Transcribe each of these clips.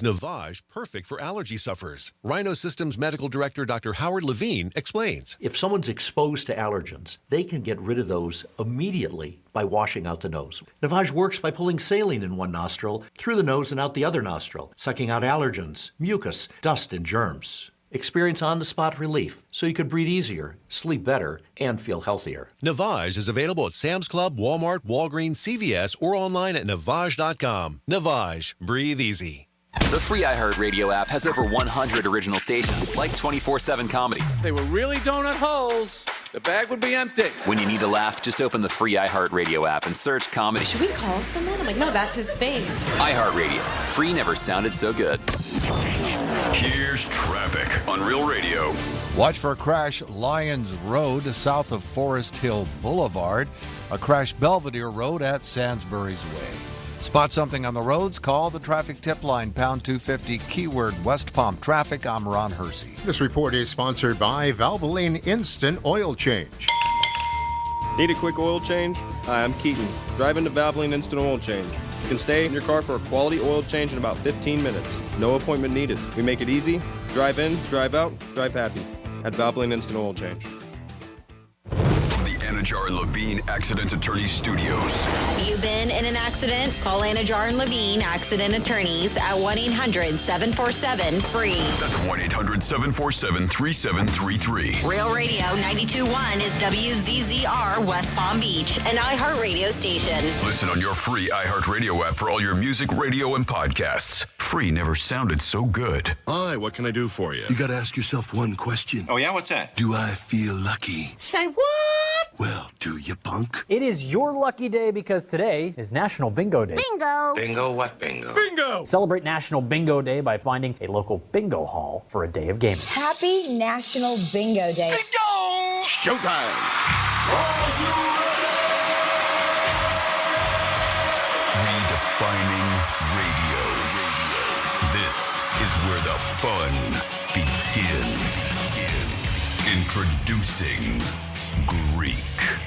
Navage, perfect for allergy sufferers. Rhino Systems Medical Director Dr. Howard Levine explains. If someone's exposed to allergens, they can get rid of those immediately by washing out the nose. Navage works by pulling saline in one nostril, through the nose and out the other nostril, sucking out allergens, mucus, dust, and germs. Experience on-the-spot relief so you could breathe easier, sleep better, and feel healthier. Navage is available at Sam's Club, Walmart, Walgreens, CVS, or online at Navage.com. Navage, breathe easy. The free iHeartRadio app has over 100 original stations, like 24/7 comedy. If they were really donut holes, the bag would be empty. When you need to laugh, just open the free iHeartRadio app and search comedy. Should we call someone? I'm like, no, that's his face. iHeartRadio. Free never sounded so good. Here's traffic on Real Radio. Watch for a crash Lyons Road south of Forest Hill Boulevard. A crash Belvedere Road at Sainsbury's Way. Spot something on the roads? Call the traffic tip line, pound 250, keyword West Palm Traffic. I'm Ron Hersey. This report is sponsored by Valvoline Instant Oil Change. Need a quick oil change? Hi, I'm Keaton. Drive into Valvoline Instant Oil Change. You can stay in your car for a quality oil change in about 15 minutes. No appointment needed. We make it easy. Drive in, drive out, drive happy. At Valvoline Instant Oil Change. Anajar and Levine Accident Attorneys Studios. Have you been in an accident? Call Anajar and Levine Accident Attorneys at 1-800-747-FREE. That's 1-800-747-3733. Real Radio 92.1 is WZZR West Palm Beach, an iHeartRadio station. Listen on your free iHeartRadio app for all your music, radio, and podcasts. Free never sounded so good. Hi, what can I do for you? You gotta ask yourself one question. Oh, yeah? What's that? Do I feel lucky? Say what? Well, do you, punk? It is your lucky day because today is National Bingo Day. Bingo! Bingo what bingo? Bingo! Celebrate National Bingo Day by finding a local bingo hall for a day of gaming. Happy National Bingo Day. Bingo! Showtime! Redefining radio. This is where the fun begins. Introducing Greek.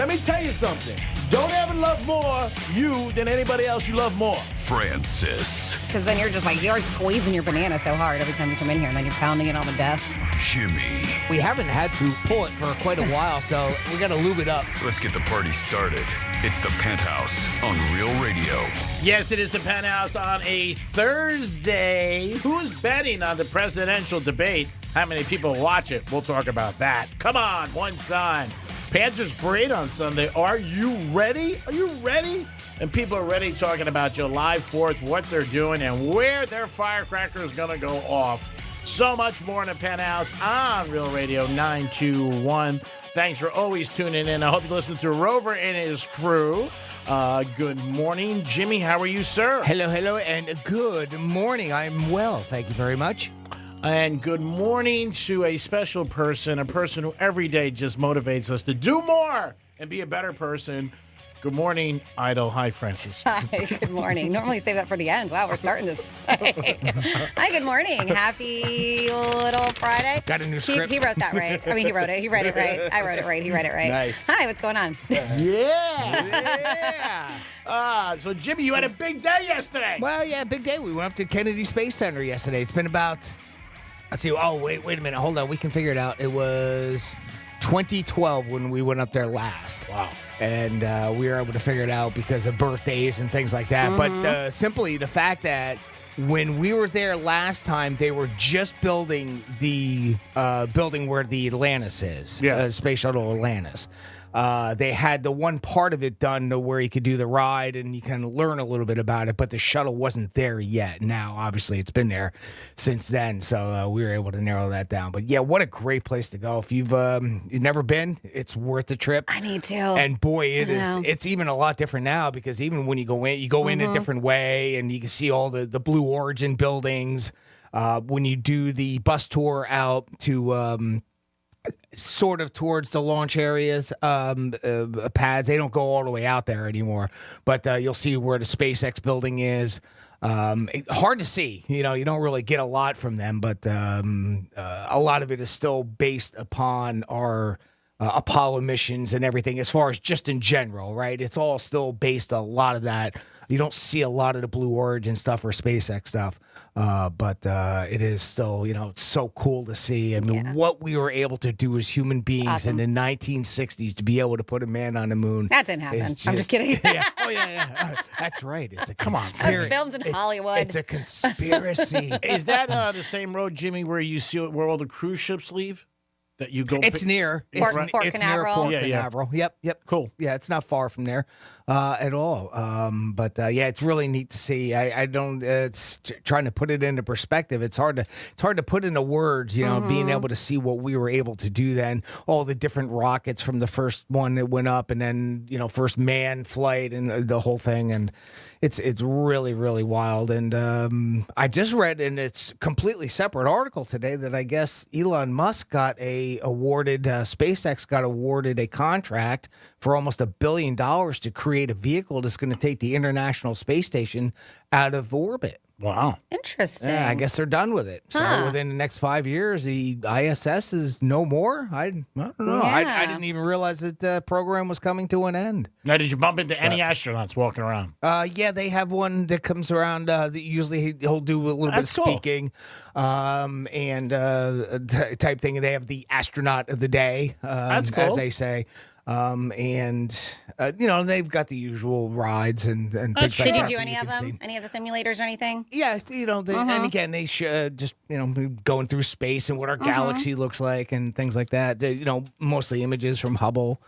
Let me tell you something. Don't ever love more you than anybody else you love more. Francis. Because then you're just like, you're squeezing your banana so hard every time you come in here, and then you're pounding it on the desk. Jimmy. We haven't had to pull it for quite a while, so we got to lube it up. Let's get the party started. It's the Penthouse on Real Radio. Yes, it is the Penthouse on a Thursday. Who's betting on the presidential debate? How many people watch it? We'll talk about that. Come on, one time. Panthers parade on Sunday. Are you ready? Are you ready? And people are ready talking about July 4th, what they're doing, and where their firecracker is going to go off. So much more in the Penthouse on Real Radio 921. Thanks for always tuning in. I hope you listen to Rover and his crew. Good morning, Jimmy. How are you, sir? Hello, and good morning. I'm well, thank you very much. And good morning to a special person, a person who every day just motivates us to do more and be a better person. Good morning, Idol. Hi, Francis. Hi, good morning. Normally save that for the end. Wow, we're starting this. Hi, good morning. Happy little Friday. Got a new script. He wrote that right. I mean, he wrote it. He read it right. I wrote it right. He read it right. Nice. Hi, what's going on? Yeah. So, Jimmy, you had a big day yesterday. Well, yeah, big day. We went up to Kennedy Space Center yesterday. It's been about, let's see. Oh, wait a minute. Hold on. We can figure it out. It was 2012 when we went up there last. Wow. And we were able to figure it out because of birthdays and things like that. Mm-hmm. But simply the fact that when we were there last time, they were just building the building where the Atlantis is, Space Shuttle Atlantis. They had the one part of it done to where you could do the ride and you can learn a little bit about it, but the shuttle wasn't there yet. Now, obviously, it's been there since then, so we were able to narrow that down. But yeah, what a great place to go. If you've never been, it's worth the trip. I need to. And boy, it's even a lot different now because even when you go in a different way and you can see all the Blue Origin buildings. When you do the bus tour out to sort of towards the launch areas, pads. They don't go all the way out there anymore, but you'll see where the SpaceX building is. Hard to see, you don't really get a lot from them, but a lot of it is still based upon our Apollo missions and everything, as far as just in general, right? It's all still based a lot of that. You don't see a lot of the Blue Origin stuff or SpaceX stuff, but it is still, it's so cool to see. I mean, what we were able to do as human beings in the 1960s to be able to put a man on the moon. That didn't happen. I'm just kidding. Yeah. Oh, yeah. That's right. It's a conspiracy. That's films in Hollywood. It's a conspiracy. Is that the same road, Jimmy, where you see where all the cruise ships leave? That you go. It's near. It's near Port Canaveral. Yep. Cool. Yeah, it's not far from there at all. But it's really neat to see. I don't. It's trying to put it into perspective. It's hard to put into words. Being able to see what we were able to do then. All the different rockets from the first one that went up, and then first manned flight and the whole thing. And it's really, really wild. And I just read, and it's completely separate article today, that I guess Elon Musk got SpaceX got awarded a contract for almost $1 billion to create a vehicle that's going to take the International Space Station out of orbit. Wow. Interesting. Yeah, I guess they're done with it. So within the next 5 years, the ISS is no more. I don't know. Yeah. I didn't even realize that the program was coming to an end. Now, did you bump into any astronauts walking around? Yeah, they have one that comes around. That usually he'll do a little bit of speaking, and type thing. They have the astronaut of the day, That's cool. as they say. They've got the usual rides and things like that. Did you do any of them? Any of the simulators or anything? Yeah, and again, they just going through space and what our galaxy looks like and things like that. Mostly images from Hubble.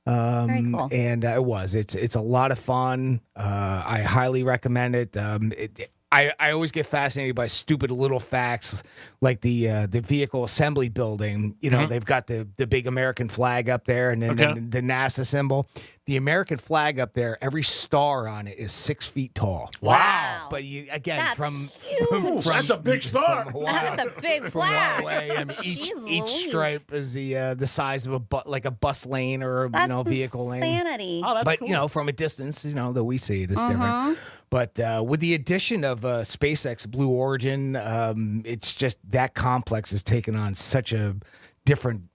Very cool. And it's a lot of fun. I highly recommend it. I always get fascinated by stupid little facts like the vehicle assembly building. They've got the big American flag up there, and then the NASA symbol. The American flag up there, every star on it is 6 feet tall. Wow! But that's from that's a big star. That's a big flag. Away, I mean, each stripe is the size of a bus lane or vehicle lane. Insanity. Oh, that's but cool. From a distance, that we see it is different. But with the addition of SpaceX Blue Origin, it's just that complex has taken on such a different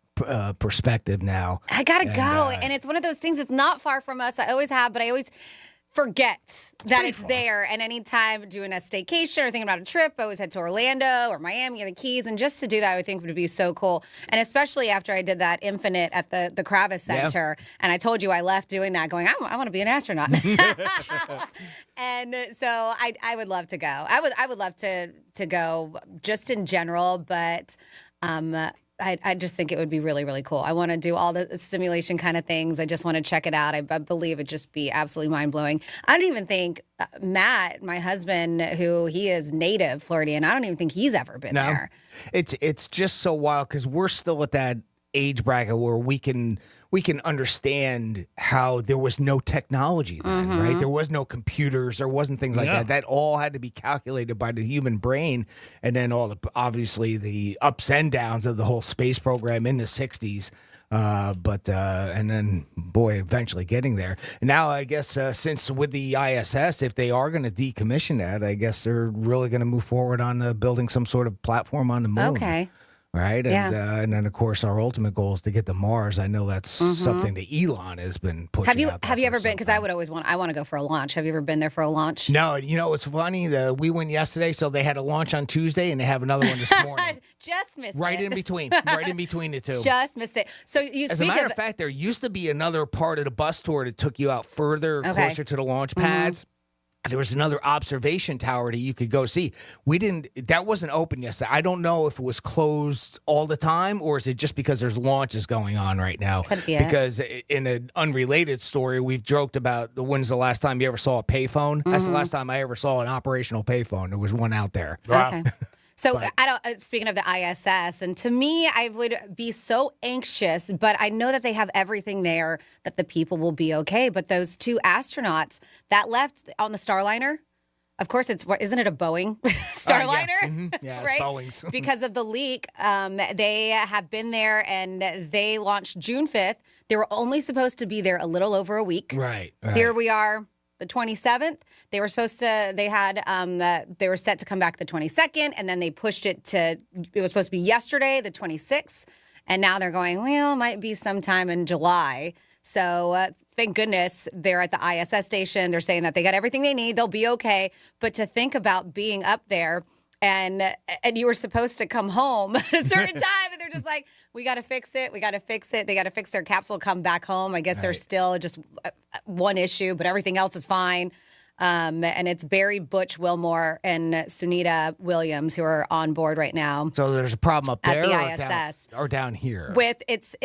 perspective now. I gotta go, and it's one of those things. It's not far from us. I always have, but I always forget that it's there. And anytime doing a staycation or thinking about a trip, I always head to Orlando or Miami or the Keys, and just to do that, I would think would be so cool. And especially after I did that Infinite at the Kravis Center, and I told you I left doing that, going, I want to be an astronaut. And so I would love to go. I would love to go just in general, but I just think it would be really, really cool. I want to do all the simulation kind of things. I just want to check it out. I believe it'd just be absolutely mind-blowing. I don't even think Matt, my husband, who he is native Floridian, I don't even think he's ever been there. It's just so wild because we're still at that age bracket where we can understand how there was no technology then, right? There was no computers, there wasn't things like that. That all had to be calculated by the human brain, and then obviously the ups and downs of the whole space program in the 60s. And then, eventually getting there. Now, I guess since with the ISS, if they are going to decommission that, I guess they're really going to move forward on building some sort of platform on the moon. Okay. Right? And then, of course, our ultimate goal is to get to Mars. I know that's something that Elon has been pushing out there. Have you ever been, because I want to go for a launch. Have you ever been there for a launch? No. It's funny. We went yesterday, so they had a launch on Tuesday, and they have another one this morning. Just missed right it. in between. Right in between the two. Just missed it. So As a matter of fact, there used to be another part of the bus tour that took you out further, closer to the launch pads. There was another observation tower that you could go see. That wasn't open yesterday. I don't know if it was closed all the time or is it just because there's launches going on right now. Could be because in an unrelated story, we've joked about when's the last time you ever saw a payphone? That's the last time I ever saw an operational payphone. There was one out there. Wow. Okay. So speaking of the ISS, and to me, I would be so anxious, but I know that they have everything there that the people will be okay. But those two astronauts that left on the Starliner, of course, isn't it a Boeing Starliner? Yeah, right? Boeing's. Because of the leak, they have been there and they launched June 5th. They were only supposed to be there a little over a week. Right. Here we are. The 27th, they were set to come back the 22nd, and then they pushed it was supposed to be yesterday, the 26th, And now they're going, well, it might be sometime in July. So thank goodness they're at the ISS station. They're saying that they got everything they need. They'll be okay. But to think about being up there and you were supposed to come home at a certain time, and they're just like, we got to fix it. We got to fix it. They got to fix their capsule, come back home. I guess there's still just one issue, but everything else is fine. And it's Barry, Butch, Wilmore, and Sunita Williams who are on board right now. So there's a problem up there at the ISS or down here. With it's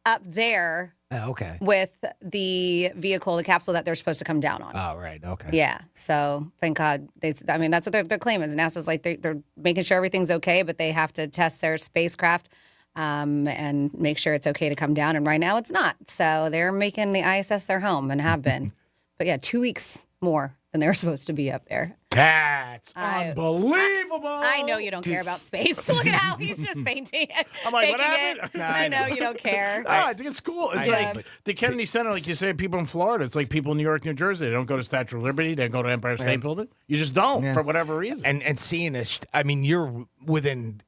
up there. Okay. With the vehicle, the capsule that they're supposed to come down on. Oh, right. Okay. Yeah. So thank God. That's what their claim is. NASA's like they're making sure everything's okay, but they have to test their spacecraft and make sure it's okay to come down. And right now it's not. So they're making the ISS their home and have been. But yeah, 2 weeks more than they were supposed to be up there. That's unbelievable. I know you don't care about space. Look at how he's just painting it. I'm like, what faking happened? it. I know you don't care. I think it's cool. It's like the Kennedy Center, like you say, people in Florida. It's like people in New York, New Jersey. They don't go to Statue of Liberty. They don't go to Empire State Building. You just don't for whatever reason. And seeing this, I mean, you're within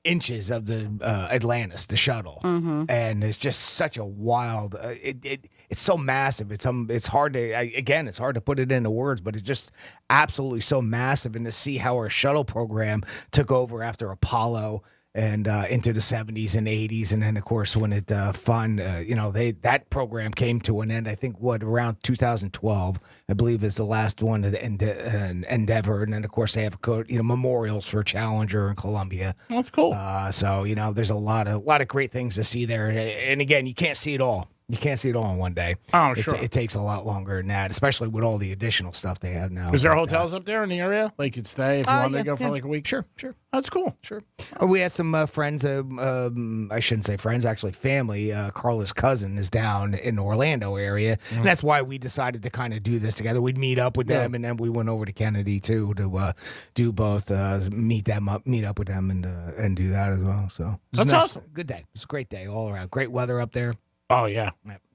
inches of the Atlantis, the shuttle, and it's just such a wild. It's so massive. It's hard to it's hard to put it into words, but it's just absolutely so massive. And to see how our shuttle program took over after Apollo and into the 70s and 80s, and then of course when it that program came to an end. I think around 2012, I believe, is the last one at Endeavor, and then of course they have memorials for Challenger and Columbia. That's cool. So there's a lot of great things to see there, and again, you can't see it all. You can't see it all in one day. Oh, sure. It takes a lot longer than that, especially with all the additional stuff they have now. Is there hotels up there in the area? Like you'd stay if you wanted to go for like a week? Sure. That's cool. Sure. We had some friends, I shouldn't say friends, actually family. Carla's cousin is down in the Orlando area, and that's why we decided to kind of do this together. We'd meet up with them, and then we went over to Kennedy, too, to do both, meet up with them and do that as well. So that's awesome. Good day. It's a great day all around. Great weather up there. Oh, yeah.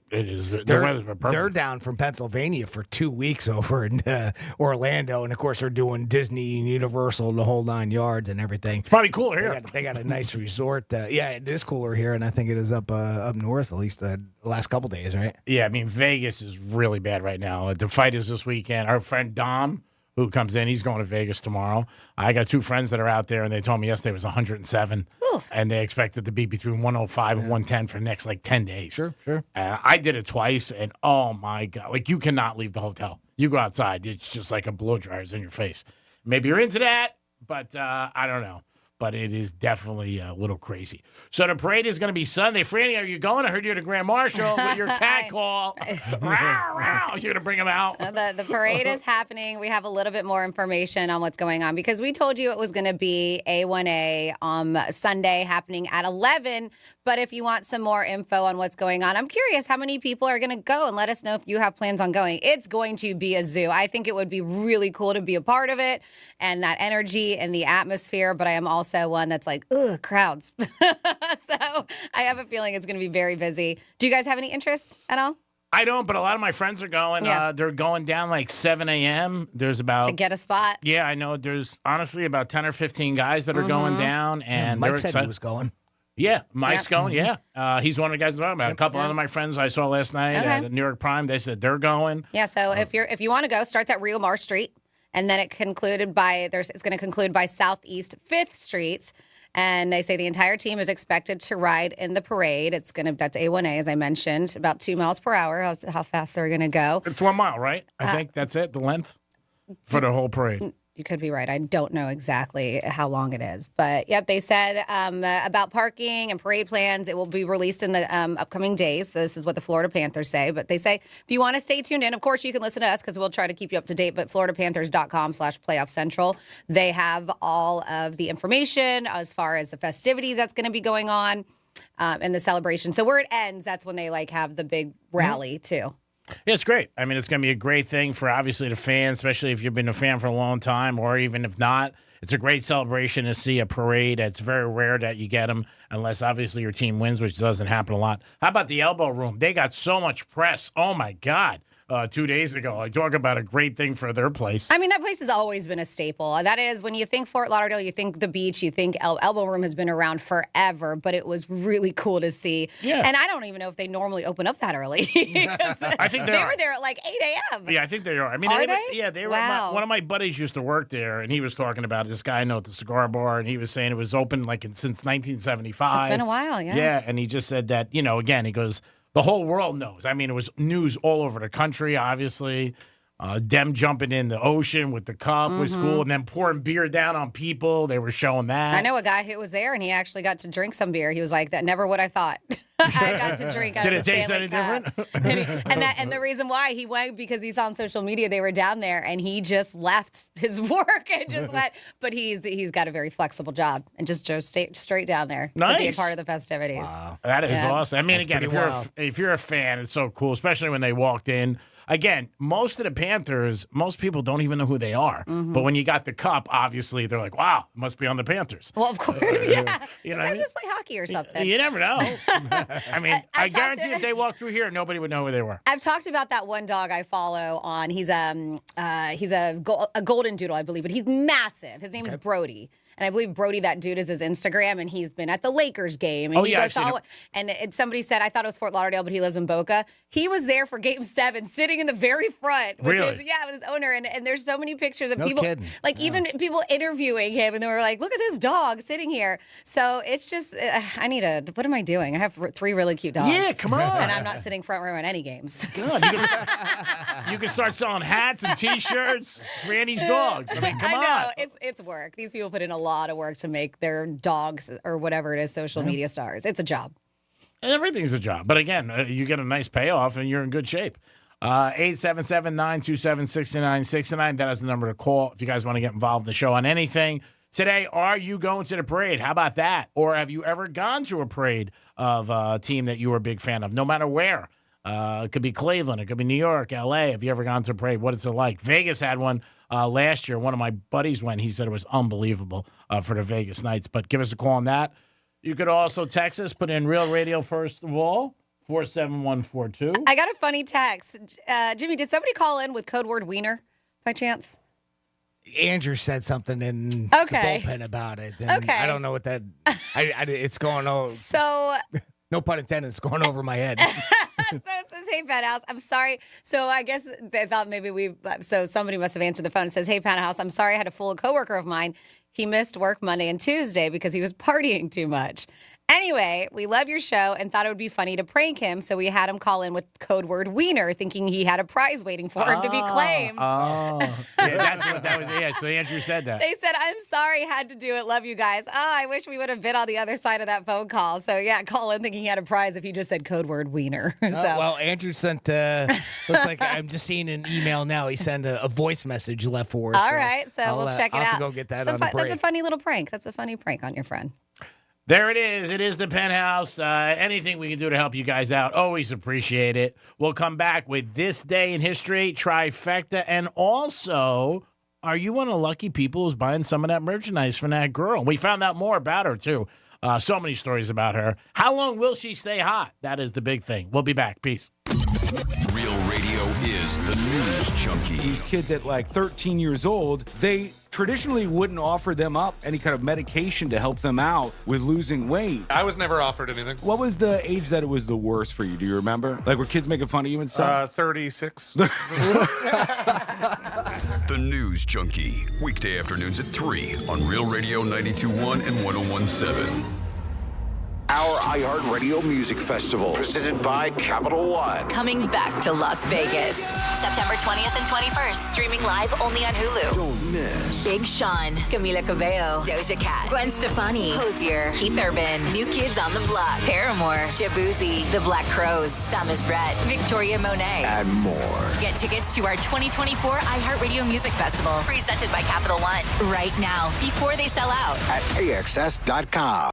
It is. The weather's perfect. They're down from Pennsylvania for 2 weeks over in Orlando, and of course they're doing Disney and Universal and the whole 9 yards and everything. It's probably cooler here. They got a nice resort. It is cooler here, and I think it is up north, at least the last couple days, right? Yeah, I mean, Vegas is really bad right now. The fight is this weekend. Our friend Dom, who comes in, he's going to Vegas tomorrow. I got two friends that are out there, and they told me yesterday it was 107. Ooh. And they expect it to be between 105 and 110 for the next, 10 days. Sure. I did it twice, and oh, my God. You cannot leave the hotel. You go outside, it's just like a blow dryer's in your face. Maybe you're into that, but I don't know. But it is definitely a little crazy. So the parade is going to be Sunday. Franny, are you going? I heard you're the Grand Marshal with your cat call. Row, row. You're going to bring them out? The parade is happening. We have a little bit more information on what's going on because we told you it was going to be A1A on Sunday happening at 11. But if you want some more info on what's going on, I'm curious how many people are going to go, and let us know if you have plans on going. It's going to be a zoo. I think it would be really cool to be a part of it and that energy and the atmosphere, but I am also one that's like, ugh, crowds. So I have a feeling it's going to be very busy. Do you guys have any interest at all? I don't, but a lot of my friends are going. Yeah. They're going down 7 a.m. There's about... To get a spot? Yeah, I know. There's honestly about 10 or 15 guys that are going down. And Mike said he was going. Yeah, Mike's going, yeah. He's one of the guys that I'm about. A couple other my friends I saw last night at New York Prime, they said they're going. Yeah, so if you want to go, starts at Rio Mar Street, and then it's going to conclude by Southeast 5th Street. And they say the entire team is expected to ride in the parade. That's A1A, as I mentioned, about 2 miles per hour, how fast they're going to go. It's 1 mile, right? I think that's it, the length for the whole parade. You could be right. I don't know exactly how long it is. But, yep, they said about parking and parade plans, it will be released in the upcoming days. This is what the Florida Panthers say. But they say if you want to stay tuned in, of course, you can listen to us because we'll try to keep you up to date. But FloridaPanthers.com/playoff central, they have all of the information as far as the festivities that's going to be going on and the celebration. So where it ends, that's when they have the big rally, too. Yeah, it's great. I mean, it's going to be a great thing for, obviously, the fans, especially if you've been a fan for a long time, or even if not. It's a great celebration to see a parade. It's very rare that you get them, unless, obviously, your team wins, which doesn't happen a lot. How about the Elbow Room? They got so much press. Oh, my God. 2 days ago. Like, talk about a great thing for their place. I mean, that place has always been a staple. That is, when you think Fort Lauderdale, you think the beach, you think Elbow Room has been around forever, but it was really cool to see. Yeah. And I don't even know if they normally open up that early. I think they were there at like 8 a.m. Yeah, I think they are. I mean, Are they? they? Yeah, they were. Wow. One of my buddies used to work there, and he was talking about this guy I know at the cigar bar, and he was saying it was open like since 1975. It's been a while, yeah. Yeah, and he just said that, again, he goes, the whole world knows. I mean, it was news all over the country, obviously. Them jumping in the ocean with the cup was cool, and then pouring beer down on people. They were showing that. I know a guy who was there, and he actually got to drink some beer. He was like, "That never what I thought." I got to drink out Did of it the taste Stanley any Cup. different? And the reason why he went, because he saw on social media they were down there, and he just left his work and just went. But he's got a very flexible job and just drove straight down there to be a part of the festivities. Wow. That is awesome. I mean, That's again, pretty if you're a fan, it's so cool, especially when they walked in. Again, most of the Panthers, most people don't even know who they are. But when you got the cup, obviously they're like, "Wow, it must be on the Panthers." Well, of course, yeah. You These know guys must play hockey or something. You never know. I mean, I guarantee if they walked through here, nobody would know who they were. I've talked about that one dog I follow on. He's a golden doodle, I believe, but he's massive. His name is Brody. And I believe Brody, that dude, is his Instagram, and he's been at the Lakers game. And he goes to and somebody said, I thought it was Fort Lauderdale, but he lives in Boca. He was there for Game 7, sitting in the very front with with his owner. And there's so many pictures of people, even people interviewing him, and they were like, look at this dog sitting here. So it's just, what am I doing? I have 3 really cute dogs. Yeah, come on. And I'm not sitting front row in any games. God, you can start selling hats and T-shirts for Annie's dogs. I mean, come on. I know. It's work. These people put in a lot of work to make their dogs or whatever it is social media stars. It's a job. Everything's a job. But again, you get a nice payoff and you're in good shape. 877-927-6969. That is the number to call if you guys want to get involved in the show on anything. Today, are you going to the parade? How about that? Or have you ever gone to a parade of a team that you were a big fan of, no matter where? It could be Cleveland. It could be New York, L.A. Have you ever gone to a parade? What is it like? Vegas had one last year. One of my buddies went. He said it was unbelievable for the Vegas Knights. But give us a call on that. You could also text us. Put in Real Radio first of all, 47142. I got a funny text. Jimmy, did somebody call in with code word wiener by chance? Andrew said something in the bullpen about it. And I don't know what that. It's going over. So. No pun intended. It's going over my head. So it says, hey, Penthouse, I'm sorry. So I guess they thought maybe so somebody must have answered the phone and says, hey, Penthouse, I'm sorry I had to fool a coworker of mine. He missed work Monday and Tuesday because he was partying too much. Anyway, we love your show and thought it would be funny to prank him, so we had him call in with code word wiener, thinking he had a prize waiting for him to be claimed. Yeah, that's what that was. Yeah, so Andrew said that. They said, I'm sorry, had to do it. Love you guys. I wish we would have been on the other side of that phone call. So, yeah, call in thinking he had a prize if he just said code word wiener. Well, Andrew sent, looks like I'm just seeing an email now. He sent a voice message left for us. All right, so we'll check it I'll out. have to go get that on the break. That's a funny little prank. That's a funny prank on your friend. There it is. It is the Penthouse. Anything we can do to help you guys out, always appreciate it. We'll come back with This Day in History, Trifecta, and also, are you one of the lucky people who's buying some of that merchandise from that girl? We found out more about her, too. So many stories about her. How long will she stay hot? That is the big thing. We'll be back. Peace. Real Radio is the news junkie. These kids at like 13 years old, they traditionally wouldn't offer them up any kind of medication to help them out with losing weight. I was never offered anything. What was the age that it was the worst for you? Do you remember? Like, were kids making fun of you and stuff? 36. The News Junkie. Weekday afternoons at 3 on Real Radio 92.1 and 101.7. Our iHeartRadio Music Festival, presented by Capital One. Coming back to Las Vegas. September 20th and 21st. Streaming live only on Hulu. Don't miss. Big Sean, Camila Cabello, Doja Cat, Gwen Stefani, Hozier, Keith Urban, New Kids on the Block, Paramore, Shabuzi, The Black Crowes, Thomas Rhett, Victoria Monet, And more. Get tickets to our 2024 iHeartRadio Music Festival, presented by Capital One, right now, before they sell out. At AXS.com.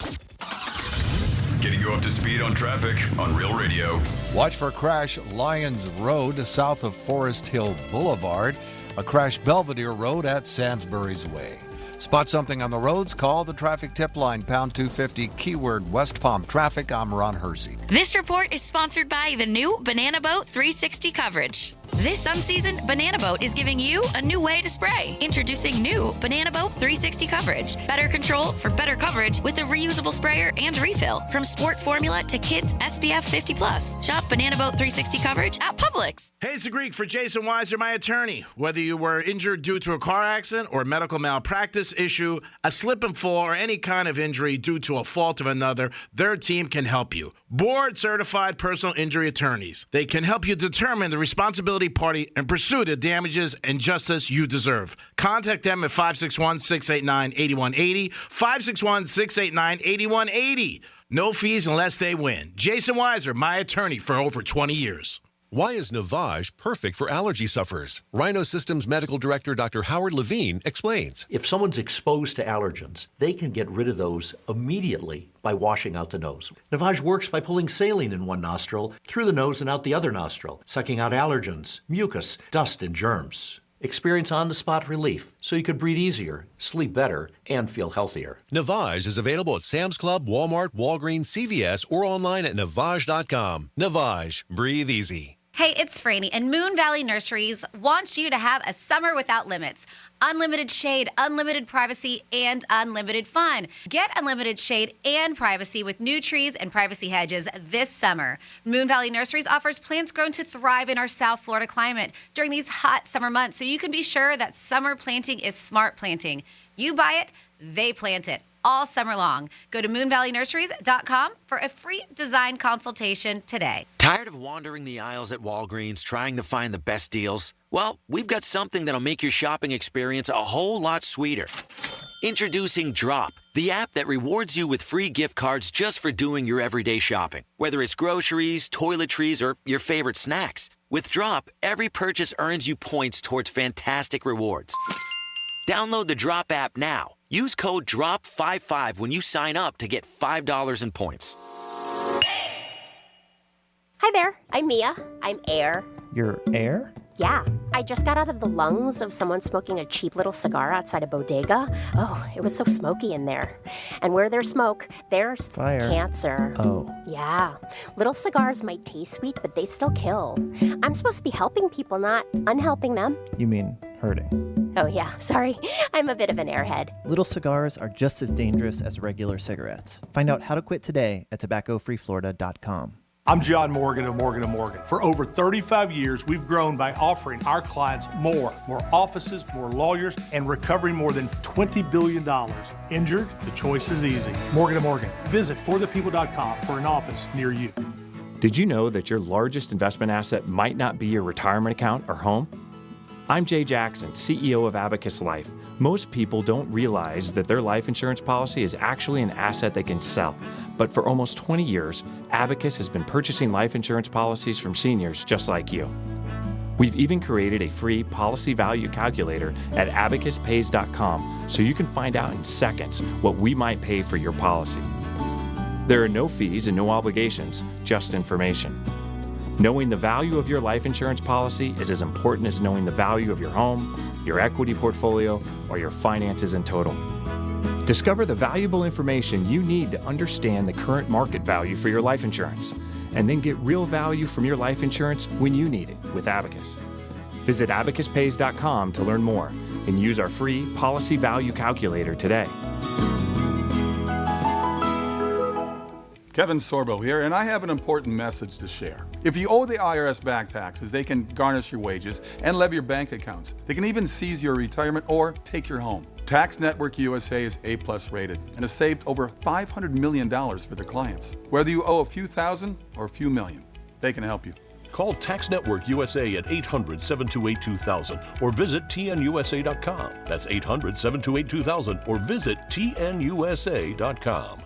Getting you up to speed on traffic on Real Radio. Watch for crash Lyons Road south of Forest Hill Boulevard. A crash Belvedere Road at Sainsbury's Way. Spot something on the roads? Call the traffic tip line, pound 250, keyword West Palm Traffic. I'm Ron Hersey. This report is sponsored by the new Banana Boat 360 coverage. This sun season, Banana Boat is giving you a new way to spray. Introducing new Banana Boat 360 coverage. Better control for better coverage with a reusable sprayer and refill. From sport formula to kids SPF 50+. Shop Banana Boat 360 coverage at Publix. Hey, it's the Greek for Jason Weiser, my attorney. Whether you were injured due to a car accident or medical malpractice issue, a slip and fall, or any kind of injury due to a fault of another, their team can help you. Board-certified personal injury attorneys. They can help you determine the responsibility party and pursue the damages and justice you deserve. Contact them at 561-689-8180, 561-689-8180. No fees unless they win. Jason Weiser, my attorney for over 20 years. Why is Navage perfect for allergy sufferers? Rhino Systems Medical Director Dr. Howard Levine explains. If someone's exposed to allergens, they can get rid of those immediately by washing out the nose. Navage works by pulling saline in one nostril, through the nose and out the other nostril, sucking out allergens, mucus, dust, and germs. Experience on-the-spot relief so you could breathe easier, sleep better, and feel healthier. Navage is available at Sam's Club, Walmart, Walgreens, CVS, or online at Navage.com. Navage. Breathe easy. Hey, it's Franny, and Moon Valley Nurseries wants you to have a summer without limits. Unlimited shade, unlimited privacy, and unlimited fun. Get unlimited shade and privacy with new trees and privacy hedges this summer. Moon Valley Nurseries offers plants grown to thrive in our South Florida climate during these hot summer months, so you can be sure that summer planting is smart planting. You buy it, they plant it. All summer long. Go to moonvalleynurseries.com for a free design consultation today. Tired of wandering the aisles at Walgreens trying to find the best deals? Well, we've got something that'll make your shopping experience a whole lot sweeter. Introducing Drop, the app that rewards you with free gift cards just for doing your everyday shopping. Whether it's groceries, toiletries, or your favorite snacks. With Drop, every purchase earns you points towards fantastic rewards. Download the Drop app now. Use code DROP55 when you sign up to get $5 in points. Hi there, I'm Mia. I'm Air. You're Air? Yeah, I just got out of the lungs of someone smoking a cheap little cigar outside a bodega. Oh, it was so smoky in there. And where there's smoke, there's fire. Cancer. Oh. Yeah, little cigars might taste sweet, but they still kill. I'm supposed to be helping people, not unhelping them. You mean hurting? Oh yeah, sorry. I'm a bit of an airhead. Little cigars are just as dangerous as regular cigarettes. Find out how to quit today at tobaccofreeflorida.com. I'm John Morgan of Morgan & Morgan. For over 35 years, we've grown by offering our clients more offices, more lawyers, and recovering more than $20 billion. Injured? The choice is easy. Morgan & Morgan. Visit forthepeople.com for an office near you. Did you know that your largest investment asset might not be your retirement account or home? I'm Jay Jackson, CEO of Abacus Life. Most people don't realize that their life insurance policy is actually an asset they can sell. But for almost 20 years, Abacus has been purchasing life insurance policies from seniors just like you. We've even created a free policy value calculator at abacuspays.com so you can find out in seconds what we might pay for your policy. There are no fees and no obligations, just information. Knowing the value of your life insurance policy is as important as knowing the value of your home, your equity portfolio, or your finances in total. Discover the valuable information you need to understand the current market value for your life insurance, and then get real value from your life insurance when you need it with Abacus. Visit abacuspays.com to learn more and use our free policy value calculator today. Kevin Sorbo here, and I have an important message to share. If you owe the IRS back taxes, they can garnish your wages and levy your bank accounts. They can even seize your retirement or take your home. Tax Network USA is A+ rated and has saved over $500 million for their clients. Whether you owe a few thousand or a few million, they can help you. Call Tax Network USA at 800-728-2000 or visit tnusa.com. That's 800-728-2000 or visit tnusa.com.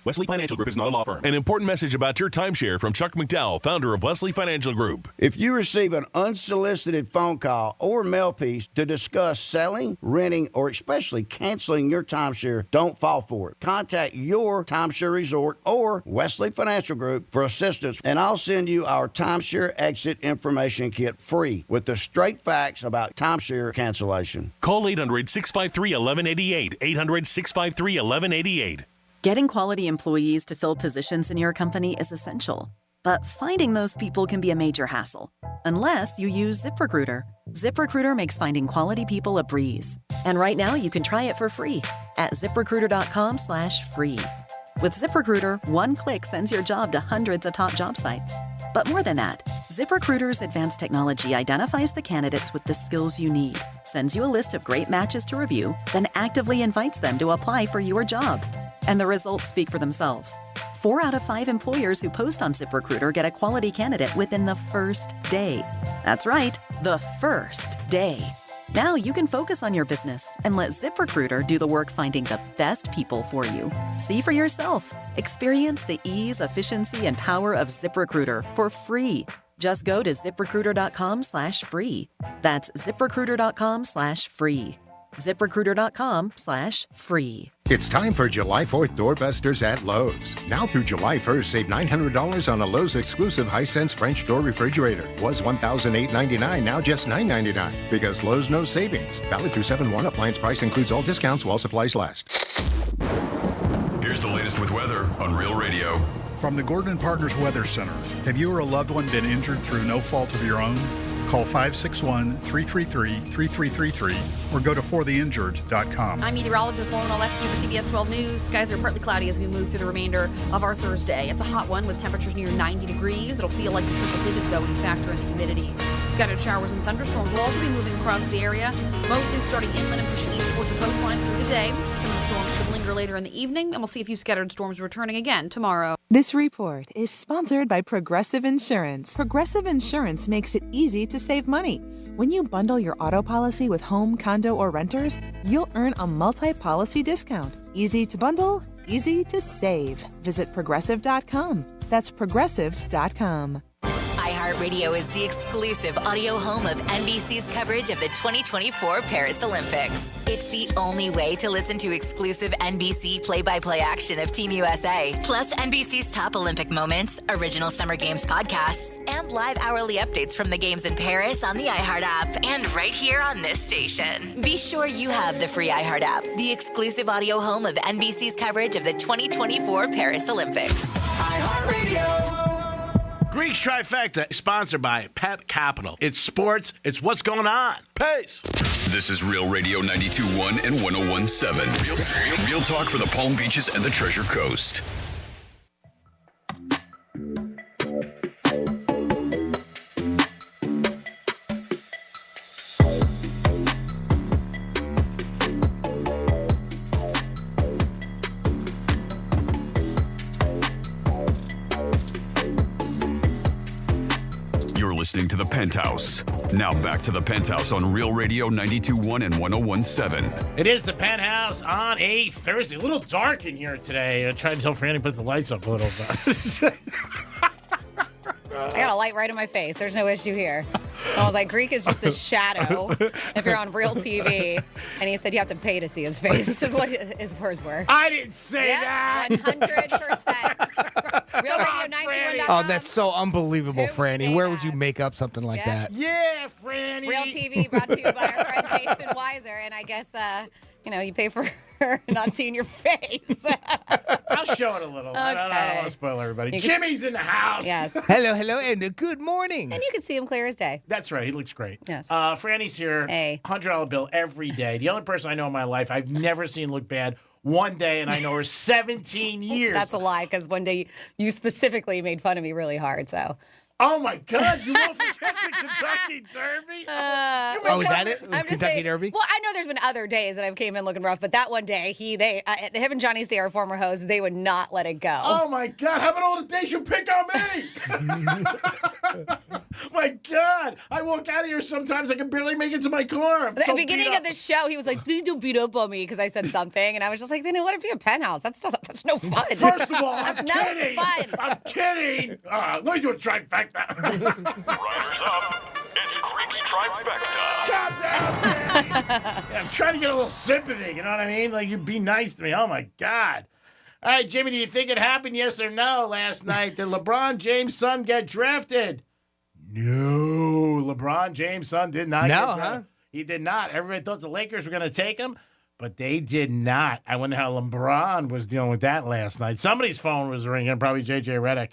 Wesley Financial Group is not a law firm. An important message about your timeshare from Chuck McDowell, founder of Wesley Financial Group. If you receive an unsolicited phone call or mail piece to discuss selling, renting, or especially canceling your timeshare, don't fall for it. Contact your timeshare resort or Wesley Financial Group for assistance, and I'll send you our timeshare exit information kit free with the straight facts about timeshare cancellation. Call 800-653-1188. 800-653-1188. Getting quality employees to fill positions in your company is essential. But finding those people can be a major hassle, unless you use ZipRecruiter. ZipRecruiter makes finding quality people a breeze. And right now you can try it for free at ZipRecruiter.com/free. With ZipRecruiter, one click sends your job to hundreds of top job sites. But more than that, ZipRecruiter's advanced technology identifies the candidates with the skills you need, sends you a list of great matches to review, then actively invites them to apply for your job. And the results speak for themselves. 4 out of 5 employers who post on ZipRecruiter get a quality candidate within the first day. That's right, the first day. Now you can focus on your business and let ZipRecruiter do the work finding the best people for you. See for yourself. Experience the ease, efficiency, and power of ZipRecruiter for free. Just go to ZipRecruiter.com/free. That's ZipRecruiter.com/free. ZipRecruiter.com/free. It's time for July 4th doorbusters at Lowe's. Now through July 1st, save $900 on a Lowe's exclusive Hisense French door refrigerator. Was $1,899, now just $999. Because Lowe's knows savings. Valid through 7/1. Appliance price includes all discounts while supplies last. Here's the latest with weather on Real Radio. From the Gordon & Partners Weather Center. Have you or a loved one been injured through no fault of your own? Call 561-333-3333 or go to fortheinjured.com. I'm meteorologist Lauren Oleski for CBS 12 News. Skies are partly cloudy as we move through the remainder of our Thursday. It's a hot one with temperatures near 90 degrees. It'll feel like the triple digits though when you factor in the humidity. Scattered showers and thunderstorms will also be moving across the area, mostly starting inland and pushing east towards the coastline through the day. Some of the storms could linger later in the evening, and we'll see a few scattered storms returning again tomorrow. This report is sponsored by Progressive Insurance. Progressive Insurance makes it easy to save money. When you bundle your auto policy with home, condo, or renters, you'll earn a multi-policy discount. Easy to bundle, easy to save. Visit Progressive.com. That's Progressive.com. iHeartRadio is the exclusive audio home of NBC's coverage of the 2024 Paris Olympics. It's the only way to listen to exclusive NBC play-by-play action of Team USA, plus NBC's top Olympic moments, original Summer Games podcasts, and live hourly updates from the games in Paris on the iHeart app and right here on this station. Be sure you have the free iHeart app, the exclusive audio home of NBC's coverage of the 2024 Paris Olympics. iHeartRadio. Greeks Trifecta, sponsored by Pep Capital. It's sports. It's what's going on. Pace. This is Real Radio 92.1 and 101.7. Real talk for the Palm Beaches and the Treasure Coast. Listening to the Penthouse. Now back to the Penthouse on Real Radio 92.1 and 101.7. It is the Penthouse on a Thursday. A little dark in here today. I tried to tell Franny to put the lights up a little bit. I got a light right in my face. There's no issue here. I was like, Greek is just a shadow if you're on real TV. And he said you have to pay to see his face, is what his words were. I didn't say that. 100%. Real Radio 91.com. Oh, that's so unbelievable, Franny. Where would you make up something like that? Yeah, Franny. Real TV brought to you by our friend Jason Weiser. And I guess, you pay for not seeing your face. I'll show it a little. Okay. I don't want to spoil everybody. Jimmy's in the house. Yes. Hello, and good morning. And you can see him clear as day. That's right. He looks great. Yes. Franny's here. Hey. $100 bill every day. The only person I know in my life I've never seen look bad one day, and I know her 17 years. That's a lie, because one day you specifically made fun of me really hard, so. Oh, my God. You won't forget the Kentucky Derby? Is that it? Kentucky Derby? Well, I know there's been other days that I've came in looking rough, but that one day, him and Johnny C, our former host, they would not let it go. Oh, my God. How about all the days you pick on me? My God. I walk out of here sometimes. I can barely make it to my car. At the beginning of the show, he was like, please don't beat up on me because I said something. And I was just like, then what if you have a Penthouse? That's no fun. First of all, that's I'm no kidding. fun. I'm kidding. Let me do a trifecta. Riders up. It's Creepy Trifecta. God damn it. Yeah, I'm trying to get a little sympathy, you know what I mean? Like, you be nice to me. Oh, my God. All right, Jimmy, do you think it happened, yes or no, last night? Did LeBron James' son get drafted? No, LeBron James' son did not get drafted. He did not. Everybody thought the Lakers were going to take him, but they did not. I wonder how LeBron was dealing with that last night. Somebody's phone was ringing, probably J.J. Redick.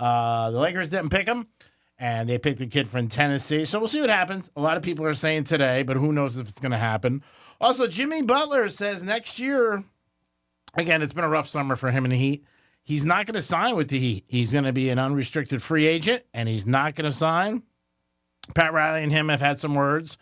The Lakers didn't pick him, and they picked a kid from Tennessee. So we'll see what happens. A lot of people are saying today, but who knows if it's going to happen. Also, Jimmy Butler says next year, again, it's been a rough summer for him in the Heat. He's not going to sign with the Heat. He's going to be an unrestricted free agent, and he's not going to sign. Pat Riley and him have had some words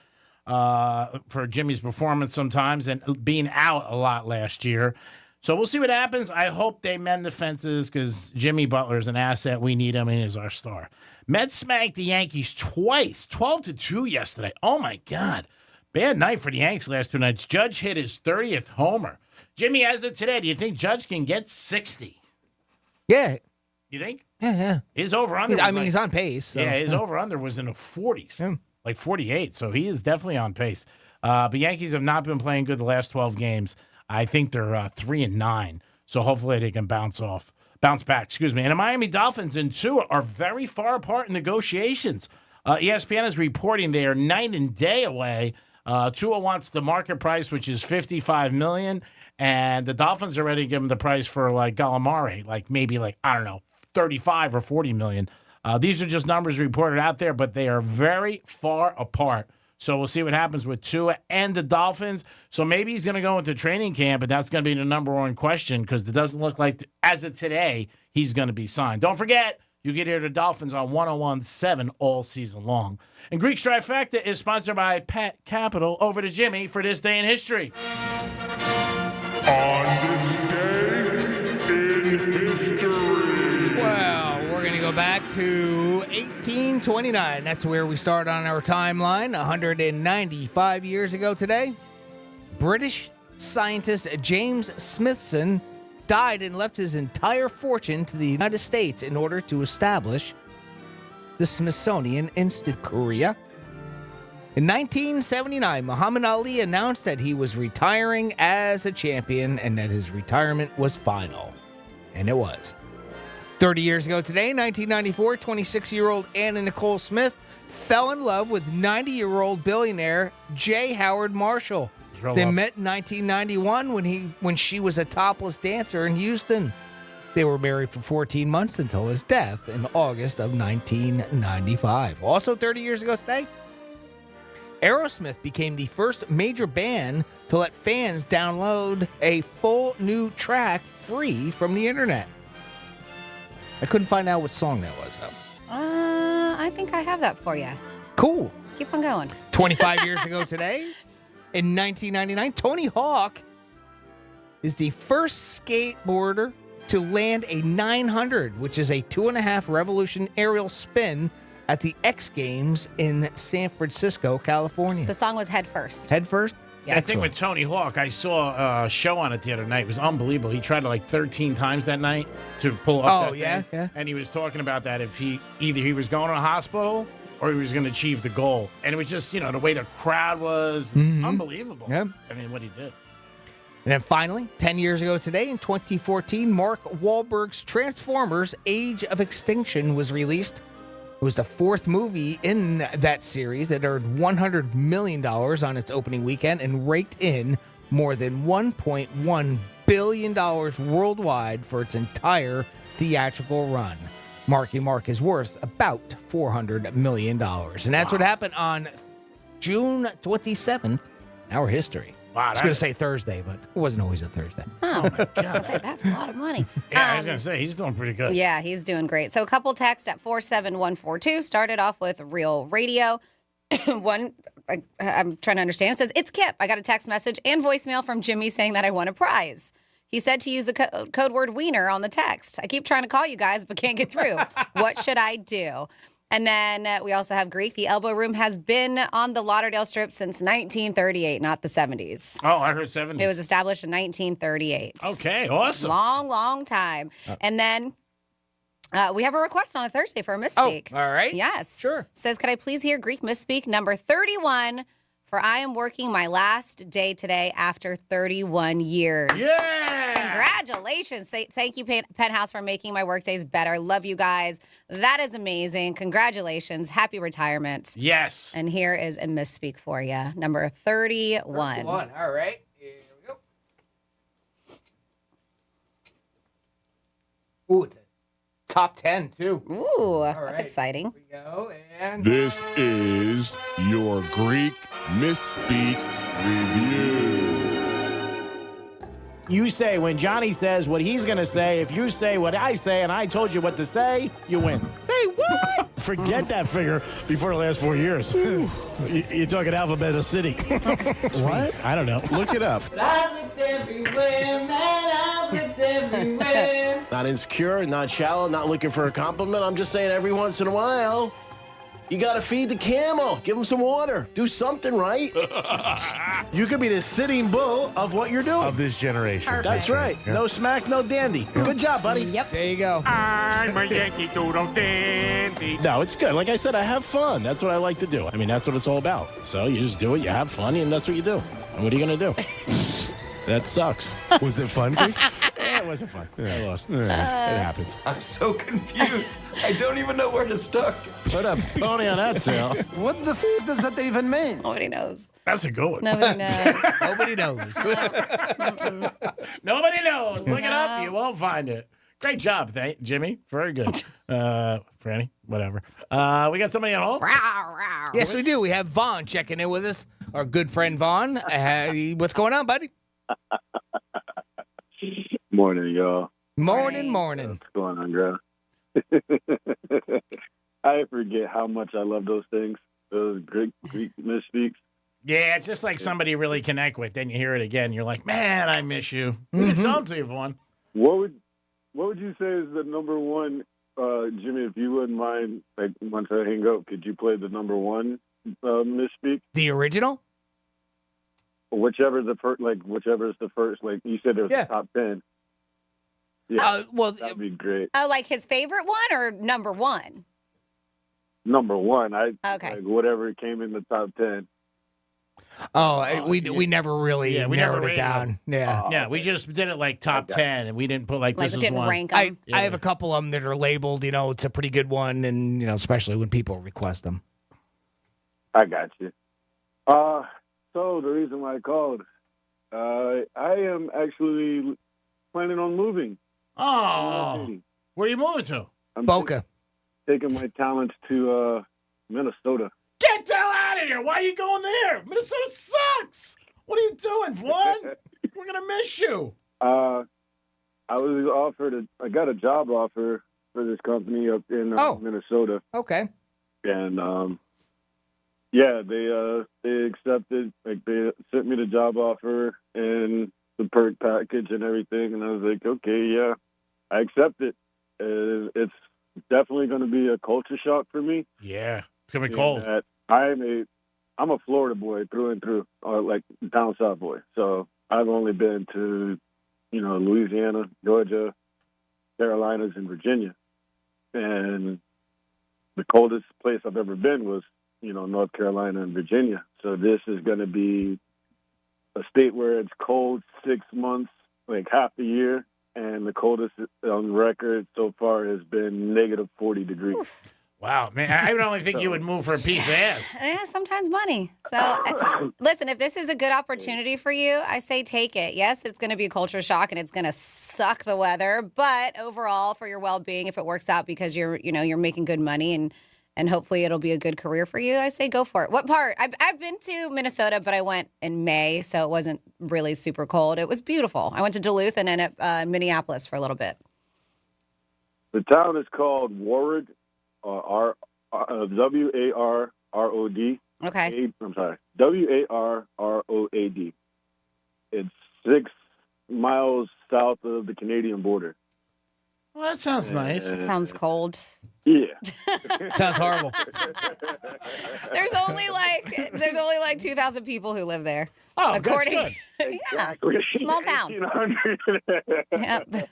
for Jimmy's performance sometimes and being out a lot last year. So we'll see what happens. I hope they mend the fences because Jimmy Butler is an asset. We need him, and he's our star. Mets smacked the Yankees twice, 12-2 yesterday. Oh, my God. Bad night for the Yanks last 2 nights. Judge hit his 30th homer. Jimmy, as of today, do you think Judge can get 60? Yeah. You think? Yeah. His over-under he's on pace. So. Yeah, his over-under was in the 40s, like 48, so he is definitely on pace. But Yankees have not been playing good the last 12 games. I think they're 3-9, so hopefully they can bounce back. And the Miami Dolphins and Tua are very far apart in negotiations. ESPN is reporting they are night and day away. Tua wants the market price, which is $55 million, and the Dolphins are ready to give him the price for like Gallimari, maybe I don't know, 35 or 40 million. These are just numbers reported out there, but they are very far apart. So we'll see what happens with Tua and the Dolphins. So maybe he's going to go into training camp, but that's going to be the number one question because it doesn't look like, as of today, he's going to be signed. Don't forget, you get here to Dolphins on 101.7 all season long. And Greek Trifecta is sponsored by Pet Capital. Over to Jimmy for this day in history. On this day in history. Well, we're going to go back to 1829. That's where we start on our timeline. 195 years ago today, British scientist James Smithson died and left his entire fortune to the United States in order to establish the Smithsonian Institute. Korea. In 1979, Muhammad Ali announced that he was retiring as a champion and that his retirement was final. And it was. 30 years ago today, 1994, 26-year-old Anna Nicole Smith fell in love with 90-year-old billionaire J. Howard Marshall. They met in 1991 when she was a topless dancer in Houston. They were married for 14 months until his death in August of 1995. Also 30 years ago today, Aerosmith became the first major band to let fans download a full new track free from the internet. I couldn't find out what song that was, though. I think I have that for you. Cool. Keep on going. 25 years ago today, in 1999, Tony Hawk is the first skateboarder to land a 900, which is a 2.5 revolution aerial spin at the X Games in San Francisco, California. The song was Head First. Head First? Yeah, I think with Tony Hawk, I saw a show on it the other night. It was unbelievable. He tried it 13 times that night to pull off that thing. Yeah. And he was talking about that if either he was going to a hospital or he was going to achieve the goal. And it was just, the way the crowd was unbelievable. Yeah. I mean, what he did. And then finally, 10 years ago today, in 2014, Mark Wahlberg's Transformers: Age of Extinction was released. It was the fourth movie in that series that earned $100 million on its opening weekend and raked in more than $1.1 billion worldwide for its entire theatrical run. Marky Mark is worth about $400 million. And that's what happened on June 27th, our history. Wow, I was going to say Thursday, but it wasn't always a Thursday. Oh, my God. I was going to say, that's a lot of money. Yeah, I was going to say, he's doing pretty good. Yeah, he's doing great. So a couple texts at 47142 started off with Real Radio. One, I'm trying to understand. It says, it's Kip. I got a text message and voicemail from Jimmy saying that I won a prize. He said to use the code word wiener on the text. I keep trying to call you guys, but can't get through. What should I do? And then we also have Greek. The Elbow Room has been on the Lauderdale Strip since 1938, not the 70s. Oh, I heard 70s. It was established in 1938. Okay, awesome. Long, long time. And then we have a request on a Thursday for a misspeak. Oh, all right. Yes. Sure. Says, could I please hear Greek misspeak number 31? For I am working my last day today after 31 years. Yeah! Congratulations. Thank you, Penthouse, for making my work days better. Love you guys. That is amazing. Congratulations. Happy retirement. Yes. And here is a misspeak for you. Number 31. 31. All right. Here we go. Ooh, it's a top 10, too. Ooh, that's exciting. Here we go. And This is your Greek Misspeak Review. You say when Johnny says what he's going to say. If you say what I say and I told you what to say, you win. Say what? Forget that figure before the last 4 years. You're talking alphabet of city. What? I don't know. Look it up. I looked everywhere, man, I looked everywhere. Not insecure, not shallow, not looking for a compliment. I'm just saying every once in a while, you gotta feed the camel. Give him some water. Do something right. You could be the sitting bull of what you're doing. Of this generation. Perfect. That's right. Yeah. No smack, no dandy. Good job, buddy. Yep. there you go. I'm a Yankee Doodle Dandy. No, it's good. Like I said, I have fun. That's what I like to do. I mean, that's what it's all about. So you just do it, you have fun, and that's what you do. And what are you going to do? That sucks. Was it fun, Greek? Yeah, it wasn't fun. I lost. It happens. I'm so confused. I don't even know where to start. Put a pony on that tail. What the does that even mean? Nobody knows. That's a good one. Nobody knows. Nobody knows. Nobody knows. Look it up. You won't find it. Great job, Jimmy. Very good. Franny, whatever. We got somebody on hold? Yes, we do. We have Vaughn checking in with us. Our good friend Vaughn. What's going on, buddy? Morning, y'all. Morning. What's going on, girl? I forget how much I love those things. Those Greek misspeaks. Yeah, it's just like somebody you really connect with. Then you hear it again. You're like, man, I miss you. We can sell them to you, Vaughn. What would you say is the number one, Jimmy? If you wouldn't mind, like once I hang up, could you play the number one misspeak? The original? Whichever the first, whichever is the first. Like you said, there's the top 10. Yeah, well, that'd be great. Oh, like his favorite one or number one? Number one, Okay. like whatever came in the top 10. Oh, we never really we narrowed never it down. Yeah. Yeah, we just did it like top 10, and we didn't put like this is didn't one. rank 'em. I have a couple of them that are labeled, it's a pretty good one, and, especially when people request them. I got you. So the reason why I called, I am actually planning on moving. Oh, where are you moving to? I'm Boca. Taking my talents to Minnesota. Get the hell out of here. Why are you going there? Minnesota sucks. What are you doing, Vaughn? We're going to miss you. I got a job offer for this company up in Minnesota. Okay. And, they accepted, like they sent me the job offer and the perk package and everything. And I was like, okay, yeah, I accept it. It's definitely going to be a culture shock for me. Yeah, it's going to be cold. I'm a Florida boy through and through, like down south boy. So I've only been to, Louisiana, Georgia, Carolinas, and Virginia. And the coldest place I've ever been was, North Carolina and Virginia. So this is going to be a state where it's cold 6 months, like half the year. And the coldest on record so far has been negative 40 degrees. Oof. Wow, man, I would only think you would move for a piece of ass. Yeah, sometimes money. So, listen, if this is a good opportunity for you, I say take it. Yes, it's going to be a culture shock and it's going to suck the weather, but overall, for your well-being, if it works out because you're making good money and hopefully it'll be a good career for you, I say go for it. What part? I've been to Minnesota, but I went in May, so it wasn't really super cold. It was beautiful. I went to Duluth and then at Minneapolis for a little bit. The town is called Warrod. W-A-R-R-O-D. Okay. I'm sorry. W-A-R-R-O-A-D. It's 6 miles south of the Canadian border. Well, that sounds nice. It sounds cold. Yeah. Sounds horrible. There's only like 2,000 people who live there. Oh, according, that's good. Yeah, small town. Yep.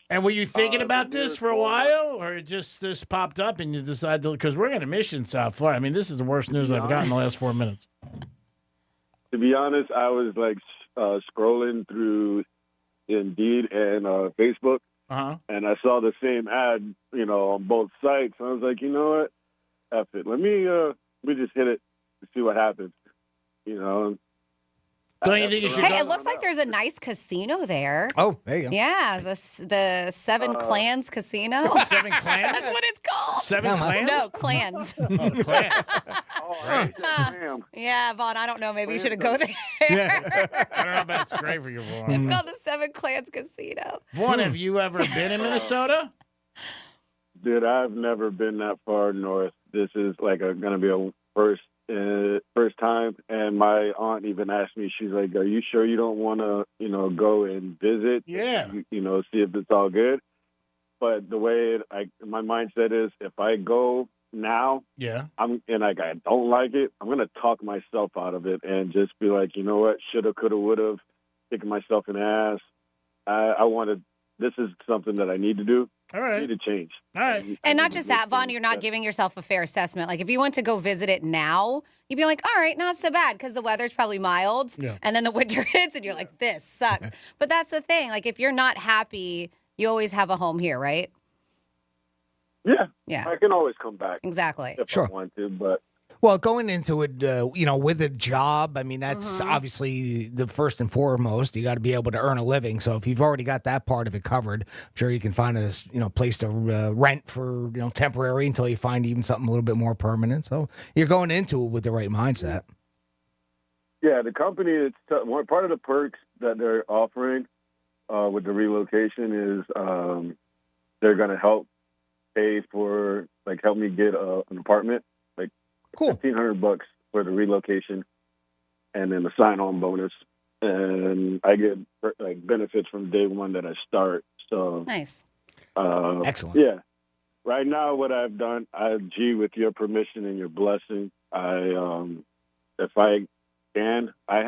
And were you thinking about this for a while, or just this popped up and you decided to? Because we're going to miss you in South Florida. I mean, this is the worst news I've gotten in the last 4 minutes. To be honest, I was like scrolling through Indeed and Facebook, and I saw the same ad, on both sites. And I was like, you know what? F it. Let me just hit it to see what happens. Don't you think you should Hey, go? it looks like there's a nice casino there. Oh, there you go. Yeah, the Seven Clans Casino. Seven Clans? That's what it's called. Seven Clans? No, Clans. Oh, Clans. Yeah, Vaughn, I don't know. Maybe you should go there. I don't know if that's great for you, Vaughn. It's called the Seven Clans Casino. Vaughn, have you ever been in Minnesota? Dude, I've never been that far north. This is like going to be a first time, and my aunt even asked me, she's like, are you sure you don't want to, go and visit? Yeah. See if it's all good. But the way my mindset is, if I go now, yeah, I don't like it, I'm going to talk myself out of it and just be like, you know what, shoulda, coulda, woulda, kicking myself in the ass. This is something that I need to do. All right. I need to change. All right. And not just that, Vaughn, you're not giving yourself a fair assessment. Like, if you went to go visit it now, you'd be like, all right, not so bad, because the weather's probably mild. Yeah. And then the winter hits, and you're like, this sucks. But that's the thing. Like, if you're not happy, you always have a home here, right? Yeah. Yeah. I can always come back. Exactly. If I want to, but. Well, going into it, with a job, I mean, that's obviously the first and foremost. You got to be able to earn a living. So if you've already got that part of it covered, I'm sure you can find a place to rent for temporary until you find even something a little bit more permanent. So you're going into it with the right mindset. Yeah, the company, one part of the perks that they're offering with the relocation is they're going to help pay for, help me get an apartment. Cool. $1,500 for the relocation, and then the sign-on bonus, and I get benefits from day one that I start. So nice. Excellent. Yeah. Right now, what I've done, with your permission and your blessing, if I can, I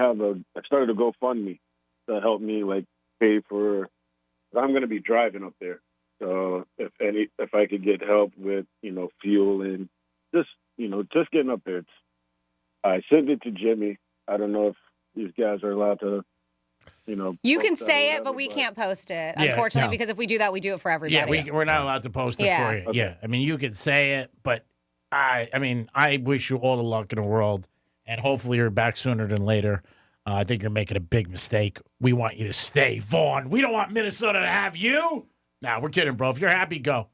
started a GoFundMe to help me pay for. I'm going to be driving up there, so if I could get help with fuel and just getting up there. I sent it to Jimmy. I don't know if these guys are allowed to, You can post that say or it, but whatever, we can't post it, Yeah, unfortunately, no. because if we do that, we do it for everybody. Yeah, we're not allowed to post it Yeah. for you. Okay. Yeah, I mean, you could say it, but I wish you all the luck in the world, and hopefully you're back sooner than later. I think you're making a big mistake. We want you to stay, Vaughn. We don't want Minnesota to have you. Nah, we're kidding, bro. If you're happy, go.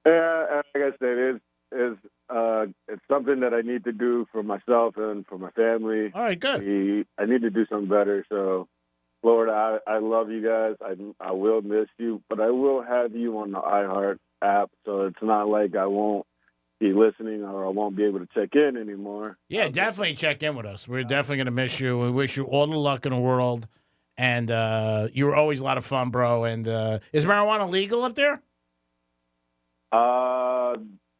Yeah, like I said, it's something that I need to do for myself and for my family. All right, good. I need to do something better. So, Florida, I love you guys. I will miss you, but I will have you on the iHeart app, so it's not like I won't be listening or I won't be able to check in anymore. Yeah, definitely check in with us. We're definitely going to miss you. We wish you all the luck in the world. And you were always a lot of fun, bro. And is marijuana legal up there?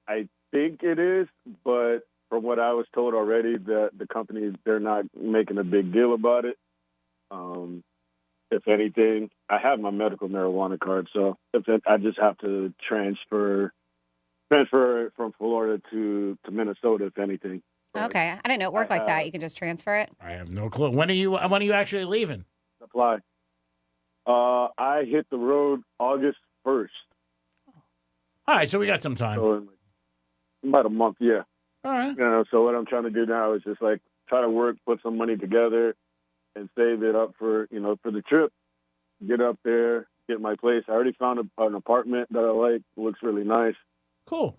I think it is, but from what I was told already, the company, they're not making a big deal about it. If anything, I have my medical marijuana card, so I just have to transfer from Florida to Minnesota, if anything. Okay. I didn't know it worked like that. You can just transfer it. I have no clue. When are you actually leaving? Apply. I hit the road August 1st. All right, so we got some time. So in about a month, yeah. All right. So what I'm trying to do now is just try to work, put some money together, and save it up for for the trip. Get up there, get my place. I already found an apartment that I like. Looks really nice. Cool.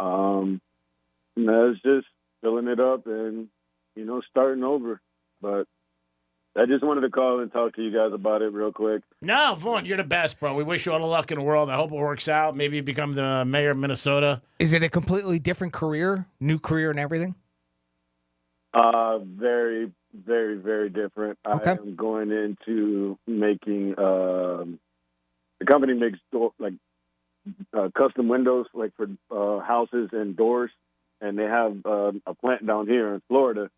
It's just filling it up and starting over. But I just wanted to call and talk to you guys about it real quick. No, Vaughn, you're the best, bro. We wish you all the luck in the world. I hope it works out. Maybe you become the mayor of Minnesota. Is it a completely different career, new career and everything? Very, very, very different. Okay. I am going into making the company makes custom windows for houses and doors, and they have a plant down here in Florida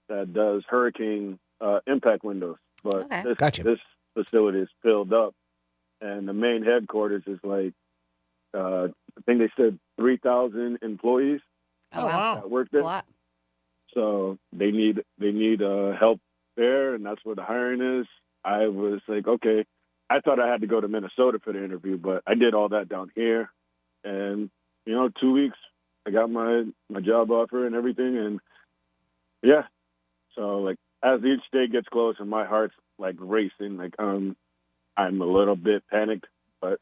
that does hurricane impact windows. But this facility is filled up, and the main headquarters is I think they said 3,000 employees. Oh wow, that work there. That's a lot. So they need help there, and that's where the hiring is. I was like, okay. I thought I had to go to Minnesota for the interview, but I did all that down here. And 2 weeks, I got my job offer and everything, and yeah. So as each day gets closer, my heart's like racing. Like I'm a little bit panicked, but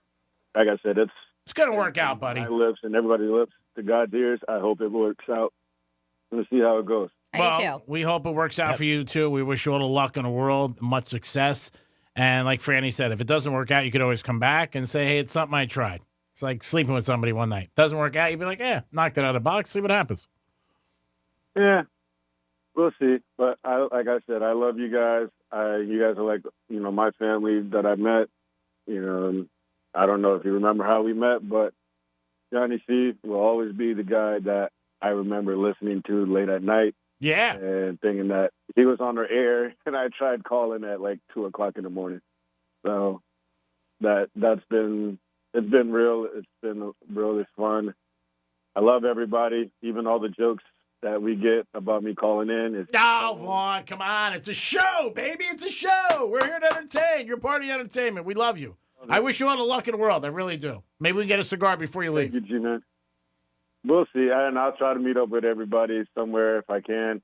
like I said, It's going to work out, buddy. My lips and everybody's lips to God's ears. I hope it works out. Let's see how it goes. Well, we hope it works out for you, too. We wish you all the luck in the world, much success. And like Franny said, if it doesn't work out, you could always come back and say, hey, it's something I tried. It's like sleeping with somebody one night. Doesn't work out, you'd be like, knocked it out of the box, see what happens. Yeah, we'll see. But like I said, I love you guys. You guys are like, my family that I met. And I don't know if you remember how we met, but Johnny C will always be the guy that I remember listening to late at night. Yeah. And thinking that he was on the air, and I tried calling at like 2 o'clock in the morning. So it's been real. It's been really fun. I love everybody, even all the jokes that we get about me calling in. No, Vaughn, come on. It's a show, baby. It's a show. We're here to entertain. You're part of the entertainment. We love you. I wish you all the luck in the world. I really do. Maybe we can get a cigar before you leave. Thank you, G-Man. We'll see, and I'll try to meet up with everybody somewhere if I can.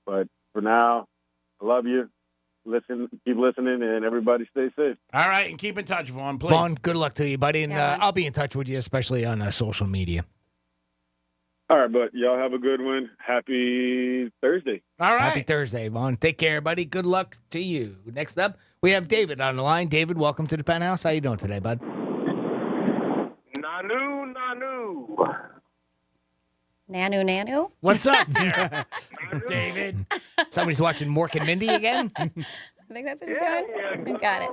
But for now, I love you. Keep listening, and everybody stay safe. All right, and keep in touch, Vaughn, please. Vaughn, good luck to you, buddy, and I'll be in touch with you, especially on social media. All right, but y'all have a good one. Happy Thursday. All right. Happy Thursday, Vaughn. Take care, buddy. Good luck to you. Next up, we have David on the line. David, welcome to the Penthouse. How you doing today, bud? Nanu. Nanu. What's up there, David? Somebody's watching Mork and Mindy again? I think that's what he's doing. Yeah. Got it.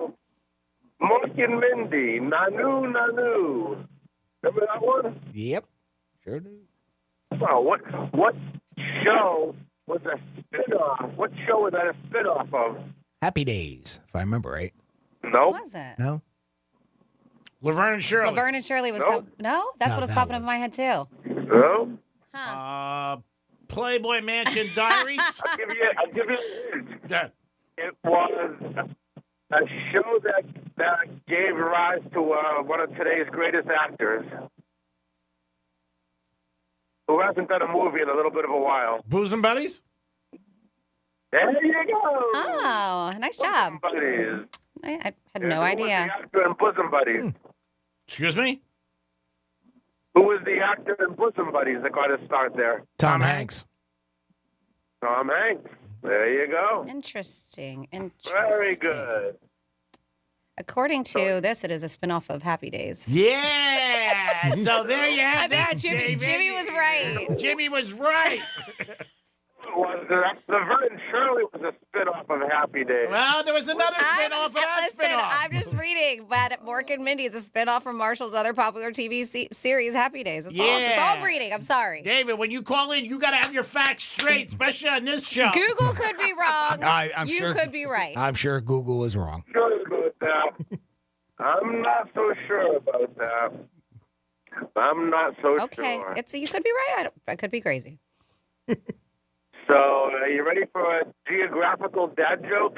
Mork and Mindy. Nanu. Remember that one? Yep. Sure do. Well, what show was a spinoff? What show was that a spinoff of? Happy Days, if I remember right. No. What was it? No? Laverne and Shirley. Laverne and Shirley was... No? That's what was popping up in my head, too. No. Playboy Mansion Diaries. I'll give you a hint. Yeah. It was a show that gave rise to one of today's greatest actors, who hasn't done a movie in a little bit of a while. Bosom Buddies? There you go. Oh, nice job. Bosom Buddies. I had no idea. Who was the actor in Bosom Buddies? Excuse me? Who was the actor in Bosom Buddies that got his start there? Tom Hanks. Tom Hanks. There you go. Interesting. Very good. According to this, it is a spinoff of Happy Days. Yeah. So there you have that, Jimmy was right. Jimmy was right. Laverne and Shirley was a spinoff of Happy Days. Well, there was another spinoff of that spinoff. I'm just reading, but Mork and Mindy is a spinoff from Marshall's other popular TV series, Happy Days. That's all I'm reading. I'm sorry. David, when you call in, you got to have your facts straight, especially on this show. Google could be wrong. I'm you sure, could be right. I'm sure Google is wrong. I'm not so sure about that. I'm not so Okay, sure. you could be right. I could be crazy. So, are you ready for a geographical dad joke?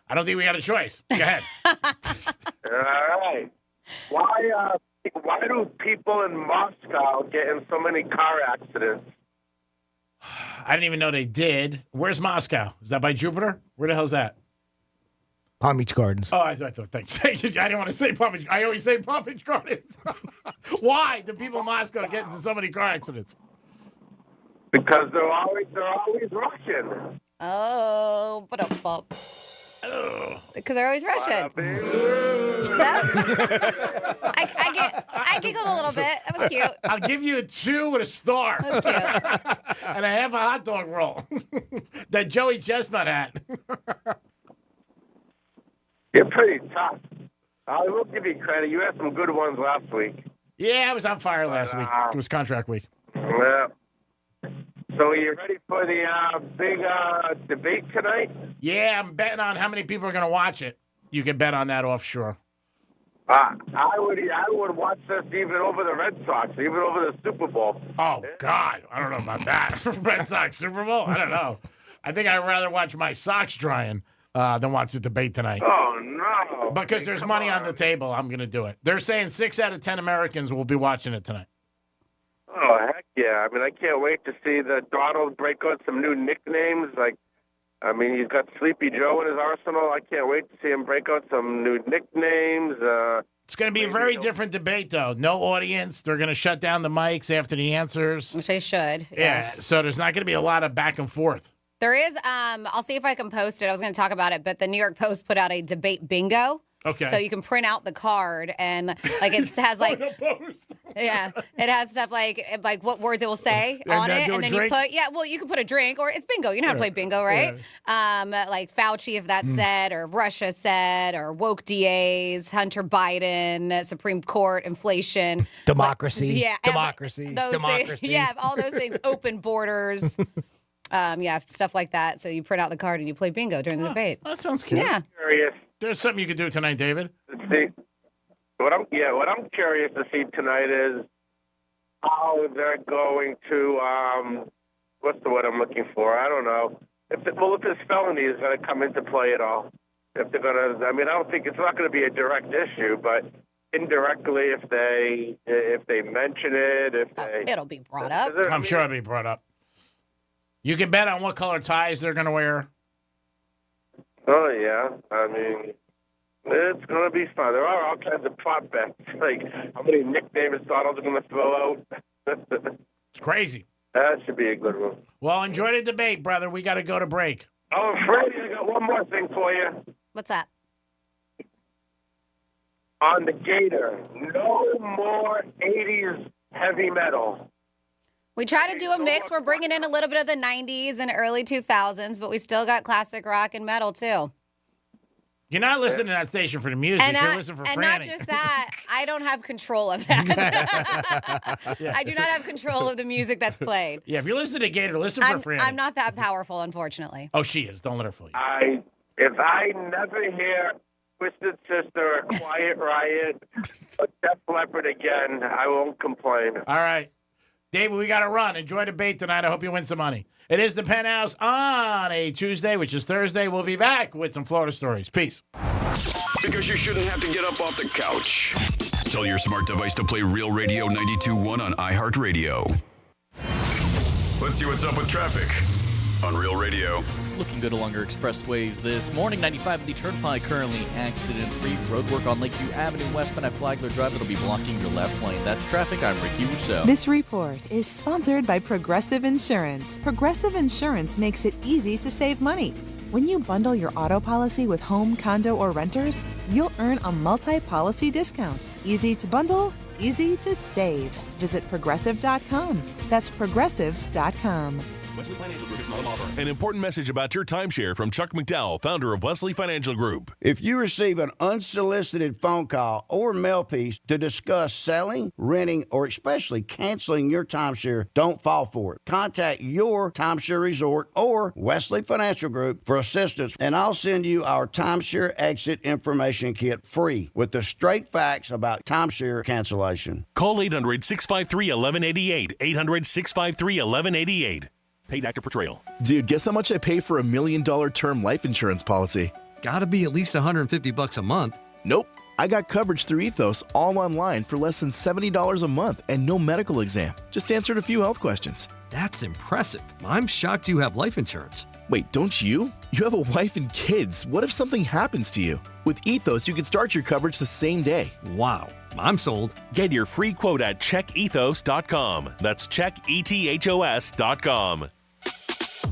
I don't think we got a choice. Go ahead. All right. Why do people in Moscow get in so many car accidents? I didn't even know they did. Where's Moscow? Is that by Jupiter? Where the hell's that? Palm Beach Gardens. Oh, I thought, thanks. I didn't want to say Palm Beach. I always say Palm Beach Gardens. Why do people in Moscow get into so many car accidents? Because they're always Russian. Oh, but because they're always Russian. I giggled a little bit. That was cute. I'll give you a 2 with a star. That was cute. And a half a hot dog roll that Joey Chestnut had. You're pretty tough. I will give you credit. You had some good ones last week. Yeah, I was on fire last week. It was contract week. Yeah. So are you ready for the big debate tonight? Yeah, I'm betting on how many people are going to watch it. You can bet on that offshore. I would watch this even over the Red Sox, even over the Super Bowl. Oh, God. I don't know about that. Red Sox Super Bowl? I don't know. I think I'd rather watch my socks drying than watch the debate tonight. Oh, no. Because there's money on the table. I'm going to do it. They're saying 6 out of 10 Americans will be watching it tonight. Oh, heck yeah. I mean, I can't wait to see the Donald break out some new nicknames like I mean, he's got Sleepy Joe in his arsenal. I can't wait to see him break out some new nicknames. It's going to be a very different debate, though. No audience. They're going to shut down the mics after the answers. Which they should. Yeah, Yes. so there's not going to be a lot of back and forth. There is, I'll see if I can post it. I was going to talk about it, but the New York Post put out a debate bingo. Okay. So you can print out the card and like it has like yeah, it has stuff like what words it will say And on then it, do a and then drink? you can put a drink or it's bingo. You know how to play bingo, right? Like Fauci, if that's said, or Russia said, or woke DAs, Hunter Biden, Supreme Court, inflation, Democracy. yeah, Democracy. those Democracy. Things, yeah, all those things. Open borders. Yeah, stuff like that. So you print out the card and you play bingo during the debate. That sounds cute. Yeah. Curious. There's something you could do tonight, David. See, what I'm curious to see tonight is how they're going to what's the word I'm looking for? I don't know. If this felony is going to come into play at all. If they're going to, I mean, I don't think it's not going to be a direct issue, but indirectly, if they mention it, it'll be brought up. I'm sure it'll be brought up. You can bet on what color ties they're going to wear. Oh, yeah. I mean, it's going to be fun. There are all kinds of prop bets, like how many nicknames Donald's going to throw out. It's crazy. That should be a good one. Well, enjoy the debate, brother. We got to go to break. Oh, Freddie, I got one more thing for you. What's that? On the Gator, no more 80s heavy metal. We try to do a mix. We're bringing in a little bit of the 90s and early 2000s, but we still got classic rock and metal, too. You're not listening to that station for the music. You're listening for Franny. And not just that, I don't have control of that. I do not have control of the music that's played. Yeah, if you're listening to Gator, listen for Franny. I'm not that powerful, unfortunately. Oh, she is. Don't let her fool you. If I never hear Twisted Sister, or Quiet Riot, or Def Leppard again, I won't complain. All right. David, we got to run. Enjoy the debate tonight. I hope you win some money. It is the Penthouse on a Tuesday, which is Thursday. We'll be back with some Florida stories. Peace. Because you shouldn't have to get up off the couch. Tell your smart device to play Real Radio 92.1 on iHeartRadio. Let's see what's up with traffic on Real Radio. Looking good along our expressways this morning. 95 the Turnpike currently accident-free. Roadwork on Lakeview Avenue westbound at Flagler Drive that'll be blocking your left lane. That's traffic. I'm Ricky Rousseau. This report is sponsored by Progressive Insurance. Progressive Insurance makes it easy to save money. When you bundle your auto policy with home, condo, or renters, you'll earn a multi-policy discount. Easy to bundle, easy to save. Visit Progressive.com. That's Progressive.com. Wesley Financial Group is not a law firm. An important message about your timeshare from Chuck McDowell, founder of Wesley Financial Group. If you receive an unsolicited phone call or mail piece to discuss selling, renting, or especially canceling your timeshare, don't fall for it. Contact your timeshare resort or Wesley Financial Group for assistance, and I'll send you our timeshare exit information kit free with the straight facts about timeshare cancellation. Call 800-653-1188. 800-653-1188. Paid actor portrayal. Dude, guess how much I pay for $1 million term life insurance policy? Gotta be at least $150 a month. Nope. I got coverage through Ethos all online for less than $70 a month and no medical exam. Just answered a few health questions. That's impressive. I'm shocked you have life insurance. Wait, don't you? You have a wife and kids. What if something happens to you? With Ethos, you can start your coverage the same day. Wow. I'm sold. Get your free quote at checkethos.com. That's checkethos.com.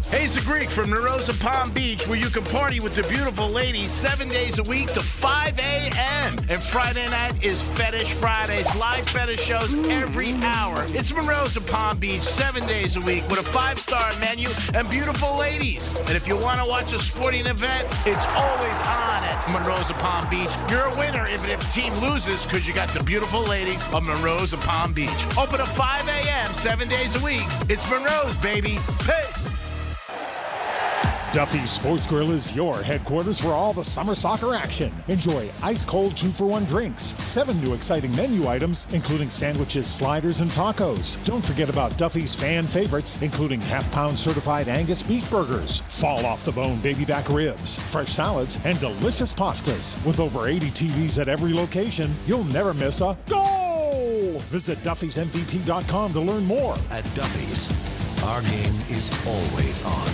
Hey, it's the Greek from Narosa Palm Beach, where you can party with the beautiful ladies 7 days a week to 5 a.m. And Friday night is Fetish Fridays, live fetish shows every hour. It's Narosa Palm Beach 7 days a week with a 5-star menu and beautiful ladies. And if you want to watch a sporting event, it's always on at Narosa Palm Beach. You're a winner even if the team loses because you got the beautiful ladies of Narosa Palm Beach. Open at 5 a.m. 7 days a week. It's Monroe's, baby. Peace. Duffy's Sports Grill is your headquarters for all the summer soccer action. Enjoy ice-cold 2-for-1 drinks, 7 new exciting menu items, including sandwiches, sliders, and tacos. Don't forget about Duffy's fan favorites, including half-pound certified Angus beef burgers, fall-off-the-bone baby back ribs, fresh salads, and delicious pastas. With over 80 TVs at every location, you'll never miss a goal! Visit Duffy'sMVP.com to learn more. At Duffy's, our game is always on.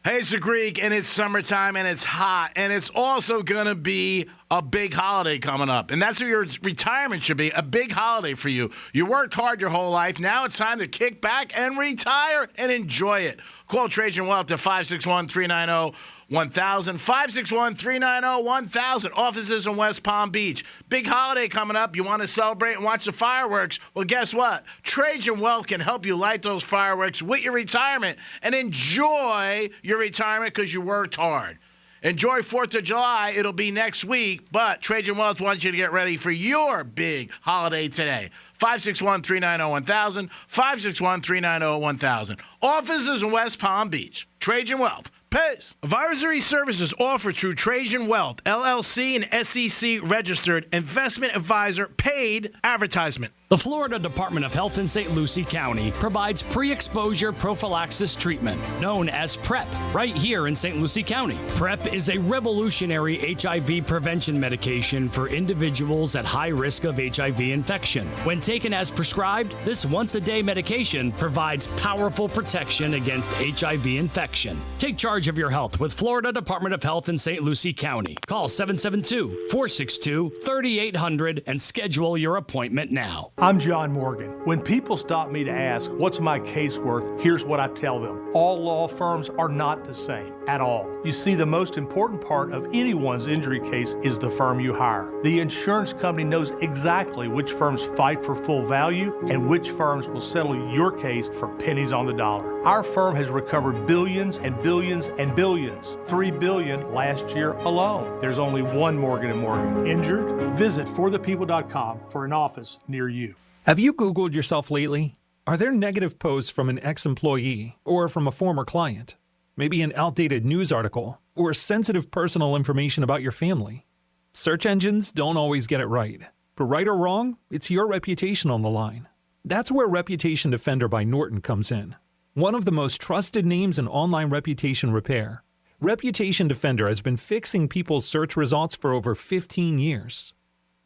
Hey, it's the Greek, and it's summertime, and it's hot, and it's also going to be a big holiday coming up. And that's what your retirement should be, a big holiday for you. You worked hard your whole life. Now it's time to kick back and retire and enjoy it. Call Trajan Wealth to 561-390-1000, 561-390-1000. Offices in West Palm Beach. Big holiday coming up. You want to celebrate and watch the fireworks? Well, guess what? Trajan Wealth can help you light those fireworks with your retirement and enjoy your retirement because you worked hard. Enjoy 4th of July. It'll be next week, but Trajan Wealth wants you to get ready for your big holiday today. 561-390-1000, 561-390-1000. Offices in West Palm Beach. Trajan Wealth. Pays. Advisory services offered through Trajan Wealth, LLC, and SEC registered investment advisor, paid advertisement. The Florida Department of Health in St. Lucie County provides pre-exposure prophylaxis treatment known as PrEP right here in St. Lucie County. PrEP is a revolutionary HIV prevention medication for individuals at high risk of HIV infection. When taken as prescribed, this once-a-day medication provides powerful protection against HIV infection. Take charge of your health with Florida Department of Health in St. Lucie County. Call 772-462-3800 and schedule your appointment now. I'm John Morgan. When people stop me to ask, what's my case worth, here's what I tell them. All law firms are not the same at all. You see, the most important part of anyone's injury case is the firm you hire. The insurance company knows exactly which firms fight for full value and which firms will settle your case for pennies on the dollar. Our firm has recovered billions and billions and billions. $3 billion last year alone. There's only one Morgan & Morgan. Injured? Visit forthepeople.com for an office near you. Have you Googled yourself lately? Are there negative posts from an ex-employee or from a former client? Maybe an outdated news article or sensitive personal information about your family? Search engines don't always get it right. But right or wrong, it's your reputation on the line. That's where Reputation Defender by Norton comes in. One of the most trusted names in online reputation repair. Reputation Defender has been fixing people's search results for over 15 years.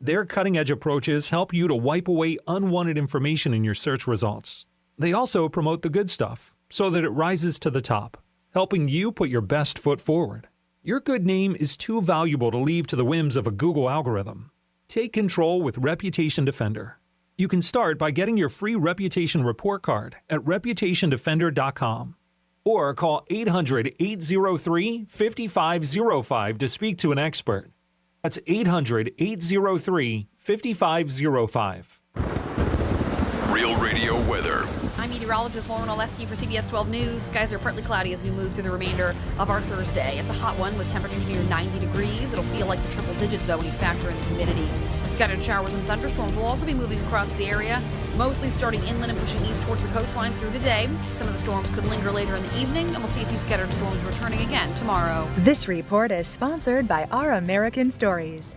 Their cutting-edge approaches help you to wipe away unwanted information in your search results. They also promote the good stuff so that it rises to the top, helping you put your best foot forward. Your good name is too valuable to leave to the whims of a Google algorithm. Take control with Reputation Defender. You can start by getting your free reputation report card at reputationdefender.com or call 800-803-5505 to speak to an expert. That's 800-803-5505. Real Radio weather. I'm meteorologist Lauren Oleski for CBS 12 News. Skies are partly cloudy as we move through the remainder of our Thursday. It's a hot one with temperatures near 90 degrees. It'll feel like the triple digits, though, when you factor in the humidity. Scattered showers and thunderstorms will also be moving across the area, mostly starting inland and pushing east towards the coastline through the day. Some of the storms could linger later in the evening, and we'll see a few scattered storms returning again tomorrow. This report is sponsored by Our American Stories.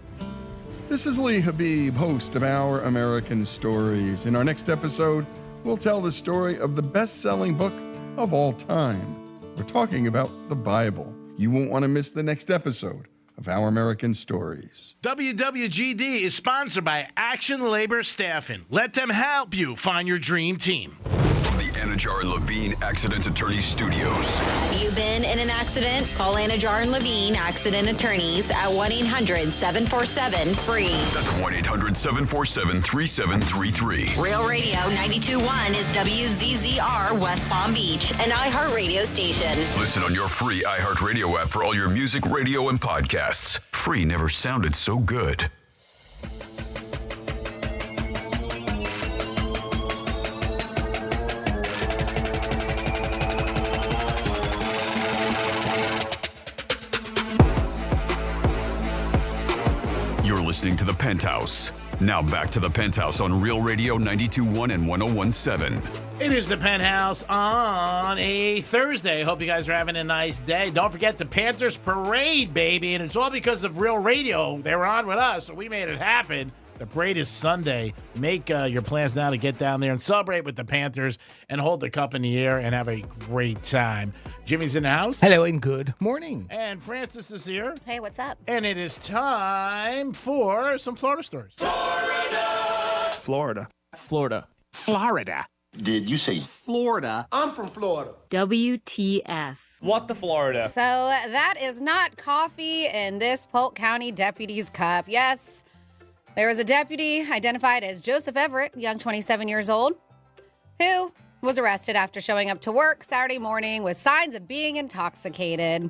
This is Lee Habib, host of Our American Stories. In our next episode, we'll tell the story of the best-selling book of all time. We're talking about the Bible. You won't want to miss the next episode of Our American Stories. WWGD is sponsored by Action Labor Staffing. Let them help you find your dream team. From the Anajar and Levine Accident Attorneys Studios. Have you been in an accident? Call Anajar and Levine Accident Attorneys at 1-800-747-FREE. That's 1-800-747-3733. Real Radio 92.1 is WZZR West Palm Beach, an iHeartRadio station. Listen on your free iHeartRadio app for all your music, radio, and podcasts. Free never sounded so good. Listening to the Penthouse. Now back to the Penthouse on Real Radio 92.1 and 101.7. It is the Penthouse on a Thursday. Hope you guys are having a nice day. Don't forget the Panthers parade, baby. And it's all because of Real Radio. They were on with us, so we made it happen. The parade is Sunday. Make your plans now to get down there and celebrate with the Panthers and hold the cup in the air and have a great time. Jimmy's in the house. Hello and good morning. And Francis is here. Hey, what's up? And it is time for some Florida stories. Florida. Florida. Florida. Did you say Florida? I'm from Florida. WTF. What the Florida? So that is not coffee in this Polk County deputy's cup. Yes, there was a deputy identified as Joseph Everett, young 27 years old, who was arrested after showing up to work Saturday morning with signs of being intoxicated.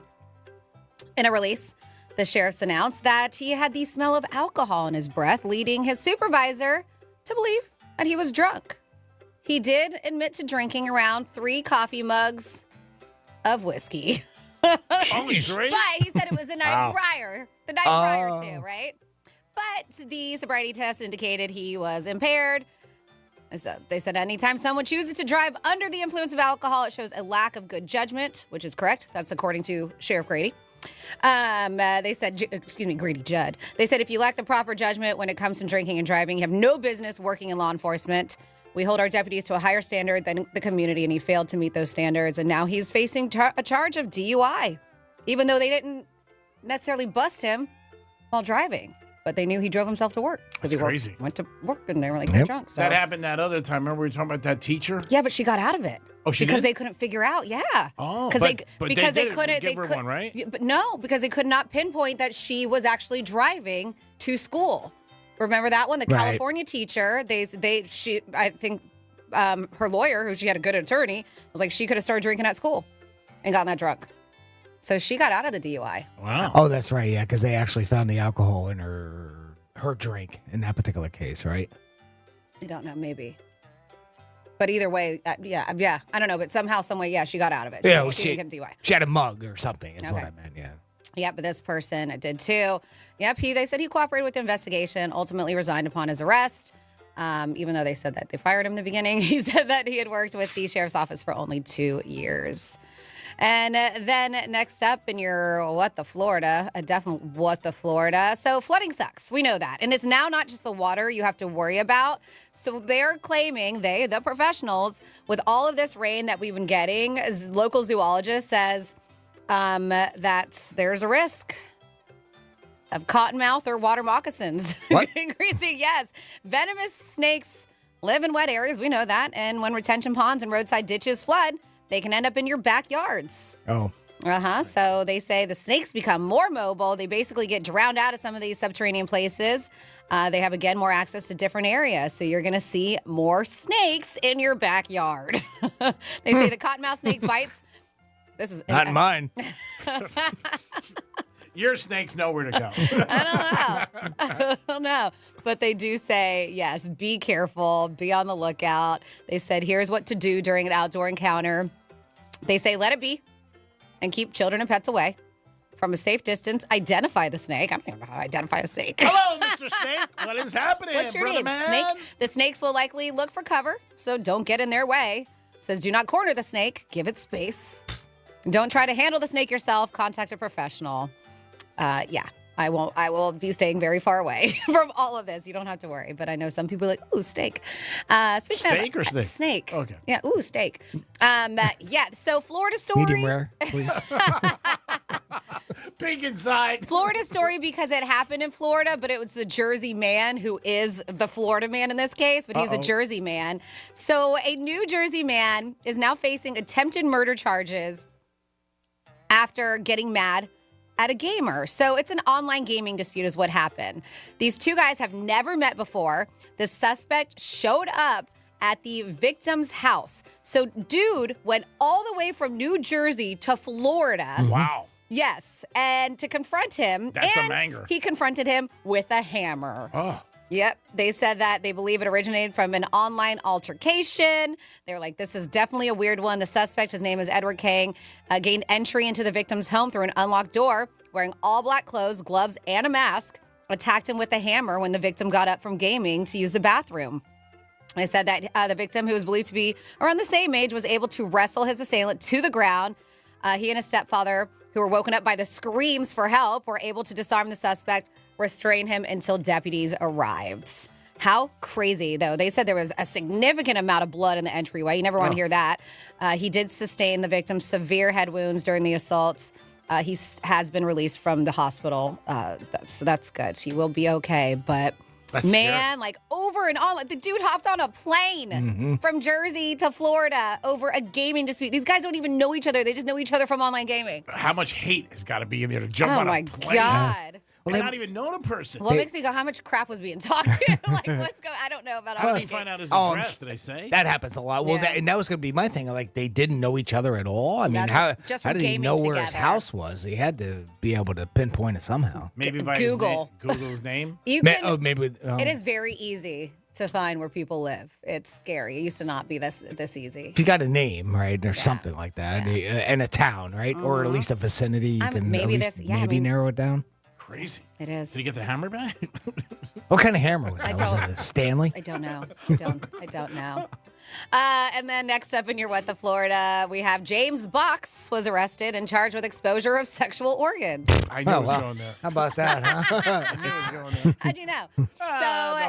In a release, the sheriffs announced that he had the smell of alcohol in his breath, leading his supervisor to believe that he was drunk. He did admit to drinking around 3 coffee mugs of whiskey. Only 3? But he said it was the night prior. The night prior too, right? But the sobriety test indicated he was impaired. They said anytime someone chooses to drive under the influence of alcohol, it shows a lack of good judgment, which is correct. That's according to Sheriff Grady. They said, Grady Judd. They said if you lack the proper judgment when it comes to drinking and driving, you have no business working in law enforcement. We hold our deputies to a higher standard than the community, and he failed to meet those standards. And now he's facing a charge of DUI, even though they didn't necessarily bust him while driving. But they knew he drove himself to work. That's crazy. Went to work, and they were like, you're drunk. So. That happened that other time. Remember we were talking about that teacher? Yeah, but she got out of it. Oh, she because did? they couldn't figure out. Yeah. Oh, because they couldn't. Give her one, right? But no, because they could not pinpoint that she was actually driving to school. Remember that one? The California teacher. I think her lawyer, who she had a good attorney, was like she could have started drinking at school and gotten that drunk. So she got out of the DUI. Wow. Oh, that's right. Yeah, because they actually found the alcohol in her drink in that particular case, right? I don't know, maybe. But either way, yeah. I don't know, but somehow, some way, yeah, she got out of it. She didn't get DUI. She had a mug or something. Is what I meant. Yeah. Yeah, but this person did too. Yep, they said he cooperated with the investigation. Ultimately, resigned upon his arrest. Even though they said that they fired him in the beginning, he said that he had worked with the sheriff's office for only 2 years. And then next up in your What the Florida, a definite What the Florida. So flooding sucks. We know that. And it's now not just the water you have to worry about. So they're claiming, the professionals, with all of this rain that we've been getting, local zoologist says that there's a risk of cottonmouth or water moccasins increasing. Yes. Venomous snakes live in wet areas. We know that. And when retention ponds and roadside ditches flood, they can end up in your backyards. Oh. So they say the snakes become more mobile. They basically get drowned out of some of these subterranean places. They have, again, more access to different areas. So you're going to see more snakes in your backyard. They say the cottonmouth snake bites. This is not mine. Your snakes know where to go. I don't know. But they do say, yes, be careful, be on the lookout. They said, here's what to do during an outdoor encounter. They say, let it be and keep children and pets away from a safe distance. Identify the snake. I don't even know how to identify a snake. Hello, Mr. Snake. What is happening, What's your brother name? man? Snake. The snakes will likely look for cover, so don't get in their way. Says, do not corner the snake. Give it space. Don't try to handle the snake yourself. Contact a professional. I won't. I will be staying very far away from all of this. You don't have to worry. But I know some people are like, ooh, steak. Steak or snake? Snake. Okay. Yeah, ooh, steak. So Florida story. Medium rare, please. Pink inside. Florida story because it happened in Florida, but it was the Jersey man who is the Florida man in this case, but he's a Jersey man. So a New Jersey man is now facing attempted murder charges after getting mad at a gamer. So it's an online gaming dispute is what happened. These two guys have never met before. The suspect showed up at the victim's house. So dude went all the way from New Jersey to Florida. Wow. Yes. And to confront him. That's and some anger. He confronted him with a hammer. Oh. Yep. They said that they believe it originated from an online altercation. They were like, this is definitely a weird one. The suspect, his name is Edward Kang, gained entry into the victim's home through an unlocked door, wearing all black clothes, gloves, and a mask, attacked him with a hammer when the victim got up from gaming to use the bathroom. They said that the victim, who was believed to be around the same age, was able to wrestle his assailant to the ground. He and his stepfather, who were woken up by the screams for help, were able to disarm the suspect, restrain him until deputies arrived. How crazy, though. They said there was a significant amount of blood in the entryway. You never want to hear that. He did sustain the victim's severe head wounds during the assaults. He has been released from the hospital, so that's good. He will be okay. But Man, like over and on. Like the dude hopped on a plane from Jersey to Florida over a gaming dispute. These guys don't even know each other. They just know each other from online gaming. How much hate has got to be in there to jump on a plane? Oh, my God. Well, not even know the person. Well, it makes me go, how much crap was being talked to? Like, what's going I don't know about How our did you find out his address, did they say? That happens a lot. Well, Yeah. and that was going to be my thing. Like, they didn't know each other at all. I mean, That's just how from did he gaming know where his together. house was? He had to be able to pinpoint it somehow. Maybe by Google. Google's name? You can, maybe with, it is very easy to find where people live. It's scary. It used to not be this easy. If you got a name, right, or something like that, and a town, right, or at least a vicinity, you can maybe at least this- yeah, I mean- narrow it down. Crazy. It is. Did he get the hammer back? What kind of hammer was that? Was don't- it a Stanley? I don't know. I don't know. And then next up in your What the Florida, we have James Box was arrested and charged with exposure of sexual organs. I knew it was going there. How about that, huh? I knew it was going there. How'd you know? the So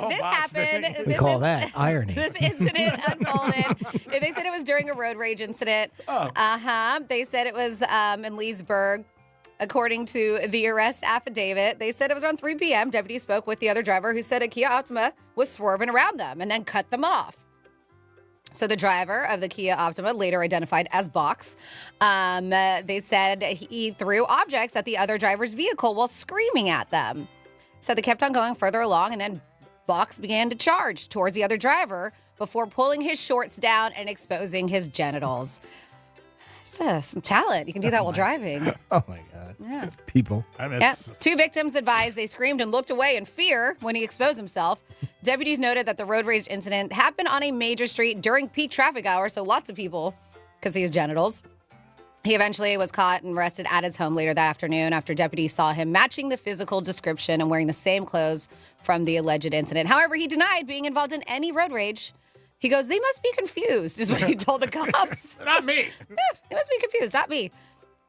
whole this box happened. thing. We call that irony. This incident unfolded. They said it was during a road rage incident. They said it was in Leesburg. According to the arrest affidavit, they said it was around 3 p.m. Deputies spoke with the other driver who said a Kia Optima was swerving around them and then cut them off. So the driver of the Kia Optima, later identified as Box, they said he threw objects at the other driver's vehicle while screaming at them. So they kept on going further along, and then Box began to charge towards the other driver before pulling his shorts down and exposing his genitals. It's some talent. You can do that while driving. Oh, my God. Yeah. People. Yeah. Two victims advised they screamed and looked away in fear when he exposed himself. Deputies noted that the road rage incident happened on a major street during peak traffic hours, so lots of people could see his genitals. He eventually was caught and arrested at his home later that afternoon after deputies saw him matching the physical description and wearing the same clothes from the alleged incident. However, he denied being involved in any road rage. He goes, they must be confused, is what he told the cops. Not me. Yeah, they must be confused, not me.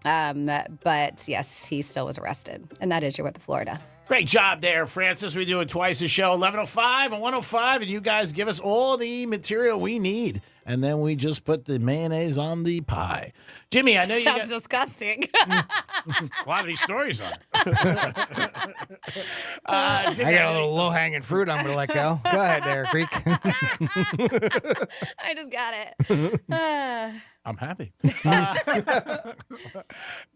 But yes, he still was arrested. And that is your What the Florida. Great job there, Francis. We do it twice a show, 11:05 and 1:05, and you guys give us all the material we need. And then we just put the mayonnaise on the pie. Jimmy, I know you Sounds disgusting. a lot of these stories are. I got a little low-hanging fruit I'm going to let go. Go ahead there, Greek. I just got it. I'm happy.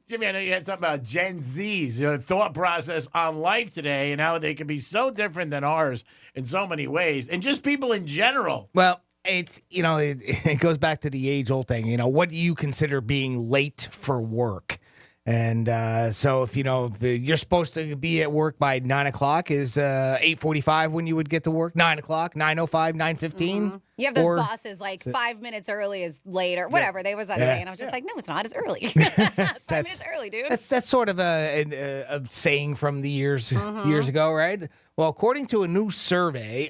Jimmy, I know you had something about Gen Z's thought process on life today and how they can be so different than ours in so many ways, and just people in general. Well, it's, it goes back to the age-old thing. What do you consider being late for work? And so if you're supposed to be at work by 9 o'clock, is 8:45 when you would get to work? 9 o'clock, 9:05, 9:15? You have those bosses like 5 minutes early is late or whatever. They was saying. I was just like, no, it's not. It's early. It's 5 minutes early, dude. That's sort of a saying from the years ago, right? Well, according to a new survey,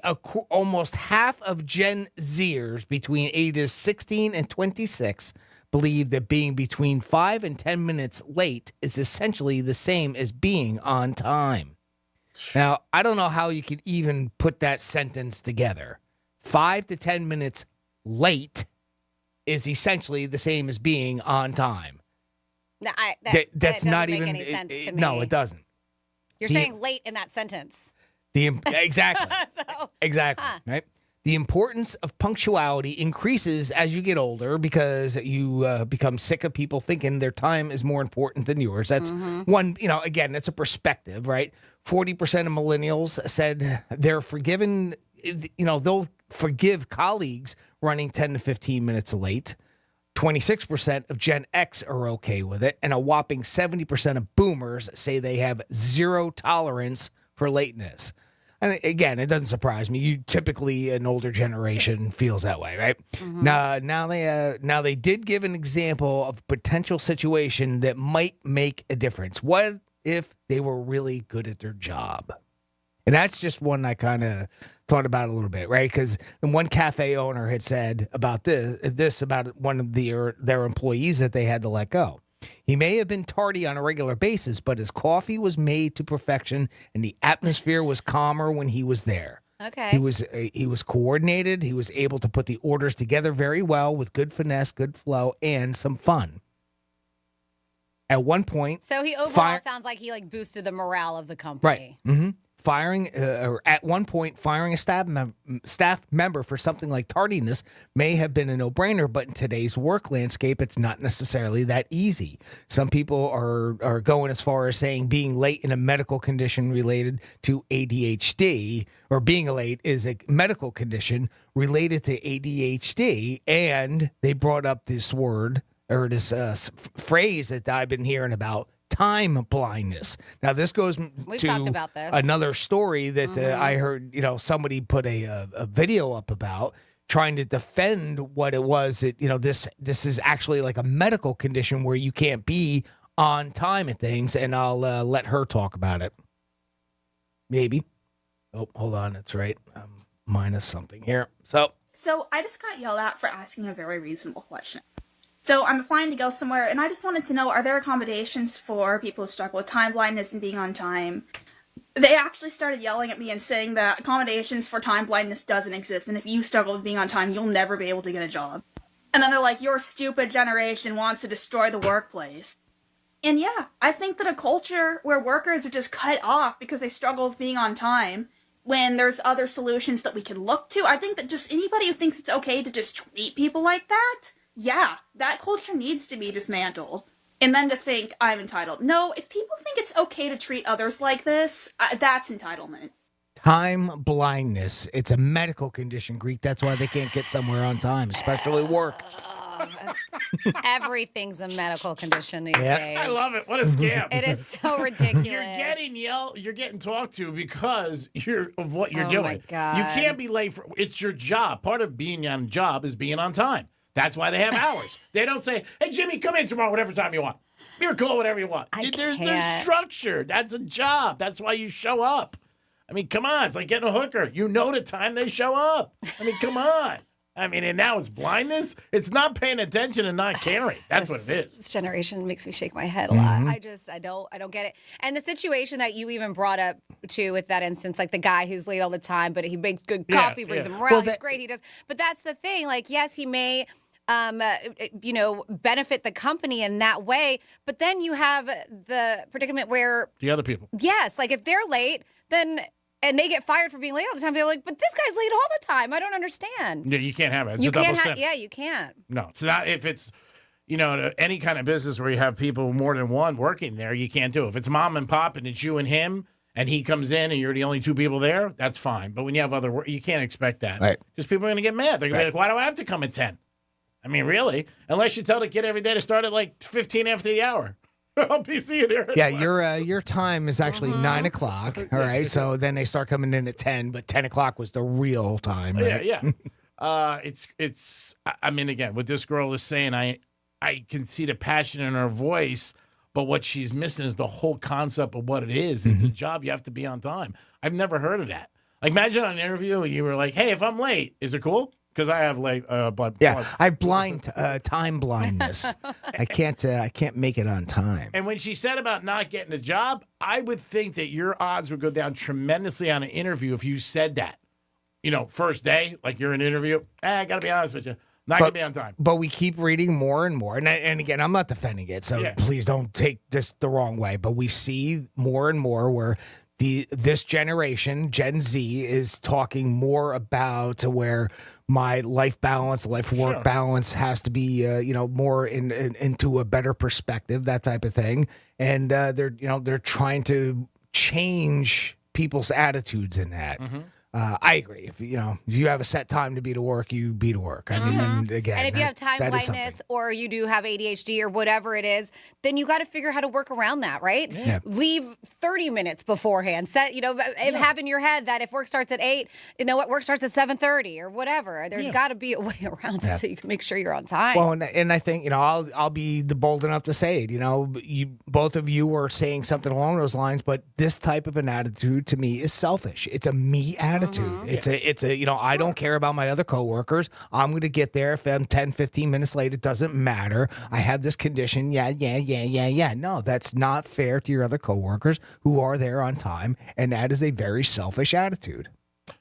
almost half of Gen Zers between ages 16 and 26 believe that being between 5 and 10 minutes late is essentially the same as being on time. Now, I don't know how you could even put that sentence together. 5 to 10 minutes late is essentially the same as being on time. No, That's that doesn't not make even any sense to me. No, it doesn't. You're saying late in that sentence. Exactly. So, Exactly. Right. The importance of punctuality increases as you get older because you become sick of people thinking their time is more important than yours. That's one, again, it's a perspective, right? 40% of millennials said they're forgiven, they'll forgive colleagues running 10 to 15 minutes late. 26% of Gen X are okay with it. And a whopping 70% of boomers say they have zero tolerance for lateness. And again, it doesn't surprise me. You typically, an older generation feels that way, right? Now they did give an example of a potential situation that might make a difference. What if they were really good at their job? And that's just one I kind of thought about a little bit, right? Because one cafe owner had said about this about one of their employees that they had to let go. He may have been tardy on a regular basis, but his coffee was made to perfection, and the atmosphere was calmer when he was there. Okay. He was coordinated. He was able to put the orders together very well with good finesse, good flow, and some fun. At one point, So he overall sounds like he boosted the morale of the company. right? firing, or at one point, firing a staff member for something like tardiness may have been a no-brainer, but in today's work landscape, it's not necessarily that easy. Some people are going as far as saying being late in a medical condition related to ADHD, or being late is a medical condition related to ADHD, and they brought up this word, or this phrase that I've been hearing about, time blindness. Now, this goes We've to talked about this. another story that I heard, somebody put a video up about, trying to defend what it was that, this is actually like a medical condition where you can't be on time at things, and I'll let her talk about it. Maybe. Oh, hold on. That's right. Minus something here. So I just got yelled at for asking a very reasonable question. So I'm applying to go somewhere, and I just wanted to know, are there accommodations for people who struggle with time blindness and being on time? They actually started yelling at me and saying that accommodations for time blindness doesn't exist, and if you struggle with being on time, you'll never be able to get a job. And then they're like, your stupid generation wants to destroy the workplace. And yeah, I think that a culture where workers are just cut off because they struggle with being on time, when there's other solutions that we can look to, I think that just anybody who thinks it's okay to just treat people like that, yeah, that culture needs to be dismantled. And then to think I'm entitled. No, if people think it's okay to treat others like this, that's entitlement. time blindness, it's a medical condition, Greek. That's why they can't get somewhere on time, especially work. Everything's a medical condition these days. I love it. What a scam. It is so ridiculous. You're getting talked to because of what you're doing. My God. You can't be late it's your job. Part of being on a job is being on time. That's why they have hours. They don't say, hey, Jimmy, come in tomorrow, whatever time you want. Miracle, whatever you want. There's structure. That's a job. That's why you show up. I mean, come on. It's like getting a hooker. You know the time they show up. I mean, come on. I mean, and now it's blindness. It's not paying attention and not caring. That's what it is. This generation makes me shake my head a lot. I don't get it. And the situation that you even brought up too with that instance, like the guy who's late all the time, but he makes good coffee, brings him around. He's great. He does. But that's the thing. Like, yes, he may benefit the company in that way. But then you have the predicament where the other people. Yes, like if they're late, then and they get fired for being late all the time. They're like, but this guy's late all the time. I don't understand. Yeah, you can't have it. It's you a double can't standard. Yeah, you can't. No, it's not. If it's any kind of business where you have people more than one working there, you can't do it. If it's mom and pop and it's you and him, and he comes in and you're the only two people there, that's fine. But when you have other work, you can't expect that. Right. Because people are going to get mad. They're going to be like, why do I have to come at 10? I mean, really? Unless you tell the kid every day to start at like 15 after the hour. I'll be seeing you. Yeah, your time is actually 9 o'clock. All right, so then they start coming in at 10, but 10 o'clock was the real time. Right? Yeah. It's. I mean, again, what this girl is saying, I can see the passion in her voice, but what she's missing is the whole concept of what it is. It's a job. You have to be on time. I've never heard of that. Like, imagine on an interview and you were like, "Hey, if I'm late, is it cool?" Because I have late, but yeah, I have time blindness. I can't make it on time. And when she said about not getting the job, I would think that your odds would go down tremendously on an interview if you said that. First day, like you're in an interview. I got to be honest with you, not gonna be on time. But we keep reading more and more, and again, I'm not defending it, so please don't take this the wrong way. But we see more and more where this generation, Gen Z, is talking more about where my life balance, life-work balance has to be, more into a better perspective, that type of thing. And they're trying to change people's attitudes in that. I agree. If you have a set time to be to work, you be to work. I mean, and again, and if you have time blindness or you do have ADHD or whatever it is, then you got to figure how to work around that, right? Yeah. Leave 30 minutes beforehand. Set, have in your head that if work starts at 8, work starts at 7:30 or whatever. There's got to be a way around it so you can make sure you're on time. Well, and I think I'll be bold enough to say it. You both of you were saying something along those lines, but this type of an attitude to me is selfish. It's a me attitude. It's a I don't care about my other coworkers. I'm going to get there. If I'm 10, 15 minutes late, it doesn't matter. I have this condition. Yeah. No, that's not fair to your other coworkers who are there on time. And that is a very selfish attitude.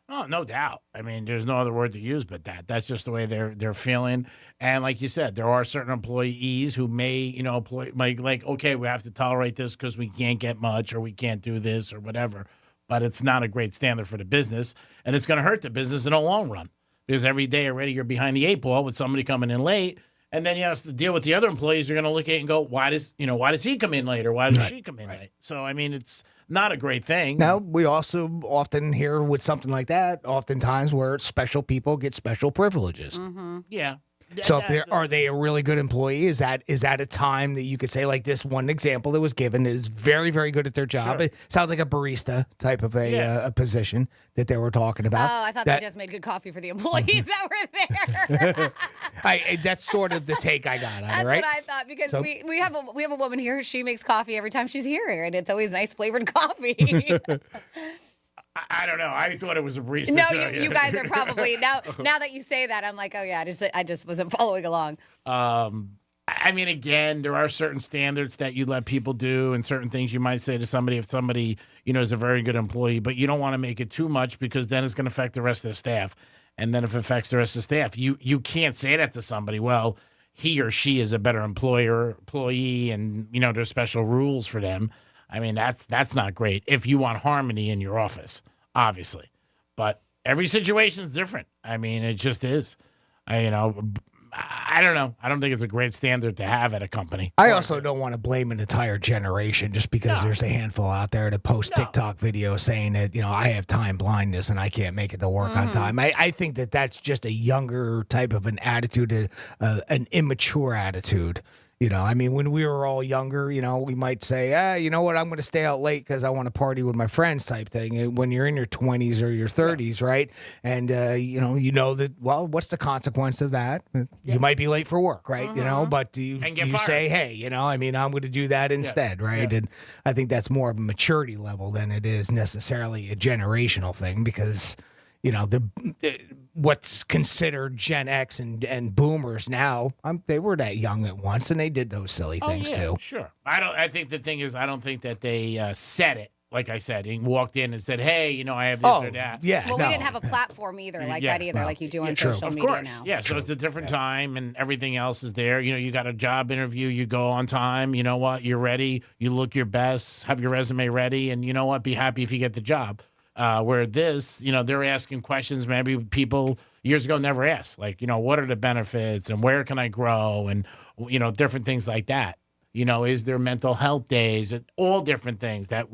Oh, no doubt. I mean, there's no other word to use but that. That's just the way they're feeling. And like you said, there are certain employees who may, okay, we have to tolerate this because we can't get much or we can't do this or whatever. but it's not a great standard for the business, and it's going to hurt the business in the long run because every day already you're behind the 8 ball with somebody coming in late, and then you have to deal with the other employees. You're going to look at it and go, why does he come in late or why does she come in late? So I mean, it's not a great thing. Now, we also often hear with something like that, oftentimes where special people get special privileges. Yeah. So are they a really good employee? Is that a time that you could say, like this one example that was given is very, very good at their job? Sure. It sounds like a barista type of a position that they were talking about. Oh, I thought they just made good coffee for the employees that were there. That's sort of the take I got on it, That's right? what I thought because we have a woman here. She makes coffee every time she's here, and it's always nice flavored coffee. I don't know. I thought it was a barista. No, you guys are probably now that you say that, I'm like, oh yeah, I just wasn't following along. I mean, again, there are certain standards that you let people do and certain things you might say to somebody if somebody, is a very good employee, but you don't want to make it too much because then it's going to affect the rest of the staff. And then if it affects the rest of the staff, you can't say that to somebody. Well, he or she is a better employee, and, there's special rules for them. I mean, that's not great if you want harmony in your office, obviously. But every situation is different. I mean, it just is. I don't know. I don't think it's a great standard to have at a company. I also don't want to blame an entire generation just because there's a handful out there to post TikTok videos saying that, I have time blindness and I can't make it to work on time. I think that that's just a younger type of an attitude, an immature attitude. I mean, when we were all younger, we might say, you know what, I'm going to stay out late because I want to party with my friends type thing. And when you're in your 20s or your 30s, right? And, you know that, well, what's the consequence of that? You might be late for work, right? But do you say, hey, I'm going to do that instead, right? And I think that's more of a maturity level than it is necessarily a generational thing because, what's considered Gen X and boomers now, they were that young at once, and they did those silly things too. Sure. I think the thing is, I don't think that they said it. Like I said, he walked in and said, hey, I have this or that. Yeah. Well, we didn't have a platform either like that either, like you do on social media now. Yeah, so it's a different time, and everything else is there. You got a job interview, you go on time. You know what? You're ready. You look your best, have your resume ready, and you know what? Be happy if you get the job. Where this, they're asking questions maybe people years ago never asked. Like, what are the benefits and where can I grow and, different things like that. Is there mental health days and all different things that,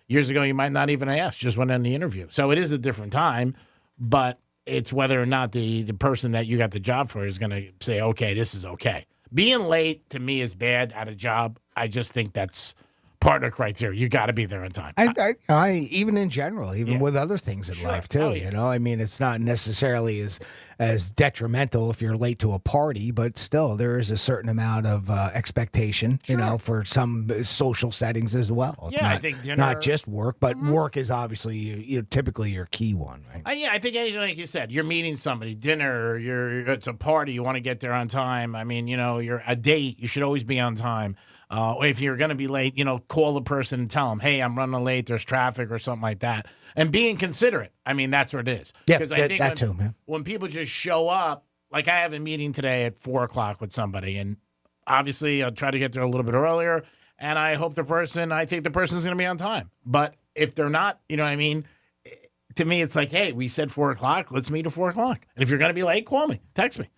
years ago you might not even ask, just went in the interview. So it is a different time, but it's whether or not the person that you got the job for is going to say, okay, this is okay. Being late to me is bad at a job. I just think that's part of the criteria. You got to be there on time. I even in general, even with other things in life too. I mean, it's not necessarily as detrimental if you're late to a party, but still there is a certain amount of expectation, for some social settings as well. It's I think dinner, not just work, but work is obviously typically your key one, right? I think anything like you said, you're meeting somebody, dinner, it's a party, you want to get there on time. I mean, you're a date, you should always be on time. If you're going to be late, call the person and tell them, hey, I'm running late, there's traffic or something like that. And being considerate. I mean, that's what it is. Yeah, because I think that too, man. When people just show up, like I have a meeting today at 4 o'clock with somebody, and obviously I'll try to get there a little bit earlier, and I think the person's going to be on time. But if they're not, you know what I mean? To me, it's like, hey, we said 4 o'clock, let's meet at 4 o'clock. And if you're going to be late, call me, text me.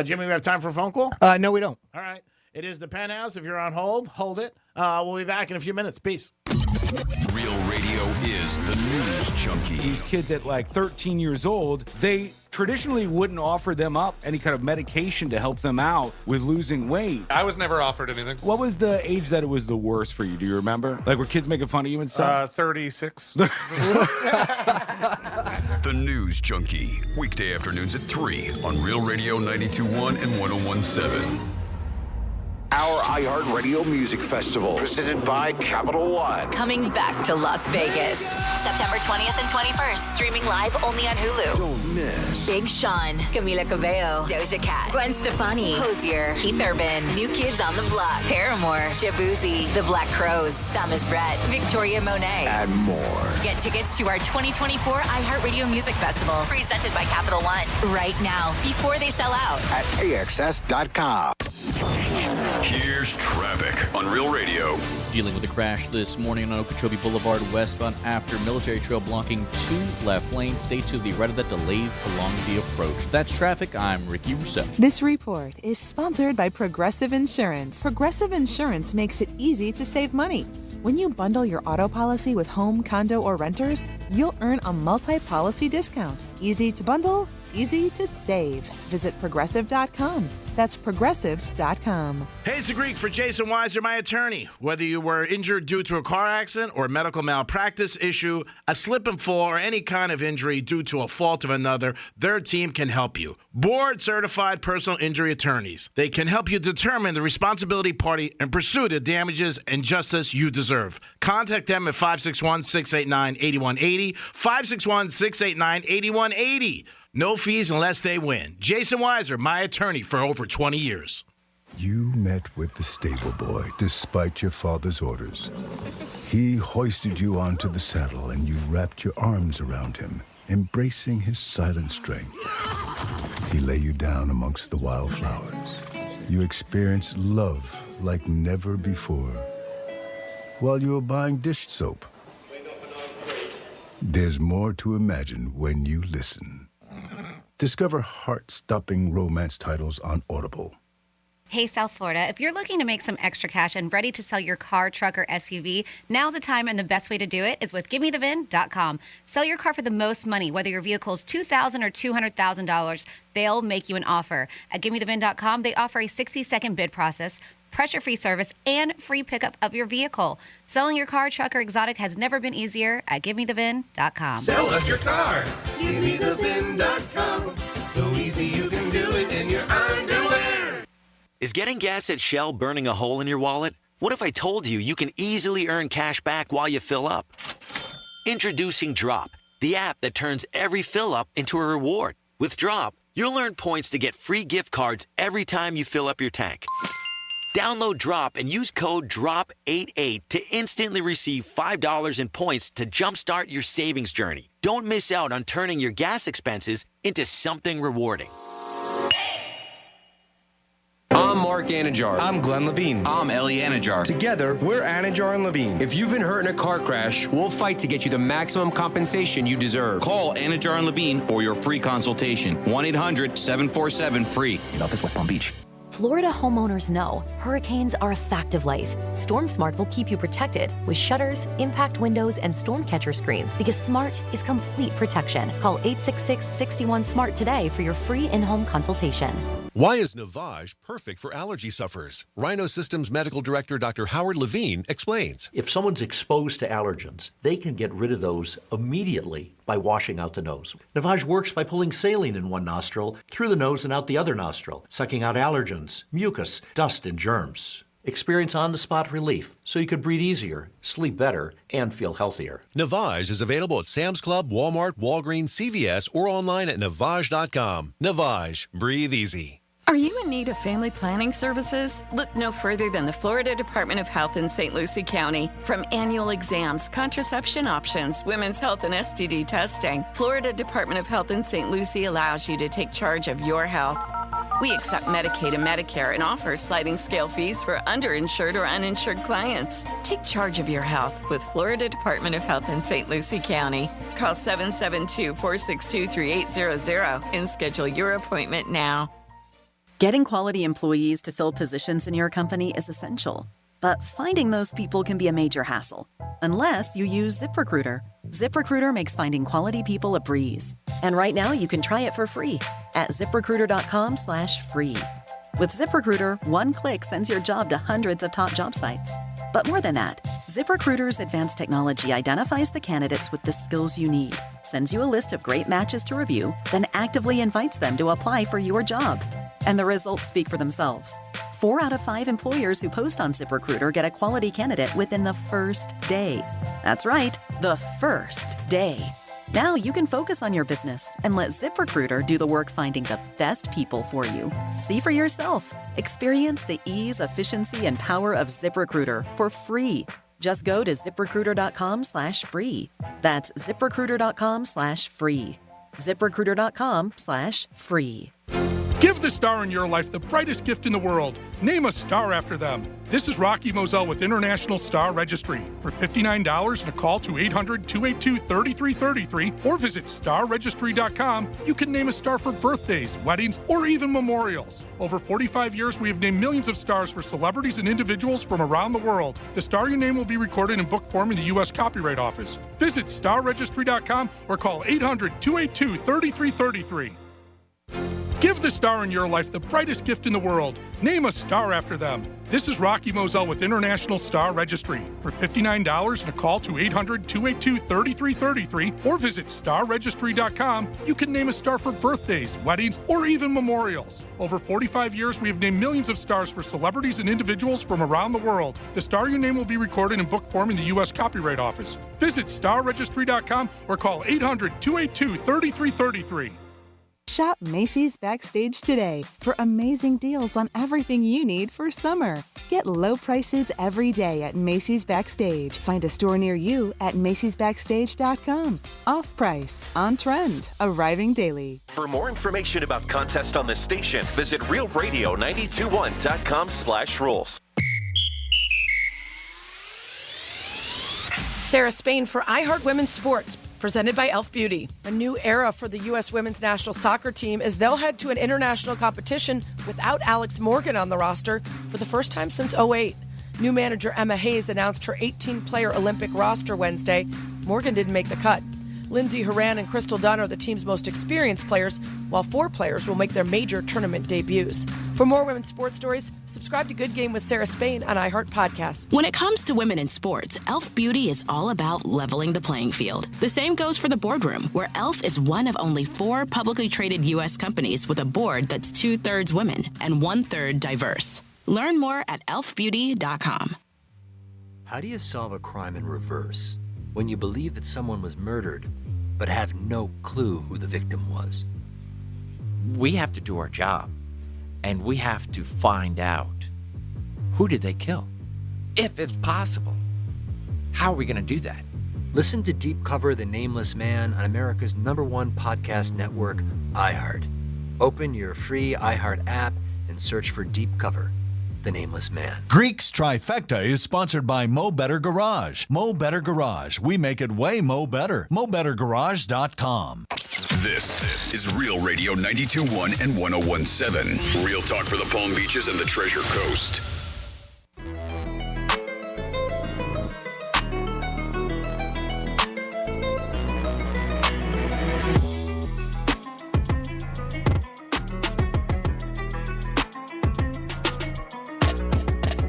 Jimmy, we have time for a phone call? No, we don't. All right. It is the Penthouse. If you're on hold it. We'll be back in a few minutes. Peace. Real radio is the news junkie. These kids at like 13 years old, they traditionally wouldn't offer them up any kind of medication to help them out with losing weight. I was never offered anything. What was the age that it was the worst for you? Do you remember? Like, were kids making fun of you and stuff? 36. The News Junkie. Weekday afternoons at 3 on Real Radio 92.1 and 101.7. Our iHeartRadio Music Festival, presented by Capital One. Coming back to Las Vegas. September 20th and 21st. Streaming live only on Hulu. Don't miss. Big Sean, Camila Cabello, Doja Cat, Gwen Stefani, Hozier, Keith Urban, New Kids on the Block, Paramore, Shabuzi, The Black Crowes, Thomas Rhett, Victoria Monet, and more. Get tickets to our 2024 iHeartRadio Music Festival, presented by Capital One, right now, before they sell out. At AXS.com. Here's traffic on Real Radio. Dealing with a crash this morning on Okeechobee Boulevard westbound after Military Trail blocking 2 left lanes. Stay to the right of the delays along the approach. That's traffic. I'm Ricky Rousseau. This report is sponsored by Progressive Insurance. Progressive Insurance makes it easy to save money. When you bundle your auto policy with home, condo, or renters, you'll earn a multi-policy discount. Easy to bundle, easy to save. Visit Progressive.com. That's Progressive.com. Hey, it's the Greek for Jason Weiser, my attorney. Whether you were injured due to a car accident or a medical malpractice issue, a slip and fall, or any kind of injury due to a fault of another, their team can help you. Board-certified personal injury attorneys. They can help you determine the responsibility party and pursue the damages and justice you deserve. Contact them at 561-689-8180, 561-689-8180. No fees unless they win. Jason Weiser, my attorney for over 20 years. You met with the stable boy despite your father's orders. He hoisted you onto the saddle and you wrapped your arms around him, embracing his silent strength. He lay you down amongst the wildflowers. You experienced love like never before while you were buying dish soap. There's more to imagine when you listen. Discover heart-stopping romance titles on Audible. Hey, South Florida, if you're looking to make some extra cash and ready to sell your car, truck, or SUV, now's the time, and the best way to do it is with GiveMeTheVin.com. Sell your car for the most money, whether your vehicle is $2,000 or $200,000. They'll make you an offer. At GiveMeTheVin.com, they offer a 60-second bid process, pressure-free service, and free pickup of your vehicle. Selling your car, truck, or exotic has never been easier at GiveMeTheVin.com. Sell us your car. GiveMeTheVin.com. So easy you can do it in your underwear. Is getting gas at Shell burning a hole in your wallet? What if I told you you can easily earn cash back while you fill up? Introducing Drop, the app that turns every fill up into a reward. With Drop, you'll earn points to get free gift cards every time you fill up your tank. Download Drop and use code DROP88 to instantly receive $5 in points to jumpstart your savings journey. Don't miss out on turning your gas expenses into something rewarding. I'm Mark Anajar. I'm Glenn Levine. I'm Ellie Anajar. Together, we're Anajar and Levine. If you've been hurt in a car crash, we'll fight to get you the maximum compensation you deserve. Call Anajar and Levine for your free consultation. 1-800-747-FREE. In office, West Palm Beach. Florida homeowners know hurricanes are a fact of life. Storm Smart will keep you protected with shutters, impact windows, and storm catcher screens because Smart is complete protection. Call 866-61-SMART today for your free in-home consultation. Why is Navage perfect for allergy sufferers? Rhino Systems Medical Director Dr. Howard Levine explains. If someone's exposed to allergens, they can get rid of those immediately by washing out the nose. Navage works by pulling saline in one nostril, through the nose and out the other nostril, sucking out allergens, mucus, dust, and germs. Experience on-the-spot relief so you could breathe easier, sleep better, and feel healthier. Navage is available at Sam's Club, Walmart, Walgreens, CVS, or online at Navage.com. Navage. Breathe easy. Are you in need of family planning services? Look no further than the Florida Department of Health in St. Lucie County. From annual exams, contraception options, women's health and STD testing, Florida Department of Health in St. Lucie allows you to take charge of your health. We accept Medicaid and Medicare and offer sliding scale fees for underinsured or uninsured clients. Take charge of your health with Florida Department of Health in St. Lucie County. Call 772-462-3800 and schedule your appointment now. Getting quality employees to fill positions in your company is essential, but finding those people can be a major hassle, unless you use ZipRecruiter. ZipRecruiter makes finding quality people a breeze. And right now you can try it for free at ZipRecruiter.com/free. With ZipRecruiter, one click sends your job to hundreds of top job sites. But more than that, ZipRecruiter's advanced technology identifies the candidates with the skills you need, sends you a list of great matches to review, then actively invites them to apply for your job. And the results speak for themselves. 4 out of 5 employers who post on ZipRecruiter get a quality candidate within the first day. That's right, the first day. Now you can focus on your business and let ZipRecruiter do the work finding the best people for you. See for yourself. Experience the ease, efficiency, and power of ZipRecruiter for free. Just go to ZipRecruiter.com/free. That's ZipRecruiter.com/free. ZipRecruiter.com/free. Give the star in your life the brightest gift in the world. Name a star after them. This is Rocky Moselle with International Star Registry. For $59 and a call to 800-282-3333 or visit starregistry.com, you can name a star for birthdays, weddings, or even memorials. Over 45 years, we have named millions of stars for celebrities and individuals from around the world. The star you name will be recorded in book form in the U.S. Copyright Office. Visit starregistry.com or call 800-282-3333. Give the star in your life the brightest gift in the world. Name a star after them. This is Rocky Moselle with International Star Registry. For $59 and a call to 800-282-3333 or visit starregistry.com, you can name a star for birthdays, weddings, or even memorials. Over 45 years, we have named millions of stars for celebrities and individuals from around the world. The star you name will be recorded in book form in the U.S. Copyright Office. Visit starregistry.com or call 800-282-3333. Shop Macy's Backstage today for amazing deals on everything you need for summer. Get low prices every day at Macy's Backstage. Find a store near you at macy'sbackstage.com. Off price, on trend, arriving daily. For more information about contests on this station, visit realradio921.com/rules. Sarah Spain for iHeart Women's Sports, presented by Elf Beauty. A new era for the U.S. women's national soccer team as they'll head to an international competition without Alex Morgan on the roster for the first time since '08. New manager Emma Hayes announced her 18-player Olympic roster Wednesday. Morgan didn't make the cut. Lindsey Horan and Crystal Dunn are the team's most experienced players, while 4 players will make their major tournament debuts. For more women's sports stories, subscribe to Good Game with Sarah Spain on iHeart Podcasts. When it comes to women in sports, Elf Beauty is all about leveling the playing field. The same goes for the boardroom, where Elf is one of only 4 publicly traded U.S. companies with a board that's 2/3 women and 1/3 diverse. Learn more at elfbeauty.com. How do you solve a crime in reverse when you believe that someone was murdered but have no clue who the victim was? We have to do our job, and we have to find out, who did they kill? If it's possible. How are we going to do that? Listen to Deep Cover the Nameless Man on America's #1 podcast network, iHeart. Open your free iHeart app and search for Deep Cover the Nameless Man. Greek's Trifecta is sponsored by Mo Better Garage. Mo Better Garage. We make it way Mo Better. MoBetterGarage.com. This is Real Radio 92.1 and 101.7. Real talk for the Palm Beaches and the Treasure Coast.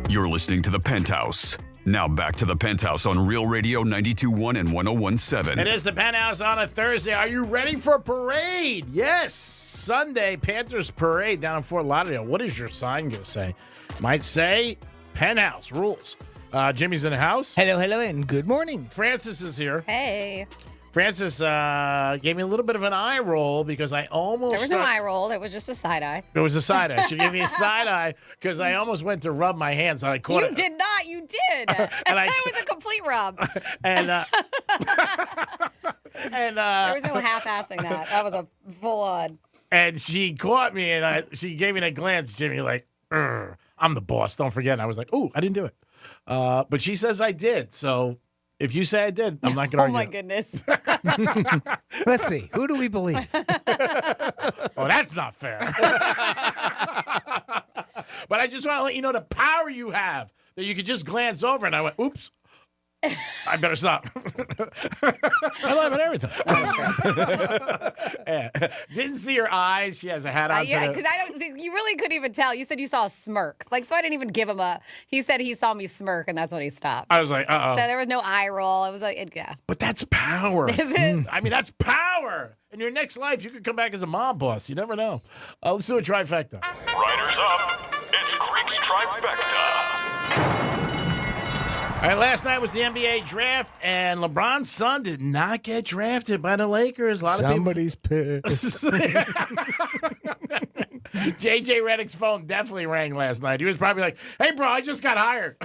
You're listening to The Penthouse. Now back to The Penthouse on Real Radio 92.1 and 101.7. It is The Penthouse on a Thursday. Are you ready for a parade? Yes. Sunday, Panthers Parade down in Fort Lauderdale. What is your sign going to say? Might say Penthouse rules. Jimmy's in the house. Hello, and good morning. Francis is here. Hey. Francis gave me a little bit of an eye roll because I almost... There was no eye roll. There was just a side eye. There was a side eye. She gave me a side eye because I almost went to rub my hands and I caught it. You did not. You did. And it was a complete rub. And there was no half-assing that. That was a full-on. And she caught me and she gave me that glance, Jimmy, like, I'm the boss. Don't forget. And I was like, ooh, I didn't do it. But she says I did. So... if you say I did, I'm not going to argue. Oh, my goodness. Let's see. Who do we believe? Oh, that's not fair. But I just want to let you know the power you have, that you could just glance over, and I went, oops. I better stop. I love it every time. Yeah. Didn't see her eyes. She has a hat on. Yeah, because you really couldn't even tell. You said you saw a smirk. Like, so I didn't even give him he said he saw me smirk, and that's when he stopped. I was like, uh-oh. So there was no eye roll. It was like, yeah. But that's power. Is it? I mean, that's power. In your next life, you could come back as a mob boss. You never know. Let's do a trifecta. Riders up. It's Greek's Trifecta. All right, last night was the NBA draft, and LeBron's son did not get drafted by the Lakers. Somebody's pissed. JJ Redick's phone definitely rang last night. He was probably like, hey, bro, I just got hired.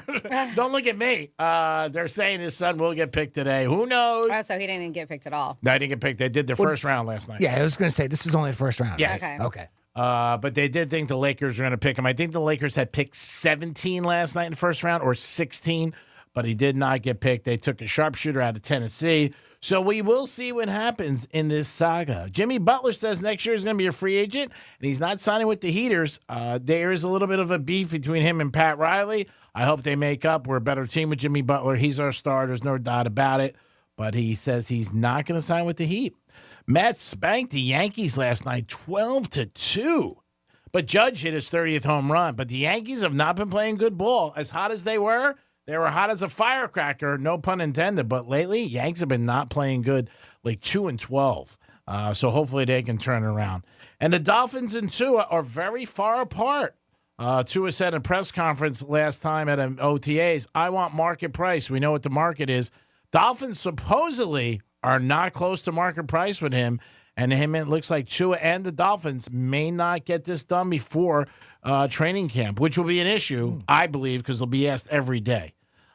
Don't look at me. They're saying his son will get picked today. Who knows? Oh, so he didn't get picked at all. No, he didn't get picked. They did their first round last night. Yeah, I was going to say, this is only the first round. Yes. Okay. But they did think the Lakers were going to pick him. I think the Lakers had picked 17 last night in the first round, or 16, but he did not get picked. They took a sharpshooter out of Tennessee. So we will see what happens in this saga. Jimmy Butler says next year he's going to be a free agent, and he's not signing with the Heaters. There is a little bit of a beef between him and Pat Riley. I hope they make up. We're a better team with Jimmy Butler. He's our star. There's no doubt about it. But he says he's not going to sign with the Heat. Mets spanked the Yankees last night 12-2. But Judge hit his 30th home run. But the Yankees have not been playing good ball. As hot as they were hot as a firecracker, no pun intended. But lately, Yanks have been not playing good, like 2-12. So hopefully they can turn it around. And the Dolphins and Tua are very far apart. Tua said in a press conference last time at an OTAs, I want market price. We know what the market is. Dolphins supposedly are not close to market price with him. And it looks like Tua and the Dolphins may not get this done before training camp, which will be an issue, I believe, because they'll be asked every day.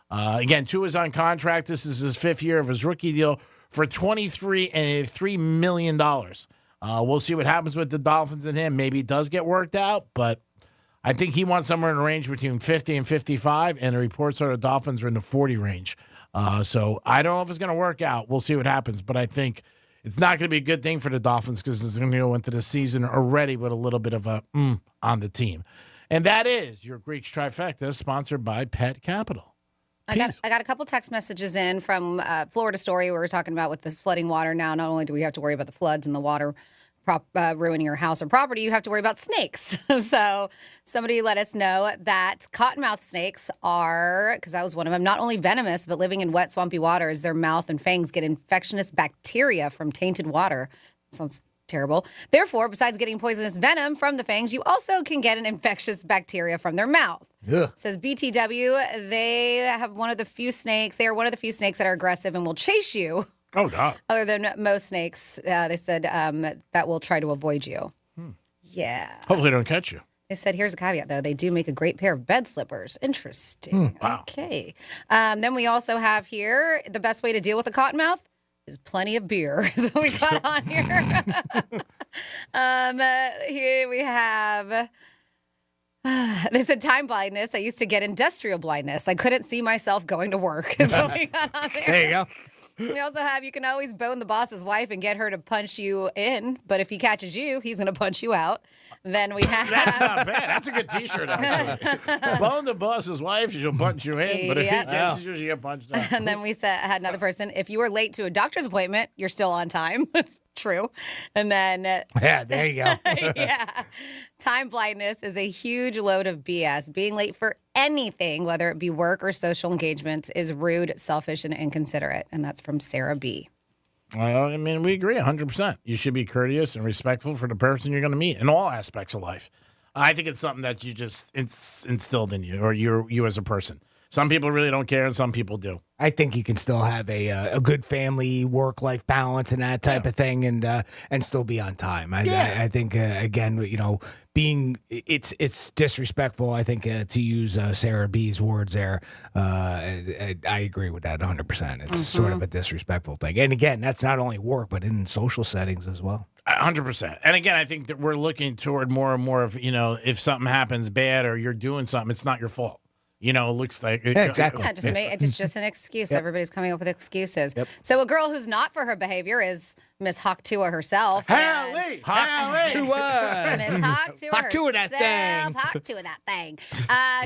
Again, Tua's on contract. This is his 5th year of his rookie deal for $23 million. We'll see what happens with the Dolphins and him. Maybe it does get worked out, but I think he wants somewhere in the range between 50 and 55, and the reports are the Dolphins are in the 40 range. So I don't know if it's going to work out. We'll see what happens, but I think it's not going to be a good thing for the Dolphins because it's going to go into the season already with a little bit of a on the team. And that is your Greeks Trifecta, sponsored by Pet Capital. I got a couple text messages in from Florida Story. We were talking about with this flooding water now. Not only do we have to worry about the floods and the water ruining your house or property, you have to worry about snakes. So somebody let us know that cottonmouth snakes are, because that was one of them, not only venomous, but living in wet, swampy waters, their mouth and fangs get infectious bacteria from tainted water. Sounds terrible. Therefore, besides getting poisonous venom from the fangs, you also can get an infectious bacteria from their mouth. Ugh. Says BTW, they are one of the few snakes that are aggressive and will chase you. Oh, God. Other than most snakes, they said that will try to avoid you. Yeah. Hopefully they don't catch you. They said, here's a caveat, though. They do make a great pair of bed slippers. Interesting. Wow. Okay. Then we also have here, the best way to deal with a cottonmouth is plenty of beer. So we got on here. Here we have... They said time blindness. I used to get industrial blindness. I couldn't see myself going to work. So we got on there. There you go. We also have, you can always bone the boss's wife and get her to punch you in, but if he catches you, he's going to punch you out. Then we have... That's not bad. That's a good T-shirt, actually. Bone the boss's wife, she'll punch you in, but if he catches you, she'll get punched out. And then we had another person, if you are late to a doctor's appointment, you're still on time. It's true. And then... yeah, there you go. Yeah. Time blindness is a huge load of BS. Being late for anything, whether it be work or social engagements, is rude, selfish, and inconsiderate. And that's from Sarah B. Well, I mean, we agree 100%. You should be courteous and respectful for the person you're going to meet in all aspects of life. I think it's something that you just instilled in you, or you as a person. Some people really don't care, and some people do. I think you can still have a good family work-life balance and that type of thing, and still be on time. I think again, being it's disrespectful. I think to use Sarah B's words there, I agree with that 100%. It's sort of a disrespectful thing, and again, that's not only work but in social settings as well. 100%. And again, I think that we're looking toward more and more of if something happens bad or you're doing something, it's not your fault. It looks like... exactly. Yeah, it's just an excuse. Yep. Everybody's coming up with excuses. Yep. So a girl who's not for her behavior is Miss Hawk Tua herself. Hawk Tua. Miss Hawk Tua Hawk Tua that thing. Hawk Tua that thing.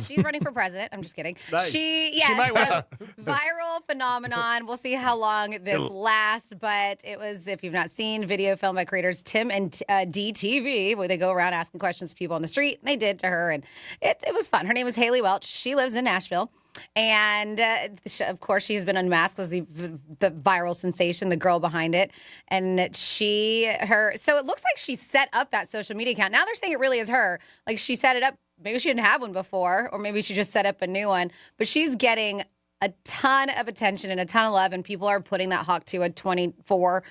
She's running for president. I'm just kidding. Nice. She might win. Viral phenomenon. We'll see how long this lasts, but it was, if you've not seen, video filmed by creators Tim and DTV, where they go around asking questions to people on the street. And they did to her, and it was fun. Her name is Haley Welch. She lives in Nashville. And of course, she's been unmasked as the viral sensation, the girl behind it. And so it looks like she set up that social media account. Now they're saying it really is her. Like she set it up. Maybe she didn't have one before, or maybe she just set up a new one. But she's getting a ton of attention and a ton of love, and people are putting that Hawk to a 24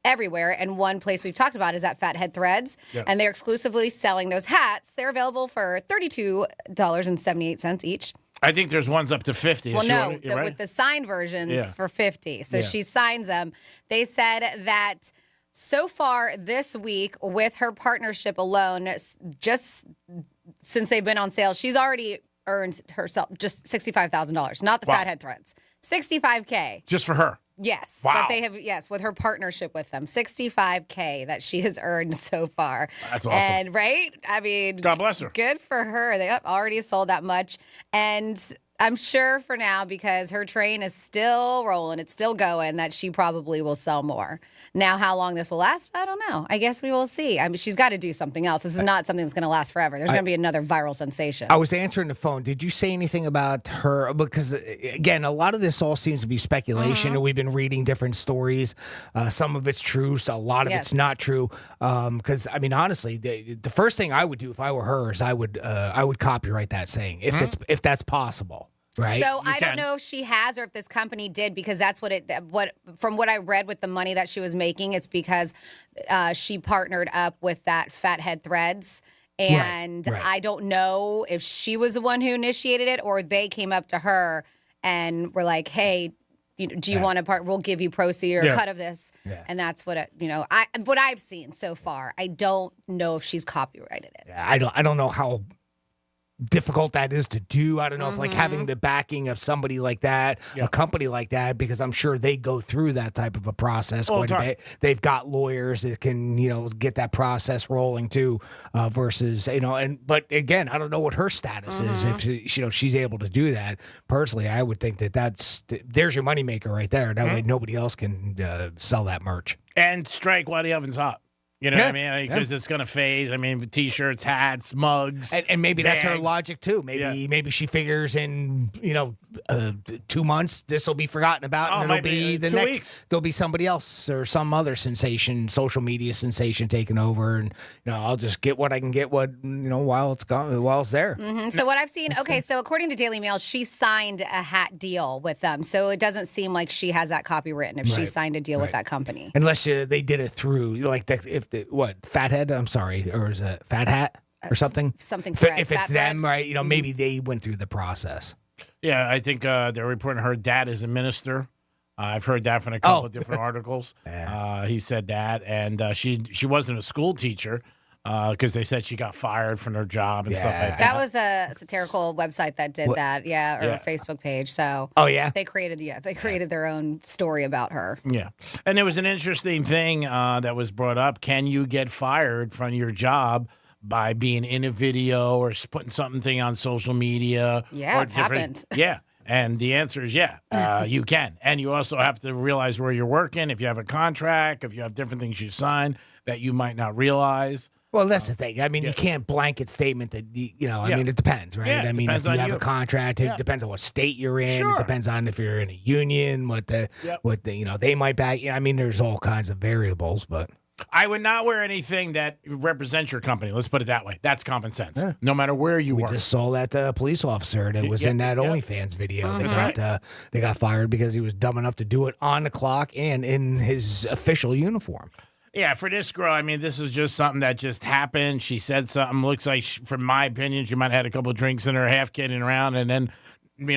everywhere. And one place we've talked about is at Fathead Threads, and they're exclusively selling those hats. They're available for $32.78 each. I think there's ones up to 50. Well, no, with the signed versions for 50. So she signs them. They said that So far this week, with her partnership alone, just since they've been on sale, she's already earned herself just $65,000. Not the fathead threads. $65K. Just for her. Yes. Wow. That they have, yes, with her partnership with them. $65K that she has earned so far. That's awesome. And right? I mean, God bless her. Good for her. They have already sold that much. And I'm sure for now, because her train is still rolling, it's still going, that she probably will sell more. Now, how long this will last, I don't know. I guess we will see. I mean, she's got to do something else. This is not something that's going to last forever. There's going to be another viral sensation. I was answering the phone. Did you say anything about her? Because, again, a lot of this all seems to be speculation. And we've been reading different stories. Some of it's true. So a lot of it's not true. Because, I mean, honestly, the first thing I would do if I were her is I would copyright that saying, if that's possible. Right. So I don't know if she has or if this company did, because that's from what I read with the money that she was making, it's because she partnered up with that Fathead Threads. And I don't know if she was the one who initiated it or they came up to her and were like, hey, do you want to part? We'll give you proceeds or a cut of this. Yeah. And that's what what I've seen so far. I don't know if she's copyrighted it. I don't know how difficult that is to do. I don't know if like having the backing of somebody like that, a company like that, because I'm sure they go through that type of a process. They've got lawyers that can, get that process rolling too, versus, but again, I don't know what her status is. If she's able to do that. Personally, I would think there's your moneymaker right there. That way nobody else can sell that merch. And strike while the oven's hot. You know what I mean? Because it's going to phase. I mean, T-shirts, hats, mugs. And maybe bags. that's her logic, too. Maybe she figures in, 2 months, this will be forgotten about, and it'll be the 2 next weeks. There'll be somebody else or some other sensation, social media sensation taking over. And, I'll just get what I can get while it's gone, while it's there. So what I've seen, so according to Daily Mail, she signed a hat deal with them. So it doesn't seem like she has that copywritten if she signed a deal with that company. Unless they did it through, Fathead? I'm sorry, or is it Fat Hat or something? Something. If it's them, right? Maybe they went through the process. Yeah, I think they're reporting her dad is a minister. I've heard that from a couple of different articles. He said that, and she wasn't a school teacher because they said she got fired from her job and stuff like that. That was a satirical website that did that, or a Facebook page. So they created their own story about her. Yeah, and there was an interesting thing that was brought up. Can you get fired from your job by being in a video or putting something on social media? Yeah, it's happened. Yeah. And the answer is you can. And you also have to realize where you're working, if you have a contract, if you have different things you sign that you might not realize. Well, that's the thing. I mean, you can't blanket statement that, I mean, it depends, right? Yeah, I mean, if you have a contract, it depends on what state you're in. Sure. It depends on if you're in a union, what they might back. I mean, there's all kinds of variables, but. I would not wear anything that represents your company. Let's put it that way. That's common sense. No matter where you work. We just saw that police officer that was in that OnlyFans video. They got fired because he was dumb enough to do it on the clock and in his official uniform. Yeah, for this girl, I mean, this is just something that just happened. She said something. Looks like, from my opinion, she might have had a couple of drinks in her, half kidding around, and then,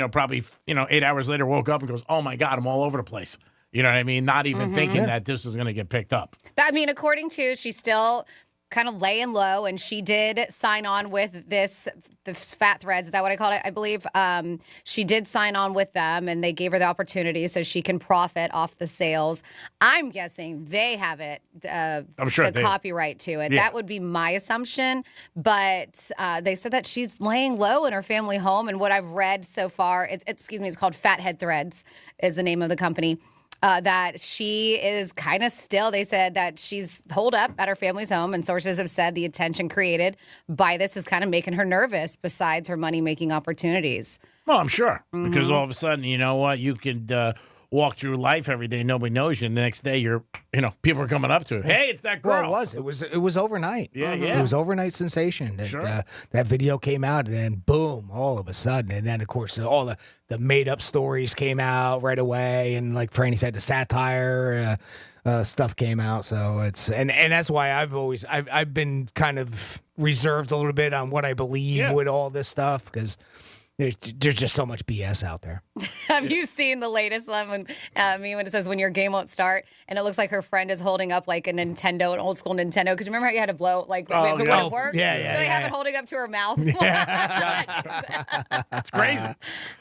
probably, 8 hours later woke up and goes, oh, my God, I'm all over the place. You know what I mean? Not even thinking that this is going to get picked up. I mean, according to, she's still kind of laying low, and she did sign on with this Fat Threads. Is that what I called it? I believe she did sign on with them, and they gave her the opportunity so she can profit off the sales. I'm guessing they have it, I'm sure the copyright to it. Yeah. That would be my assumption. But they said that she's laying low in her family home, and what I've read so far, it's called Fathead Threads is the name of the company. That she is kind of still, they said that she's holed up at her family's home, and sources have said the attention created by this is kind of making her nervous besides her money-making opportunities. Well, I'm sure, because all of a sudden, you know what, you could walk through life every day, nobody knows you, and the next day people are coming up to it. Hey, it's that girl. Well, it was overnight. Yeah. It was overnight sensation. That video came out, and then boom, all of a sudden, and then of course all the made up stories came out right away, and like Franny said, the satire stuff came out. So it's and that's why I've been kind of reserved a little bit on what I believe with all this stuff, because there's just so much BS out there. Have you seen the latest one when it says when your game won't start, and it looks like her friend is holding up like a Nintendo, an old school Nintendo? Because remember how you had to blow like if it wouldn't work? So they have it holding up to her mouth. It's crazy.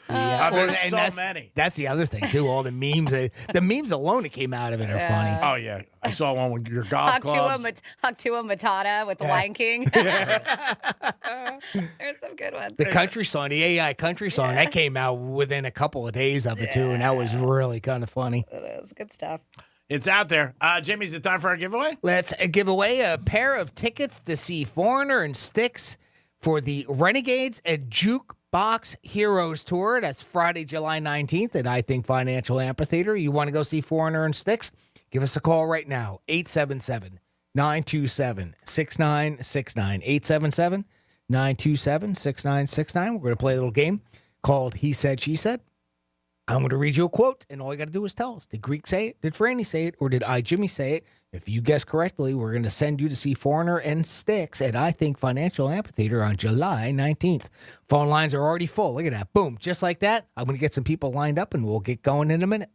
There's so many. That's the other thing too. All the memes, the memes alone that came out of it are funny. Oh yeah, I saw one with your golf clubs. Hakuna Matata with the Lion King. There's some good ones. The country song, the AI country song, that came out within a couple of days of it too, and that was really kind of funny. It is good stuff. It's out there. Jimmy, is it time for our giveaway? Let's give away a pair of tickets to see Foreigner and Styx for the Renegades and Jukebox Heroes Tour. That's Friday, July 19th at I Think Financial Amphitheater. You want to go see Foreigner and Styx? Give us a call right now, 877-927-6969. 877-927-6969. We're going to play a little game called He Said, She Said. I'm going to read you a quote, and all you got to do is tell us. Did Greek say it? Did Franny say it? Or did I, Jimmy, say it? If you guess correctly, we're going to send you to see Foreigner and Styx at I Think Financial Amphitheater on July 19th. Phone lines are already full. Look at that. Boom. Just like that. I'm going to get some people lined up, and we'll get going in a minute.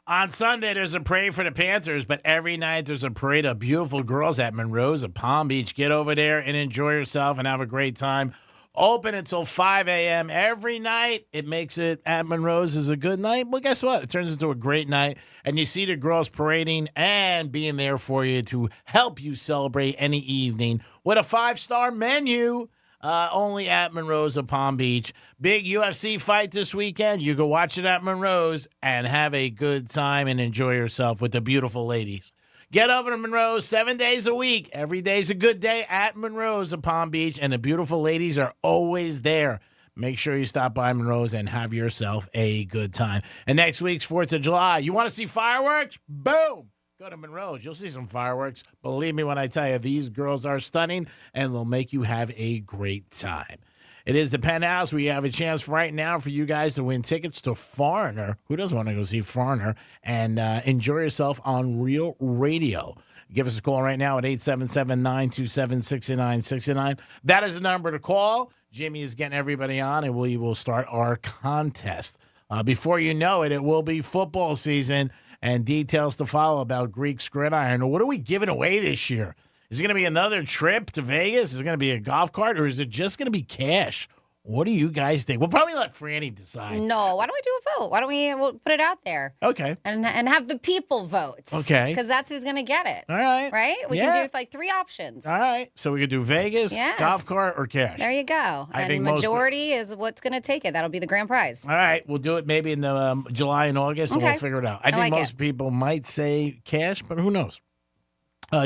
On Sunday, there's a parade for the Panthers, but every night there's a parade of beautiful girls at Monroe's at Palm Beach. Get over there and enjoy yourself and have a great time. Open until 5 a.m. every night. It makes it at Monroe's is a good night. Well, guess what? It turns into a great night, and you see the girls parading and being there for you to help you celebrate any evening with a 5-star menu. Only at Monroe's of Palm Beach. Big UFC fight this weekend. You go watch it at Monroe's and have a good time and enjoy yourself with the beautiful ladies. Get over to Monroe's 7 days a week. Every day's a good day at Monroe's of Palm Beach, and the beautiful ladies are always there. Make sure you stop by Monroe's and have yourself a good time. And next week's 4th of July. You want to see fireworks? Boom! Go to Monroe's. You'll see some fireworks. Believe me when I tell you, these girls are stunning, and they'll make you have a great time. It is the Penthouse. We have a chance right now for you guys to win tickets to Foreigner. Who doesn't want to go see Foreigner? And enjoy yourself on Real Radio. Give us a call right now at 877-927-6969. That is the number to call. Jimmy is getting everybody on, and we will start our contest. Before you know it, it will be football season. And details to follow about Greek's Gridiron. What are we giving away this year? Is it going to be another trip to Vegas? Is it going to be a golf cart? Or is it just going to be cash? What do you guys think? We'll probably let Franny decide. No, why don't we do a vote? Why don't we'll put it out there? Okay. And have the people vote. Okay. Because that's who's going to get it. All right. Right? We can do like 3 options. All right. So we could do Vegas, golf cart, or cash. There you go. I think majority is what's going to take it. That'll be the grand prize. All right. We'll do it maybe in the July and August, and we'll figure it out. I think most people might say cash, but who knows?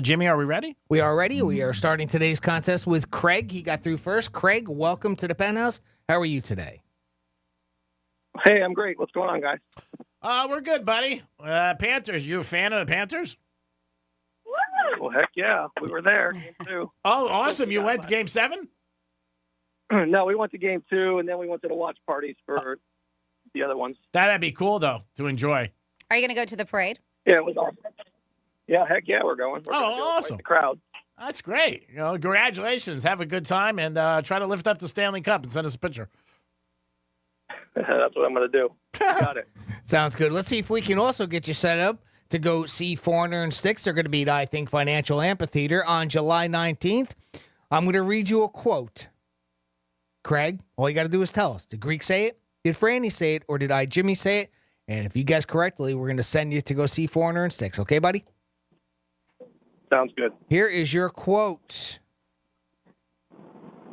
Jimmy, are we ready? We are ready. We are starting today's contest with Craig. He got through first. Craig, welcome to the Penthouse. How are you today? Hey, I'm great. What's going on, guys? We're good, buddy. Panthers. You a fan of the Panthers? Well, heck yeah. We were there. Game 2. Oh, awesome. You went to Game 7? No, we went to Game 2, and then we went to the watch parties for the other ones. That'd be cool, though, to enjoy. Are you going to go to the parade? Yeah, it was awesome. Yeah, heck yeah, we're going. We're awesome. The crowd. That's great. Congratulations. Have a good time, and try to lift up the Stanley Cup and send us a picture. That's what I'm going to do. Got it. Sounds good. Let's see if we can also get you set up to go see Foreigner and Styx. They're going to be at I Think Financial Amphitheater on July 19th. I'm going to read you a quote. Craig, all you got to do is tell us. Did Greek say it? Did Franny say it? Or did I, Jimmy, say it? And if you guess correctly, we're going to send you to go see Foreigner and Styx. Okay, buddy? Sounds good. Here is your quote.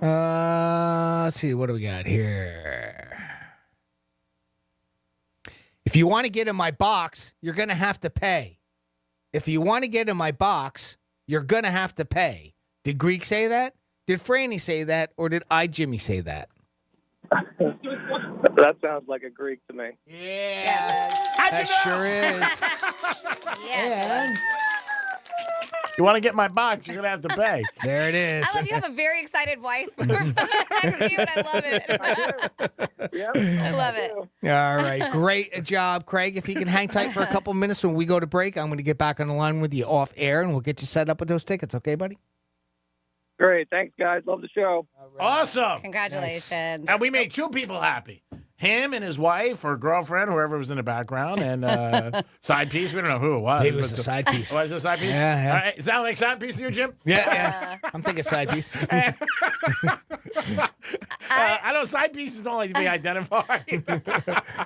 Let's see. What do we got here? If you want to get in my box, you're going to have to pay. If you want to get in my box, you're going to have to pay. Did Greek say that? Did Franny say that? Or did I, Jimmy, say that? That sounds like a Greek to me. Yeah. That sure is. Yeah. You want to get my box, you're going to have to pay. There it is. I love you have a very excited wife. I love it. I love it. All right. Great job, Craig. If you can hang tight for a couple minutes when we go to break, I'm going to get back on the line with you off air, and we'll get you set up with those tickets. Okay, buddy? Great. Thanks, guys. Love the show. Awesome. Congratulations. And we made 2 people happy. Him and his wife or girlfriend, whoever was in the background, and side piece. We don't know who it was. Maybe it was a side piece. Was it a side piece? Yeah, yeah. All right. Sound like side piece to you, Jim? Yeah. I'm thinking side piece. I know side pieces don't like to be identified.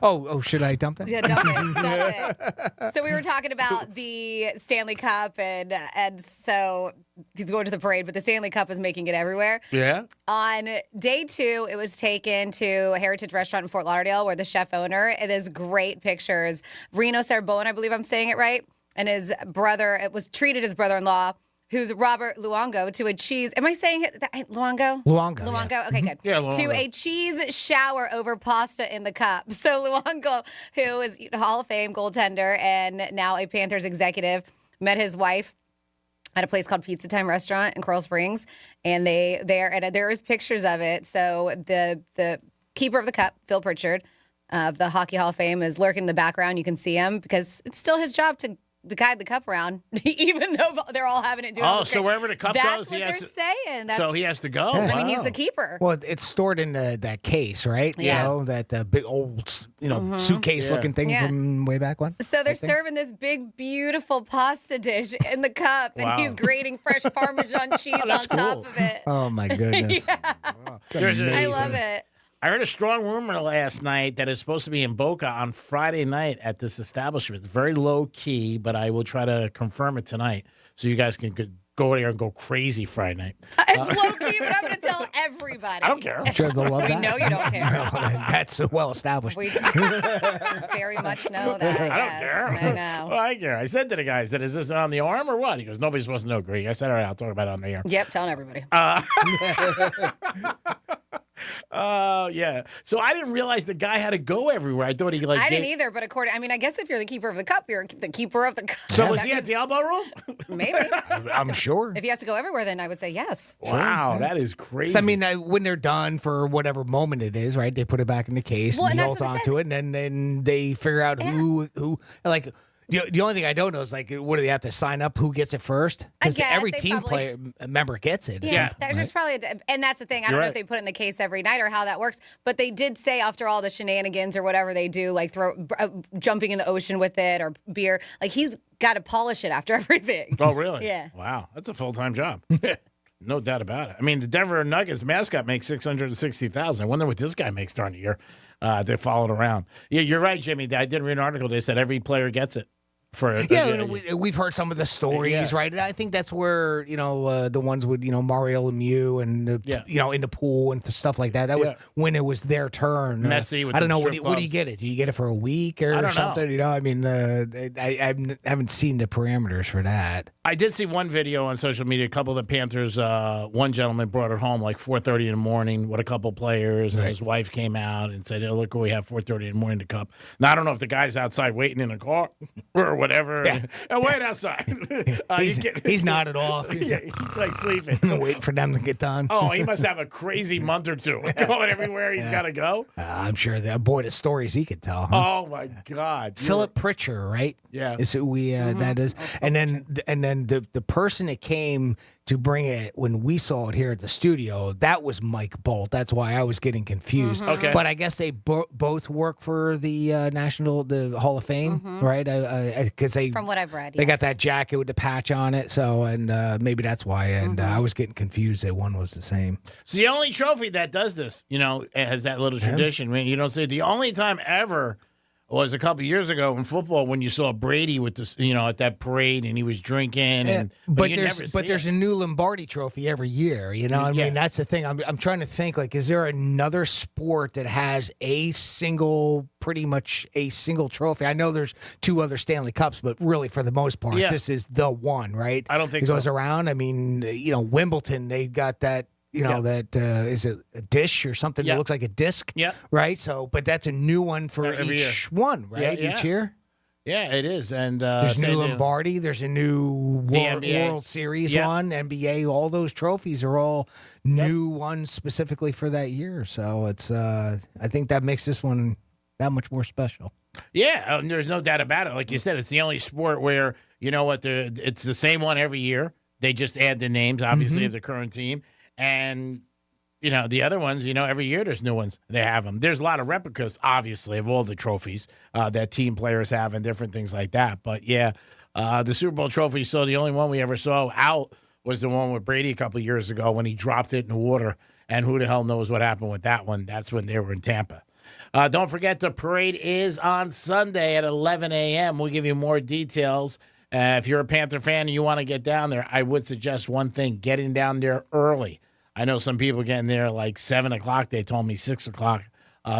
Oh, should I dump that? Yeah, dump it. So we were talking about the Stanley Cup, and so he's going to the parade, but the Stanley Cup is making it everywhere. Yeah. On day 2, it was taken to a Heritage Restaurant in Fort Lauderdale where the chef owner, it is great pictures. Reno Sarbone, I believe I'm saying it right, and his brother, it was treated his brother-in-law, who's Robert Luongo, to a cheese. Am I saying it? Luongo? Luongo. Luongo? Yeah. Okay, good. Yeah, Luongo. To a cheese shower over pasta in the cup. So Luongo, who is Hall of Fame goaltender and now a Panthers executive, met his wife at a place called Pizza Time Restaurant in Coral Springs, and there is pictures of it. So the keeper of the cup, Phil Pritchard, of the Hockey Hall of Fame, is lurking in the background. You can see him because it's still his job to guide the cup around, even though they're all having it. So wherever the cup goes, that's what they're saying. So he has to go. Yeah. I mean, he's the keeper. Well, it's stored in that case, right? Yeah. So that big old, suitcase-looking thing Yeah. from way back when. So they're I think. serving this big, beautiful pasta dish in the cup, and Wow. he's grating fresh Parmesan cheese on that's top cool. of it. Oh my goodness! There's a- I love it. I heard a strong rumor last night that it's supposed to be in Boca on Friday night at this establishment. Very low key, but I will try to confirm it tonight so you guys can go there and go crazy Friday night. It's low key, but I'm going to tell everybody. I don't care. I'm sure they'll love We that. know you don't care. That's well established. We very much know that. I don't care. I know. Well, I care. I said to the guy, I said, is this on the arm or what? He goes, nobody's supposed to know Greek. I said, all right, I'll talk about it on the air. Yep, telling everybody. Oh, yeah. So I didn't realize the guy had to go everywhere. I thought he I didn't either, but I guess if you're the keeper of the cup, you're the keeper of the cup. So was he at the elbow room? Maybe. I'm sure. If he has to go everywhere, then I would say yes. Wow, that is crazy. So, I mean, when they're done for whatever moment it is, right? They put it back in the case Well, and and he that's holds what it onto it, and then they figure out who like. The only thing I don't know is like, what do they have to sign up? Who gets it first? Because guess every they team probably- player member gets it. Yeah, there's just probably, and that's the thing. I don't You're know right. if they put it in the case every night or how that works, but they did say after all the shenanigans or whatever they do, like jumping in the ocean with it or beer, like he's got to polish it after everything. Oh, really? Yeah. Wow, that's a full-time job. No doubt about it. I mean, the Denver Nuggets mascot makes $660,000. I wonder what this guy makes during the year. They're followed around. Yeah, you're right, Jimmy. I did read an article. They said every player gets it. We've heard some of the stories, right? And I think that's where the ones with Mario Lemieux and in the pool and stuff like that. That was when it was their turn. Messi with I don't the know. strip What do you clubs. get it? Do you get it for a week I or don't something? know. I mean, I haven't seen the parameters for that. I did see one video on social media. A couple of the Panthers, one gentleman brought it home like 4:30 in the morning with a couple players, and his wife came out and said, hey, look what we have 4:30 in the morning to cup. Now, I don't know if the guy's outside waiting in a car or whatever. Yeah. Wait outside. He's nodded off. He's like sleeping. waiting for them to get done. Oh, he must have a crazy month or two going everywhere he's got to go. I'm sure that boy, the stories he could tell. Huh? Oh, my God. Philip Pritchard, right? Yeah. Is who we that is. And then the person that came to bring it when we saw it here at the studio, that was Mike Bolt. That's why I was getting confused. Okay. But I guess they both work for the the Hall of Fame, right? Because they, From what I've read, they got yes. that jacket with the patch on it. So, and maybe that's why. And I was getting confused that one was the same. It's the only trophy that does this, it has that little tradition. I mean, you don't see it. The only time ever was a couple years ago in football when you saw Brady with this, at that parade and he was drinking. And But you there's never see there's it. a new Lombardi trophy every year. I Yeah. mean, that's the thing. I'm trying to think, like, is there another sport that has pretty much a single trophy? I know there's two other Stanley Cups, but really for the most part, Yeah. this is the one, right? I don't think it goes so. around. I mean, Wimbledon, they got that. Is it a dish or something that looks like a disc? Yeah. Right. So, but that's a new one for Every each year. one, right? Yeah, Each yeah. year. Yeah, it is. And There's same new deal. Lombardi. There's a new NBA. World Series Yep. one, NBA. All those trophies are all new ones specifically for that year. So it's I think that makes this one that much more special. Yeah, there's no doubt about it. Like you said, it's the only sport where, it's the same one every year. They just add the names, obviously, of the current team. And The other ones, every year there's new ones. They have them. There's a lot of replicas, obviously, of all the trophies that team players have and different things like that. But, yeah, the Super Bowl trophy, so the only one we ever saw out was the one with Brady a couple of years ago when he dropped it in the water. And who the hell knows what happened with that one? That's when they were in Tampa. Don't forget, the parade is on Sunday at 11 a.m. We'll give you more details. If you're a Panther fan and you want to get down there, I would suggest one thing, getting down there early. I know some people getting there like 7 o'clock. They told me 6 o'clock.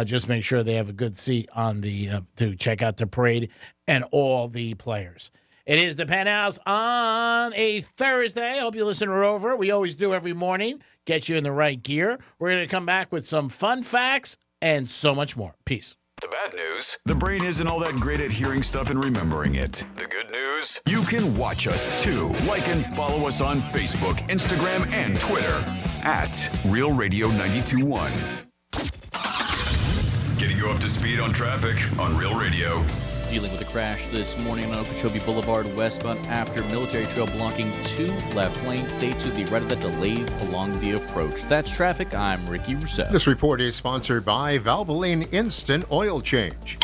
Just make sure they have a good seat on to check out the parade and all the players. It is the Penthouse on a Thursday. I hope you listen over. We always do every morning. Get you in the right gear. We're going to come back with some fun facts and so much more. Peace. The bad news: the brain isn't all that great at hearing stuff and remembering it. The good news: you can watch us too. Like and follow us on Facebook, Instagram, and Twitter at Real Radio 92.1. Getting you up to speed on traffic on Real Radio. Dealing with a crash this morning on Okeechobee Boulevard westbound after Military Trail blocking 2 left lanes. Stay to the right of the delays along the approach. That's traffic. I'm Ricky Rousseau. This report is sponsored by Valvoline Instant Oil Change.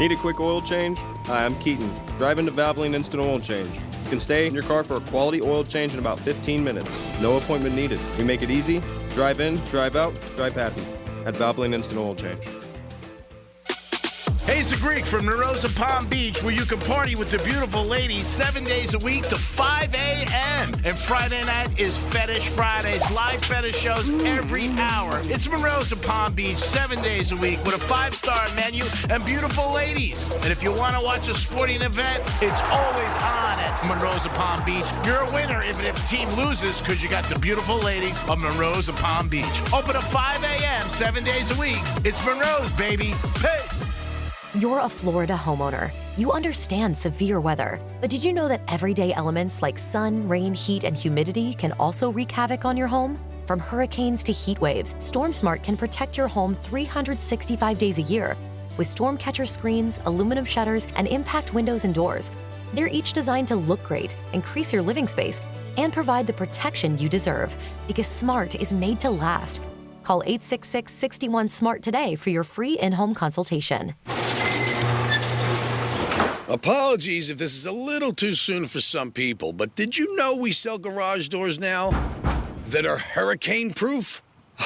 Need a quick oil change? Hi, I'm Keaton. Drive into Valvoline Instant Oil Change. You can stay in your car for a quality oil change in about 15 minutes. No appointment needed. We make it easy. Drive in, drive out, drive happy. At Valvoline Instant Oil Change. Hey, it's the Greek from Narosa Palm Beach, where you can party with the beautiful ladies 7 days a week to 5 a.m. And Friday night is Fetish Fridays. Live fetish shows every hour. It's Narosa Palm Beach 7 days a week with a 5-star menu and beautiful ladies. And if you want to watch a sporting event, it's always on at Narosa Palm Beach. You're a winner even if the team loses because you got the beautiful ladies of Narosa Palm Beach. Open at 5 a.m. 7 days a week. It's Monroe's, baby. Peace. You're a Florida homeowner. You understand severe weather. But did you know that everyday elements like sun, rain, heat, and humidity can also wreak havoc on your home? From hurricanes to heat waves, StormSmart can protect your home 365 days a year with storm catcher screens, aluminum shutters, and impact windows and doors. They're each designed to look great, increase your living space, and provide the protection you deserve, because smart is made to last. Call 866-61-SMART today for your free in-home consultation. Apologies if this is a little too soon for some people, but did you know we sell garage doors now that are hurricane-proof?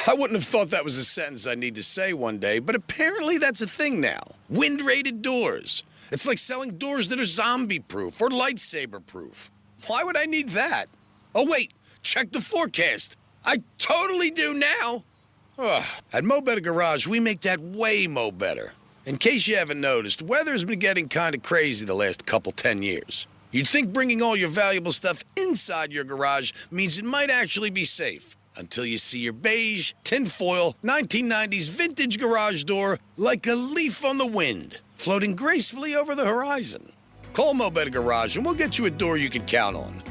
I wouldn't have thought that was a sentence I need to say one day, but apparently that's a thing now. Wind-rated doors. It's like selling doors that are zombie-proof or lightsaber-proof. Why would I need that? Oh, wait, check the forecast. I totally do now. Ugh. At Mo Better Garage, we make that way mo better. In case you haven't noticed, weather's been getting kind of crazy the last 10 years. You'd think bringing all your valuable stuff inside your garage means it might actually be safe. Until you see your beige, tinfoil, 1990s vintage garage door like a leaf on the wind, floating gracefully over the horizon. Call Mo Better Garage and we'll get you a door you can count on.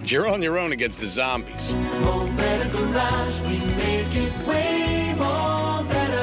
You're on your own against the zombies. Mo Better Garage, we make it way more better.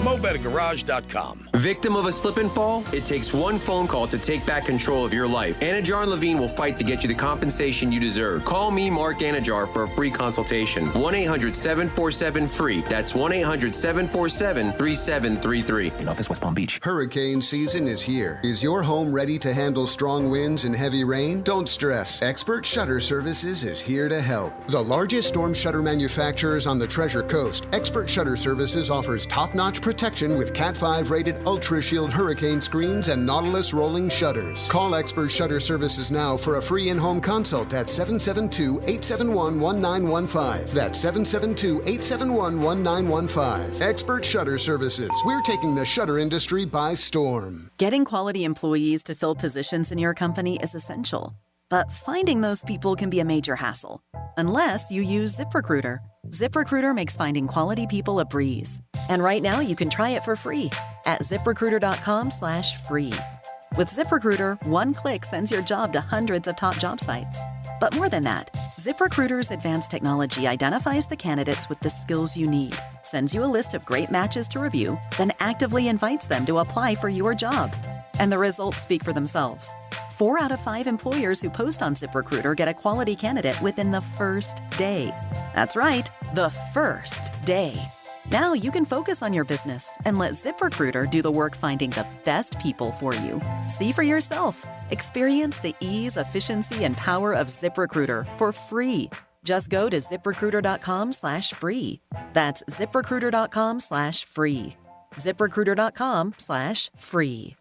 MoBetterGarage.com. Victim of a slip and fall? It takes one phone call to take back control of your life. Anajar and Levine will fight to get you the compensation you deserve. Call me, Mark Anajar, for a free consultation. 1-800-747-FREE. That's 1-800-747-3733. In office, West Palm Beach. Hurricane season is here. Is your home ready to handle strong winds and heavy rain? Don't stress. Expert Shutter Services is here to help. The largest storm shutter manufacturers on the Treasure Coast, Expert Shutter Services offers top-notch protection with Cat 5 rated Ultra Shield hurricane screens and Nautilus rolling shutters. Call Expert Shutter Services now for a free in-home consult at 772-871-1915. That's 772-871-1915. Expert Shutter Services. We're taking the shutter industry by storm. Getting quality employees to fill positions in your company is essential, but finding those people can be a major hassle, unless you use ZipRecruiter. ZipRecruiter makes finding quality people a breeze. And right now you can try it for free at ZipRecruiter.com/free. With ZipRecruiter, one click sends your job to hundreds of top job sites. But more than that, ZipRecruiter's advanced technology identifies the candidates with the skills you need, sends you a list of great matches to review, then actively invites them to apply for your job. And the results speak for themselves. 4 out of 5 employers who post on ZipRecruiter get a quality candidate within the first day. That's right, the first day. Now you can focus on your business and let ZipRecruiter do the work finding the best people for you. See for yourself. Experience the ease, efficiency, and power of ZipRecruiter for free. Just go to ZipRecruiter.com/free. That's ZipRecruiter.com/free. ZipRecruiter.com/free.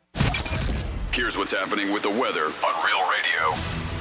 Here's what's happening with the weather on Real Radio.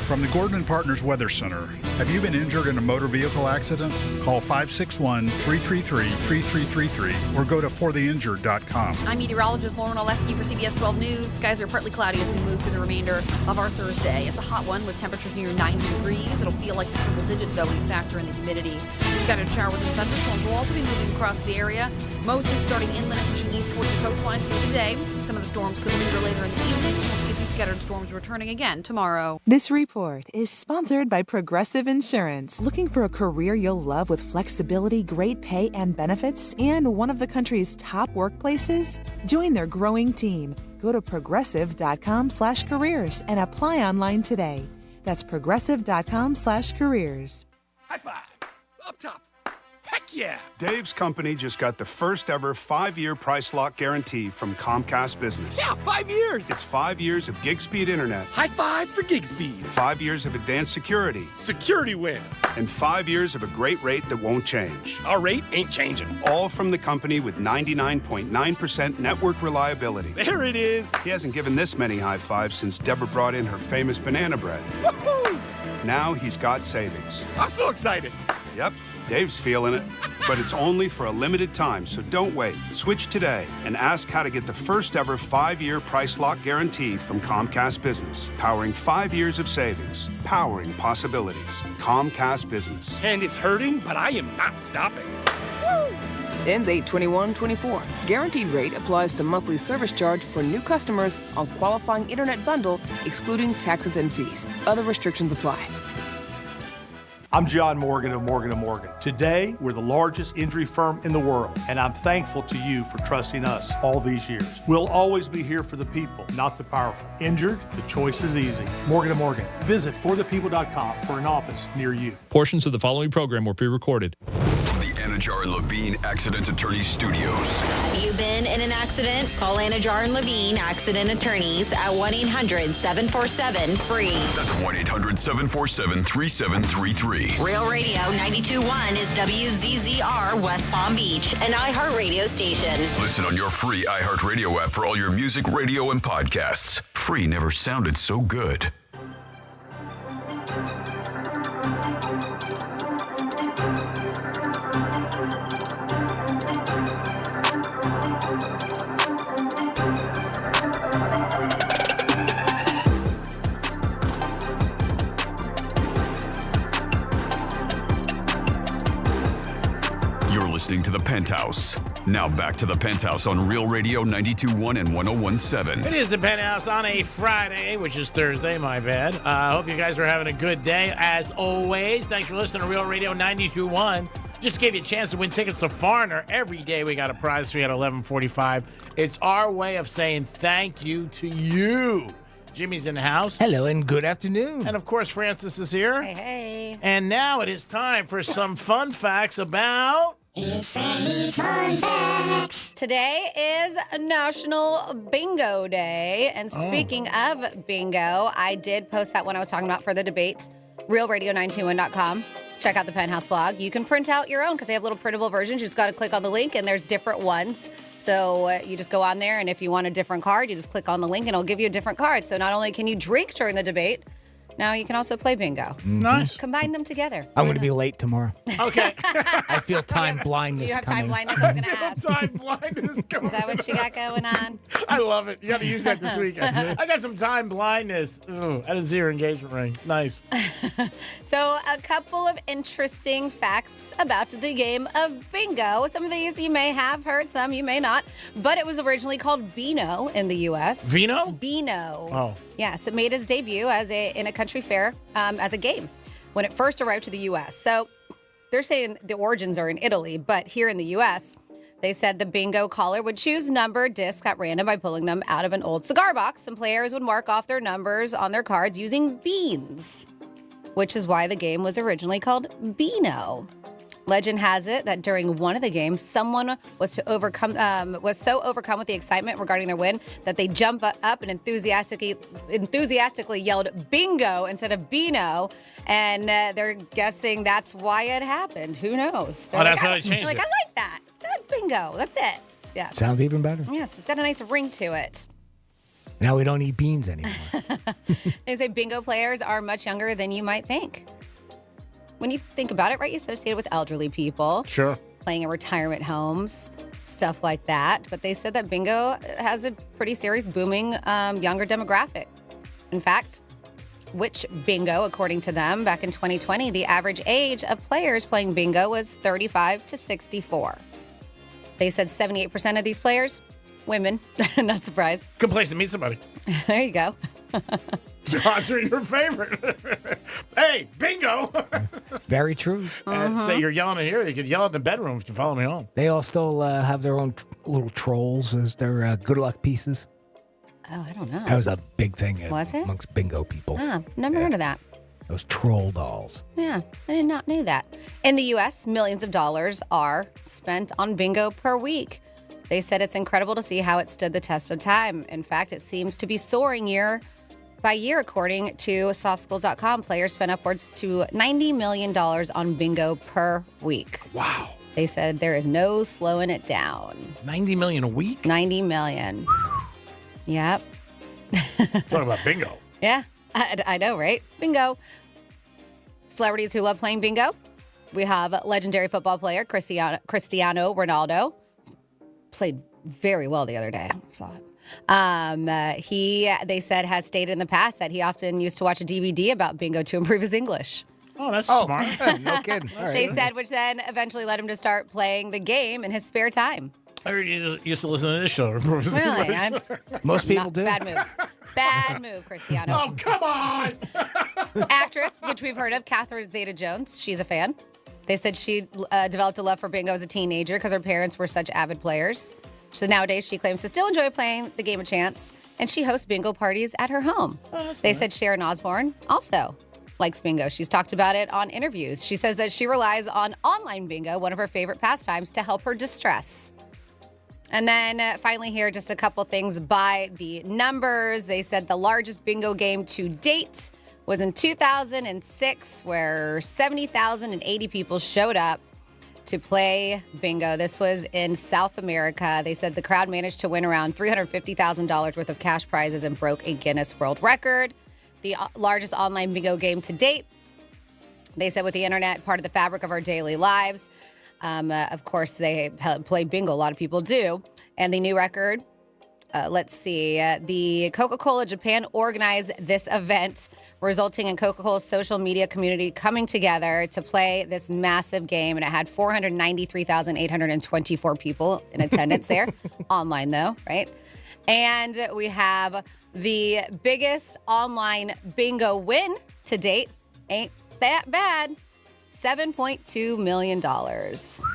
From the Gordon & Partners Weather Center. Have you been injured in a motor vehicle accident? Call 561-333-3333 or go to fortheinjured.com. I'm meteorologist Lauren Oleski for CBS 12 News. Skies are partly cloudy as we move through the remainder of our Thursday. It's a hot one with temperatures near 90 degrees. It'll feel like the triple digits though when you factor in the humidity. Scattered showers and thunderstorms will also be moving across the area, mostly starting inland and pushing east towards the coastline through the day. Some of the storms could linger later in the evening. We'll see a few scattered storms returning again tomorrow. This report is sponsored by Progressive Insurance. Looking for a career you'll love with flexibility, great pay and benefits, and one of the country's top workplaces? Join their growing team. Go to progressive.com/careers and apply online today. That's progressive.com/careers. High five. Up top. Heck yeah! Dave's company just got the first ever 5-year price lock guarantee from Comcast Business. Yeah, 5 years! It's 5 years of gig speed internet. High five for gig speed. 5 years of advanced security. Security win. And 5 years of a great rate that won't change. Our rate ain't changing. All from the company with 99.9% network reliability. There it is. He hasn't given this many high fives since Deborah brought in her famous banana bread. Woohoo! Now he's got savings. I'm so excited. Yep. Dave's feeling it, but it's only for a limited time, so don't wait. Switch today and ask how to get the first ever 5-year price lock guarantee from Comcast Business. Powering 5 years of savings, powering possibilities. Comcast Business. And it's hurting, but I am not stopping. Woo! Ends 8/21/24. Guaranteed rate applies to monthly service charge for new customers on qualifying internet bundle, excluding taxes and fees. Other restrictions apply. I'm John Morgan of Morgan & Morgan. Today, we're the largest injury firm in the world, and I'm thankful to you for trusting us all these years. We'll always be here for the people, not the powerful. Injured? The choice is easy. Morgan & Morgan. Visit forthepeople.com for an office near you. Portions of the following program were pre-recorded. From the Anajar and Levine Accident Attorneys Studios. You been in an accident? Call Anajar and Levine Accident Attorneys at 1-800-747-FREE. That's 1-800-747-3733. Real Radio 92.1 is WZZR West Palm Beach, an iHeartRadio station. Listen on your free iHeartRadio app for all your music, radio, and podcasts. Free never sounded so good. Listening to the Penthouse. Now back to the Penthouse on Real Radio 92.1 and 101.7. It is the Penthouse on a Friday, which is Thursday, my bad. I hope you guys are having a good day. As always, thanks for listening to Real Radio 92.1. Just gave you a chance to win tickets to Foreigner. Every day we got a prize for you at 11:45. It's our way of saying thank you to you. Jimmy's in the house. Hello and good afternoon. And of course, Francis is here. Hey, hey. And now it is time for some fun facts about... It's Freddy's Fun Facts. Today is National Bingo Day. And speaking of bingo, I did post that one I was talking about for the debate, realradio921.com. Check out the Penthouse blog. You can print out your own because they have little printable versions. You just got to click on the link, and there's different ones. So you just go on there, and if you want a different card, you just click on the link, and it'll give you a different card. So not only can you drink during the debate, now you can also play bingo. Nice. Combine them together. I'm going to be late tomorrow. Okay. I feel time blindness Do you have coming. time blindness? I was going to ask. Time blindness coming. Is that what you got going on? I love it. You got to use that this weekend. I got some time blindness. Ugh, I didn't see your engagement ring. Nice. So a couple of interesting facts about the game of bingo. Some of these you may have heard, some you may not. But it was originally called Beano in the U.S. Vino? Beano. Oh. Yes, it made its debut in a country fair as a game when it first arrived to the U.S. So they're saying the origins are in Italy, but here in the U.S., They said the bingo caller would choose numbered discs at random by pulling them out of an old cigar box, and players would mark off their numbers on their cards using beans, which is why the game was originally called Beano. Legend has it that during one of the games, someone was so overcome with the excitement regarding their win that they jumped up and enthusiastically yelled bingo instead of Beano, and they're guessing that's why it happened. Who knows? They're That's why they changed it. I like that. Bingo. That's it. Yeah. Sounds even better. Yes, it's got a nice ring to it. Now we don't eat beans anymore. They say bingo players are much younger than you might think. When you think about it, right, you associate it with elderly people. Sure. Playing in retirement homes, stuff like that. But they said that bingo has a pretty serious booming younger demographic. In fact, which bingo, according to them, back in 2020, the average age of players playing bingo was 35 to 64. They said 78% of these players, women. Not surprised. Good place to meet somebody. There you go. Odds are your favorite. Hey, bingo. Very true. And say you're yelling in here. You could yell in the bedroom if you follow me home. They all still have their own little trolls as their good luck pieces. Oh, I don't know. That was a big thing amongst bingo people. Never heard of that. Those troll dolls. Yeah, I did not know that. In the U.S., millions of dollars are spent on bingo per week. They said it's incredible to see how it stood the test of time. In fact, it seems to be soaring year by year, according to softschools.com. Players spend upwards to $90 million on bingo per week. Wow. They said there is no slowing it down. $90 million a week? $90 million. Yep. Talk about bingo. Yeah, I know, right? Bingo. Celebrities who love playing bingo. We have legendary football player Cristiano Ronaldo. Played very well the other day. I saw it. They said, has stated in the past that he often used to watch a DVD about bingo to improve his English. Oh, that's smart. No kidding. All right. They said, which then eventually led him to start playing the game in his spare time. I heard you used to listen to this show. Really? Most people do. Bad move. Bad move, Cristiano. Oh, come on. Actress, which we've heard of, Catherine Zeta-Jones. She's a fan. They said she developed a love for bingo as a teenager because her parents were such avid players. So nowadays, she claims to still enjoy playing the game of chance, and she hosts bingo parties at her home. They said Sharon Osbourne also likes bingo. She's talked about it on interviews. She says that she relies on online bingo, one of her favorite pastimes, to help her distress. And then finally here, just a couple things by the numbers. They said the largest bingo game to date was in 2006, where 70,080 people showed up to play bingo. This was in South America. They said the crowd managed to win around $350,000 worth of cash prizes and broke a Guinness World Record. The largest online bingo game to date. They said with the internet part of the fabric of our daily lives. Of course, they play bingo. A lot of people do. And the new record, let's see, the Coca-Cola Japan organized this event, resulting in Coca-Cola's social media community coming together to play this massive game. And it had 493,824 people in attendance there. Online, though, right? And we have the biggest online bingo win to date. Ain't that bad. $7.2 million.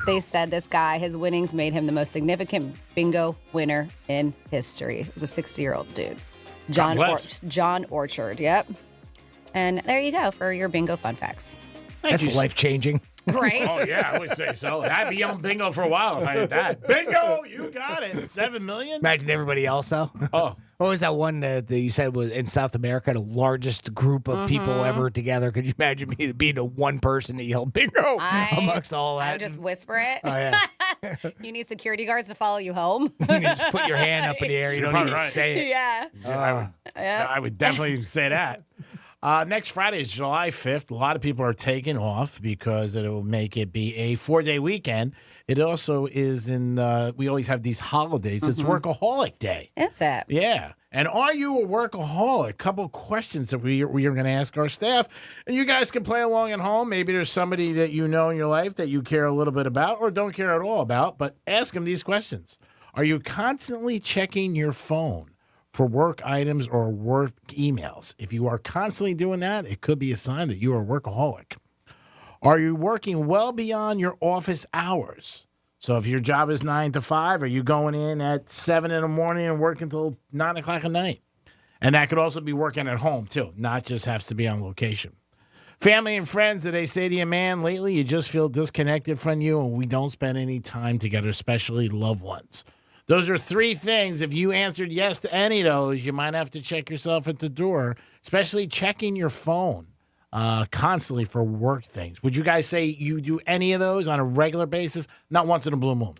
They said this guy, his winnings made him the most significant bingo winner in history. He was a 60-year-old dude. John Orchard, yep. And there you go for your bingo fun facts. That's life-changing. Right? Oh, yeah, I would say so. I'd be on bingo for a while if I had that. Bingo, you got it. $7 million? Imagine everybody else, though. Oh. What was that one that you said was in South America, the largest group of people ever together? Could you imagine being the one person that yelled bingo amongst all that? I would just whisper it. Oh, yeah. You need security guards to follow you home. You just put your hand up in the air. You don't even say it. Yeah. I would definitely say that. Next Friday is July 5th. A lot of people are taking off because it will make it be a 4-day weekend. It also is we always have these holidays. It's Workaholic Day. Is it? Yeah. And are you a workaholic? A couple questions that we are going to ask our staff. And you guys can play along at home. Maybe there's somebody that you know in your life that you care a little bit about or don't care at all about, but ask them these questions. Are you constantly checking your phone for work items or work emails? If you are constantly doing that, it could be a sign that you are a workaholic. Are you working well beyond your office hours? So if your job is 9 to 5, are you going in at 7 in the morning and working until 9 o'clock at night? And that could also be working at home, too, not just has to be on location. Family and friends, did they say to you, man, lately you just feel disconnected from you and we don't spend any time together, especially loved ones? Those are 3 things. If you answered yes to any of those, you might have to check yourself at the door, especially checking your phone constantly for work things. Would you guys say you do any of those on a regular basis? Not once in a blue moon.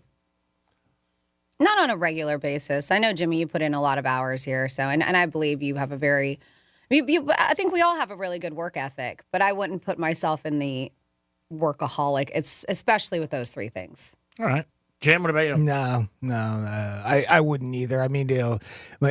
Not on a regular basis. I know, Jimmy, you put in a lot of hours here. So, and I believe you have a very, I think we all have a really good work ethic, but I wouldn't put myself in the workaholic, especially with those 3 things. All right. Jim, what about you? No, I wouldn't either. I mean,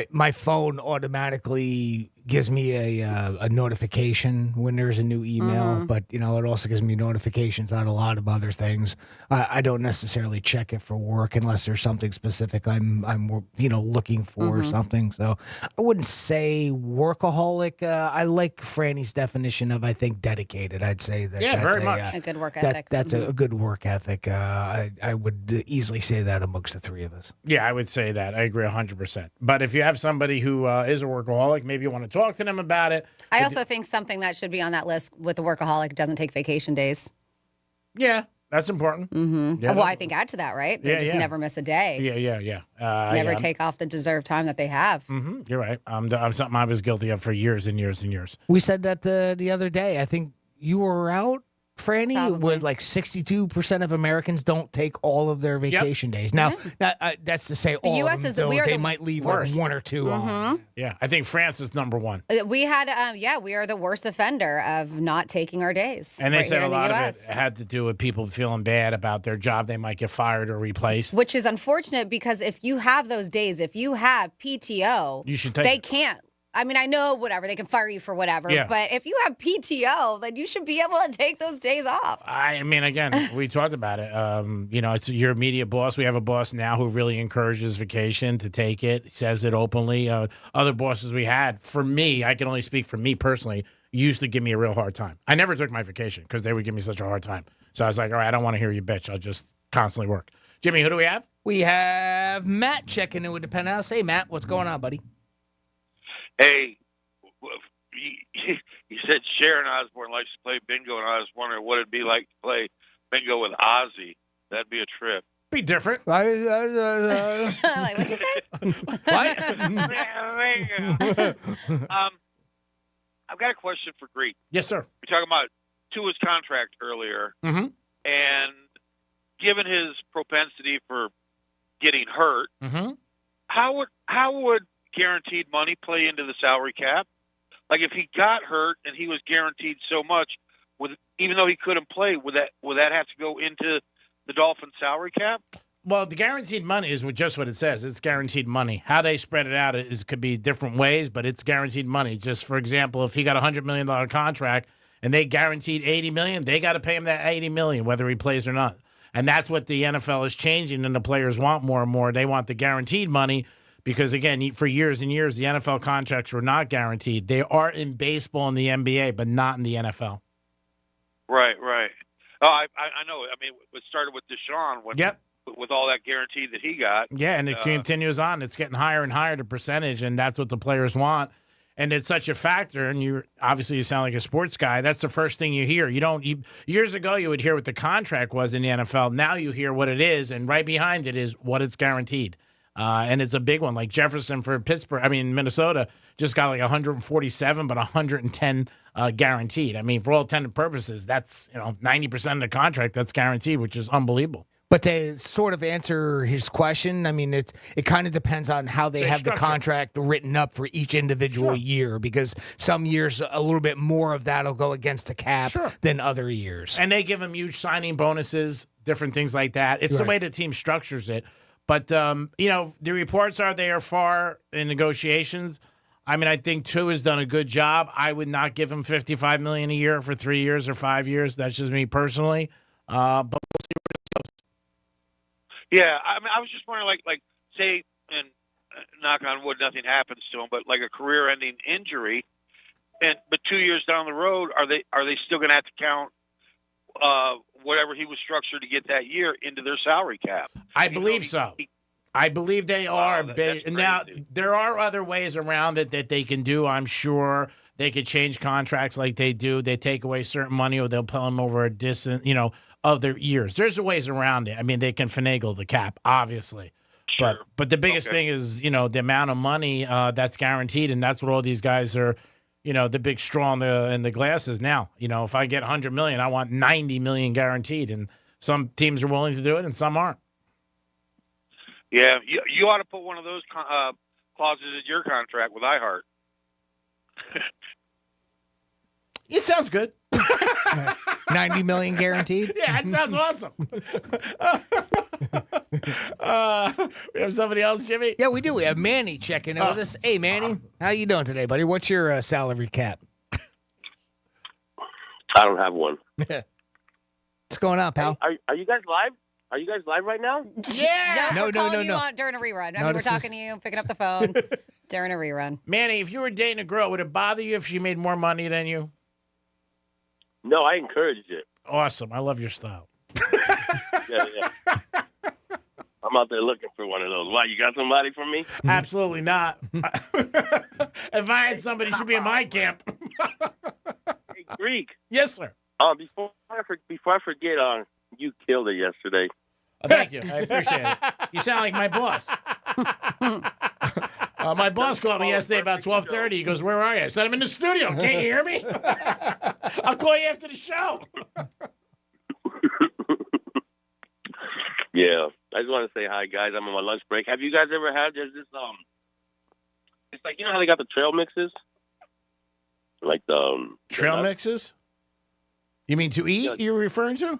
my phone automatically gives me a notification when there's a new email, but it also gives me notifications on a lot of other things. I don't necessarily check it for work unless there's something specific I'm looking for or something. So I wouldn't say workaholic. I like Franny's definition of, I think, dedicated. I'd say that. Yeah, that's very much a good work ethic. That's a good work ethic. I would easily say that amongst the 3 of us. Yeah, I would say that. I agree 100%. But if you have somebody who is a workaholic, maybe you want to talk to them about it. I also think something that should be on that list with the workaholic doesn't take vacation days. Yeah, that's important. Mm-hmm. Yeah, Well, I think add to that, right? They just never miss a day. Yeah. Never take off the deserved time that they have. Mm-hmm. You're right. I'm something I was guilty of for years and years and years. We said that the other day. I think you were out, Franny, Probably. with like 62% of Americans don't take all of their vacation days. Now, that's to say all US of them is we are they the might leave worst. like 1 or 2 on. Yeah, I think France is number 1. We had, we are the worst offender of not taking our days. And they right said here a in the lot of US. it had to do with people feeling bad about their job. They might get fired or replaced. Which is unfortunate because if you have those days, if you have PTO, You should take they it. can't. I mean, I know whatever, they can fire you for whatever, Yeah. but if you have PTO, then you should be able to take those days off. I mean, again, we talked about it. It's your immediate boss. We have a boss now who really encourages vacation to take it, says it openly. Other bosses we had, for me, I can only speak for me personally, used to give me a real hard time. I never took my vacation because they would give me such a hard time. So I was like, all right, I don't want to hear you bitch. I'll just constantly work. Jimmy, who do we have? We have Matt checking in with the Penthouse. Hey, Matt, what's going on, buddy? Hey, you said Sharon Osbourne likes to play bingo, and I was wondering what it'd be like to play bingo with Ozzy. That'd be a trip. Be different. Like, what'd you say? I've got a question for Greek. Yes, sir. We're talking about Tua's contract earlier, Mm-hmm. and given his propensity for getting hurt, Mm-hmm. how would guaranteed money play into the salary cap? Like if he got hurt and he was guaranteed so much, even though he couldn't play, would that have to go into the Dolphins salary cap? Well, the guaranteed money is just what it says. It's guaranteed money. How they spread it out could be different ways, but it's guaranteed money. Just for example, if he got a $100 million contract and they guaranteed $80 million, they got to pay him that $80 million, whether he plays or not. And that's what the NFL is changing, and the players want more and more. They want the guaranteed money. Because, again, for years and years, the NFL contracts were not guaranteed. They are in baseball and the NBA, but not in the NFL. Right. Oh, I know. I mean, it started with Deshaun with all that guarantee that he got. Yeah, and it continues on. It's getting higher and higher, the percentage, and that's what the players want. And it's such a factor, and you sound like a sports guy. That's the first thing you hear. Years ago, you would hear what the contract was in the NFL. Now you hear what it is, and right behind it is what it's guaranteed. And it's a big one. Like Jefferson for Minnesota just got like 147, but 110 guaranteed. I mean, for all intended purposes, that's 90% of the contract that's guaranteed, which is unbelievable. But to sort of answer his question, I mean, it kind of depends on how they have the contract written up for each individual year, because some years a little bit more of that will go against the cap than other years. And they give them huge signing bonuses, different things like that. It's the way the team structures it. But, the reports are they are far in negotiations. I mean, I think Tua has done a good job. I would not give him $55 million a year for 3 years or 5 years. That's just me personally. But we'll see where this goes. Yeah, I mean, I was just wondering, like say, and knock on wood, nothing happens to him, but like a career-ending injury, but 2 years down the road, are they still going to have to count whatever he was structured to get that year into their salary cap. I believe so. I believe they are. That's Now, crazy. there are other ways around it that they can do, I'm sure. They could change contracts like they do. They take away certain money or they'll put them over a distance, of their years. There's ways around it. I mean, they can finagle the cap, obviously. Sure. But the biggest thing is, the amount of money that's guaranteed, and that's what all these guys are, the big straw in the glasses now. If I get $100 million, I want $90 million guaranteed, and some teams are willing to do it and some aren't. Yeah, you ought to put one of those clauses in your contract with iHeart. It sounds good. 90 million guaranteed. Yeah, it sounds awesome. We have somebody else, Jimmy? Yeah, we do. We have Manny checking in with us. Hey, Manny, how you doing today, buddy? What's your salary cap? I don't have one. What's going on, pal? Are you guys live? Are you guys live right now? Yeah. No, we're no, calling no, you no. on during a rerun. No, We're this talking to you, picking up the phone during a rerun. Manny, if you were dating a girl, would it bother you if she made more money than you? No, I encouraged it. Awesome. I love your style. Yeah. I'm out there looking for one of those. Why, you got somebody for me? Absolutely not. If I had somebody, she'd be in my camp. Hey, Greek. Yes, sir. Before I forget, you killed it yesterday. Oh, thank you. I appreciate it. You sound like my boss. My boss called me yesterday about 12:30. He goes, "Where are you?" I said, "I'm in the studio. Can't you hear me?" I'll call you after the show. Yeah. I just want to say hi, guys. I'm on my lunch break. Have you guys ever had, there's this, it's like, how they got the trail mixes? Like the... Trail mixes? You mean to eat you're referring to?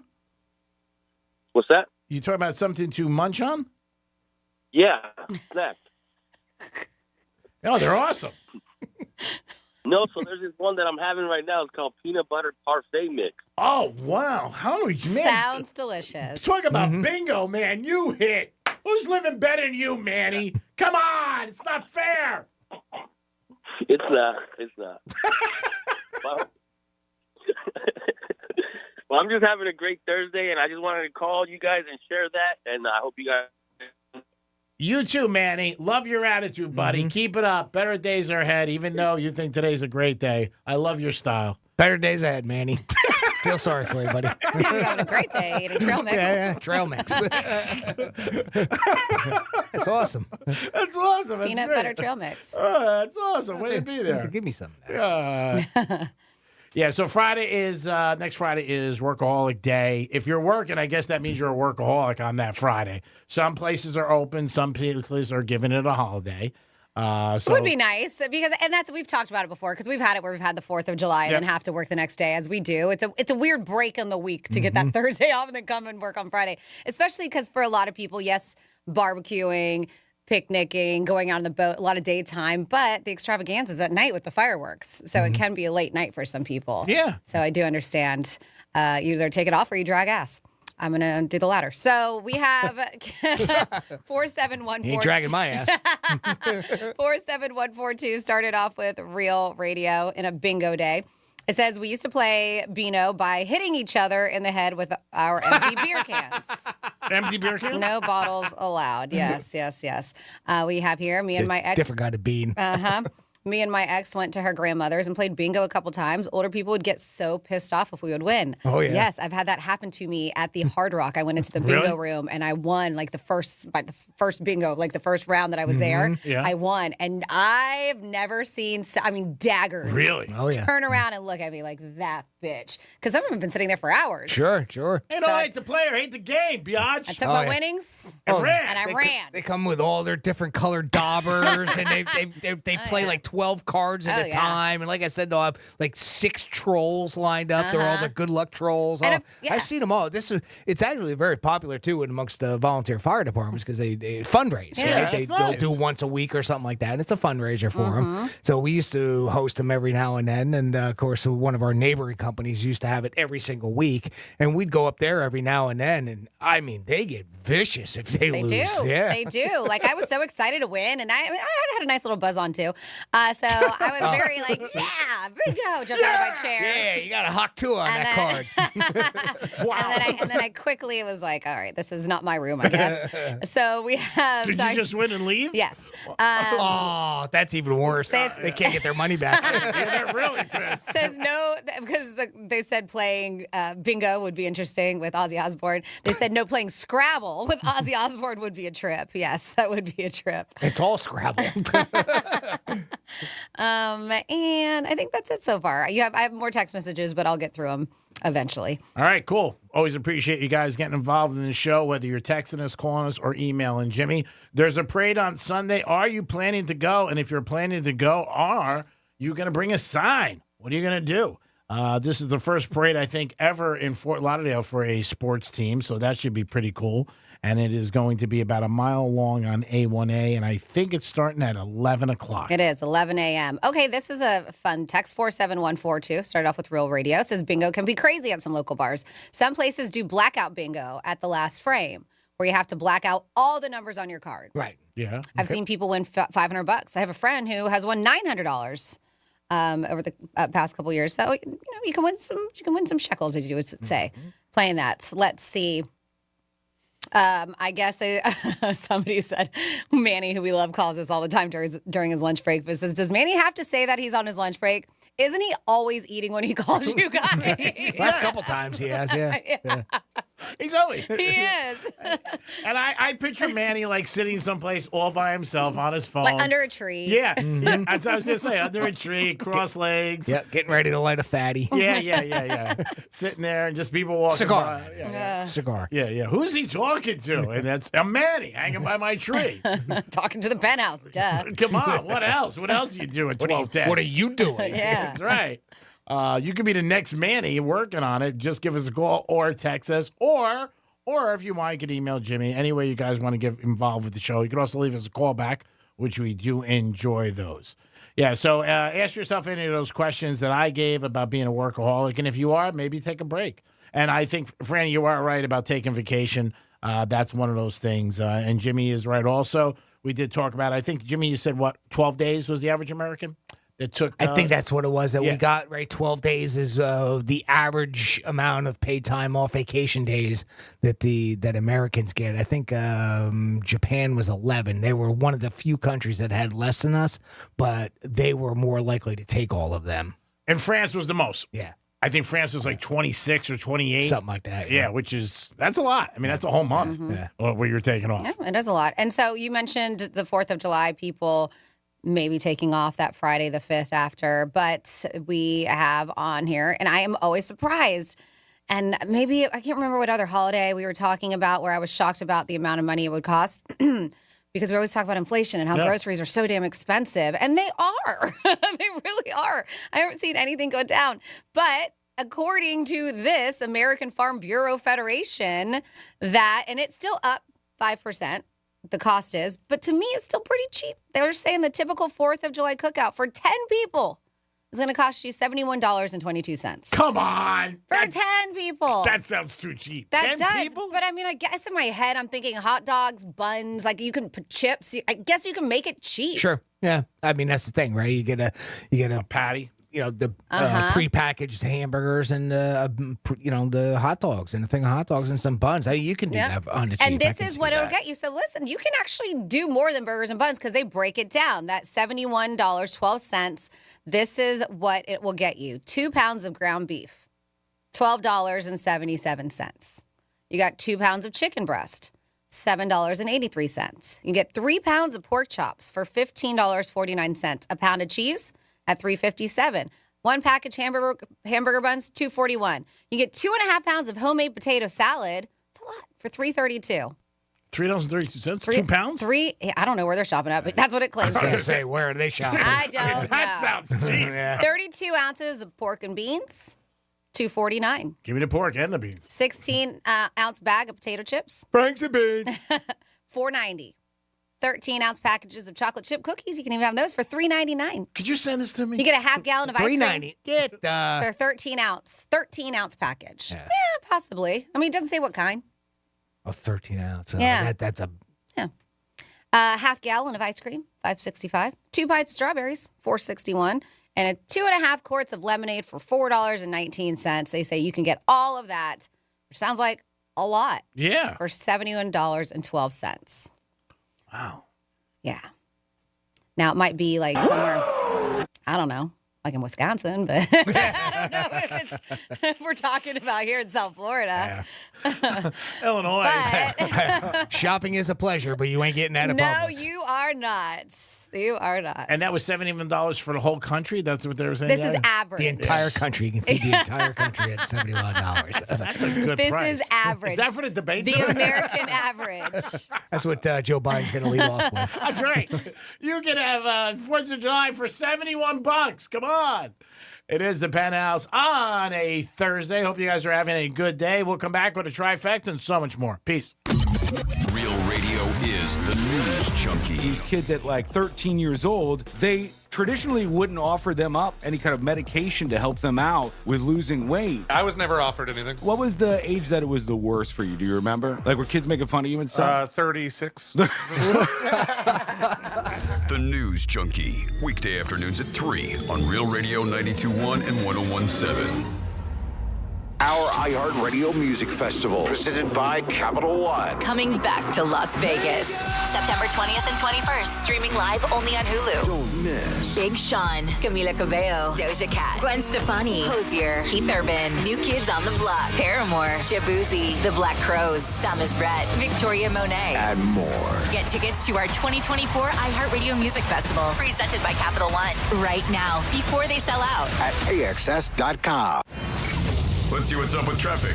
What's that? You talking about something to munch on? Yeah, snack. Oh, they're awesome. No, so there's this one that I'm having right now. It's called peanut butter parfait mix. Oh, wow. How do you, man? Sounds delicious. Talk about bingo, man. You hit. Who's living better than you, Manny? Come on. It's not fair. It's not. Well, I'm just having a great Thursday, and I just wanted to call you guys and share that, and I hope you guys... You too, Manny. Love your attitude, buddy. Keep it up. Better days are ahead, even though you think today's a great day. I love your style. Better days ahead, Manny. Feel sorry for you, buddy. You're having a great day eating trail mix. Yeah, trail mix. That's awesome. That's awesome. That's Peanut great. butter trail mix. That's awesome. Way to be there. Give me some. Yeah, so next Friday is Workaholic Day. If you're working, I guess that means you're a workaholic on that Friday. Some places are open. Some places are giving it a holiday. It would be nice we've talked about it before because we've had it where we've had the 4th of July and then have to work the next day as we do. It's a weird break in the week to get that Thursday off and then come and work on Friday, especially because for a lot of people, yes, barbecuing, picnicking, going out on the boat, a lot of daytime, but the extravaganza is at night with the fireworks. So it can be a late night for some people. Yeah. So I do understand. You either take it off or you drag ass. I'm going to do the latter. So we have 47142. You ain't dragging my ass. 47142 started off with Real Radio in a bingo day. It says we used to play Beano by hitting each other in the head with our empty beer cans. Empty beer cans? No bottles allowed. Yes. We have here me and my ex. Different kind of bean. Me and my ex went to her grandmother's and played bingo a couple times. Older people would get so pissed off if we would win. Oh, yeah. Yes, I've had that happen to me at the Hard Rock. I went into the bingo room and I won by the first bingo, like the first round that I was there. Yeah. I won. And I've never seen, daggers. Really? Oh, yeah. Turn around and look at me like that bitch. Because some of them have been sitting there for hours. Sure. Hey, no, it's a player. Hate the game, biatch. I took my winnings and ran. and I ran. They come with all their different colored daubers, and they play like 12 cards at a time. And like I said, they'll have like 6 trolls lined up. They're all the good luck trolls. I've seen them all. It's actually very popular too amongst the volunteer fire departments because they fundraise. Yeah, right? that's They'll nice. do once a week or something like that, and it's a fundraiser for them. So we used to host them every now and then, and of course, one of our neighboring companies used to have it every single week, and we'd go up there every now and then, and I mean, they get vicious if they lose. They do. Yeah. They do. Like, I was so excited to win, and I had a nice little buzz on, too. So I was very like, yeah, bingo, jumped out of my chair. Yeah, you got a hawk two on that card. Wow. And then I quickly was like, all right, this is not my room, I guess. So we have. Did you just win and leave? Yes. Oh, that's even worse. They can't get their money back. They're really pissed. Says no, because they said playing bingo would be interesting with Ozzy Osbourne. They said no, playing Scrabble with Ozzy Osbourne would be a trip. Yes, that would be a trip. It's all Scrabble. And I think that's it so far. I have more text messages, but I'll get through them eventually. All right, cool. Always appreciate you guys getting involved in the show, whether you're texting us, calling us, or emailing Jimmy. There's a parade on Sunday. Are you planning to go? And if you're planning to go, are you going to bring a sign? What are you going to do? This is the first parade, I think, ever in Fort Lauderdale for a sports team, so that should be pretty cool. And it is going to be about a mile long on A1A, and I think it's starting at 11 o'clock. It is 11 a.m. Okay, this is a fun text. 47142. Started off with Real Radio. Says bingo can be crazy at some local bars. Some places do blackout bingo at the last frame, where you have to black out all the numbers on your card. Right. Yeah. I've seen people win $500. I have a friend who has won $900 over the past couple years. So you can win some shekels, as you would say, playing that. So let's see. I guess somebody said Manny, who we love, calls us all the time during his lunch break. But says, does Manny have to say that he's on his lunch break? Isn't he always eating when he calls you guys? Last couple times he has, yeah. He's always. He is. And I picture Manny like sitting someplace all by himself on his phone. Like under a tree. Yeah. Yeah. That's what I was going to say. Under a tree, cross legs. Yep, getting ready to light a fatty. Yeah. Sitting there and just people walking Cigar. by. Yeah. Cigar. Yeah. Who's he talking to? And that's Manny hanging by my tree. Talking to the penthouse. Duh. Come on. What else? What else do you do at 12:10? What are you doing? Yeah. That's right. You could be the next Manny working on it. Just give us a call or text us, or if you want, you could email Jimmy. Any way you guys want to get involved with the show. You could also leave us a call back, which we do enjoy those. Yeah, so ask yourself any of those questions that I gave about being a workaholic, and if you are, maybe take a break. And I think, Franny, you are right about taking vacation. That's one of those things. And Jimmy is right also. We did talk about, I think, Jimmy, you said, 12 days was the average American? That took. I think that's what it was that we got, right? 12 days is the average amount of paid time off vacation days that Americans get. I think Japan was 11. They were one of the few countries that had less than us, but they were more likely to take all of them. And France was the most. Yeah. I think France was like 26 or 28. Something like that. Yeah, that's a lot. I mean, that's a whole month where you're taking off. Yeah, it is a lot. And so you mentioned the 4th of July, people maybe taking off that Friday the 5th after, but we have on here, and I am always surprised. And maybe, I can't remember what other holiday we were talking about where I was shocked about the amount of money it would cost. Because we always talk about inflation and how groceries are so damn expensive. And they are. They really are. I haven't seen anything go down. But according to this American Farm Bureau Federation, and it's still up 5%. The cost is, but to me, it's still pretty cheap. They were saying the typical 4th of July cookout for 10 people is going to cost you $71.22. Come on. For 10 people. That sounds too cheap. That 10 does. people? But I mean, I guess in my head, I'm thinking hot dogs, buns, like you can put chips. I guess you can make it cheap. Sure. Yeah. I mean, that's the thing, right? You get a patty. The prepackaged hamburgers and the hot dogs and a thing of hot dogs and some buns. You can do that on the cheap. And this is what it'll get you. So listen, you can actually do more than burgers and buns because they break it down. That $71.12. This is what it will get you: 2 pounds of ground beef, $12.77. You got 2 pounds of chicken breast, $7.83. You get 3 pounds of pork chops for $15.49. A pound of cheese at $3.57. 1 package hamburger buns, $2.41. You get 2.5 pounds of homemade potato salad. It's a lot for $3.32. $3.32. 2 pounds? I don't know where they're shopping at, but that's what it claims. I was going to say, where are they shopping? I don't know. That sounds cheap. 32 ounces of pork and beans, $2.49. Give me the pork and the beans. 16-ounce bag of potato chips, Franks and beans, $4.90. 13-ounce packages of chocolate chip cookies. You can even have those for $3.99. Could you send this to me? You get a half gallon of ice cream. $3.90. Get They're 13-ounce package. Yeah, possibly. I mean, it doesn't say what kind. Oh, 13 ounce. Yeah. That's a. Yeah. Half gallon of ice cream, $5.65. 2 bites of strawberries, $4.61. And 2.5 quarts of lemonade for $4.19. They say you can get all of that, which sounds like a lot. Yeah. For $71.12. Wow. Yeah. Now, it might be like somewhere, I don't know, like in Wisconsin, but I don't know if we're talking about here in South Florida. Yeah. Illinois. Shopping is a pleasure, but you ain't getting that at Publix. No, you are not. You are not. And that was $71 for the whole country? That's what they were saying? This is average. The entire country. You can feed the entire country at $71. That's a good This price. is average. Is that for the debate? The American average. That's what Joe Biden's going to lead off with. That's right. You can have 4th of July for $71. Come on. It is the Penthouse on a Thursday. Hope you guys are having a good day. We'll come back with a trifecta and so much more. Peace. Real radio is the news junkie. These kids at like 13 years old, they traditionally wouldn't offer them up any kind of medication to help them out with losing weight. I was never offered anything. What was the age that it was the worst for you? Do you remember? Like, were kids making fun of you and stuff? 36. The News Junkie. Weekday afternoons at 3 on Real Radio 92.1 and 101.7. Our iHeartRadio Music Festival, presented by Capital One. Coming back to Las Vegas. September 20th and 21st. Streaming live only on Hulu. Don't miss. Big Sean, Camila Cabello, Doja Cat, Gwen Stefani, Hozier, Keith Urban, New Kids on the Block, Paramore, Shabuzi, The Black Crowes, Thomas Rhett, Victoria Monet, And more. Get tickets to our 2024 iHeartRadio Music Festival, presented by Capital One, right now, before they sell out. At AXS.com. Let's see what's up with traffic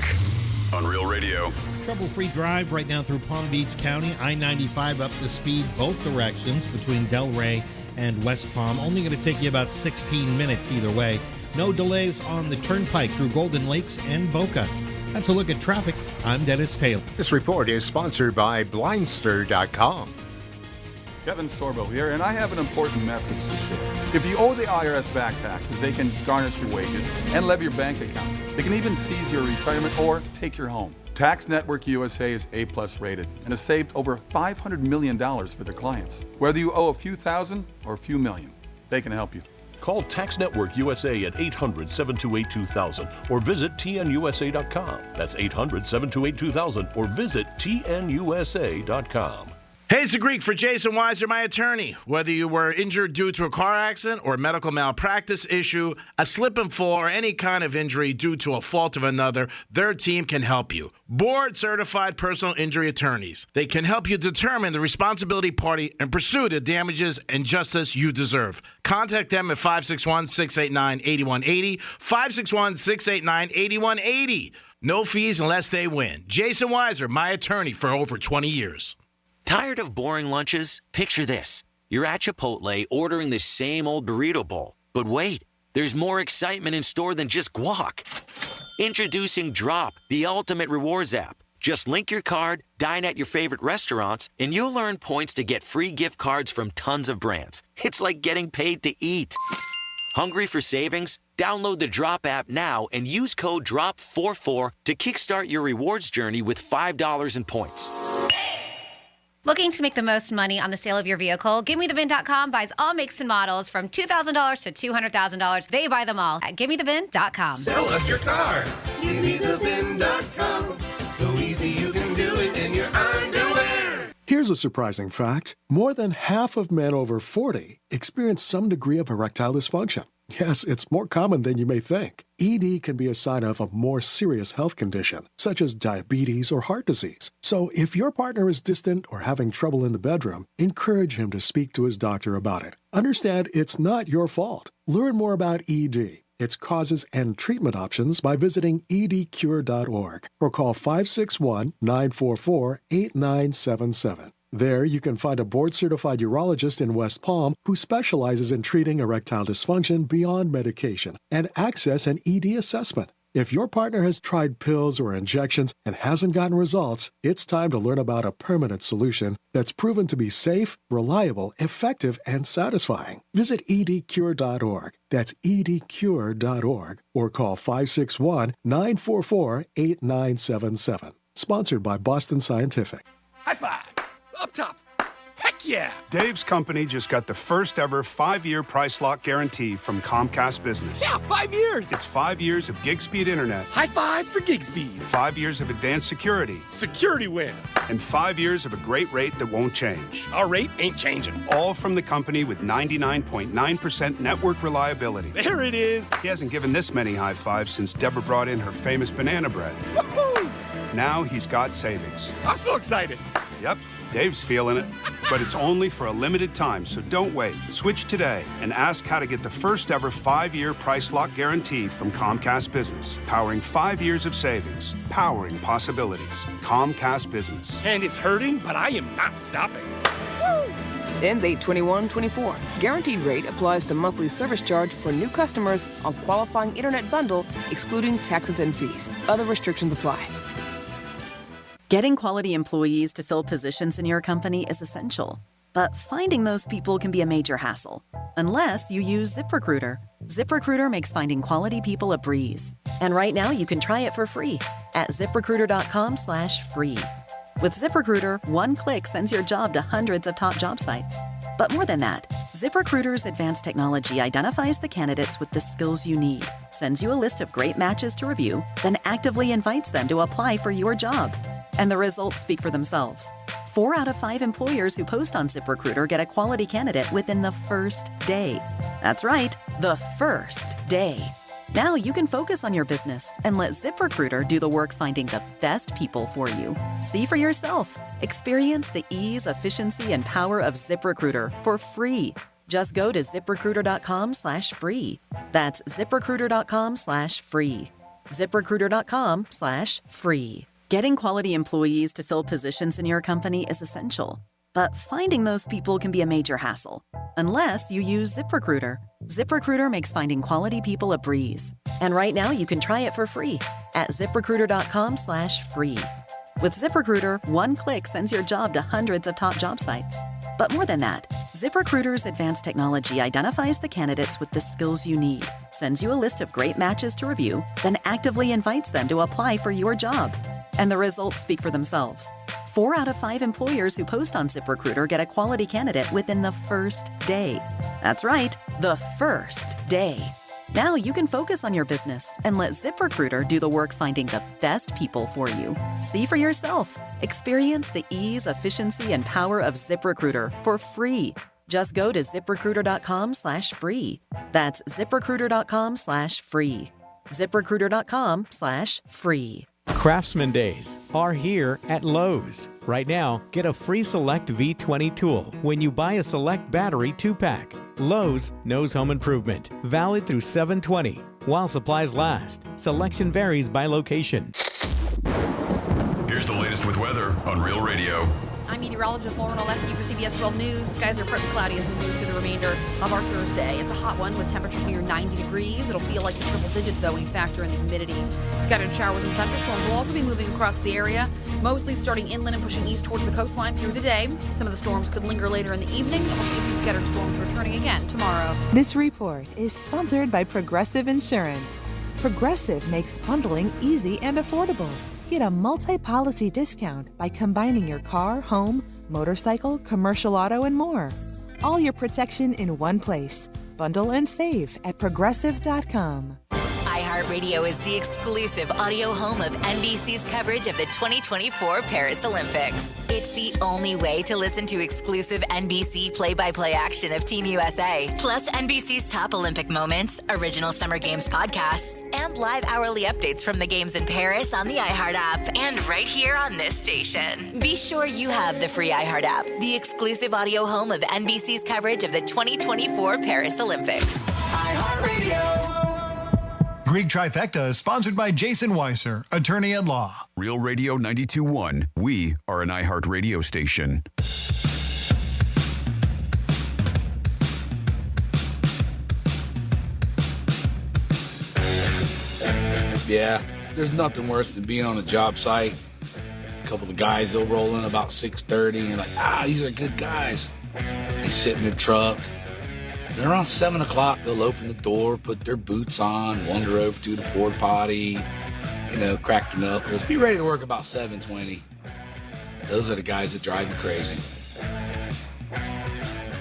on Real Radio. Trouble-free drive right now through Palm Beach County. I-95 up to speed both directions between Delray and West Palm. Only going to take you about 16 minutes either way. No delays on the turnpike through Golden Lakes and Boca. That's a look at traffic. I'm Dennis Taylor. This report is sponsored by Blindster.com. Kevin Sorbo here, and I have an important message to share. If you owe the IRS back taxes, they can garnish your wages and levy your bank accounts. They can even seize your retirement or take your home. Tax Network USA is A+ rated and has saved over $500 million for their clients. Whether you owe a few thousand or a few million, they can help you. Call Tax Network USA at 800-728-2000 or visit tnusa.com. That's 800-728-2000 or visit tnusa.com. Hey, it's the Greek for Jason Weiser, my attorney. Whether you were injured due to a car accident or a medical malpractice issue, a slip and fall, or any kind of injury due to a fault of another, their team can help you. Board-certified personal injury attorneys. They can help you determine the responsibility party and pursue the damages and justice you deserve. Contact them at 561-689-8180, 561-689-8180. No fees unless they win. Jason Weiser, my attorney for over 20 years. Tired of boring lunches? Picture this. You're at Chipotle ordering the same old burrito bowl. But wait, there's more excitement in store than just guac. Introducing Drop, the ultimate rewards app. Just link your card, dine at your favorite restaurants, and you'll earn points to get free gift cards from tons of brands. It's like getting paid to eat. Hungry for savings? Download the Drop app now and use code DROP44 to kickstart your rewards journey with $5 in points. Looking to make the most money on the sale of your vehicle? GiveMeTheVin.com buys all makes and models from $2,000 to $200,000. They buy them all at GiveMeTheVin.com. Sell us your car. GiveMeTheVin.com. So easy you can do it in your underwear. Here's a surprising fact. More than half of men over 40 experience some degree of erectile dysfunction. Yes, it's more common than you may think. ED can be a sign of a more serious health condition, such as diabetes or heart disease. So if your partner is distant or having trouble in the bedroom, encourage him to speak to his doctor about it. Understand it's not your fault. Learn more about ED, its causes and treatment options by visiting edcure.org or call 561-944-8977. There, you can find a board-certified urologist in West Palm who specializes in treating erectile dysfunction beyond medication and access an ED assessment. If your partner has tried pills or injections and hasn't gotten results, it's time to learn about a permanent solution that's proven to be safe, reliable, effective, and satisfying. Visit edcure.org. That's edcure.org or call 561-944-8977. Sponsored by Boston Scientific. High five. Up top. Heck yeah. Dave's company just got the first ever 5-year price lock guarantee from Comcast Business. Yeah, 5 years. It's 5 years of gig speed internet. High five for gig speed. 5 years of advanced security. Security win. And 5 years of a great rate that won't change. Our rate ain't changing. All from the company with 99.9% network reliability. There it is. He hasn't given this many high fives since Deborah brought in her famous banana bread. Woohoo! Now he's got savings. I'm so excited. Yep, Dave's feeling it. But it's only for a limited time, so don't wait. Switch today and ask how to get the first ever 5-year price lock guarantee from Comcast Business. Powering 5 years of savings. Powering possibilities. Comcast Business. And it's hurting, but I am not stopping. Woo! Ends 8/21/24. Guaranteed rate applies to monthly service charge for new customers on qualifying internet bundle, excluding taxes and fees. Other restrictions apply. Getting quality employees to fill positions in your company is essential, but finding those people can be a major hassle, unless you use ZipRecruiter. ZipRecruiter makes finding quality people a breeze. And right now you can try it for free at ZipRecruiter.com/free. With ZipRecruiter, one click sends your job to hundreds of top job sites. But more than that, ZipRecruiter's advanced technology identifies the candidates with the skills you need, sends you a list of great matches to review, then actively invites them to apply for your job. And the results speak for themselves. 4 out of 5 employers who post on ZipRecruiter get a quality candidate within the first day. That's right, the first day. Now you can focus on your business and let ZipRecruiter do the work finding the best people for you. See for yourself. Experience the ease, efficiency, and power of ZipRecruiter for free. Just go to ZipRecruiter.com/free. That's ZipRecruiter.com/free. ZipRecruiter.com/free. Getting quality employees to fill positions in your company is essential, but finding those people can be a major hassle, unless you use ZipRecruiter. ZipRecruiter makes finding quality people a breeze. And right now you can try it for free at ZipRecruiter.com/free. With ZipRecruiter, one click sends your job to hundreds of top job sites. But more than that, ZipRecruiter's advanced technology identifies the candidates with the skills you need, sends you a list of great matches to review, then actively invites them to apply for your job. And the results speak for themselves. 4 out of 5 employers who post on ZipRecruiter get a quality candidate within the first day. That's right, the first day. Now you can focus on your business and let ZipRecruiter do the work finding the best people for you. See for yourself. Experience the ease, efficiency, and power of ZipRecruiter for free. Just go to ZipRecruiter.com/free. That's ZipRecruiter.com/free. ZipRecruiter.com/free. Craftsman Days are here at Lowe's. Right now, get a free Select V20 tool when you buy a Select battery 2-pack. Lowe's knows home improvement. Valid through 7/20. While supplies last. Selection varies by location. Here's the latest with weather on Real Radio. I'm meteorologist Lauren Oleski for CBS 12 News. Skies are partly cloudy as we move through the remainder of our Thursday. It's a hot one with temperatures near 90 degrees. It'll feel like the triple digits, though, when you factor in the humidity. Scattered showers and thunderstorms will also be moving across the area, mostly starting inland and pushing east towards the coastline through the day. Some of the storms could linger later in the evening, and we'll see a few scattered storms returning again tomorrow. This report is sponsored by Progressive Insurance. Progressive makes bundling easy and affordable. Get a multi-policy discount by combining your car, home, motorcycle, commercial auto, and more. All your protection in one place. Bundle and save at Progressive.com. iHeartRadio is the exclusive audio home of NBC's coverage of the 2024 Paris Olympics. It's the only way to listen to exclusive NBC play-by-play action of Team USA, plus NBC's top Olympic moments, original Summer Games podcasts, and live hourly updates from the games in Paris on the iHeart app and right here on this station. Be sure you have the free iHeart app, the exclusive audio home of NBC's coverage of the 2024 Paris Olympics. iHeartRadio. Greek Trifecta is sponsored by Jason Weiser, attorney at law. Real Radio 92.1. We are an iHeart radio station. Yeah, there's nothing worse than being on a job site. A couple of guys, they'll roll in about 6:30 and you're like, these are good guys. They sit in their truck. And around 7 o'clock, they'll open the door, put their boots on, wander over to the porta potty, crack their knuckles, be ready to work about 7:20. Those are the guys that drive you crazy.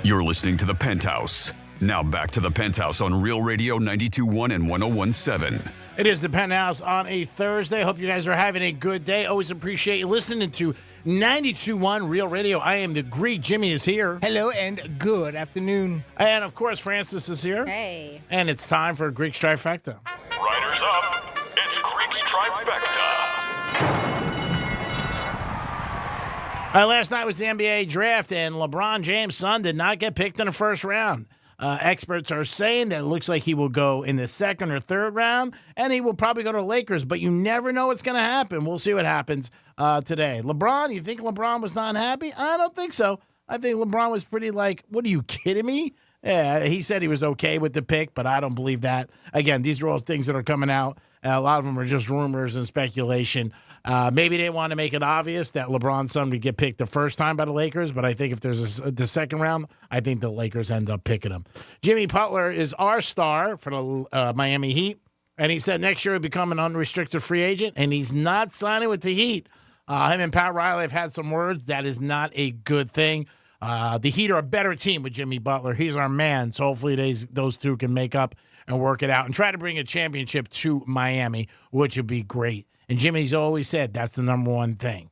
You're listening to The Penthouse. Now back to The Penthouse on Real Radio 92.1 and 101.7. It is The Penthouse on a Thursday. Hope you guys are having a good day. Always appreciate you listening to 92.1 Real Radio. I am the Greek. Jimmy is here. Hello and good afternoon. And, of course, Francis is here. Hey. And it's time for Greek's Trifecta. Riders up. It's Greek's Trifecta. Last night was the NBA draft, and LeBron James' son did not get picked in the first round. Experts are saying that it looks like he will go in the second or third round, and he will probably go to the Lakers, but you never know what's going to happen. We'll see what happens today. LeBron, you think LeBron was not happy? I don't think so. I think LeBron was pretty like, what are you kidding me? Yeah, he said he was okay with the pick, but I don't believe that. Again, these are all things that are coming out. A lot of them are just rumors and speculation. Maybe they want to make it obvious that LeBron's son would get picked the first time by the Lakers, but I think if there's the second round, I think the Lakers end up picking him. Jimmy Butler is our star for the Miami Heat, and he said next year he'll become an unrestricted free agent, and he's not signing with the Heat. Him and Pat Riley have had some words. That is not a good thing. The Heat are a better team with Jimmy Butler. He's our man, so hopefully those two can make up and work it out and try to bring a championship to Miami, which would be great. And Jimmy's always said that's the number one thing.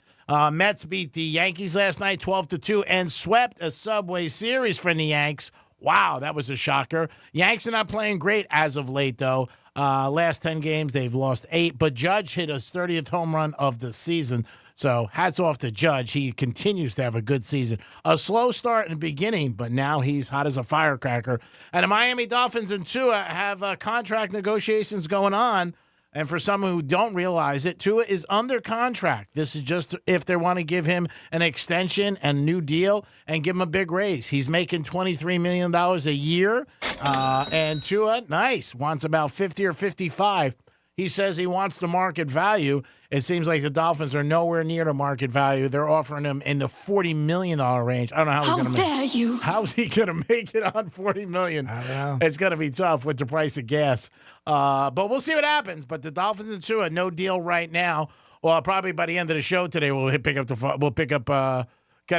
Mets beat the Yankees last night 12-2 and swept a Subway Series from the Yanks. Wow, that was a shocker. Yanks are not playing great as of late, though. Last 10 games, they've lost 8, but Judge hit his 30th home run of the season. So hats off to Judge. He continues to have a good season. A slow start in the beginning, but now he's hot as a firecracker. And the Miami Dolphins and Tua have contract negotiations going on. And for some who don't realize it, Tua is under contract. This is just if they want to give him an extension and new deal and give him a big raise. He's making $23 million a year. And Tua, nice, wants about 50 or 55. He says he wants the market value. It seems like the Dolphins are nowhere near the market value. They're offering him in the $40 million range. I don't know how he's going to make it. How dare you? How's he going to make it on $40 million? I don't know. It's going to be tough with the price of gas. But we'll see what happens. But the Dolphins and Tua, no deal right now. Well, probably by the end of the show today, we'll get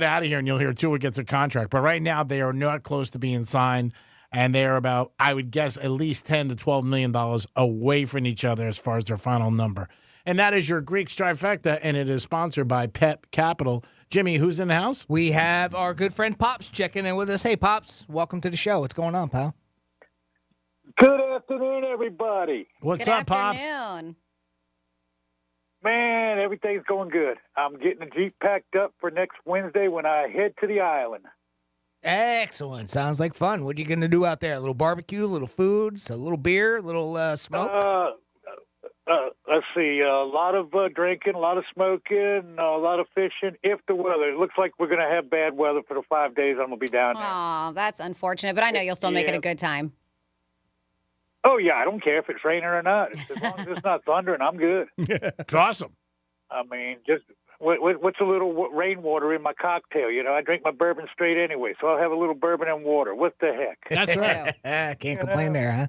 out of here, and you'll hear Tua gets a contract. But right now, they are not close to being signed. And they're about, I would guess, at least $10 to $12 million away from each other as far as their final number. And that is your Greek Trifecta, and it is sponsored by Pep Capital. Jimmy, who's in the house? We have our good friend Pops checking in with us. Hey, Pops, welcome to the show. What's going on, pal? Good afternoon, everybody. What's up, Pops? Man, everything's going good. I'm getting the Jeep packed up for next Wednesday when I head to the island. Excellent. Sounds like fun. What are you going to do out there? A little barbecue, a little food, a little beer, a little smoke? Let's see. A lot of drinking, a lot of smoking, a lot of fishing. If the weather, it looks like we're going to have bad weather for the 5 days I'm going to be down there. Oh, that's unfortunate, but I know you'll still make it a good time. Oh, yeah. I don't care if it's raining or not. As long as it's not thundering, I'm good. It's awesome. I mean, just... What's a little rainwater in my cocktail? You know, I drink my bourbon straight anyway, so I'll have a little bourbon and water. What the heck? That's right. Can't complain there, huh?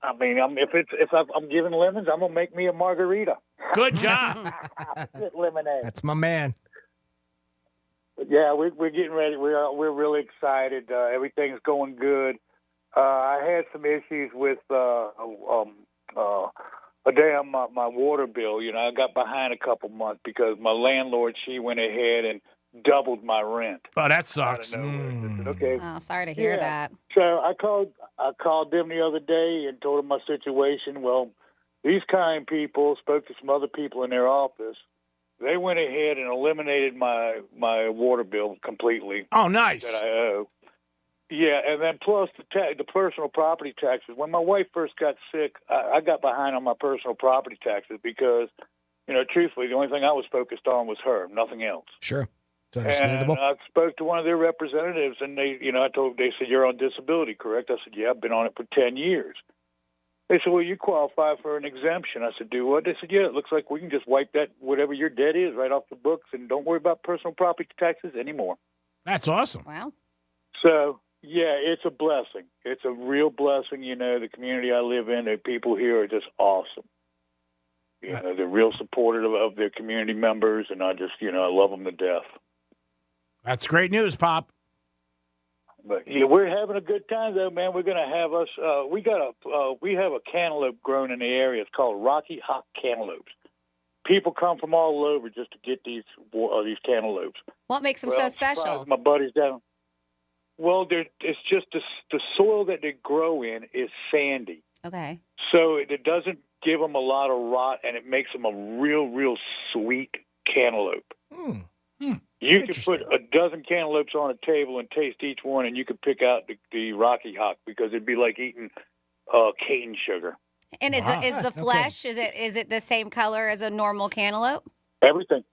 I mean, if I'm giving lemons, I'm gonna make me a margarita. Good job. Lemonade. That's my man. But yeah, we're getting ready. We're really excited. Everything's going good. I had some issues with my water bill. You know, I got behind a couple months because my landlord, she went ahead and doubled my rent. Oh, that sucks. Okay. Oh, sorry to hear that. So I called them the other day and told them my situation. Well, these kind people spoke to some other people in their office. They went ahead and eliminated my water bill completely. Oh, nice. That I owe. Yeah, and then plus the personal property taxes. When my wife first got sick, I got behind on my personal property taxes because, you know, truthfully, the only thing I was focused on was her, nothing else. Sure. It's understandable. And I spoke to one of their representatives, and they said, "You're on disability, correct?" I said, "Yeah, I've been on it for 10 years." They said, "Well, you qualify for an exemption." I said, "Do what?" They said, "Yeah, it looks like we can just wipe that, whatever your debt is, right off the books, and don't worry about personal property taxes anymore." That's awesome. Wow. So, yeah, it's a blessing. It's a real blessing. You know, the community I live in, the people here are just awesome. You know, they're real supportive of their community members, and I just, I love them to death. That's great news, Pop. But yeah, we're having a good time though, man. We're gonna have us. We have a cantaloupe grown in the area. It's called Rocky Hawk cantaloupes. People come from all over just to get these cantaloupes. What makes them so special? My buddies down. Well, it's just the soil that they grow in is sandy. Okay. So it doesn't give them a lot of rot, and it makes them a real sweet cantaloupe. You could put a dozen cantaloupes on a table and taste each one, and you could pick out the Rocky Hawk because it'd be like eating cane sugar. And is the flesh is it the same color as a normal cantaloupe? Everything's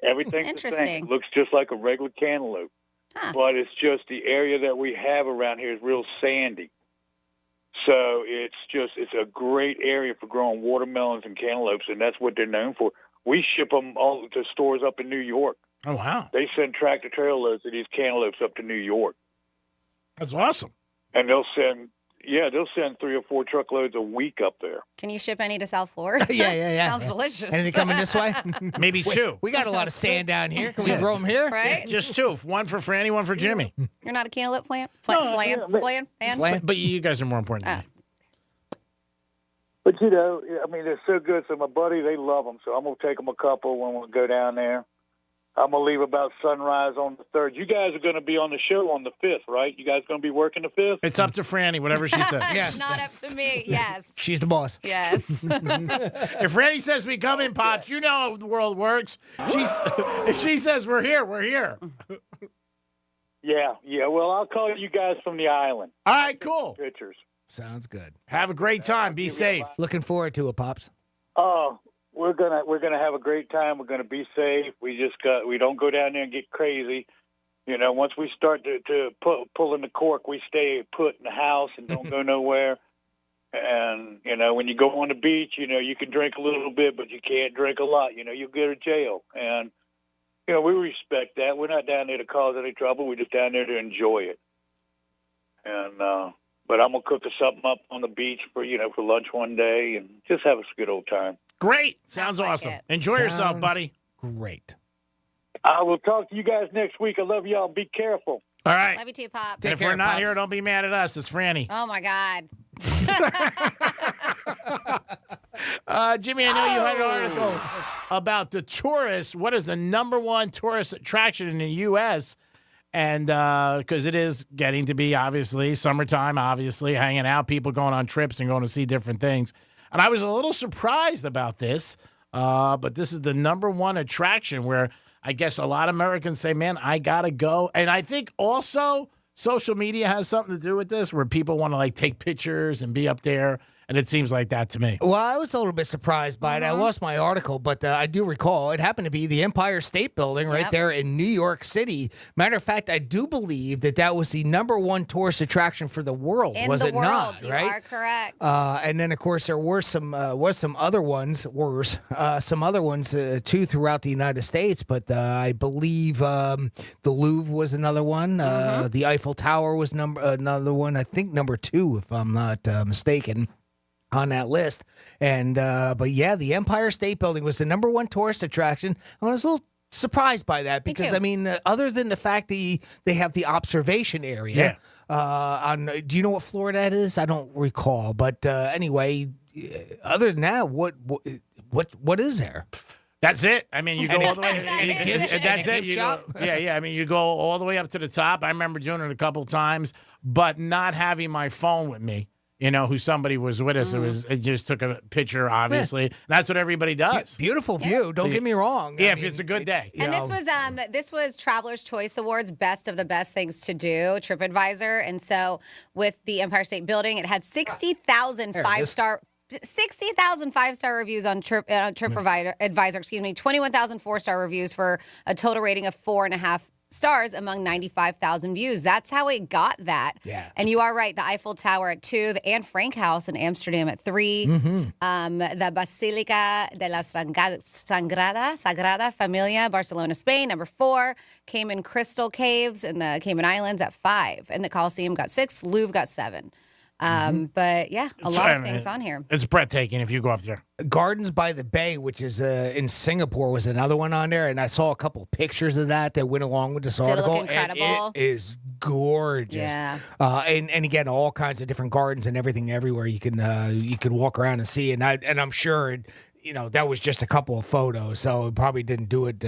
Interesting. the same. It looks just like a regular cantaloupe, but it's just the area that we have around here is real sandy. So it's a great area for growing watermelons and cantaloupes, and that's what they're known for. We ship them all to stores up in New York. Oh, wow. They send tractor trailer loads of these cantaloupes up to New York. That's awesome. And they'll send 3 or 4 truckloads a week up there. Can you ship any to South Florida? Yeah. Sounds delicious. Anything coming this way? Maybe 2. We got a lot of sand down here. Can we grow them here? Right? Just 2. One for Franny, one for Jimmy. You're not a cantaloupe fan? Fan? But you guys are more important than me. But, they're so good. So my buddy, they love them. So I'm going to take them a couple when we go down there. I'm going to leave about sunrise on the 3rd. You guys are going to be on the show on the 5th, right? You guys going to be working the 5th? It's up to Franny, whatever she says. It's not up to me. Yes. She's the boss. Yes. If Franny says we come in, Pops, you know how the world works. If she says we're here, we're here. Yeah. Well, I'll call you guys from the island. All right, cool. Pictures. Sounds good. Have a great time. Be safe. Looking forward to it, Pops. Oh, we're gonna have a great time. We're gonna be safe. We don't go down there and get crazy. Once we start to pull in the cork, we stay put in the house and don't go nowhere. And when you go on the beach, you can drink a little bit, but you can't drink a lot. You'll go to jail. And we respect that. We're not down there to cause any trouble. We're just down there to enjoy it. And but I'm gonna cook us something up on the beach for lunch one day and just have us a good old time. Great. Sounds awesome. Enjoy yourself, buddy. Great. I will talk to you guys next week. I love y'all. Be careful. All right. Love you too, Pop. If we're not here, don't be mad at us. It's Franny. Oh, my God. Jimmy, I know you had an article about the tourists. What is the number one tourist attraction in the U.S.? And because it is getting to be, obviously, summertime, obviously, hanging out, people going on trips and going to see different things. And I was a little surprised about this, but this is the number one attraction where I guess a lot of Americans say, man, I got to go. And I think also social media has something to do with this where people want to, take pictures and be up there. And it seems like that to me. Well, I was a little bit surprised by it. I lost my article, but I do recall it happened to be the Empire State Building right there in New York City. Matter of fact, I do believe that was the number one tourist attraction for the world. Was it not? You right? are correct. And then, of course, there were some other ones, too throughout the United States. But I believe the Louvre was another one. The Eiffel Tower was another one. I think number 2, if I'm not mistaken, on that list. And but yeah, the Empire State Building was the number one tourist attraction. I was a little surprised by that because other than the fact that they have the observation area do you know what floor that is? I don't recall, but anyway, other than that, what is there? That's it. I mean, you go all the way. That's it. Yeah. I mean, you go all the way up to the top. I remember doing it a couple times, but not having my phone with me. Who somebody was with us. It just took a picture, obviously. Yeah. That's what everybody does. Beautiful view. Don't get me wrong. Yeah, if it's a good day. And this was Traveler's Choice Awards, best of the best things to do, TripAdvisor. And so with the Empire State Building, it had 60,000 5-star 60,000 5-star reviews on TripAdvisor, 21,000 4-star reviews for a total rating of 4.5 stars among 95,000 views. That's how it got that. Yeah. And you are right. The Eiffel Tower at 2, the Anne Frank House in Amsterdam at 3, the Basilica de la Sagrada Familia, Barcelona, Spain, number 4, Cayman Crystal Caves in the Cayman Islands at 5, and the Colosseum got 6, Louvre got 7. But yeah, a lot of things on here. It's breathtaking if you go up there. Gardens by the Bay, which is in Singapore, was another one on there, and I saw a couple pictures of that went along with this article. Did it look incredible? And it is gorgeous. Yeah. And again, all kinds of different gardens and everything everywhere you can walk around and see. And I'm sure that was just a couple of photos, so it probably didn't do it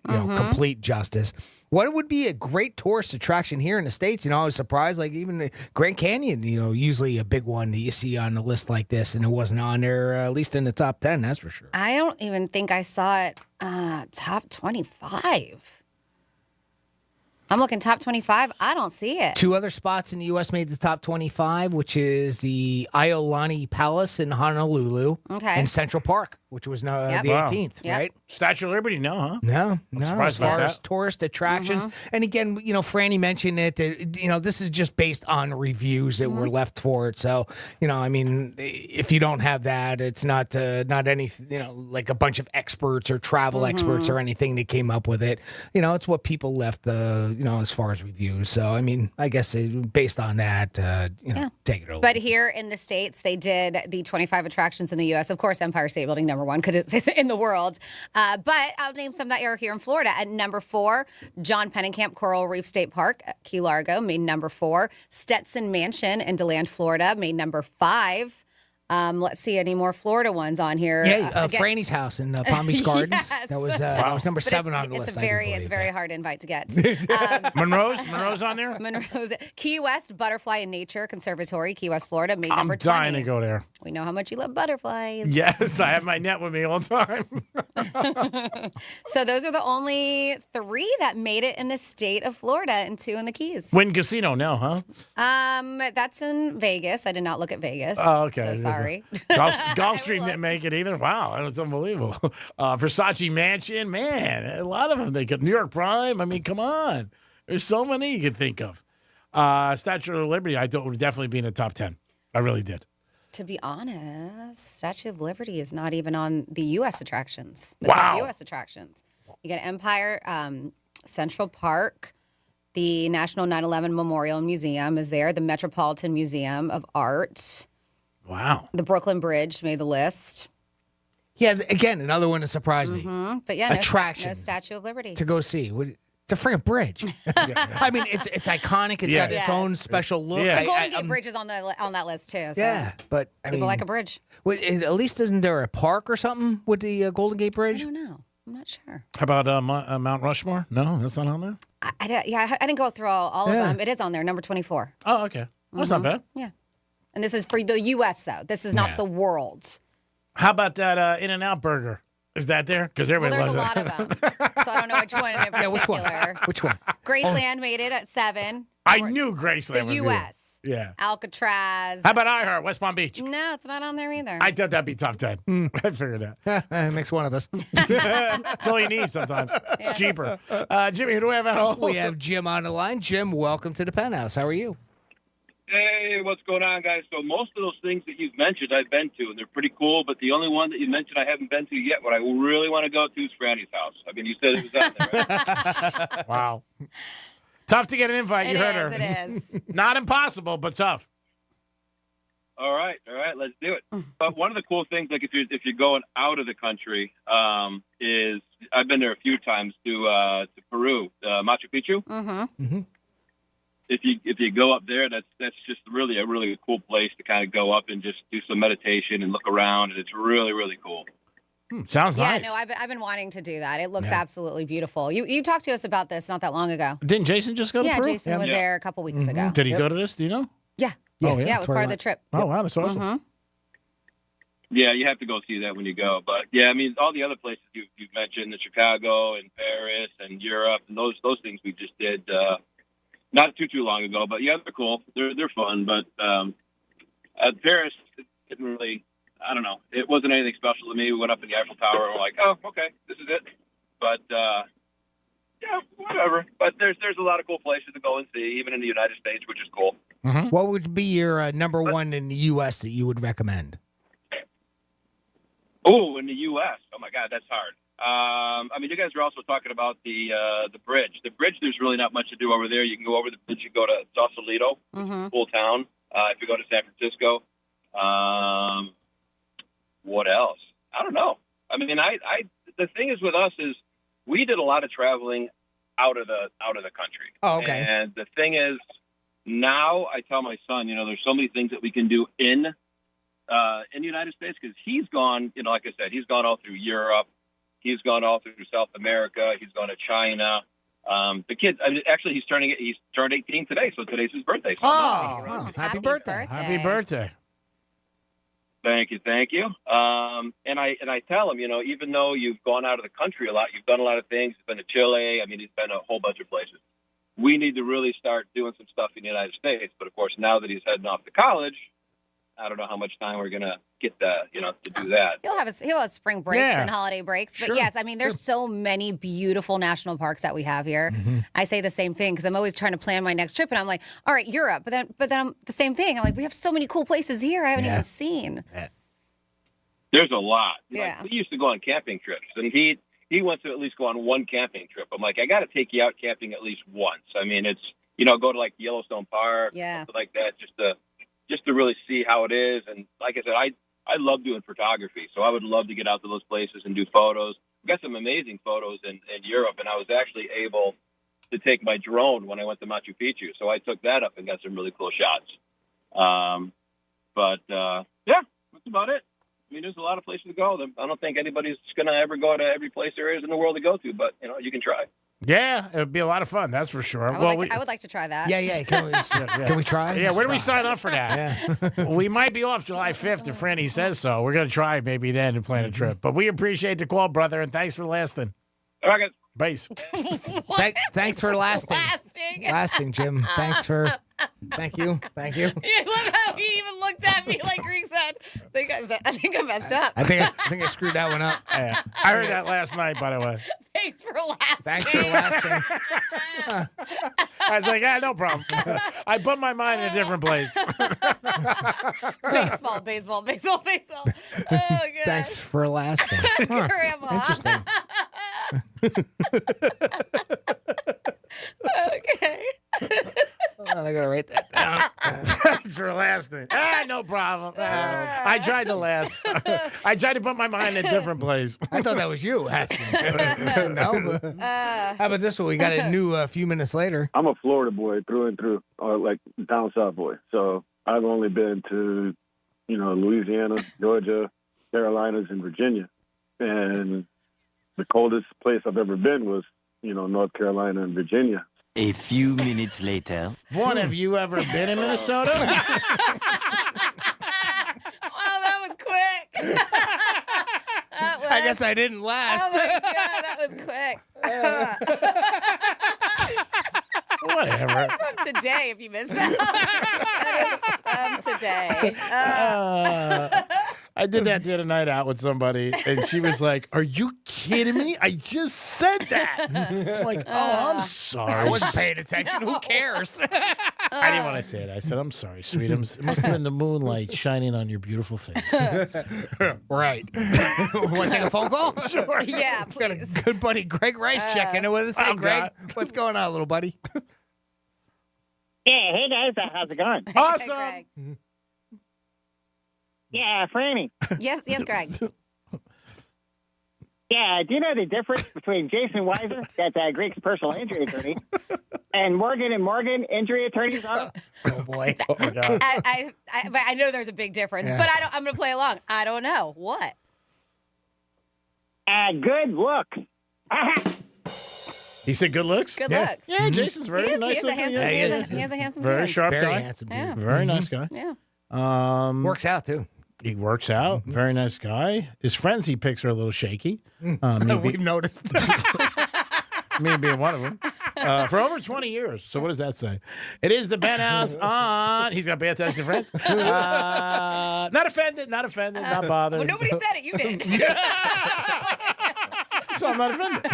complete justice. What would be a great tourist attraction here in the States? I was surprised, like even the Grand Canyon, usually a big one that you see on a list like this, and it wasn't on there, at least in the top 10, that's for sure. I don't even think I saw it top 25. I'm looking top 25. I don't see it. 2 other spots in the U.S. made the top 25, which is the Iolani Palace in Honolulu and Central Park, which was the 18th, right? Statue of Liberty, no, huh? No. surprised As far about as that. tourist attractions. And again, Franny mentioned it, this is just based on reviews that were left for it. So, if you don't have that, it's not any, like a bunch of experts or travel experts or anything that came up with it. It's what people left as far as reviews. So, I guess based on that, take it over. But here in the States, they did the 25 attractions in the U.S. Of course, Empire State Building, number 1, because it's in the world. But I'll name some that are here in Florida. At number 4, John Pennekamp Coral Reef State Park, Key Largo, made number 4. Stetson Mansion in DeLand, Florida, made number 5. Let's see any more Florida ones on here. Yeah, Franny's house in Palm Beach Gardens. Yes. That was number 7 on the It's list. it's very hard invite to get. Monroe's on there? Monroe's. Key West Butterfly and Nature Conservatory, Key West, Florida, made I'm number 20. dying to go there. We know how much you love butterflies. Yes, I have my net with me all the time. So those are the only 3 that made it in the state of Florida and 2 in the Keys. Wynn Casino, no, huh? That's in Vegas. I did not look at Vegas. Oh, okay. So sorry. Gulfstream didn't make it either. Wow, that's unbelievable. Versace Mansion, man, a lot of them. They could New York Prime. Come on. There's so many you could think of. Statue of Liberty, I thought would definitely be in the top 10. I really did. To be honest, Statue of Liberty is not even on the U.S. attractions. The Wow. top U.S. attractions. You got Empire, Central Park, the National 9/11 Memorial Museum is there, the Metropolitan Museum of Art. Wow. The Brooklyn Bridge made the list. Yeah, again, another one that surprised me. But yeah, no Attraction. Statue of Liberty. To go see. It's a freaking bridge. It's iconic. It's got its own special look. The Golden Gate Bridge is on that list too. So Yeah, but people like a bridge. At least isn't there a park or something with the Golden Gate Bridge? I don't know. I'm not sure. How about Mount Rushmore? No, that's not on there? I didn't go through all of them. It is on there, number 24. Oh, okay. That's not bad. Yeah. And this is for the U.S., though. This is not the world. How about that In-N-Out Burger? Is that there? Because everybody There's loves a it. lot of them. So I don't know which one in particular. Which one? Graceland made it at 7. I knew Graceland The would be U.S. Yeah. Alcatraz. How about iHeart, West Palm Beach? No, it's not on there either. I thought that'd be top 10. I figured that. Makes one of us. That's all you need sometimes. It's cheaper. Jimmy, who do we have at home? We have Jim on the line. Jim, welcome to the Penthouse. How are you? Hey, what's going on, guys? So most of those things that you've mentioned, I've been to, and they're pretty cool. But the only one that you mentioned I haven't been to yet, what I really want to go to is Franny's house. You said it was out there, right? Wow. Tough to get an invite. You heard her. It is. Not impossible, but tough. All right, let's do it. But one of the cool things, like if you're going out of the country, is I've been there a few times to Peru, Machu Picchu. Mm-hmm. If you go up there, that's just really a cool place to kind of go up and just do some meditation and look around, and it's really, really cool. Sounds yeah, nice. no, I've been wanting to do that. It looks absolutely beautiful. You talked to us about this not that long ago. Didn't Jason just go to Peru? Yeah, Jason was there a couple weeks ago. Did he go to this? Do you know? Yeah. Oh, Yeah, it was part of the trip. Oh, wow, that's awesome. Mm-hmm. Yeah, you have to go see that when you go. But yeah, all the other places you've mentioned, the Chicago and Paris and Europe, and those things we just did not too long ago. But yeah, they're cool. They're fun. But Paris didn't really. I don't know. It wasn't anything special to me. We went up in the Eiffel Tower and we're like, oh, okay, this is it. But yeah, whatever. But there's a lot of cool places to go and see, even in the United States, which is cool. Mm-hmm. What would be your number one in the U.S. that you would recommend? Oh, in the U.S. Oh my God, that's hard. You guys are also talking about the bridge. The bridge, there's really not much to do over there. You can go over the bridge. You go to Sausalito, which is a cool town. If you go to San Francisco, what else? I don't know. The thing is with us is we did a lot of traveling out of the country. Oh, okay. And the thing is, now I tell my son, there's so many things that we can do in the United States, because he's gone, like I said, he's gone all through Europe, he's gone all through South America, he's gone to China. The kid, actually, he turned 18 today, so today's his birthday. So happy birthday! Happy birthday! Thank you. And I tell him, even though you've gone out of the country a lot, you've done a lot of things. He's been to Chile. He's been a whole bunch of places. We need to really start doing some stuff in the United States. But of course, now that he's heading off to college, I don't know how much time we're gonna get to do that. He'll have spring breaks and holiday breaks. But yes, there's so many beautiful national parks that we have here. Mm-hmm. I say the same thing because I'm always trying to plan my next trip, and I'm like, all right, Europe. But then I'm the same thing. I'm like, we have so many cool places here I haven't even seen. There's a lot. Yeah. We used to go on camping trips, and he wants to at least go on one camping trip. I'm like, I got to take you out camping at least once. It's go to like Yellowstone Park, something like that, just to really see how it is. And like I said, I love doing photography, so I would love to get out to those places and do photos. We got some amazing photos in Europe, and I was actually able to take my drone when I went to Machu Picchu. So I took that up and got some really cool shots. Yeah, that's about it. There's a lot of places to go. I don't think anybody's going to ever go to every place there is in the world to go to, but, you can try. Yeah, it would be a lot of fun, that's for sure. I would like to try that. Yeah. Can we try? Yeah, where do we sign up for that? Yeah. We might be off July 5th if Franny says so. We're going to try maybe then and plan a trip. But we appreciate the call, brother, and thanks for lasting. All right, guys. Base. Thanks for lasting. Lasting, Jim. Thank you. Yeah, look how he even looked at me like Greg said. I think I messed up. I think I screwed that one up. I heard that last night, by the way. Thanks for lasting. Thanks for lasting. I was like, no problem. I put my mind in a different place. Baseball. Oh, God. Thanks for lasting. Grandma. Interesting. Okay. I gotta write that down. Thanks for lasting. No problem. I tried to last. I tried to put my mind in a different place. I thought that was you asking. No. How about this one? We got a new few minutes later. I'm a Florida boy through and through, or like down south boy. So I've only been to, Louisiana, Georgia, Carolinas, and Virginia. And the coldest place I've ever been was, North Carolina and Virginia. A few minutes later. One, have you ever been in Minnesota? Wow, that was quick. I guess I didn't last. Oh my God, that was quick. Whatever. That's from today, if you missed that. That is from today. I did that the other night out with somebody, and she was like, "Are you kidding me? I just said that." I'm like, "Oh, I'm sorry. I wasn't paying attention. Who cares?" I didn't want to say it. I said, "I'm sorry, sweet. It must have been the moonlight shining on your beautiful face." Right. Want to take a phone call? Sure. Yeah, please. Got a good buddy, Greg Rice, checking in with us. Hey, Greg, what's going on, little buddy? Yeah, hey guys, how's it going? Awesome. Hey, Yeah, Franny. Yes, Greg. Yeah, do you know the difference between Jason Weiser, that's Greg's personal injury attorney, and Morgan & Morgan injury attorneys? Oh boy! Oh my God! I know there's a big difference, but I'm going to play along. I don't know what. Good look. He said good looks? Good looks. Yeah, Jason's very nice looking. He has a handsome very dude. sharp Very guy. handsome dude. Yeah. Very nice guy. Yeah. Works out too. He works out. Very nice guy. His friends he picks are a little shaky. We've noticed. Me being one of them. For over 20 years. So what does that say? It is the Penthouse on. He's got bad taste in friends. Not offended. Not bothered. Well, nobody said it. You did. So I'm not offended.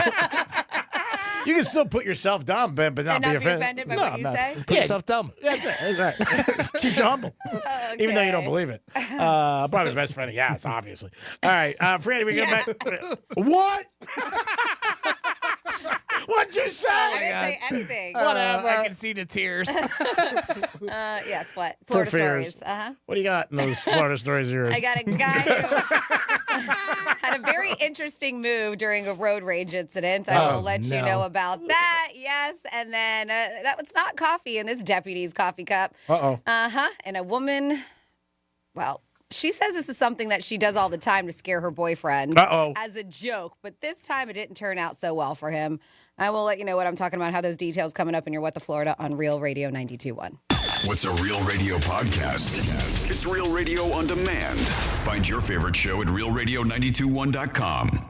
You can still put yourself down, Ben, but not and be not offended. by what you say? Put yourself dumb. That's it. That's right. Keeps you humble. Okay. Even though you don't believe it. Probably the best friend he has, obviously. All right. Franny, we go back. What? What'd you say? I didn't say anything. Whatever. I can see the tears. Yes, what? Florida stories. Uh-huh. What do you got in those Florida stories of yours? I got a guy who had a very interesting move during a road rage incident. I will let you know about that. Yes. And then that was not coffee in this deputy's coffee cup. Uh-oh. Uh-huh. And a woman, well, she says this is something that she does all the time to scare her boyfriend as a joke. But this time it didn't turn out so well for him. I will let you know what I'm talking about, how those details coming up in your What the Florida on Real Radio 92.1. What's a Real Radio podcast? It's Real Radio on demand. Find your favorite show at realradio921.com.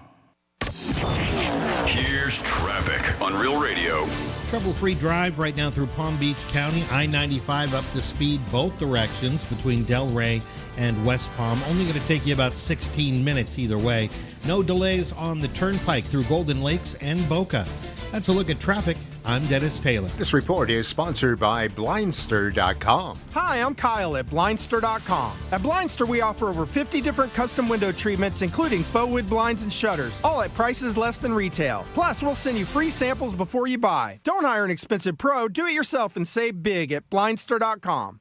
Here's traffic on Real Radio. Trouble-free drive right now through Palm Beach County. I-95 up to speed both directions between Delray and West Palm. Only going to take you about 16 minutes either way. No delays on the turnpike through Golden Lakes and Boca. That's a look at traffic. I'm Dennis Taylor. This report is sponsored by Blindster.com. Hi, I'm Kyle at Blindster.com. At Blindster, we offer over 50 different custom window treatments, including faux wood blinds and shutters, all at prices less than retail. Plus, we'll send you free samples before you buy. Don't hire an expensive pro. Do it yourself and save big at Blindster.com.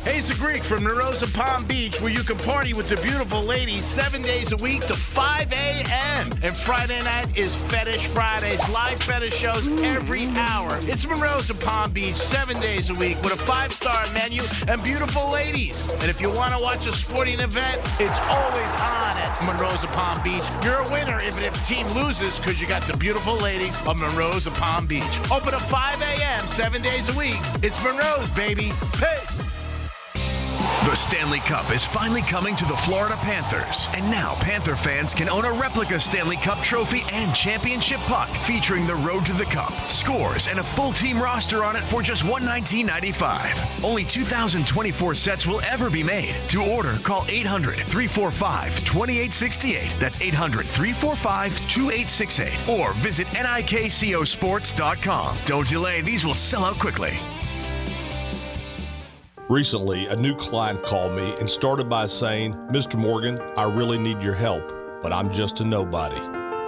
Hey, it's the Greek from Narosa Palm Beach, where you can party with the beautiful ladies 7 days a week to 5 a.m. And Friday night is Fetish Fridays, live fetish shows every hour. It's Narosa Palm Beach 7 days a week with a 5-star menu and beautiful ladies. And if you want to watch a sporting event, it's always on at Narosa Palm Beach. You're a winner even if the team loses because you got the beautiful ladies of Narosa Palm Beach. Open at 5 a.m. 7 days a week. It's Monroe's, baby. Peace. The Stanley Cup is finally coming to the Florida Panthers. And now Panther fans can own a replica Stanley Cup trophy and championship puck featuring the Road to the Cup, scores, and a full team roster on it for just $119.95. Only 2,024 sets will ever be made. To order, call 800-345-2868. That's 800-345-2868. Or visit nikcosports.com. Don't delay, these will sell out quickly. Recently, a new client called me and started by saying, "Mr. Morgan, I really need your help, but I'm just a nobody."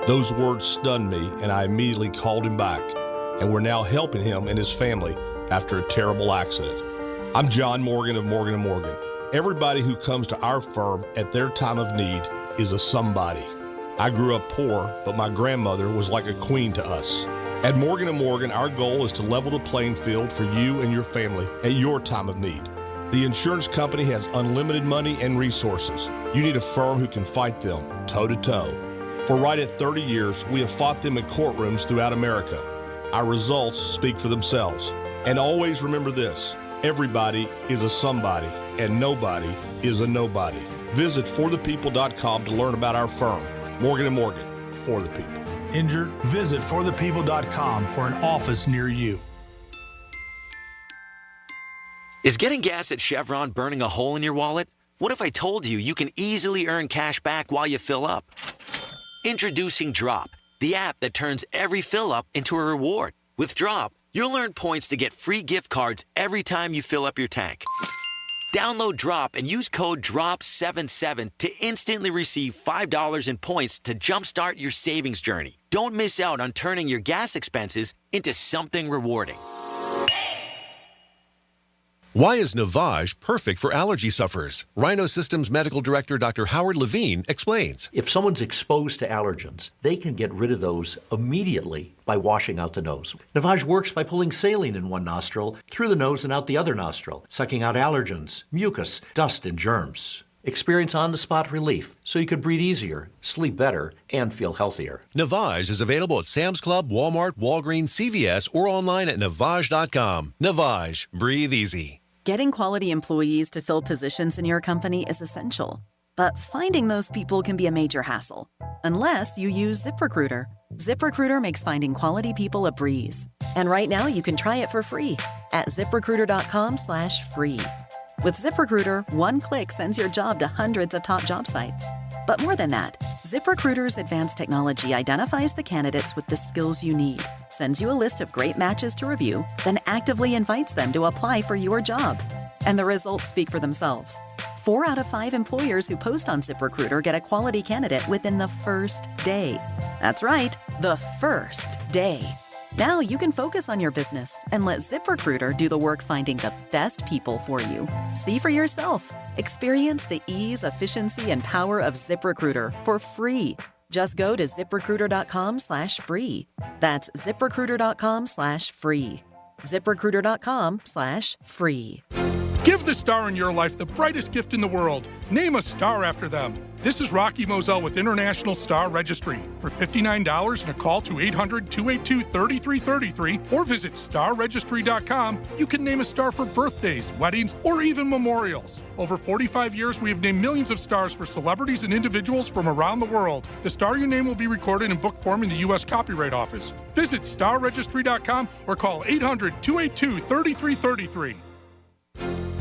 Those words stunned me, and I immediately called him back, and we're now helping him and his family after a terrible accident. I'm John Morgan of Morgan & Morgan. Everybody who comes to our firm at their time of need is a somebody. I grew up poor, but my grandmother was like a queen to us. At Morgan & Morgan, our goal is to level the playing field for you and your family at your time of need. The insurance company has unlimited money and resources. You need a firm who can fight them toe-to-toe. For right at 30 years, we have fought them in courtrooms throughout America. Our results speak for themselves. And always remember this, everybody is a somebody, and nobody is a nobody. Visit forthepeople.com to learn about our firm, Morgan & Morgan, for the people. Injured? Visit forthepeople.com for an office near you. Is getting gas at Chevron burning a hole in your wallet? What if I told you you can easily earn cash back while you fill up? Introducing Drop, the app that turns every fill up into a reward. With Drop, you'll earn points to get free gift cards every time you fill up your tank. Download Drop and use code DROP77 to instantly receive $5 in points to jumpstart your savings journey. Don't miss out on turning your gas expenses into something rewarding. Why is Navage perfect for allergy sufferers? Rhino Systems Medical Director Dr. Howard Levine explains. If someone's exposed to allergens, they can get rid of those immediately by washing out the nose. Navage works by pulling saline in one nostril, through the nose and out the other nostril, sucking out allergens, mucus, dust, and germs. Experience on-the-spot relief so you can breathe easier, sleep better, and feel healthier. Navage is available at Sam's Club, Walmart, Walgreens, CVS, or online at Navage.com. Navage. Breathe easy. Getting quality employees to fill positions in your company is essential, but finding those people can be a major hassle, unless you use ZipRecruiter. ZipRecruiter makes finding quality people a breeze. And right now you can try it for free at ZipRecruiter.com/free. With ZipRecruiter, one click sends your job to hundreds of top job sites. But more than that, ZipRecruiter's advanced technology identifies the candidates with the skills you need, sends you a list of great matches to review, then actively invites them to apply for your job. And the results speak for themselves. 4 out of 5 employers who post on ZipRecruiter get a quality candidate within the first day. That's right, the first day. Now you can focus on your business and let ZipRecruiter do the work finding the best people for you. See for yourself. Experience the ease, efficiency, and power of ZipRecruiter for free. Just go to ZipRecruiter.com/free. That's ZipRecruiter.com/free. ZipRecruiter.com/free. Give the star in your life the brightest gift in the world. Name a star after them. This is Rocky Moselle with International Star Registry. For $59 and a call to 800-282-3333 or visit starregistry.com, you can name a star for birthdays, weddings, or even memorials. Over 45 years, we have named millions of stars for celebrities and individuals from around the world. The star you name will be recorded in book form in the U.S. Copyright Office. Visit starregistry.com or call 800-282-3333.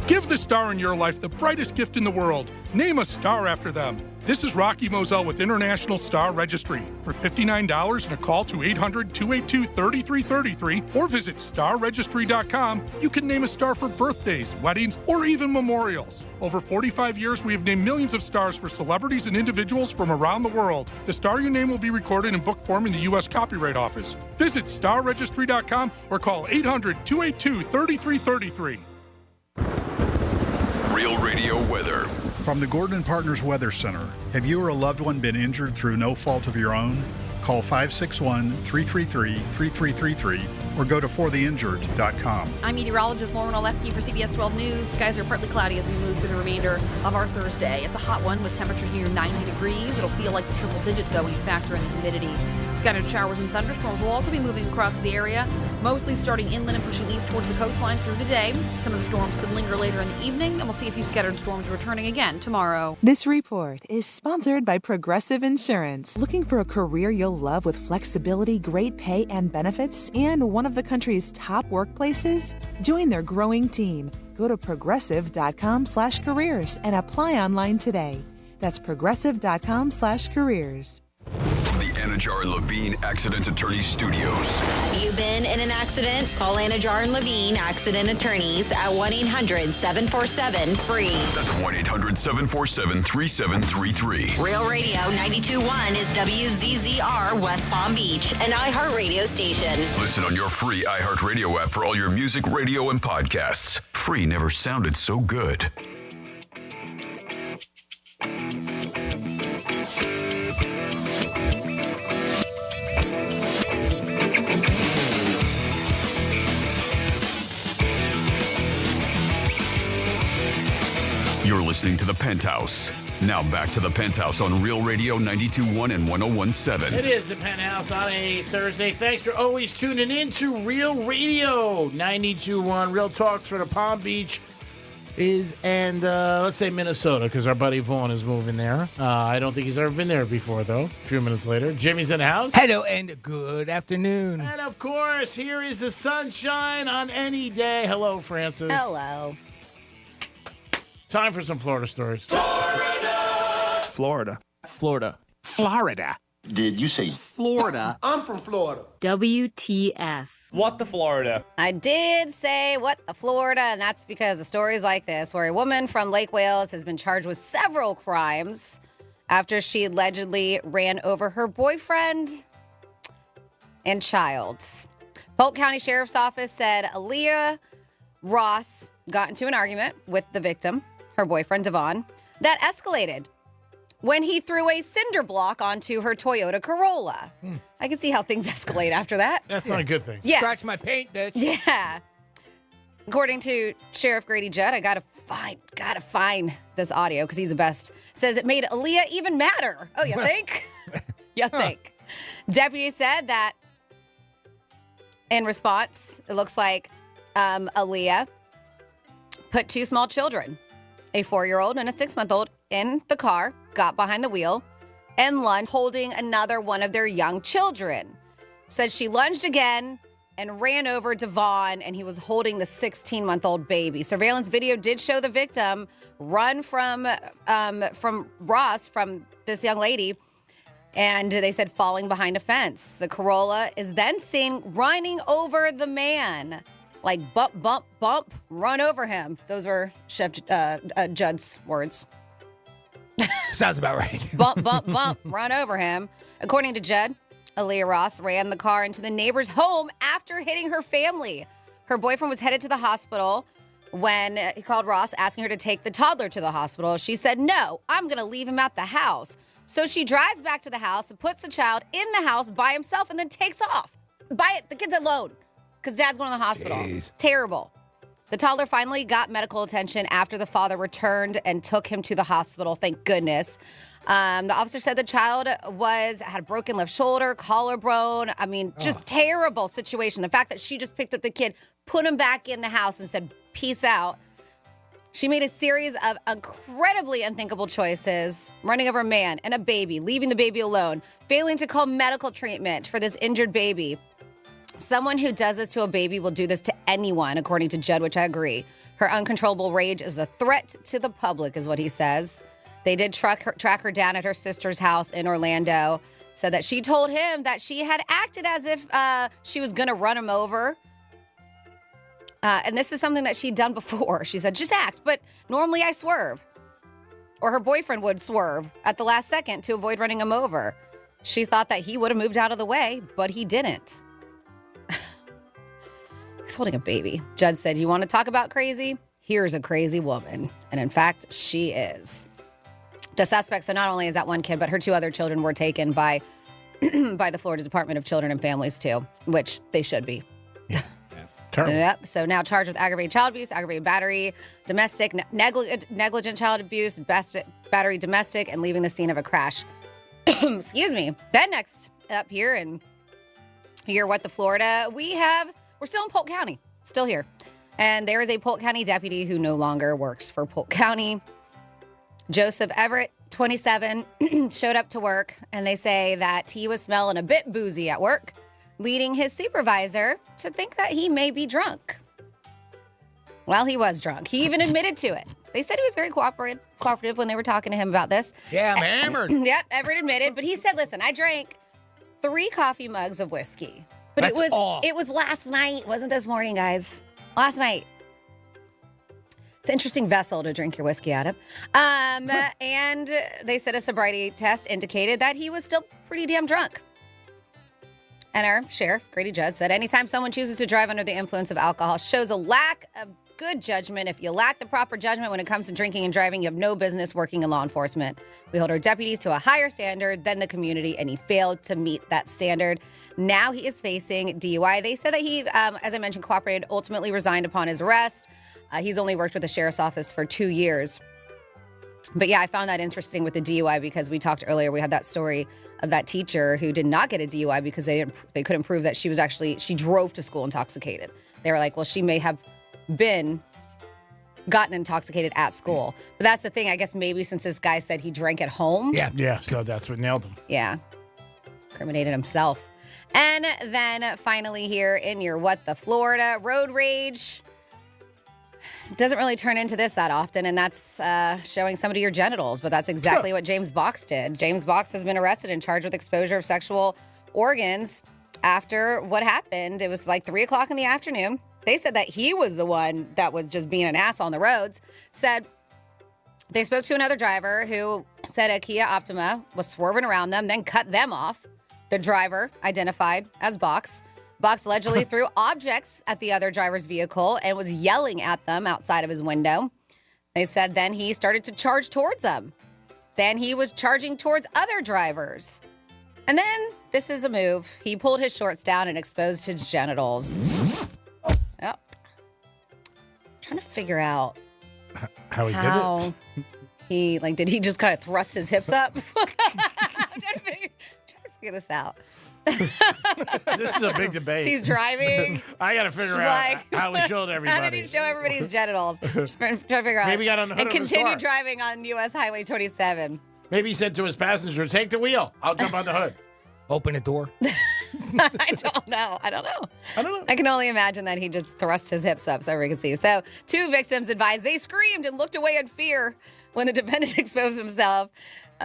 Give the star in your life the brightest gift in the world. Name a star after them. This is Rocky Moselle with International Star Registry. For $59 and a call to 800-282-3333 or visit starregistry.com, you can name a star for birthdays, weddings, or even memorials. Over 45 years, we have named millions of stars for celebrities and individuals from around the world. The star you name will be recorded in book form in the U.S. Copyright Office. Visit starregistry.com or call 800-282-3333. Real Radio weather. From the Gordon Partners Weather Center, have you or a loved one been injured through no fault of your own? Call 561-333-3333 or go to fortheinjured.com. I'm meteorologist Lauren Oleski for CBS 12 News. Skies are partly cloudy as we move through the remainder of our Thursday. It's a hot one with temperatures near 90 degrees. It'll feel like the triple digits, though, when you factor in the humidity. Scattered showers and thunderstorms will also be moving across the area, mostly starting inland and pushing east towards the coastline through the day. Some of the storms could linger later in the evening, and we'll see a few scattered storms returning again tomorrow. This report is sponsored by Progressive Insurance. Looking for a career you'll love with flexibility, great pay, and benefits, and one of the country's top workplaces? Join their growing team. Go to progressive.com/careers and apply online today. That's progressive.com/careers. The Anajar and Levine Accident Attorneys Studios. Have you been in an accident? Call Anajar and Levine Accident Attorneys at 1-800-747-FREE. That's 1-800-747-3733. Real Radio 92.1 is WZZR West Palm Beach, an iHeartRadio station. Listen on your free iHeartRadio app for all your music, radio, and podcasts. Free never sounded so good. You're listening to The Penthouse. Now back to The Penthouse on Real Radio 92.1 and 101.7. It is The Penthouse on a Thursday. Thanks for always tuning in to Real Radio 92.1. Real Talks for the Palm Beach and let's say Minnesota, because our buddy Vaughn is moving there. I don't think he's ever been there before, though. A few minutes later. Jimmy's in the house. Hello and good afternoon. And, of course, here is the sunshine on any day. Hello, Francis. Hello. Time for some Florida stories. Florida. Did you say Florida? I'm from Florida. WTF. What the Florida? I did say what the Florida, and that's because of stories like this, where a woman from Lake Wales has been charged with several crimes after she allegedly ran over her boyfriend and child. Polk County Sheriff's Office said Aaliyah Ross got into an argument with the victim, her boyfriend Devon, that escalated when he threw a cinder block onto her Toyota Corolla. I can see how things escalate after that. That's not a good thing. Yes. Scratch my paint, bitch. Yeah. According to Sheriff Grady Judd, I gotta find this audio because he's the best. Says it made Aaliyah even madder. Oh, you think? You think? Deputy said that in response, it looks like Aaliyah put two small children, a 4-year-old and a 6-month-old, in the car, got behind the wheel, and lunged, holding another one of their young children. Says she lunged again and ran over Devon, and he was holding the 16-month-old baby. Surveillance video did show the victim run from Ross, from this young lady, and they said falling behind a fence. The Corolla is then seen running over the man Like bump, bump, bump, run over him. Those were Chef Judd's words. Sounds about right. Bump, bump, bump, run over him. According to Judd, Aaliyah Ross ran the car into the neighbor's home after hitting her family. Her boyfriend was headed to the hospital when he called Ross asking her to take the toddler to the hospital. She said, no, I'm going to leave him at the house. So she drives back to the house and puts the child in the house by himself and then takes off. The kid's alone because dad's going to the hospital. Jeez. Terrible. The toddler finally got medical attention after the father returned and took him to the hospital. Thank goodness. The officer said the child had a broken left shoulder, collarbone. I mean, just terrible situation. The fact that she just picked up the kid, put him back in the house and said, peace out. She made a series of incredibly unthinkable choices, running over a man and a baby, leaving the baby alone, failing to call medical treatment for this injured baby. Someone who does this to a baby will do this to anyone, according to Judd, which I agree. Her uncontrollable rage is a threat to the public, is what he says. They did track her down at her sister's house in Orlando, said that she told him that she had acted as if she was going to run him over. And this is something that she'd done before. She said, just act, but normally I swerve. Or her boyfriend would swerve at the last second to avoid running him over. She thought that he would have moved out of the way, but he didn't. He's holding a baby. Judd said, you want to talk about crazy? Here's a crazy woman. And in fact, she is. The suspect, so not only is that one kid, but her two other children were taken by the Florida Department of Children and Families too, which they should be. Terrible. Yep. So now charged with aggravated child abuse, aggravated battery, domestic, negligent child abuse, battery domestic, and leaving the scene of a crash. Excuse me. Then next up here in what the Florida, we're still in Polk County, still here. And there is a Polk County deputy who no longer works for Polk County. Joseph Everett, 27, showed up to work, and they say that he was smelling a bit boozy at work, leading his supervisor to think that he may be drunk. Well, he was drunk. He even admitted to it. They said he was very cooperative when they were talking to him about this. Yeah, I'm hammered. Yep, Everett admitted, but he said, listen, I drank 3 coffee mugs of whiskey. But it was last night. It wasn't this morning, guys. Last night. It's an interesting vessel to drink your whiskey out of. And they said a sobriety test indicated that he was still pretty damn drunk. And our sheriff, Grady Judd, said anytime someone chooses to drive under the influence of alcohol shows a lack of good judgment. If you lack the proper judgment when it comes to drinking and driving, you have no business working in law enforcement. We hold our deputies to a higher standard than the community, and he failed to meet that standard. Now he is facing DUI. They said that he, as I mentioned, cooperated, ultimately resigned upon his arrest. He's only worked with the sheriff's office for 2 years. But yeah, I found that interesting with the DUI because we talked earlier, we had that story of that teacher who did not get a DUI because they couldn't prove that she drove to school intoxicated. They were like, well, she may have gotten intoxicated at school. But that's the thing, I guess maybe since this guy said he drank at home. Yeah, so that's what nailed him. Yeah. Incriminated himself. And then finally here in your What the Florida, road rage. Doesn't really turn into this that often, and that's showing somebody your genitals, but that's exactly what James Box did. James Box has been arrested and charged with exposure of sexual organs after what happened. It was like 3 o'clock in the afternoon. They said that he was the one that was just being an ass on the roads. Said they spoke to another driver who said a Kia Optima was swerving around them, then cut them off. The driver, identified as Box. Box allegedly threw objects at the other driver's vehicle and was yelling at them outside of his window. They said then he started to charge towards them. Then he was charging towards other drivers. And then, this is a move. He pulled his shorts down and exposed his genitals. Yep. Trying to figure out how he did it. Did he just kind of thrust his hips up? I'm trying to figure this out. This is a big debate. He's driving. I got to figure out how he showed everybody. How did he show everybody's genitals? Just trying to figure out. Maybe he got on the hood and of his continue car. driving on U.S. Highway 27. Maybe he said to his passenger, take the wheel. I'll jump on the hood. Open a door. I don't know. I can only imagine that he just thrust his hips up so everyone could see. So 2 victims advised they screamed and looked away in fear when the defendant exposed himself.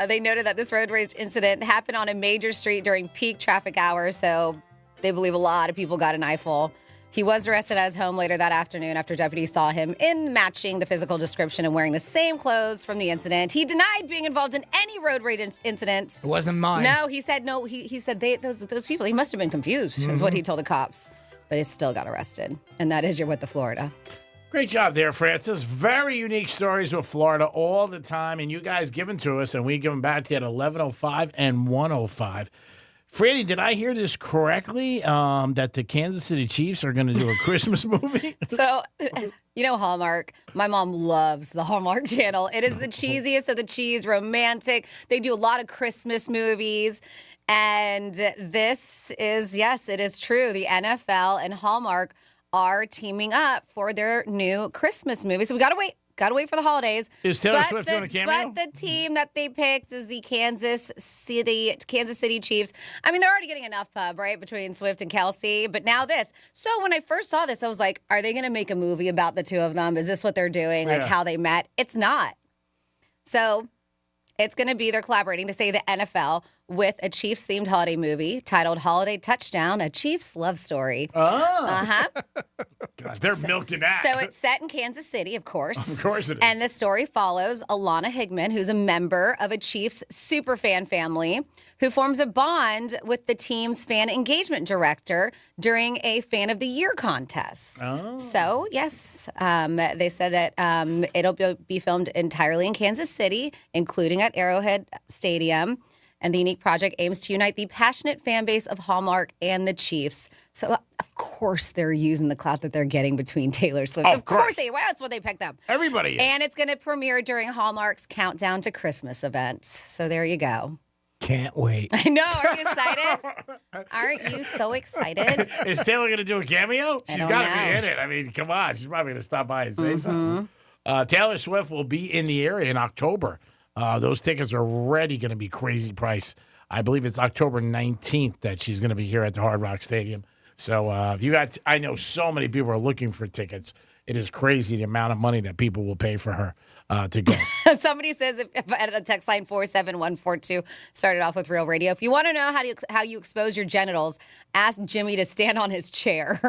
They noted that this road rage incident happened on a major street during peak traffic hours, so they believe a lot of people got an eyeful. He was arrested at his home later that afternoon after deputies saw him in matching the physical description and wearing the same clothes from the incident. He denied being involved in any road rage incidents. It wasn't mine. No, he said no. He said those people. He must have been confused. Is what he told the cops. But he still got arrested. And that is your With the Florida. Great job there, Francis. Very unique stories with Florida all the time, and you guys give them to us, and we give them back to you at 11:05 and 1:05. Franny, did I hear this correctly, that the Kansas City Chiefs are going to do a Christmas movie? So, Hallmark. My mom loves the Hallmark Channel. It is the cheesiest of the cheese, romantic. They do a lot of Christmas movies. And this is, yes, it is true. The NFL and Hallmark are teaming up for their new Christmas movie. So we got to wait. Got to wait for the holidays. Is Taylor Swift doing a cameo? But the team that they picked is the Kansas City Chiefs. I mean, they're already getting enough pub, right, between Swift and Kelsey. But now this. So when I first saw this, I was like, are they going to make a movie about the two of them? Is this what they're doing? Like how they met? It's not. So it's going to be, they're collaborating, to say the NFL, with a Chiefs-themed holiday movie titled Holiday Touchdown, a Chiefs love story. Oh. Uh-huh. God, they're milking that. So it's set in Kansas City, of course. Of course it is. And the story follows Alana Higman, who's a member of a Chiefs superfan family, who forms a bond with the team's fan engagement director during a Fan of the Year contest. Oh. So, yes, they said that it'll be filmed entirely in Kansas City, including at Arrowhead Stadium. And the unique project aims to unite the passionate fan base of Hallmark and the Chiefs. So, of course, they're using the clout that they're getting between Taylor Swift. Of course they. What else would they pick them? Everybody is. And it's going to premiere during Hallmark's Countdown to Christmas event. So there you go. Can't wait. I know. Are you excited? Aren't you so excited? Is Taylor going to do a cameo? She's don't got to know. be in it. I mean, come on. She's probably going to stop by and say something. Taylor Swift will be in the area in October. Those tickets are already going to be crazy price. I believe it's October 19th that she's going to be here at the Hard Rock Stadium. So if you got, I know so many people are looking for tickets. It is crazy the amount of money that people will pay for her to go. Somebody says if at the text line 47142 started off with Real Radio. If you want to know how you expose your genitals, ask Jimmy to stand on his chair.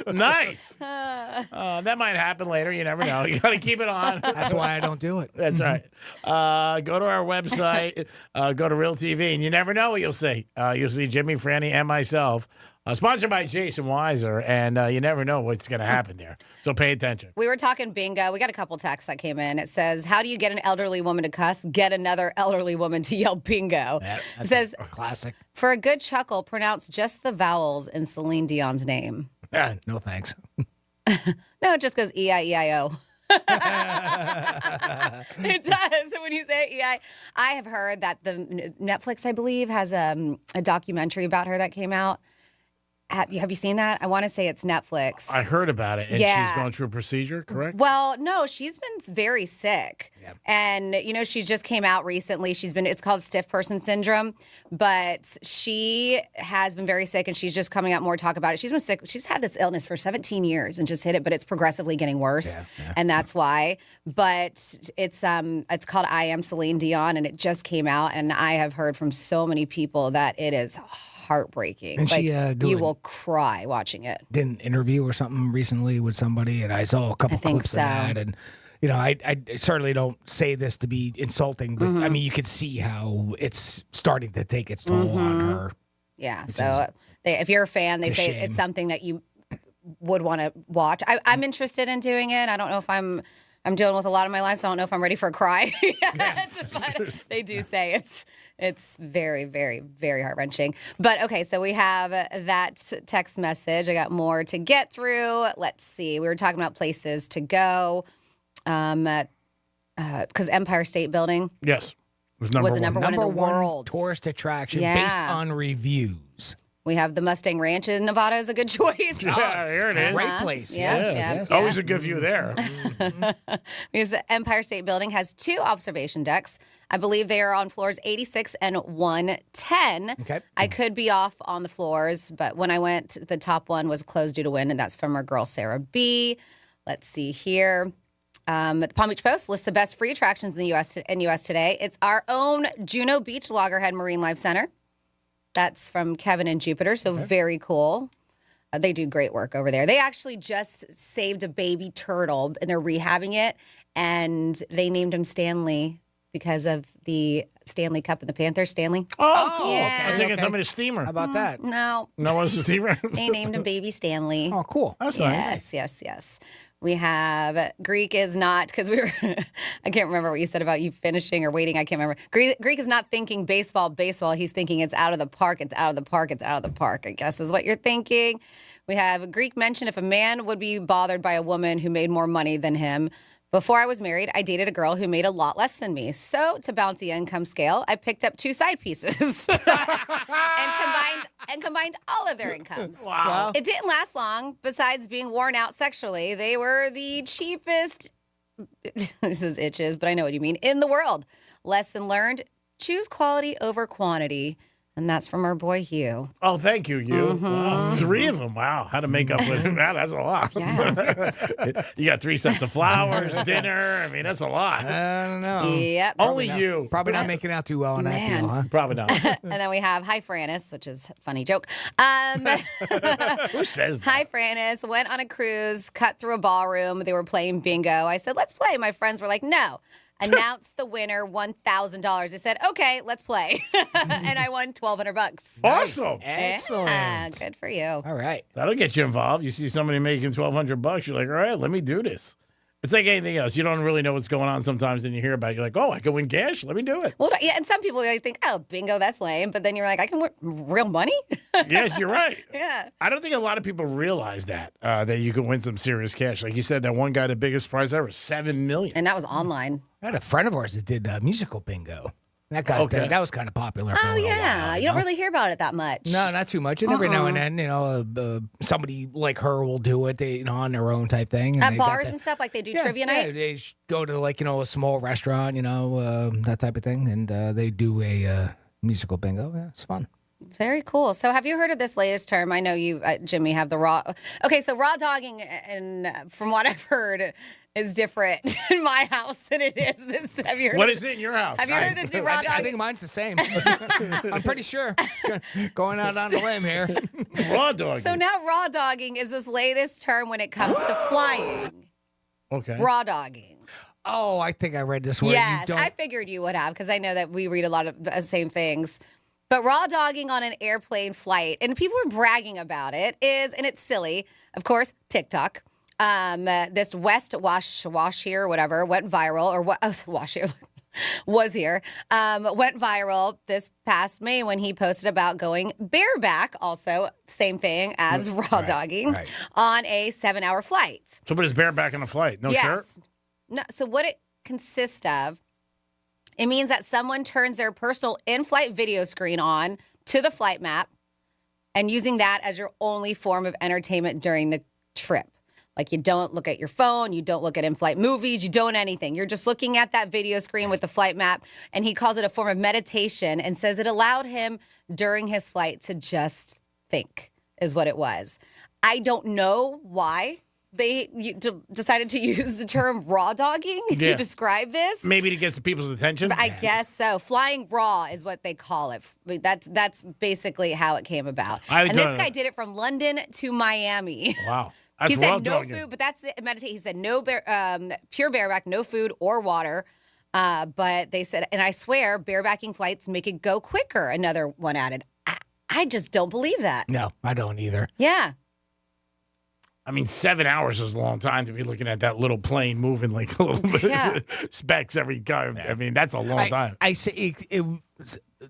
Nice. That might happen later. You never know. You got to keep it on. That's why I don't do it. That's right. Go to our website, go to Real TV, and you never know what you'll see. You'll see Jimmy, Franny, and myself. Sponsored by Jason Weiser, and you never know what's going to happen there. So pay attention. We were talking bingo. We got a couple texts that came in. It says, how do you get an elderly woman to cuss? Get another elderly woman to yell bingo. It says, a classic. For a good chuckle, pronounce just the vowels in Celine Dion's name. No thanks. No, it just goes E-I-E-I-O. It does. When you say E-I, I have heard that the Netflix, I believe, has a documentary about her that came out. Have you seen that? I want to say it's Netflix. I heard about it, and she's going through a procedure, correct? Well, no, she's been very sick. Yep. And, she just came out recently. It's called stiff person syndrome, but she has been very sick, and she's just coming out more talk about it. She's been sick. She's had this illness for 17 years and just hit it, but it's progressively getting worse, and that's why. But it's called I Am Celine Dion, and it just came out, and I have heard from so many people that it is heartbreaking. And she you will cry watching it. Did an interview or something recently with somebody, and I saw a couple clips of that. And I certainly don't say this to be insulting, but I mean, you could see how it's starting to take its toll on her. Yeah. So if you're a fan, they say it's something that you would want to watch. I'm interested in doing it. I don't know if I'm dealing with a lot in my life, so I don't know if I'm ready for a cry yet. But they do say it's very, very, very heart-wrenching. But, okay, so we have that text message. I got more to get through. Let's see. We were talking about places to go because Empire State Building was the number one in the world. Tourist attraction based on reviews. We have the Mustang Ranch in Nevada is a good choice. Yeah, here it is. Great place. Yeah. Always a good view there. Because the Empire State Building has 2 observation decks. I believe they are on floors 86 and 110. Okay. I could be off on the floors, but when I went, the top one was closed due to wind, and that's from our girl Sarah B. Let's see here. The Palm Beach Post lists the best free attractions in the U.S. today. It's our own Juno Beach Loggerhead Marine Life Center. That's from Kevin and Jupiter, so very cool. They do great work over there. They actually just saved a baby turtle, and they're rehabbing it, and they named him Stanley because of the Stanley Cup and the Panthers. Stanley. Oh, cool. Yeah. I'm thinking somebody's steamer. How about that? No. No one's a steamer? They named him Baby Stanley. Oh, cool. That's nice. Yes. We have Greek is not, because we were, I can't remember what you said about you finishing or waiting. I can't remember. Greek is not thinking baseball. He's thinking it's out of the park. It's out of the park. It's out of the park, I guess is what you're thinking. We have Greek mentioned if a man would be bothered by a woman who made more money than him. Before I was married, I dated a girl who made a lot less than me. So to balance the income scale, I picked up 2 side pieces and combined all of their incomes. Wow. It didn't last long. Besides being worn out sexually, they were the cheapest, this is itches, but I know what you mean, in the world. Lesson learned, choose quality over quantity. And that's from our boy Hugh. Oh, thank you, Hugh. Mm-hmm. Wow. 3 of them. Wow. How to make up with him. That's a lot. Yeah, you got 3 sets of flowers, dinner. I mean, that's a lot. I don't know. Yep. Only you. Probably not making out too well on that deal, huh? Probably not. And then we have Hi Frannis, which is a funny joke. Who says that? Hi Frannis, went on a cruise, cut through a ballroom. They were playing bingo. I said, let's play. My friends were like, no. Announced the winner, $1,000. I said, okay, let's play. And I won $1,200. Awesome. Excellent. Yeah, good for you. All right. That'll get you involved. You see somebody making $1,200, you're like, all right, let me do this. It's like anything else. You don't really know what's going on sometimes, and you hear about it. You're like, oh, I can win cash. Let me do it. Well, yeah, and some people they think, oh, bingo, that's lame. But then you're like, I can win real money? Yes, you're right. Yeah. I don't think a lot of people realize that you can win some serious cash. Like you said, that one guy, the biggest prize ever, $7 million. And that was online. I had a friend of ours that did musical bingo. That was kind of popular for a little while, You don't really hear about it that much. No, not too much. And every now and then, somebody like her will do it, on their own type thing. And At bars and stuff, like they do trivia night? Yeah, they go to a small restaurant, that type of thing, and they do a musical bingo. Yeah, it's fun. Very cool. So have you heard of this latest term? I know you, Jimmy, have the raw. Okay, so raw dogging, and from what I've heard, is different in my house than it is this. Have you heard? What is it in your house? Have you heard this new raw dogging? I think mine's the same. I'm pretty sure. Going out on the limb here. Raw dogging. So now raw dogging is this latest term when it comes to flying. Okay. Raw dogging. Oh, I think I read this one. Yes, I figured you would have because I know that we read a lot of the same things. But raw dogging on an airplane flight, and people are bragging about it, and it's silly. Of course, TikTok. This West Wash here, whatever, went viral, or what? Oh, Wash here was here. Went viral this past May when he posted about going bareback, also same thing as raw dogging, on a 7-hour flight. So, but it's bareback on a flight, no shirt? No. So what it consists of, it means that someone turns their personal in-flight video screen on to the flight map and using that as your only form of entertainment during the trip. Like you don't look at your phone, you don't look at in-flight movies, you don't anything. You're just looking at that video screen with the flight map, and he calls it a form of meditation and says it allowed him during his flight to just think, is what it was. I don't know why they decided to use the term raw dogging to describe this. Maybe to get some people's attention? I guess so. Flying raw is what they call it. That's basically how it came about. And this guy did it from London to Miami. Wow. He said no food, but that's the meditation. He said no pure bareback, no food or water. But they said, and I swear, barebacking flights make it go quicker. Another one added. I just don't believe that. No, I don't either. Yeah. I mean, 7 hours is a long time to be looking at that little plane moving like a little bit specks every time. I mean, that's a long time. I say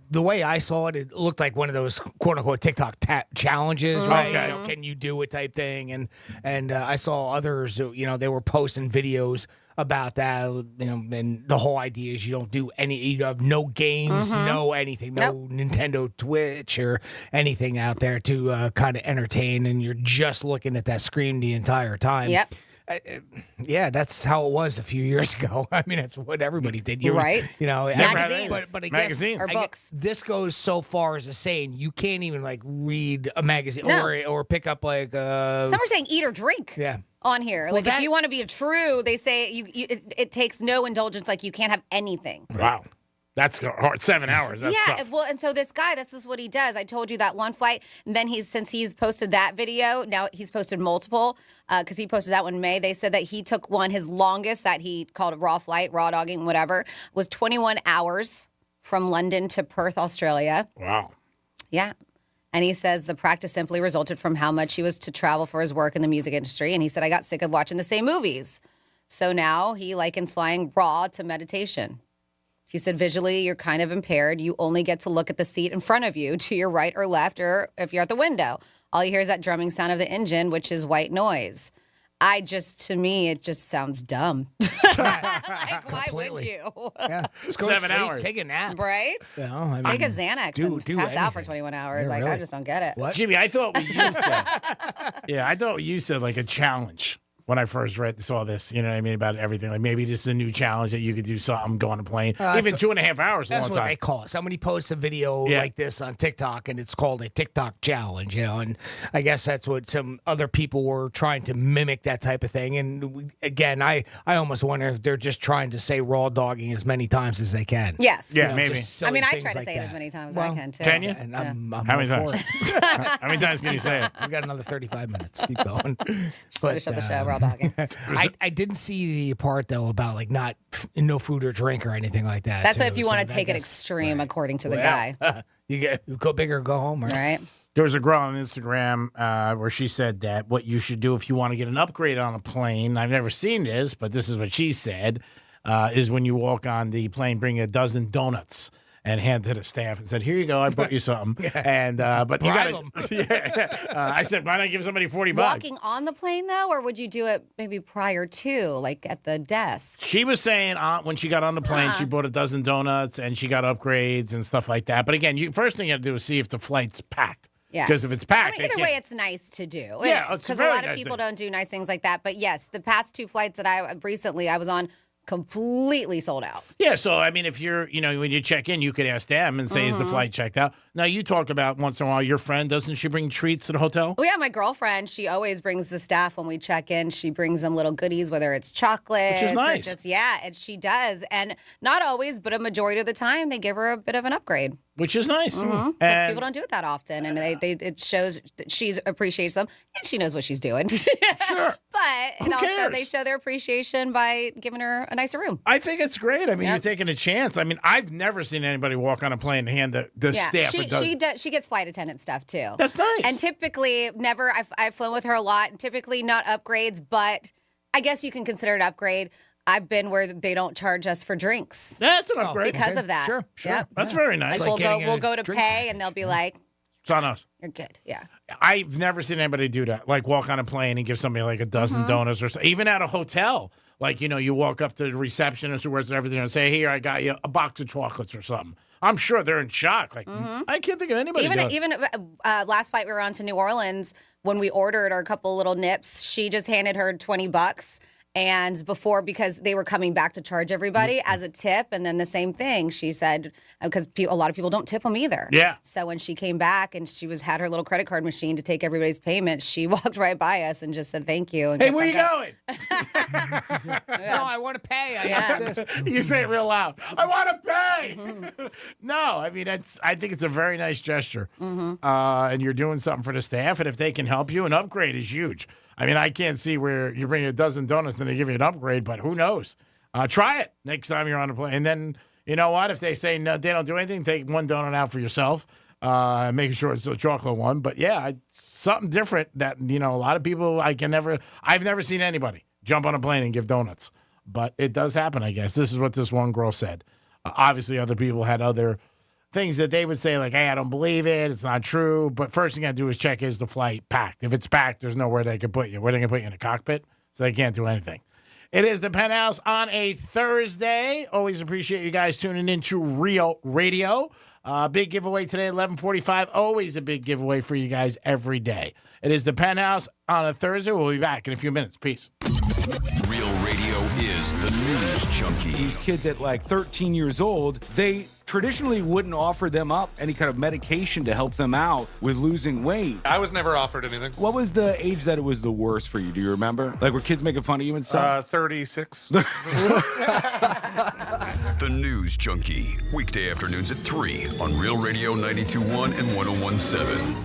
the way I saw it, it looked like one of those quote unquote TikTok challenges, right? Okay. Can you do it type thing? And I saw others, they were posting videos about that, and the whole idea is you don't do you have no games, no anything, no Nintendo Twitch or anything out there to kind of entertain, and you're just looking at that screen the entire time. Yep. Yeah, that's how it was a few years ago. I mean, that's what everybody did. Magazines. But I Magazines. Or books. This goes so far as a saying you can't even read a magazine or pick up some are saying eat or drink. Yeah. On here, if you want to be a true, they say it takes no indulgence. Like you can't have anything. Wow. That's hard. 7 hours. That's tough. Well, and so this guy, this is what he does. I told you that one flight, and then since he's posted that video, now he's posted multiple, because he posted that one in May. They said that he took one, his longest that he called a raw flight, raw dogging, whatever, was 21 hours from London to Perth, Australia. Wow. Yeah. And he says the practice simply resulted from how much he was to travel for his work in the music industry. And he said, I got sick of watching the same movies. So now he likens flying raw to meditation. He said, visually, you're kind of impaired. You only get to look at the seat in front of you to your right or left, or if you're at the window. All you hear is that drumming sound of the engine, which is white noise. To me, it just sounds dumb. Like, why would you? Yeah. Just go 7 to sleep, hours. take a nap. Right? You know, I mean, take a Xanax and pass out for 21 hours. Yeah, I really. just don't get it. What? Jimmy, I thought what you said. Yeah, I thought you said like a challenge when I first saw this. You know what I mean, about everything. Like maybe just a new challenge that you could do something, go on a plane. Even 2.5 hours is a That's long what time. they call it. Somebody posts a video like this on TikTok, and it's called a TikTok challenge, you know, and I guess that's what some other people were trying to mimic, that type of thing. And again, I almost wonder if they're just trying to say raw dogging as many times as they can. Yes. Yeah, You know, maybe. just I mean, silly I try to things say like it as that. many times as Well, I can, too. Can you? And Yeah. I'm How many all for times? it. How many times can you say it? We got another 35 minutes. Keep going. Just finish up the show, raw dogging. I didn't see the part though about like no food or drink or anything like that. That's too. if you want to So take it I guess- extreme, according to the Well, guy. you go big or go home, right? Right? There was a girl on Instagram where she said that what you should do if you want to get an upgrade on a plane, I've never seen this, but this is what she said, is when you walk on the plane, bring a dozen donuts and hand it to the staff and said, here you go, I brought you something. And but you Bribe got to, I said, why not give somebody $40? Walking on the plane, though, or would you do it maybe prior to, like at the desk? She was saying when she got on the plane, she bought a dozen donuts and she got upgrades and stuff like that. But again, first thing you have to do is see if the flight's packed. Yes. Because if it's packed, I mean, either way, it's nice to do. Yeah, it's Because a very lot of nice people thing. don't do nice things like that. But yes, the past 2 flights that I was on, completely sold out. Yeah, so I mean, if you're, when you check in, you could ask them and say, is the flight checked out? Now, you talk about once in a while, your friend, doesn't she bring treats to the hotel? Oh, yeah, my girlfriend, she always brings the staff when we check in. She brings them little goodies, whether it's chocolate. Which is nice. And she does. And not always, but a majority of the time, they give her a bit of an upgrade. Which is nice. Because And- people don't do it that often. And it shows that she appreciates them. And she knows what she's doing. Sure. But Who also cares? they show their appreciation by giving her a nicer room. I think it's great. I mean, Yep. you're taking a chance. I mean, I've never seen anybody walk on a plane and hand the staff a dozen. She gets flight attendant stuff too. That's nice. And typically, I've flown with her a lot, and typically not upgrades, but I guess you can consider it an upgrade. I've been where they don't charge us for drinks. That's an upgrade. Because of that. Sure. Yep. That's very nice. Like like we'll getting go a to drink pay, and they'll be like, It's on us. "You're good." Yeah. I've never seen anybody do that. Like walk on a plane and give somebody like a dozen donuts or so. Even at a hotel. Like, you walk up to the receptionist or wherever everything and say, here, I got you a box of chocolates or something. I'm sure they're in shock. Like, I can't think of anybody doing it. Even last flight we were on to New Orleans, when we ordered our couple little nips, she just handed her $20. And because they were coming back to charge everybody as a tip, and then the same thing, she said, because a lot of people don't tip them either. Yeah. So when she came back and had her little credit card machine to take everybody's payment, she walked right by us and just said thank you. And Hey, kept where on you going? No, I want to pay. I Yeah. insist. You say it real loud. I want to pay. No, I mean, I think it's a very nice gesture. And you're doing something for the staff. And if they can help you, an upgrade is huge. I mean, I can't see where you bring a dozen donuts and they give you an upgrade, but who knows? Try it next time you're on the plane. And then, you know what? If they say no, they don't do anything, take one donut out for yourself, making sure it's a chocolate one. But yeah, it's something different that, a lot of people, I've never seen anybody jump on a plane and give donuts. But it does happen, I guess. This is what this one girl said. Obviously, other people had other things that they would say, like, hey, I don't believe it. It's not true. But first thing I do is check, is the flight packed? If it's packed, there's nowhere they can put you. Where they can put you in a cockpit? So they can't do anything. It is the Penthouse on a Thursday. Always appreciate you guys tuning into Real Radio. Big giveaway today, 11:45. Always a big giveaway for you guys every day. It is the Penthouse on a Thursday. We'll be back in a few minutes. Peace. Real Radio is the news junkie. These kids at like 13 years old, they traditionally wouldn't offer them up any kind of medication to help them out with losing weight. I was never offered anything. What was the age that it was the worst for you? Do you remember? Like, were kids making fun of you and stuff? 36. The News Junkie. Weekday afternoons at 3 on Real Radio 92.1 and 101.7.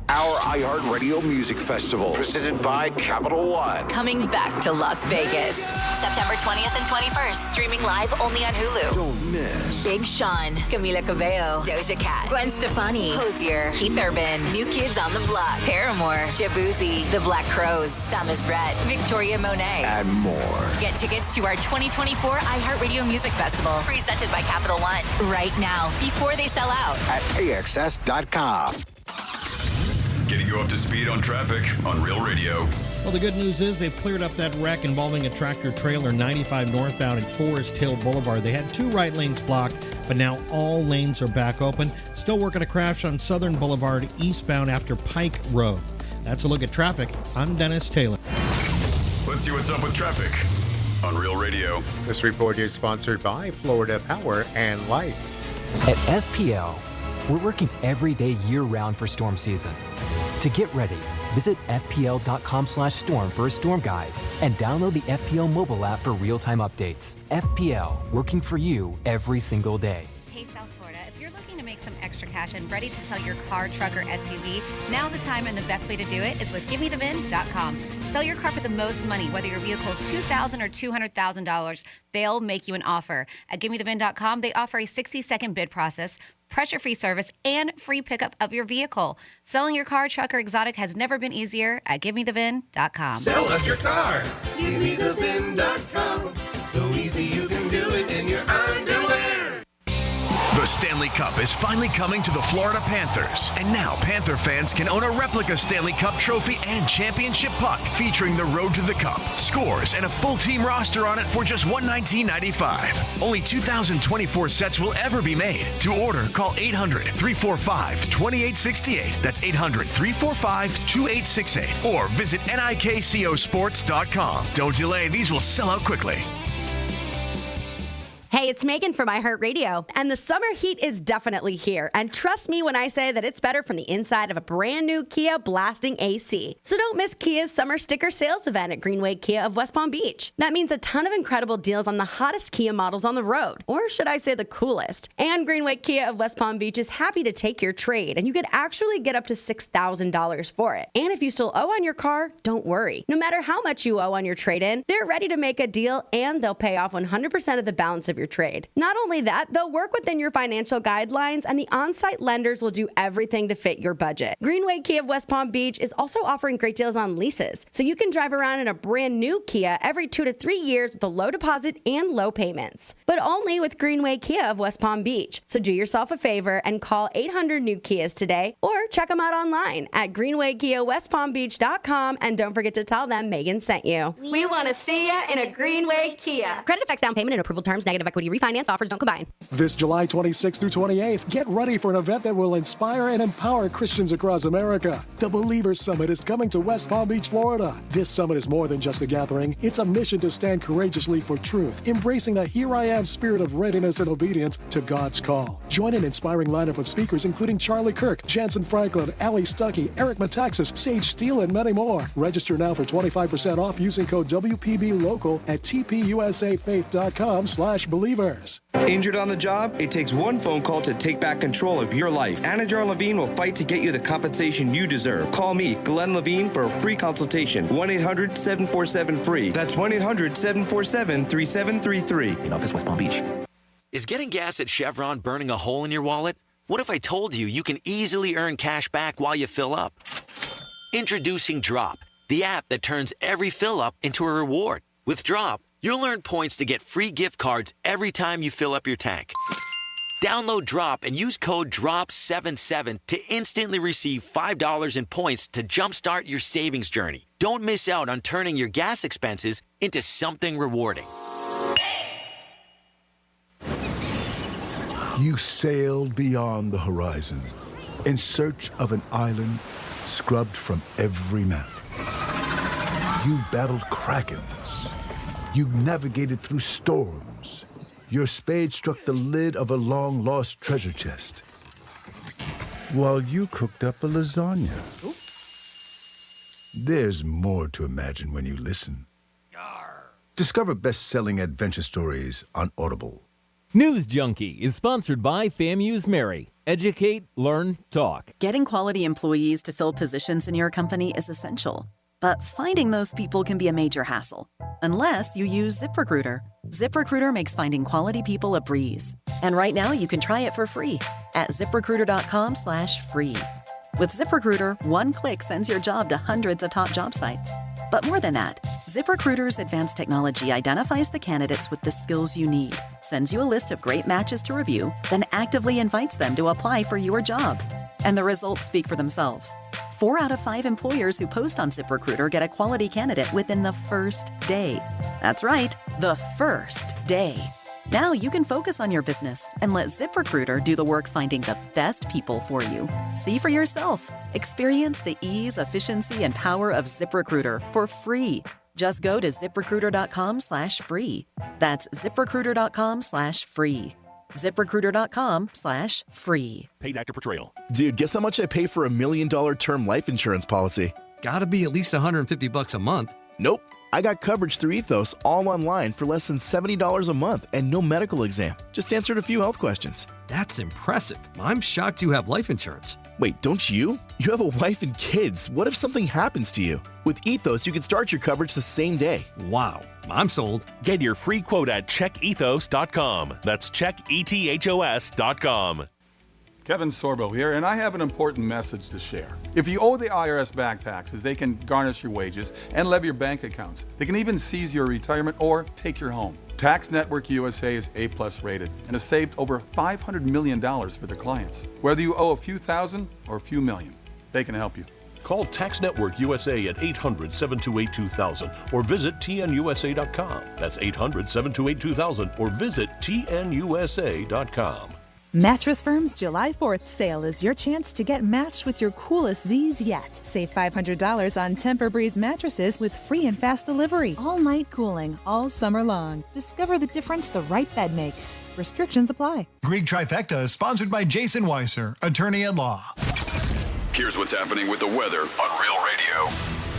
Our iHeartRadio Music Festival, presented by Capital One. Coming back to Las Vegas. September 20th and 21st. Streaming live only on Hulu. Don't miss. Big Sean, Camila Cabello, Doja Cat, Gwen Stefani, Hozier, Keith Urban, New Kids on the Block, Paramore, Shabuzi, The Black Crowes, Thomas Rhett, Victoria Monet, And more. Get tickets to our 2024 iHeartRadio Music Festival, presented by Capital One, right now, before they sell out. At AXS.com. Getting you up to speed on traffic on Real Radio. Well, the good news is they've cleared up that wreck involving a tractor-trailer 95 northbound at Forest Hill Boulevard. They had 2 right lanes blocked, but now all lanes are back open. Still working a crash on Southern Boulevard eastbound after Pike Road. That's a look at traffic. I'm Dennis Taylor. Let's see what's up with traffic on Real Radio. This report is sponsored by Florida Power and Light. At FPL, we're working every day year-round for storm season. To get ready, visit fpl.com/storm for a storm guide and download the FPL mobile app for real-time updates. FPL, working for you every single day. Hey, South Florida, if you're looking to make some extra cash and ready to sell your car, truck, or SUV, now's the time, and the best way to do it is with GiveMeTheVin.com. Sell your car for the most money, whether your vehicle is $2,000 or $200,000. They'll make you an offer. At GiveMeTheVin.com, they offer a 60-second bid process, pressure-free service, and free pickup of your vehicle. Selling your car, truck, or exotic has never been easier at GiveMeTheVin.com. Sell us your car. GiveMeTheVin.com. So easy you can do it in your underwear. The Stanley Cup is finally coming to the Florida Panthers. And now Panther fans can own a replica Stanley Cup trophy and championship puck featuring the Road to the Cup, scores, and a full team roster on it for just $119.95. Only 2,024 sets will ever be made. To order, call 800-345-2868. That's 800-345-2868. Or visit nikcosports.com. Don't delay, these will sell out quickly. Hey, it's Megan from iHeartRadio, and the summer heat is definitely here. And trust me when I say that it's better from the inside of a brand new Kia blasting AC. So don't miss Kia's summer sticker sales event at Greenway Kia of West Palm Beach. That means a ton of incredible deals on the hottest Kia models on the road, or should I say the coolest. And Greenway Kia of West Palm Beach is happy to take your trade, and you could actually get up to $6,000 for it. And if you still owe on your car, don't worry. No matter how much you owe on your trade-in, they're ready to make a deal, and they'll pay off 100% of the balance of your trade. Not only that, they'll work within your financial guidelines, and the on-site lenders will do everything to fit your budget. Greenway Kia of West Palm Beach is also offering great deals on leases, so you can drive around in a brand new Kia every 2 to 3 years with a low deposit and low payments. But only with Greenway Kia of West Palm Beach. So do yourself a favor and call 800 New Kias today, or check them out online at greenwaykiawestpalmbeach.com, and don't forget to tell them Megan sent you. We want to see ya in a Greenway Kia. Credit effects, down payment, and approval terms, negative equity refinance offers don't combine. This July 26th through 28th, get ready for an event that will inspire and empower Christians across America. The Believers Summit is coming to West Palm Beach, Florida. This summit is more than just a gathering. It's a mission to stand courageously for truth, embracing the Here I Am spirit of readiness and obedience to God's call. Join an inspiring lineup of speakers including Charlie Kirk, Jansen Franklin, Ali Stuckey, Eric Metaxas, Sage Steele, and many more. Register now for 25% off using code WPBLOCAL at tpusafaith.com/believers. Injured on the job? It takes one phone call to take back control of your life. Anna Jar Levine will fight to get you the compensation you deserve. Call me, Glenn Levine, for a free consultation. 1-800-747-FREE. That's 1-800-747-3733. In office, West Palm Beach. Is getting gas at Chevron burning a hole in your wallet? What if I told you you can easily earn cash back while you fill up? Introducing Drop, the app that turns every fill up into a reward. With Drop, you'll earn points to get free gift cards every time you fill up your tank. Download Drop and use code DROP77 to instantly receive $5 in points to jumpstart your savings journey. Don't miss out on turning your gas expenses into something rewarding. You sailed beyond the horizon in search of an island scrubbed from every map. You battled krakens. You navigated through storms. Your spade struck the lid of a long-lost treasure chest, while you cooked up a lasagna. There's more to imagine when you listen. Discover best-selling adventure stories on Audible. News Junkie is sponsored by FAMU's Mary. Educate, learn, talk. Getting quality employees to fill positions in your company is essential, but finding those people can be a major hassle, unless you use ZipRecruiter. ZipRecruiter makes finding quality people a breeze. And right now you can try it for free at ZipRecruiter.com/free. With ZipRecruiter, one click sends your job to hundreds of top job sites. But more than that, ZipRecruiter's advanced technology identifies the candidates with the skills you need, sends you a list of great matches to review, then actively invites them to apply for your job. And the results speak for themselves. 4 out of 5 employers who post on ZipRecruiter get a quality candidate within the first day. That's right, the first day. Now you can focus on your business and let ZipRecruiter do the work finding the best people for you. See for yourself. Experience the ease, efficiency, and power of ZipRecruiter for free. Just go to ZipRecruiter.com/free. That's ZipRecruiter.com/free. ZipRecruiter.com/free. Paid actor portrayal. Dude, guess how much I pay for $1 million term life insurance policy? Gotta be at least $150 a month. Nope. I got coverage through Ethos all online for less than $70 a month and no medical exam. Just answered a few health questions. That's impressive. I'm shocked you have life insurance. Wait, don't you? You have a wife and kids. What if something happens to you? With Ethos, you can start your coverage the same day. Wow. I'm sold. Get your free quote at checkethos.com. That's checkethos.com. Kevin Sorbo here, and I have an important message to share. If you owe the IRS back taxes, they can garnish your wages and levy your bank accounts. They can even seize your retirement or take your home. Tax Network USA is A+ rated and has saved over $500 million for their clients. Whether you owe a few thousand or a few million, they can help you. Call Tax Network USA at 800-728-2000 or visit tnusa.com. That's 800-728-2000 or visit tnusa.com. Mattress Firm's July 4th sale is your chance to get matched with your coolest Z's yet. Save $500 on Tempur-Breeze mattresses with free and fast delivery. All night cooling, all summer long. Discover the difference the right bed makes. Restrictions apply. Greek Trifecta is sponsored by Jason Weiser, attorney at law. Here's what's happening with the weather on Real Radio.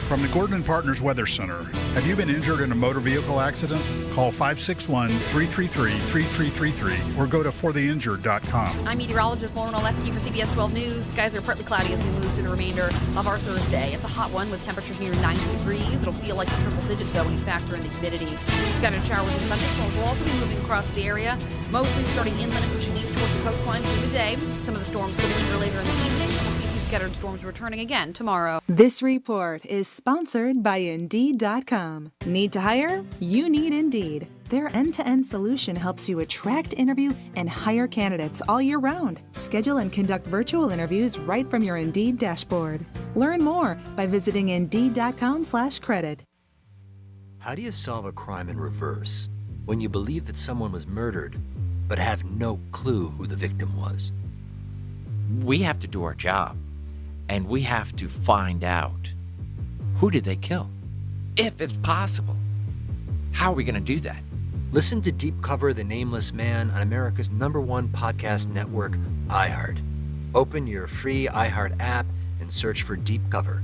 From the Gordon and Partners Weather Center. Have you been injured in a motor vehicle accident? Call 561-333-3333 or go to fortheinjured.com. I'm meteorologist Lauren Oleski for CBS 12 News. Skies are partly cloudy as we move through the remainder of our Thursday. It's a hot one with temperatures near 90 degrees. It'll feel like the triple digits, though, when you factor in the humidity. Scattered showers and thunderstorms will also be moving across the area, mostly starting inland and pushing east towards the coastline through the day. Some of the storms could linger later in the evening. We'll see a few scattered storms returning again tomorrow. This report is sponsored by Indeed.com. Need to hire? You need Indeed. Their end-to-end solution helps you attract, interview, and hire candidates all year round. Schedule and conduct virtual interviews right from your Indeed dashboard. Learn more by visiting Indeed.com/credit. How do you solve a crime in reverse when you believe that someone was murdered but have no clue who the victim was? We have to do our job, and we have to find out, who did they kill? If it's possible. How are we going to do that? Listen to Deep Cover the Nameless Man on America's #1 podcast network, iHeart. Open your free iHeart app and search for Deep Cover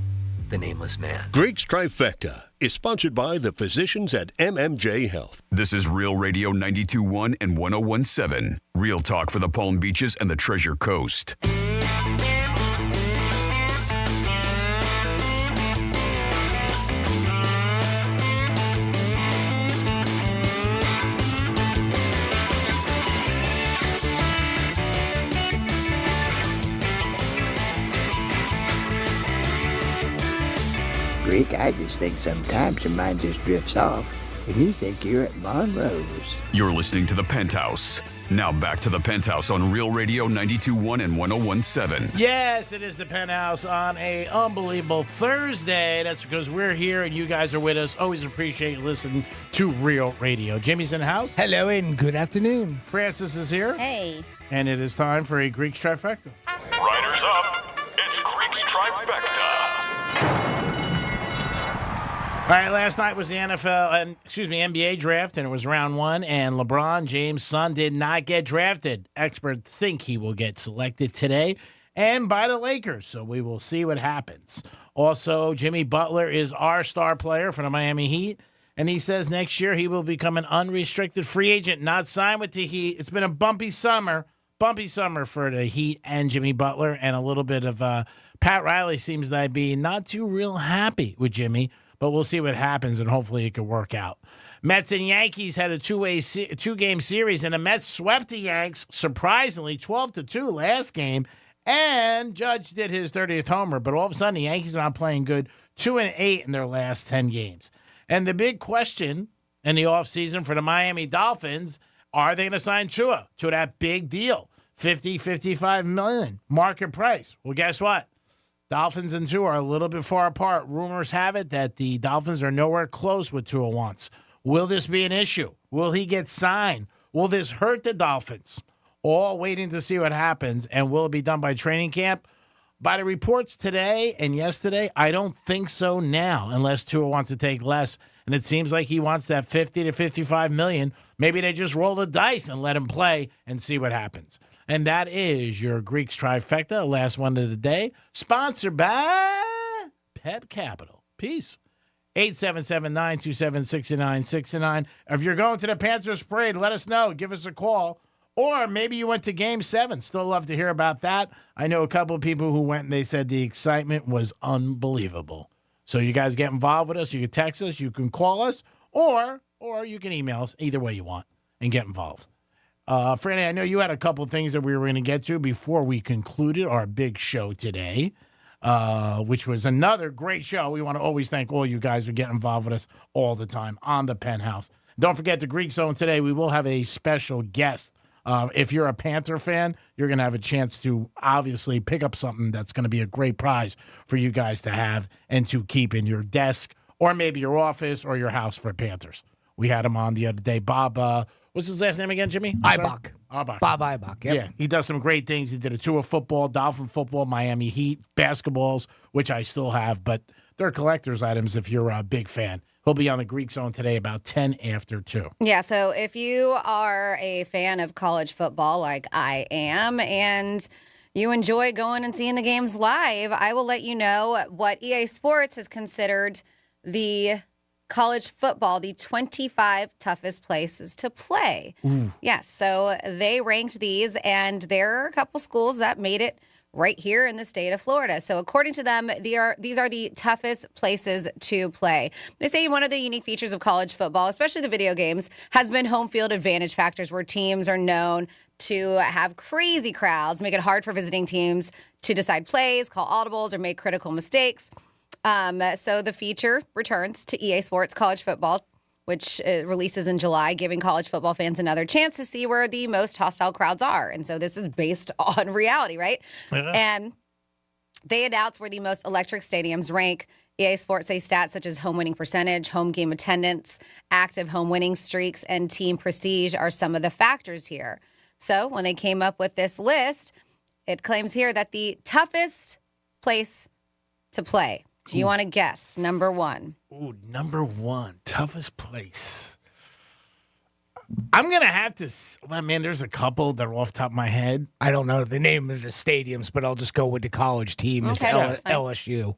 the Nameless Man. Greek's Trifecta is sponsored by the physicians at MMJ Health. This is Real Radio 92.1 and 101.7. Real talk for the Palm Beaches and the Treasure Coast. Rick, I just think sometimes your mind just drifts off and you think you're at Monroe's. You're listening to The Penthouse. Now back to The Penthouse on Real Radio 92.1 and 101.7. Yes, it is The Penthouse on a unbelievable Thursday. That's because we're here and you guys are with us. Always appreciate listening to Real Radio. Jimmy's in the house. Hello and good afternoon. Francis is here. Hey. And it is time for a Greek Trifecta. Riders up. It's Greek's Trifecta. All right, last night was the NBA draft, and it was round one, and LeBron James' son did not get drafted. Experts think he will get selected today and by the Lakers, so we will see what happens. Also, Jimmy Butler is our star player for the Miami Heat, and he says next year he will become an unrestricted free agent, not signed with the Heat. It's been a bumpy summer for the Heat and Jimmy Butler, and a little bit of Pat Riley seems to be not too real happy with Jimmy, but we'll see what happens, and hopefully it could work out. Mets and Yankees had a two-game series, and the Mets swept the Yanks, surprisingly, 12-2 last game, and Judge did his 30th homer, but all of a sudden the Yankees are not playing good, 2-8 in their last 10 games. And the big question in the offseason for the Miami Dolphins, are they going to sign Tua to that big deal? $55 million market price. Well, guess what? Dolphins and Tua are a little bit far apart. Rumors have it that the Dolphins are nowhere close with Tua wants. Will this be an issue? Will he get signed? Will this hurt the Dolphins? All waiting to see what happens. And will it be done by training camp? By the reports today and yesterday, I don't think so now, unless Tua wants to take less. And it seems like he wants that 50 to 55 million. Maybe they just roll the dice and let him play and see what happens. And that is your Greeks trifecta, last one of the day, sponsored by Pep Capital. Peace. 877-927-6969. If you're going to the Panthers parade, let us know. Give us a call. Or maybe you went to Game 7. Still love to hear about that. I know a couple of people who went and they said the excitement was unbelievable. So you guys get involved with us. You can text us. You can call us. Or you can email us. Either way you want and get involved. Franny, I know you had a couple of things that we were going to get to before we concluded our big show today, which was another great show. We want to always thank all you guys for getting involved with us all the time on the Penthouse. Don't forget the Greek Zone today. We will have a special guest. If you're a Panther fan, you're going to have a chance to obviously pick up something that's going to be a great prize for you guys to have and to keep in your desk or maybe your office or your house for Panthers. We had him on the other day. Bob, what's his last name again, Jimmy? Ibach. Bob Ibach, yep. Yeah, he does some great things. He did a tour of football, Dolphin football, Miami Heat, basketballs, which I still have, but they're collector's items if you're a big fan. He'll be on the Greek Zone today about 10 after 2. Yeah, so if you are a fan of college football like I am and you enjoy going and seeing the games live, I will let you know what EA Sports has considered the college football, the 25 toughest places to play. Yes, so they ranked these, and there are a couple schools that made it right here in the state of Florida. So according to them, these are the toughest places to play. They say one of the unique features of college football, especially the video games, has been home field advantage factors where teams are known to have crazy crowds, make it hard for visiting teams to decide plays, call audibles, or make critical mistakes. So the feature returns to EA Sports College Football, which releases in July, giving college football fans another chance to see where the most hostile crowds are. And so this is based on reality, right? Yeah. And they announce where the most electric stadiums rank. EA Sports say stats such as home winning percentage, home game attendance, active home winning streaks, and team prestige are some of the factors here. So when they came up with this list, it claims here that the toughest place to play. Do you want to guess? Number 1. Ooh, number 1. Toughest place. I'm going to have to, well, man, there's a couple that are off the top of my head. I don't know the name of the stadiums, but I'll just go with the college team. Okay, LSU.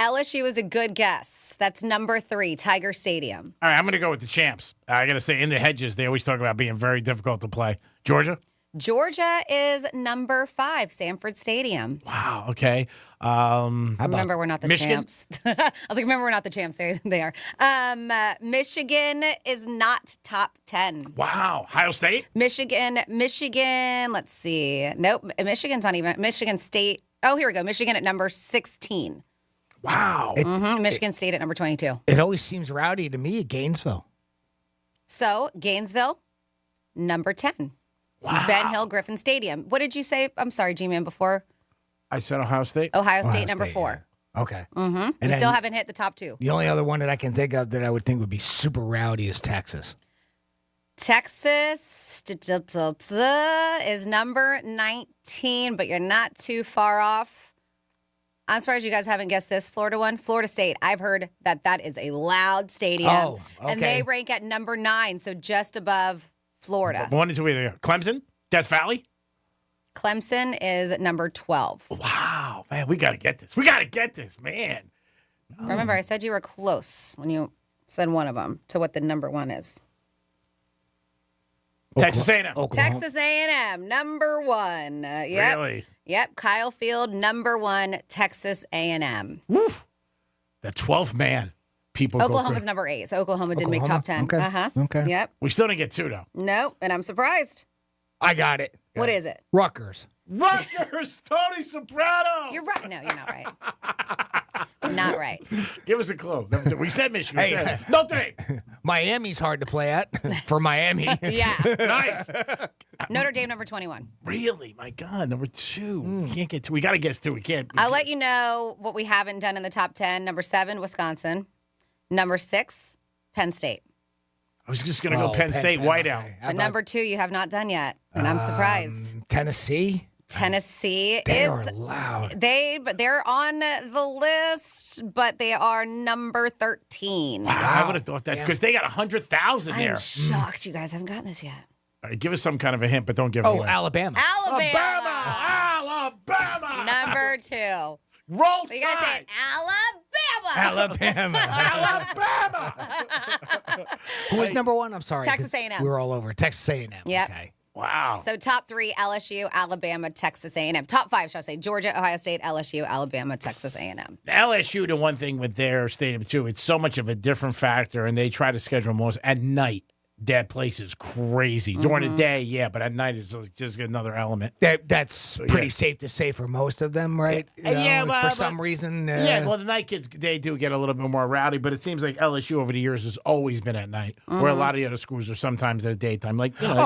LSU is a good guess. That's number 3, Tiger Stadium. All right, I'm going to go with the champs. I got to say, in the hedges, they always talk about being very difficult to play. Georgia? Georgia is number 5, Sanford Stadium. Wow, okay. Remember, we're not the Michigan? champs. I was like, remember, we're not the champs. They are. Michigan is not top 10. Wow. Ohio State? Michigan, let's see. Nope, Michigan's not even. Michigan State. Oh, here we go. Michigan at number 16. Wow. Michigan State at number 22. It always seems rowdy to me at Gainesville. So, Gainesville, number 10. Wow. Ben Hill Griffin Stadium. What did you say? I'm sorry, G-Man, before? I said Ohio State. Ohio State, number 4. Yeah. Okay. Mm-hmm. We still haven't hit the top 2. The only other one that I can think of that I would think would be super rowdy is Texas. Texas is number 19, but you're not too far off. I'm surprised you guys haven't guessed this Florida one. Florida State. I've heard that is a loud stadium. Oh, okay. And they rank at number 9, so just above Florida. 1 and 2. Clemson? Death Valley? Clemson is number 12. Wow. Man, we got to get this. We got to get this, man. Remember, I said you were close when you Send one of them to what the number one is. Texas A&M. Texas A&M, number one. Yep. Really? Yep. Kyle Field, number one, Texas A&M. Woof. The 12th man. People Oklahoma's number 8, so Oklahoma didn't make top 10. Okay. Okay. Yep. We still didn't get 2, though. Nope, and I'm surprised. I got it. What is it? Rutgers. Rutgers, Tony Soprano. You're right. No, you're not right. Not right. Give us a clue. We said Michigan. We Hey. said Notre Dame. Miami's hard to play at for Miami. Yeah. Nice. Notre Dame, number 21. Really? My God, number 2. We can't get 2. We got to guess 2. We can't. I'll let you know what we haven't done in the top 10. Number 7, Wisconsin. Number 6, Penn State. I was just going to go Penn State whiteout. Okay. But number 2, you have not done yet, and I'm surprised. Tennessee. Tennessee They is are loud. they're on the list, but they are number 13. Wow. I would have thought that because they got 100,000 there. I'm shocked you guys haven't gotten this yet. All right, give us some kind of a hint, but don't give it away. Alabama. Alabama. Number 2. Roll You gotta say Tide. Alabama. Alabama. Who was number 1? I'm sorry. Texas 'cause A&M. We were all over Texas A&M. Yep. Okay. Wow. So top 3, LSU, Alabama, Texas A&M. Top 5, shall I say? Georgia, Ohio State, LSU, Alabama, Texas A&M. LSU, the one thing with their stadium, too, it's so much of a different factor, and they try to schedule most at night. That place is crazy. During the day, yeah, but at night it's just another element. That's pretty safe to say for most of them, right? For some reason. Yeah, well, the night kids, they do get a little bit more rowdy, but it seems like LSU over the years has always been at night, where a lot of the other schools are sometimes at daytime. Like, That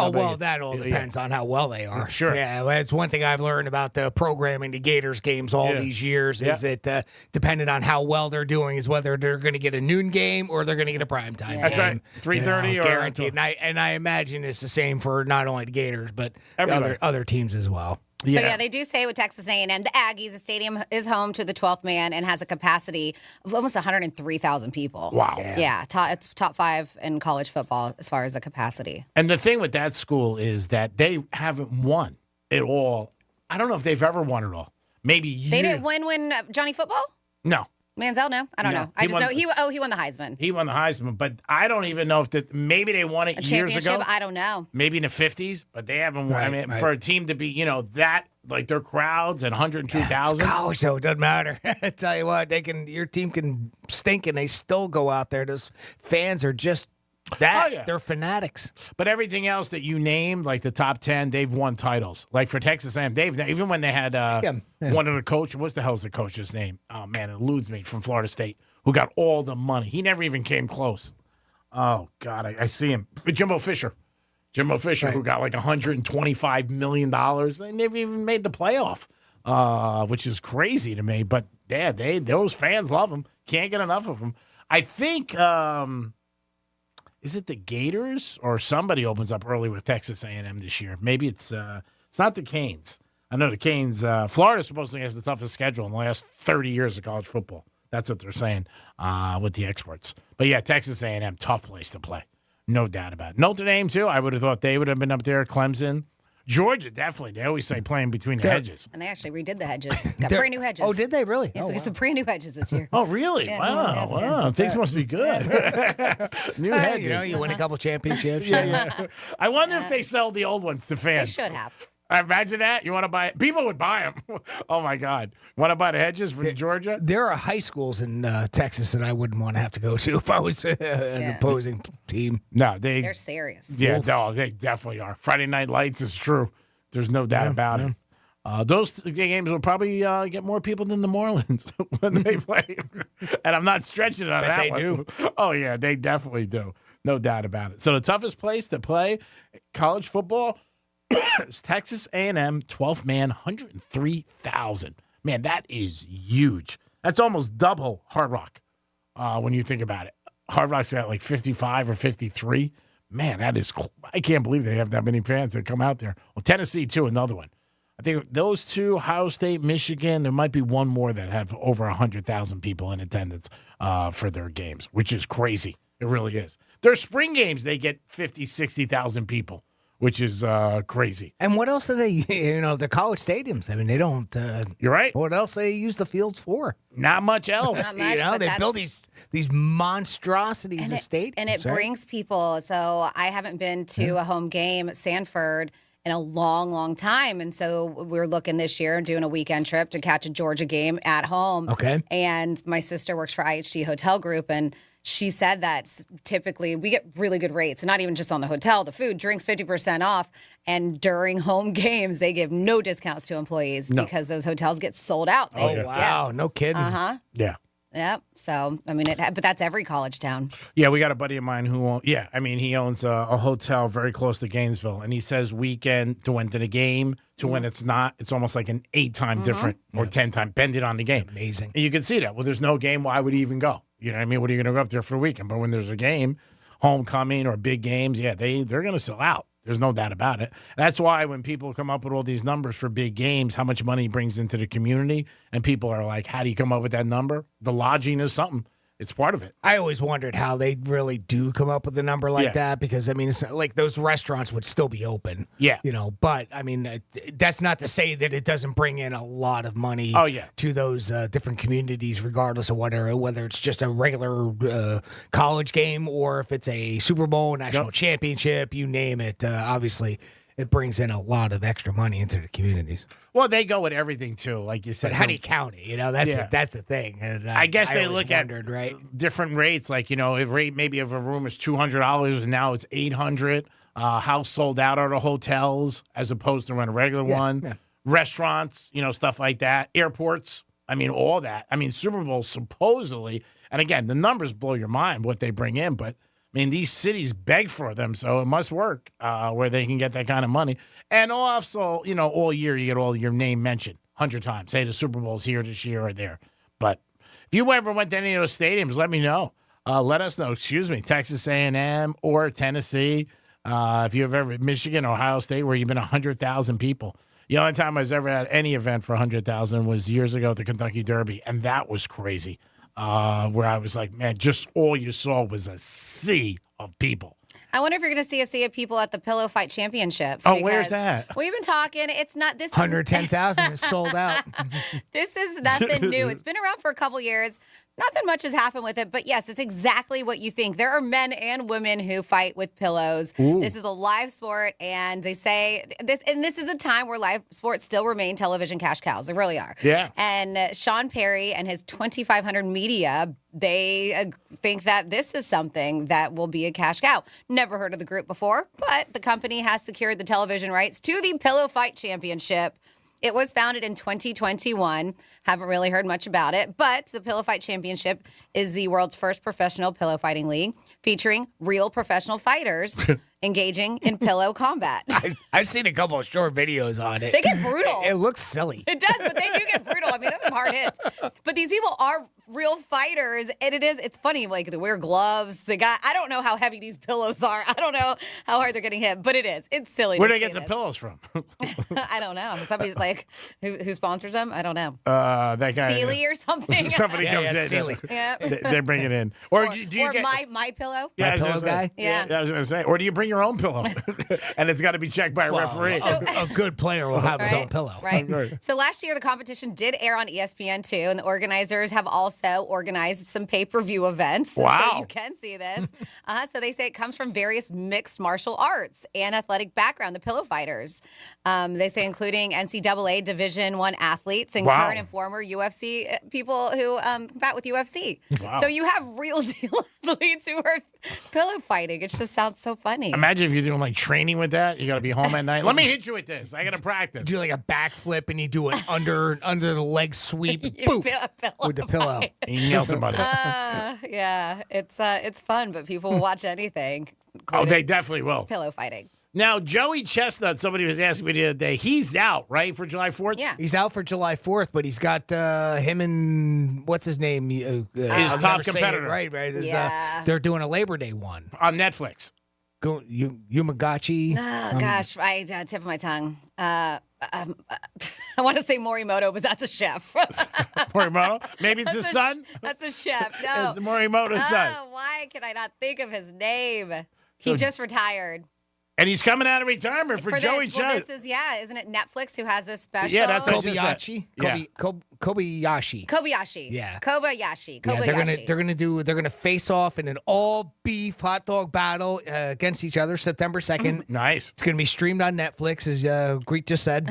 all depends on how well they are. Sure. Yeah, well, that's one thing I've learned about the programming the Gators games all these years is that depending on how well they're doing is whether they're going to get a noon game or they're going to get a primetime game. That's right. 3:30 or guaranteed. And I imagine it's the same for not only the Gators but other teams as well. So, yeah, they do say with Texas A&M, the Aggies, the stadium is home to the 12th man and has a capacity of almost 103,000 people. Wow. Yeah, it's top 5 in college football as far as the capacity. And the thing with that school is that they haven't won it all. I don't know if they've ever won it all. Maybe They didn't win when Johnny Football? No. Manziel, no? I don't know. I just know he won the Heisman. He won the Heisman, but I don't even know if maybe they won it A years ago. championship? I don't know. Maybe in the 50s, but they haven't won. I mean, for a team to be, that, like their crowds and 102,000. It's college, so it doesn't matter. I tell you what, your team can stink and they still go out there. Those fans are just they're fanatics. But everything else that you named, like the top 10, they've won titles. Like for Texas A&M, even when they had one of the coaches, what's the hell's the coach's name? Oh, man, it eludes me, from Florida State, who got all the money. He never even came close. Oh, God, I see him. Jimbo Fisher, who got like $125 million. They never even made the playoff, which is crazy to me. But, yeah, those fans love him. Can't get enough of him. I think is it the Gators or somebody opens up early with Texas A&M this year? Maybe it's not the Canes. I know the Canes. Florida supposedly has the toughest schedule in the last 30 years of college football. That's what they're saying with the experts. But, yeah, Texas A&M, tough place to play. No doubt about it. Notre Dame, too. I would have thought they would have been up there. Clemson. Georgia, definitely. They always say playing between the hedges. And they actually redid the hedges. Got brand new hedges. Oh, did they really? Yes, we got some brand new hedges this year. Oh, really? Yes, Wow. yes. Things must be good. New hedges. You win a couple championships. Yeah. I wonder if they sell the old ones to They fans. should have. Imagine that. You want to buy it? People would buy them. Oh, my God. Want to buy the hedges from Georgia? There are high schools in Texas that I wouldn't want to have to go to if I was an opposing team. No, They're serious. Yeah, no, they definitely are. Friday Night Lights is true. There's no doubt about it. Those games will probably get more people than the Marlins when they play. And I'm not stretching on that they one. do. Oh, yeah, they definitely do. No doubt about it. So the toughest place to play college football is Texas A&M, 12th man, 103,000. Man, that is huge. That's almost double Hard Rock when you think about it. Hard Rock's got like 55 or 53. Man, that is cool. I can't believe they have that many fans that come out there. Well, Tennessee, too, another one. I think those two, Ohio State, Michigan, there might be one more that have over 100,000 people in attendance for their games, which is crazy. It really is. Their spring games, they get 50, 60,000 people, which is crazy. And what else do they, they're college stadiums. I mean, they don't. You're right. What else do they use the fields for? Not much else. Not much, but they build these monstrosities of stadiums. And it brings people. So I haven't been to a home game at Sanford in a long, long time. And so we're looking this year and doing a weekend trip to catch a Georgia game at home. Okay. And my sister works for IHG Hotel Group, and she said that typically we get really good rates, and not even just on the hotel, the food, drinks 50% off. And during home games, they give no discounts to employees because those hotels get sold out. Wow. Yeah. No kidding. Yeah. Yep. So, I mean, but that's every college town. Yeah, we got a buddy of mine who, he owns a hotel very close to Gainesville, and he says weekend to when to the game to when it's not, it's almost like an 8-time different or 10-time, depending on the game. That's amazing. And you can see that. Well, there's no game, why would he even go? You know what I mean? What are you going to go up there for a weekend? But when there's a game, homecoming or big games, they're going to sell out. There's no doubt about it. That's why when people come up with all these numbers for big games, how much money it brings into the community, and people are like, how do you come up with that number? The lodging is something. It's part of it. I always wondered how they really do come up with a number like that, because, I mean, it's like those restaurants would still be open. Yeah. But, I mean, that's not to say that it doesn't bring in a lot of money to those different communities, regardless of whether it's just a regular college game or if it's a Super Bowl, national championship, you name it. Obviously, it brings in a lot of extra money into the communities. Well, they go with everything, too, like you said. But how do you count it? That's the thing. And I guess they look at right? different rates. Like, if rate maybe if a room is $200 and now it's $800. How sold out are the hotels as opposed to run a regular one? Yeah. Restaurants, stuff like that. Airports. I mean, all that. I mean, Super Bowl supposedly. And again, the numbers blow your mind what they bring in. But, I mean, these cities beg for them, so it must work where they can get that kind of money. And also, all year you get all your name mentioned 100 times. Say the Super Bowl's here this year or there. But if you ever went to any of those stadiums, let me know. Let us know. Texas A&M or Tennessee. If you've ever Michigan, Ohio State, where you've been 100,000 people. The only time I was ever at any event for 100,000 was years ago at the Kentucky Derby, and that was crazy. Where I was like, man, just all you saw was a sea of people. I wonder if you're going to see a sea of people at the Pillow Fight Championships. Oh, where's that? We've been talking. It's not this. 110,000 is sold out. This is nothing new. It's been around for a couple years. Nothing much has happened with it, but yes, it's exactly what you think. There are men and women who fight with pillows. Ooh. This is a live sport, and they say this, and this is a time where live sports still remain television cash cows. They really are. Yeah. And Sean Perry and his 2,500 media, they think that this is something that will be a cash cow. Never heard of the group before, but the company has secured the television rights to the Pillow Fight Championship. It was founded in 2021. Haven't really heard much about it, but the Pillow Fight Championship is the world's first professional pillow fighting league featuring real professional fighters engaging in pillow combat. I've seen a couple of short videos on it. They get brutal. It looks silly. It does, but they do get brutal. I mean, there's some hard hits. But these people are real fighters, and it's funny, like they wear gloves. I don't know how heavy these pillows are. I don't know how hard they're getting hit, but it's silly. Where do they get the pillows from? I don't know. Somebody's like, who sponsors them? I don't know. That guy. Sealy or something. Somebody comes in. Sealy. Yeah. They bring it in. Or do you get my pillow? Yeah, my pillow guy? Yeah. I was going to say. Or do you bring your own pillow? And it's got to be checked by a referee. A good player will have his own pillow. Right. So last year, the competition did air on ESPN2, and the organizers have also organized some pay-per-view events. Wow. So you can see this. So they say it comes from various mixed martial arts and athletic background, the pillow fighters. They say including NCAA Division I athletes and current and former UFC people who combat with UFC. Wow. So you have real deal athletes who are pillow fighting. It just sounds so funny. Imagine if you're doing like training with that. You got to be home at night. Let me hit you with this. I got to practice. Do like a backflip and you do an under the leg sweep poof, with the pillow. And you nail somebody. Yeah, it's fun, but people will watch anything. Oh, they definitely will. Pillow fighting. Now, Joey Chestnut, somebody was asking me the other day, he's out, right, for July 4th? Yeah. He's out for July 4th, but he's got him and, what's his name? His top competitor. Right. They're doing a Labor Day one. On Netflix. Yumagachi. Oh, gosh, I tip of my tongue. I want to say Morimoto, but that's a chef. Morimoto? Maybe it's his son? That's a chef. No. It's Morimoto's son. Why can I not think of his name? He just retired. And he's coming out of retirement for Joey this. Chestnut. Well, this is, isn't it Netflix who has this special? Yeah, that's Kobayashi. Kobayashi. Kobayashi. Yeah. Kobayashi. Yeah, they're gonna face off in an all beef hot dog battle against each other September 2nd. Nice. It's gonna be streamed on Netflix, as Greek just said.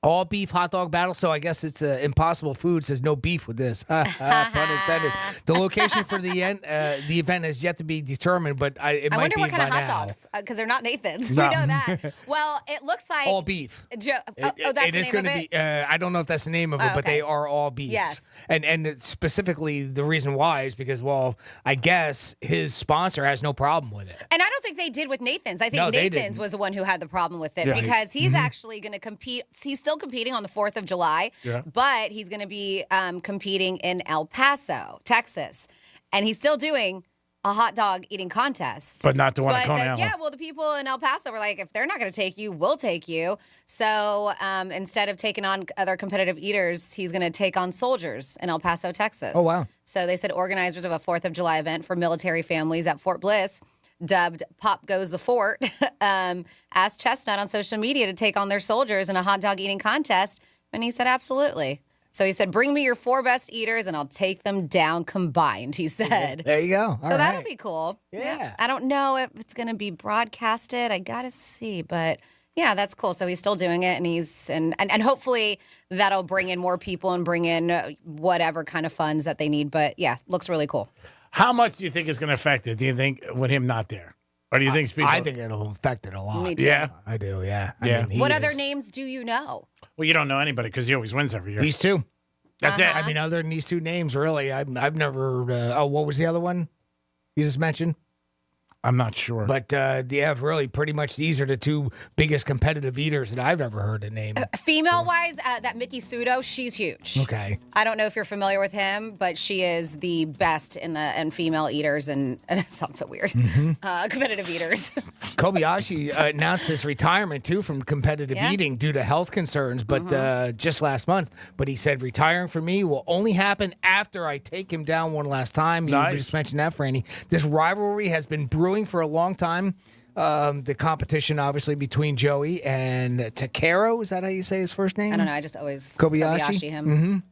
All beef hot dog battle. So I guess it's Impossible Foods says no beef with this. Pun intended. The location for the event has yet to be determined, but it might be by now. I wonder what kind of hot dogs, because they're not Nathan's. No. We know that. Well, it looks like all beef. that's the name of it? I don't know if that's the name of it, but they are all beef. Yes. And specifically the reason why is because, well, I guess his sponsor has no problem with it. And I don't think they did with Nathan's. I think Nathan's was the one who had the problem with it because he's actually going to compete. He's still competing on the 4th of July, but he's going to be competing in El Paso, Texas. And he's still doing a hot dog eating contest. But not the one at Coney Island. Yeah, well, the people in El Paso were like, if they're not going to take you, we'll take you. So instead of taking on other competitive eaters, he's going to take on soldiers in El Paso, Texas. Oh, wow. So they said organizers of a 4th of July event for military families at Fort Bliss, dubbed Pop Goes the Fort, asked Chestnut on social media to take on their soldiers in a hot dog eating contest. And he said, absolutely. So he said, bring me your 4 best eaters and I'll take them down combined, he said. There you go. So that'll be cool. Yeah. I don't know if it's going to be broadcasted. I got to see. But yeah, that's cool. So he's still doing it, and and hopefully that'll bring in more people and bring in whatever kind of funds that they need. But yeah, looks really cool. How much do you think it's going to affect it? Do you think with him not there? Or do you think people... I think it'll affect it a lot. Me too. Yeah? I do, yeah. Yeah. I mean, What other names do you know? Well, you don't know anybody because he always wins every year. These two. That's it. I mean, other than these two names, really, I've never... what was the other one you just mentioned? I'm not sure. But really, pretty much these are the two biggest competitive eaters that I've ever heard a name. Female-wise, that Mickey Sudo, she's huge. Okay. I don't know if you're familiar with him, but she is the best in female eaters, and it sounds so weird. Competitive eaters. Kobayashi announced his retirement, too, from competitive eating due to health concerns, but just last month. But he said, retiring for me will only happen after I take him down one last time. Nice. You just mentioned that, Franny. This rivalry has been brewing for a long time. The competition, obviously, between Joey and Takero. Is that how you say his first name? I don't know. I just always Kobayashi him.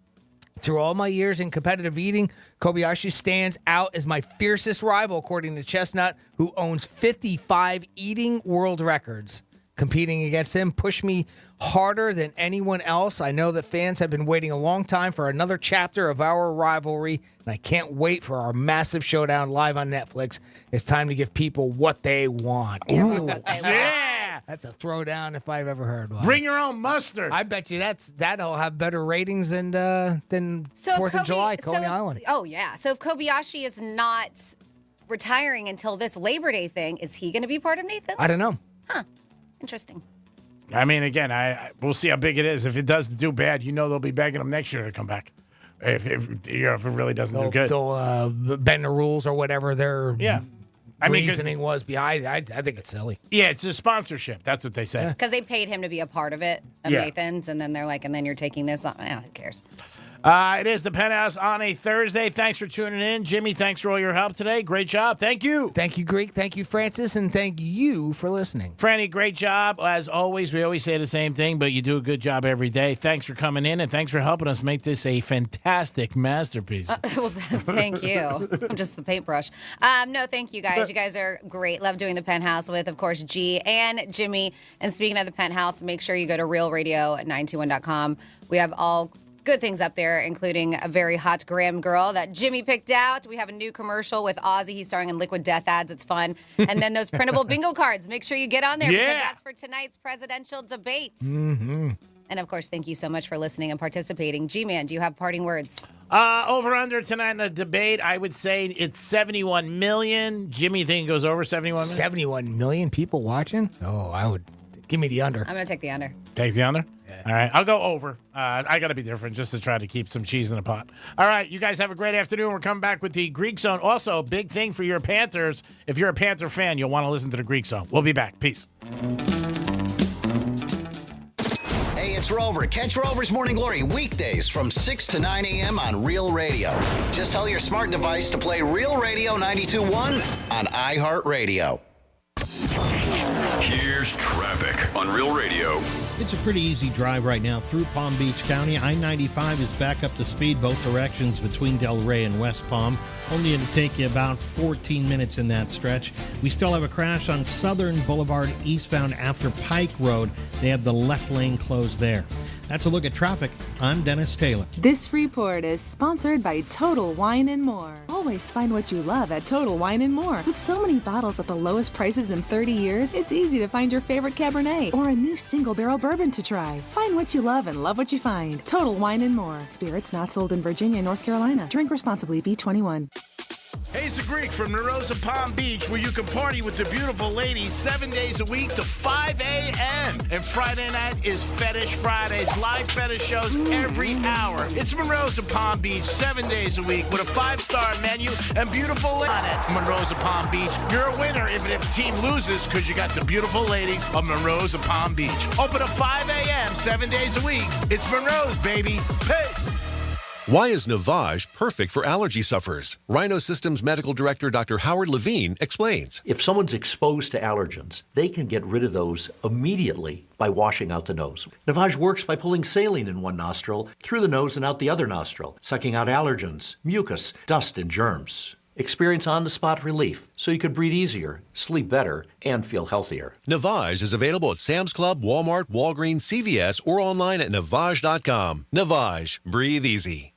Through all my years in competitive eating, Kobayashi stands out as my fiercest rival, according to Chestnut, who owns 55 eating world records. Competing against him pushed me harder than anyone else. I know that fans have been waiting a long time for another chapter of our rivalry, and I can't wait for our massive showdown live on Netflix. It's time to give people what they want. Yeah. That's a throwdown if I've ever heard one. Bring your own mustard. I bet you that'll have better ratings than 4th of July, Coney Island. Oh, yeah. So if Kobayashi is not retiring until this Labor Day thing, is he going to be part of Nathan's? I don't know. Huh. Interesting. I mean, again, we'll see how big it is. If it does do bad, they'll be begging him next year to come back. If it really doesn't do good. They'll bend the rules or whatever their reasoning was behind it. I think it's silly. Yeah, it's a sponsorship. That's what they said. Because they paid him to be a part of it, Nathan's, and then they're like, and then you're taking this on. Who cares? It is the Penthouse on a Thursday. Thanks for tuning in. Jimmy, thanks for all your help today. Great job. Thank you. Thank you, Greek. Thank you, Francis. And thank you for listening. Franny, great job. As always, we always say the same thing, but you do a good job every day. Thanks for coming in, and thanks for helping us make this a fantastic masterpiece. Well, thank you. I'm just the paintbrush. No, thank you, guys. You guys are great. Love doing the Penthouse with, of course, G and Jimmy. And speaking of the Penthouse, make sure you go to realradio921.com. We have all good things up there, including a very hot Graham girl that Jimmy picked out. We have a new commercial with Ozzy. He's starring in Liquid Death ads. It's fun. And then those printable bingo cards. Make sure you get on there because that's for tonight's presidential debate. Mm-hmm. And, of course, thank you so much for listening and participating. G-Man, do you have parting words? Over under tonight in the debate, I would say it's 71 million. Jimmy, you think it goes over 71 million? 71 million people watching? Oh, I would. Give me the under. I'm going to take the under. Take the under? Yeah. All right. I'll go over. I got to be different just to try to keep some cheese in the pot. All right. You guys have a great afternoon. We're coming back with the Greek Zone. Also, big thing for your Panthers. If you're a Panther fan, you'll want to listen to the Greek Zone. We'll be back. Peace. Hey, it's Rover. Catch Rover's Morning Glory weekdays from 6 to 9 a.m. on Real Radio. Just tell your smart device to play Real Radio 92.1 on iHeartRadio. Here's traffic on Real Radio. It's a pretty easy drive right now through Palm Beach County. I-95 is back up to speed both directions between Del Rey and West Palm. Only going to take you about 14 minutes in that stretch. We still have a crash on Southern Boulevard eastbound after Pike Road. They have the left lane closed there. That's a look at traffic. I'm Dennis Taylor. This report is sponsored by Total Wine & More. Always find what you love at Total Wine & More. With so many bottles at the lowest prices in 30 years, it's easy to find your favorite Cabernet or a new single-barrel bourbon to try. Find what you love and love what you find. Total Wine & More. Spirits not sold in Virginia and North Carolina. Drink responsibly. B21. Hey, it's the Greek from Narosa Palm Beach, where you can party with the beautiful ladies 7 days a week to 5 a.m. And Friday night is Fetish Fridays, live fetish shows every hour. It's Narosa Palm Beach 7 days a week with a 5-star menu and beautiful ladies. At Narosa Palm Beach, you're a winner even if the team loses because you got the beautiful ladies of Narosa Palm Beach. Open at 5 a.m. 7 days a week. It's Monroe's, baby. Peace. Why is Navage perfect for allergy sufferers? Rhino Systems Medical Director Dr. Howard Levine explains. If someone's exposed to allergens, they can get rid of those immediately by washing out the nose. Navage works by pulling saline in one nostril, through the nose and out the other nostril, sucking out allergens, mucus, dust, and germs. Experience on-the-spot relief so you can breathe easier, sleep better, and feel healthier. Navage is available at Sam's Club, Walmart, Walgreens, CVS, or online at Navage.com. Navage. Breathe easy.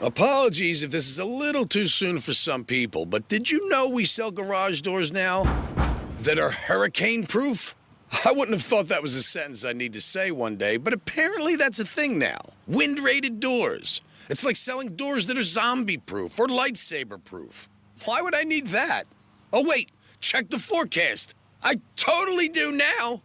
Apologies if this is a little too soon for some people, but did you know we sell garage doors now that are hurricane-proof? I wouldn't have thought that was a sentence I'd need to say one day, but apparently that's a thing now. Wind-rated doors. It's like selling doors that are zombie-proof or lightsaber-proof. Why would I need that? Oh, wait, check the forecast. I totally do now.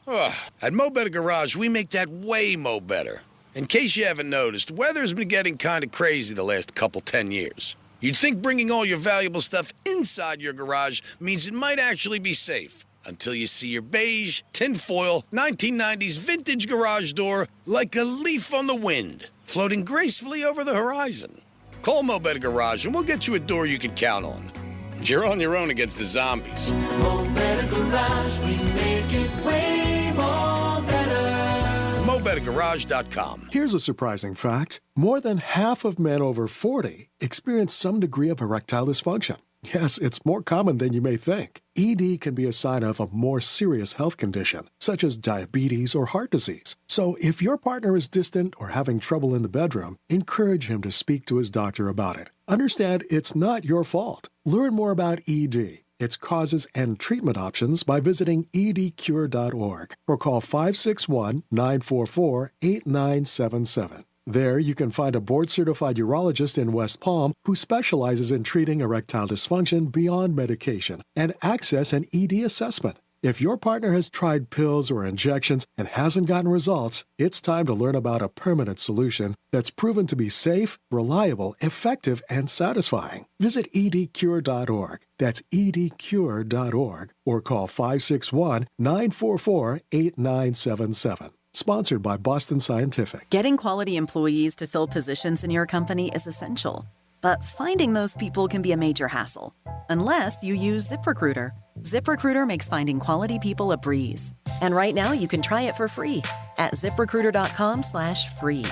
Ugh. At Mo Better Garage, we make that way mo better. In case you haven't noticed, weather's been getting kind of crazy the last 10 years. You'd think bringing all your valuable stuff inside your garage means it might actually be safe. Until you see your beige, tinfoil, 1990s vintage garage door like a leaf on the wind, floating gracefully over the horizon. Call Mo Better Garage and we'll get you a door you can count on. You're on your own against the zombies. Mo Better Garage, we make it way more better. MoBetterGarage.com. Here's a surprising fact. More than half of men over 40 experience some degree of erectile dysfunction. Yes, it's more common than you may think. ED can be a sign of a more serious health condition, such as diabetes or heart disease. So if your partner is distant or having trouble in the bedroom, encourage him to speak to his doctor about it. Understand it's not your fault. Learn more about ED, its causes and treatment options by visiting edcure.org or call 561-944-8977. There, you can find a board-certified urologist in West Palm who specializes in treating erectile dysfunction beyond medication and access an ED assessment. If your partner has tried pills or injections and hasn't gotten results, it's time to learn about a permanent solution that's proven to be safe, reliable, effective, and satisfying. Visit edcure.org. That's edcure.org or call 561-944-8977. Sponsored by Boston Scientific. Getting quality employees to fill positions in your company is essential, but finding those people can be a major hassle, unless you use ZipRecruiter. ZipRecruiter makes finding quality people a breeze. And right now you can try it for free at ZipRecruiter.com/free.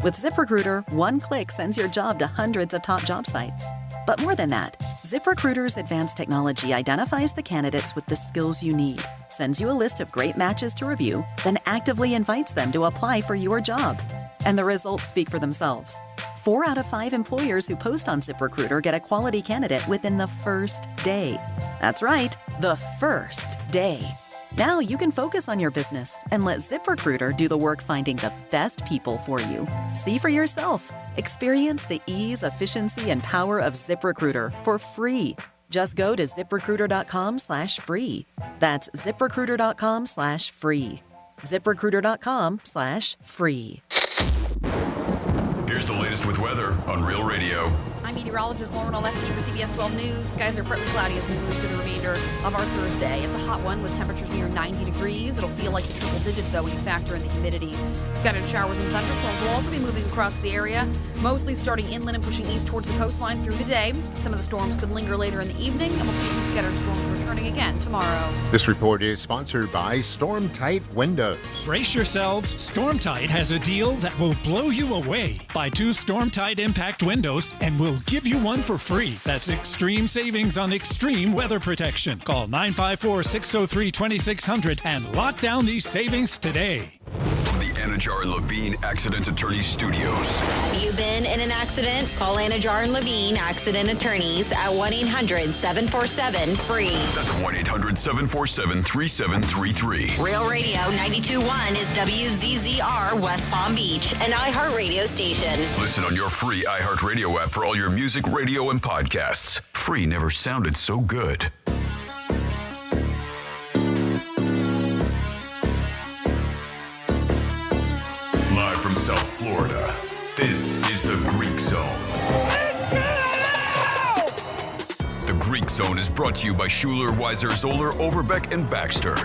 With ZipRecruiter, one click sends your job to hundreds of top job sites. But more than that, ZipRecruiter's advanced technology identifies the candidates with the skills you need, sends you a list of great matches to review, then actively invites them to apply for your job. And the results speak for themselves. 4 out of 5 employers who post on ZipRecruiter get a quality candidate within the first day. That's right, the first day. Now you can focus on your business and let ZipRecruiter do the work finding the best people for you. See for yourself. Experience the ease, efficiency, and power of ZipRecruiter for free. Just go to ZipRecruiter.com/free. That's ZipRecruiter.com/free. ZipRecruiter.com/free. Here's the latest with weather on Real Radio. I'm meteorologist Lauren Oleski for CBS 12 News. Skies are partly cloudy as we move through the remainder of our Thursday. It's a hot one with temperatures near 90 degrees. It'll feel like the triple digits, though, when you factor in the humidity. Scattered showers and thunderstorms will also be moving across the area, mostly starting inland and pushing east towards the coastline through the day. Some of the storms could linger later in the evening, and we'll see some scattered storms returning again tomorrow. This report is sponsored by Storm-Tight Windows. Brace yourselves. Storm-Tight has a deal that will blow you away. Buy 2 Storm-Tight Impact windows and we'll give you one for free. That's extreme savings on extreme weather protection. Call 954-603-2600 and lock down these savings today. From the Anajar and Levine Accident Attorneys Studios. Have you been in an accident? Call Anajar and Levine Accident Attorneys at 1-800-747-FREE. That's 1-800-747-3733. Real Radio 92.1 is WZZR West Palm Beach, an iHeartRadio station. Listen on your free iHeartRadio app for all your music, radio, and podcasts. Free never sounded so good. Live from South Florida, this is the Greek Zone. The Greek Zone is brought to you by Schuler, Weiser, Zoller, Overbeck, and Baxter.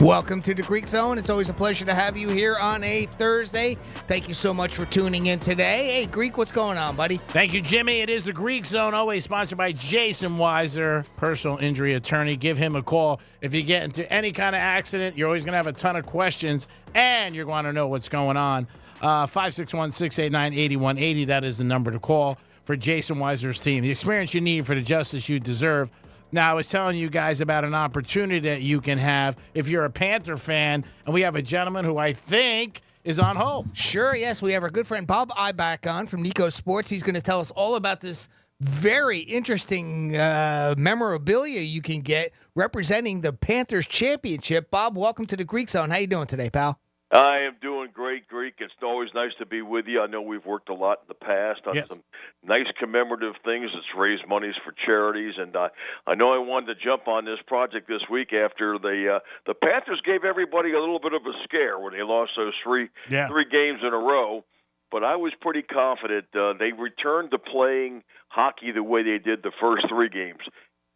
Welcome to the Greek Zone. It's always a pleasure to have you here on a Thursday. Thank you so much for tuning in today. Hey, Greek, what's going on, buddy? Thank you, Jimmy. It is the Greek Zone, always sponsored by Jason Weiser, personal injury attorney. Give him a call. If you get into any kind of accident, you're always going to have a ton of questions, and you're going to know what's going on. 561-689-8180, that is the number to call for Jason Weiser's team. The experience you need for the justice you deserve. Now, I was telling you guys about an opportunity that you can have if you're a Panther fan, and we have a gentleman who I think is on hold. Sure, yes. We have our good friend Bob Iback on from Nico Sports. He's going to tell us all about this very interesting memorabilia you can get representing the Panthers championship. Bob, welcome to the Greek Zone. How you doing today, pal? I am doing great, Greek. It's always nice to be with you. I know we've worked a lot in the past on some nice commemorative things that's raised monies for charities, and I know I wanted to jump on this project this week after the Panthers gave everybody a little bit of a scare when they lost those three games in a row. But I was pretty confident they returned to playing hockey the way they did the first 3 games.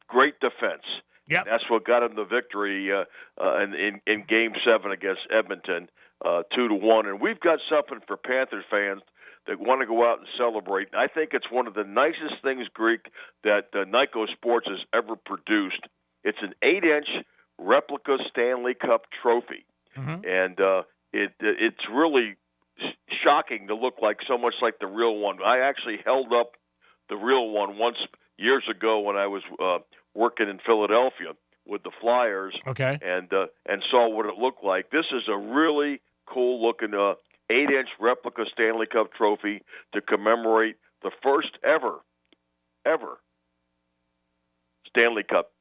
Great defense. Yep. That's what got them the victory in Game 7 against Edmonton, 2-1. And we've got something for Panthers fans that want to go out and celebrate. I think it's one of the nicest things, Greek, that Nico Sports has ever produced. It's an 8-inch replica Stanley Cup trophy. Mm-hmm. And it's really shocking to look like so much like the real one. I actually held up the real one once years ago when I was working in Philadelphia with the Flyers, and saw what it looked like. This is a really cool-looking 8-inch replica Stanley Cup trophy to commemorate the first ever Stanley Cup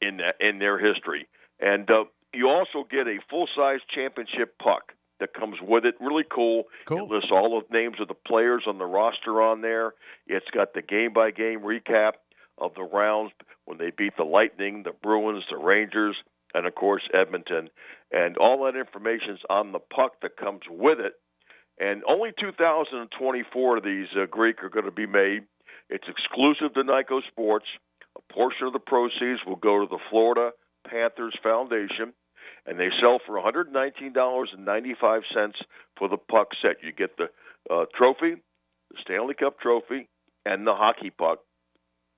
in their history. And you also get a full-size championship puck that comes with it. Really cool. It lists all the names of the players on the roster on there. It's got the game-by-game recap of the rounds when they beat the Lightning, the Bruins, the Rangers, and, of course, Edmonton. And all that information's on the puck that comes with it. And only 2,024 of these, Greek, are going to be made. It's exclusive to Nico Sports. A portion of the proceeds will go to the Florida Panthers Foundation, and they sell for $119.95 for the puck set. You get the trophy, the Stanley Cup trophy, and the hockey puck.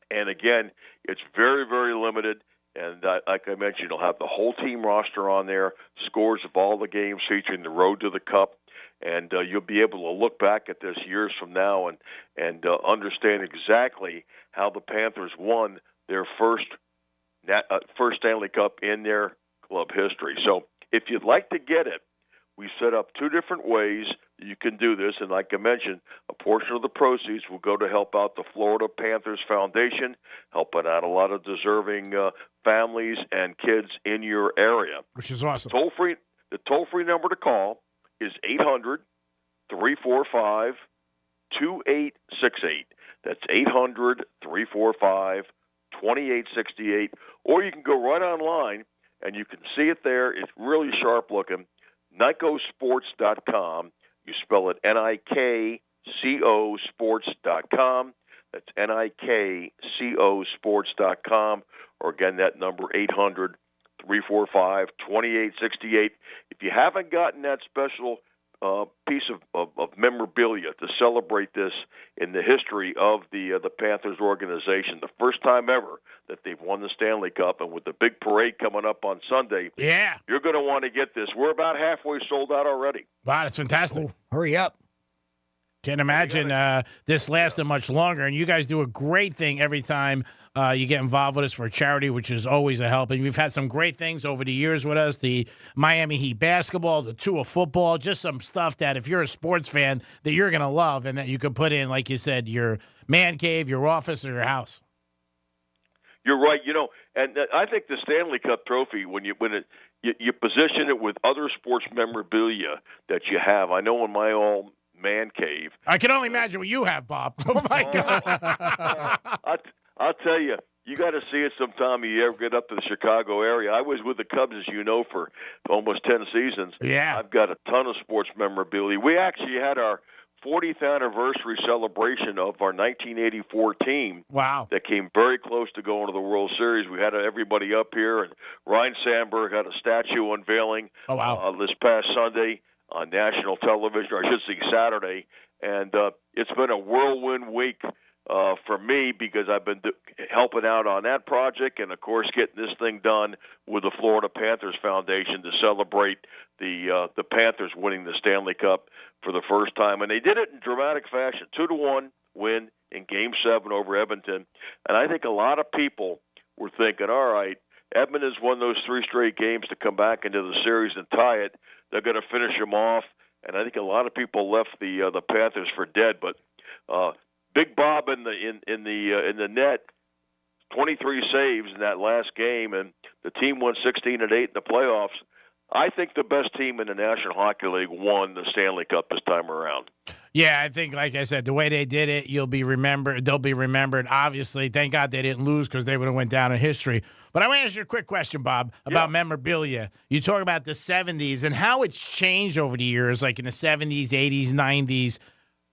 And again, it's very, very limited. And like I mentioned, you'll have the whole team roster on there, scores of all the games featuring the road to the Cup. And you'll be able to look back at this years from now and understand exactly how the Panthers won their first Stanley Cup in their club history. So if you'd like to get it, we set up 2 different ways you can do this. And like I mentioned, a portion of the proceeds will go to help out the Florida Panthers Foundation, helping out a lot of deserving families and kids in your area. Which is awesome. The toll-free number to call is 800-345-2868. That's 800-345-2868. 2868, or you can go right online and you can see it there. It's really sharp looking. NIKCosports.com. You spell it NIKCO Sports.com. That's NIKCO Sports.com. Or again, that number 800-345-2868. If you haven't gotten that special piece of memorabilia to celebrate this in the history of the Panthers organization, the first time ever that they've won the Stanley Cup, and with the big parade coming up on Sunday, you're going to want to get this. We're about halfway sold out already. Wow, that's fantastic. Oh, hurry up. Can't imagine this lasting much longer. And you guys do a great thing every time you get involved with us for a charity, which is always a help. And we've had some great things over the years with us, the Miami Heat basketball, the Tua football, just some stuff that if you're a sports fan that you're going to love and that you could put in, like you said, your man cave, your office, or your house. You're right. And I think the Stanley Cup trophy, when you position it with other sports memorabilia that you have. I know in my own man cave. I can only imagine what you have, Bob. Oh, my God. I'll tell you, you got to see it sometime if you ever get up to the Chicago area. I was with the Cubs, as you know, for almost 10 seasons. Yeah. I've got a ton of sports memorabilia. We actually had our 40th anniversary celebration of our 1984 team. Wow. That came very close to going to the World Series. We had everybody up here, and Ryan Sandberg had a statue unveiling this past Sunday on national television, or I should say Saturday. And it's been a whirlwind week for me because I've been helping out on that project and, of course, getting this thing done with the Florida Panthers Foundation to celebrate the Panthers winning the Stanley Cup for the first time. And they did it in dramatic fashion, 2-1 win in Game 7 over Edmonton. And I think a lot of people were thinking, all right, Edmonton's won those 3 straight games to come back into the series and tie it. They're going to finish them off. And I think a lot of people left the Panthers for dead. But Big Bob in the net, 23 saves in that last game, and the team won 16-8 in the playoffs. I think the best team in the National Hockey League won the Stanley Cup this time around. Yeah, I think, like I said, the way they did it, they'll be remembered. Obviously, thank God they didn't lose because they would have went down in history. But I want to ask you a quick question, Bob, about memorabilia. You talk about the 70s and how it's changed over the years, like in the 70s, 80s, 90s.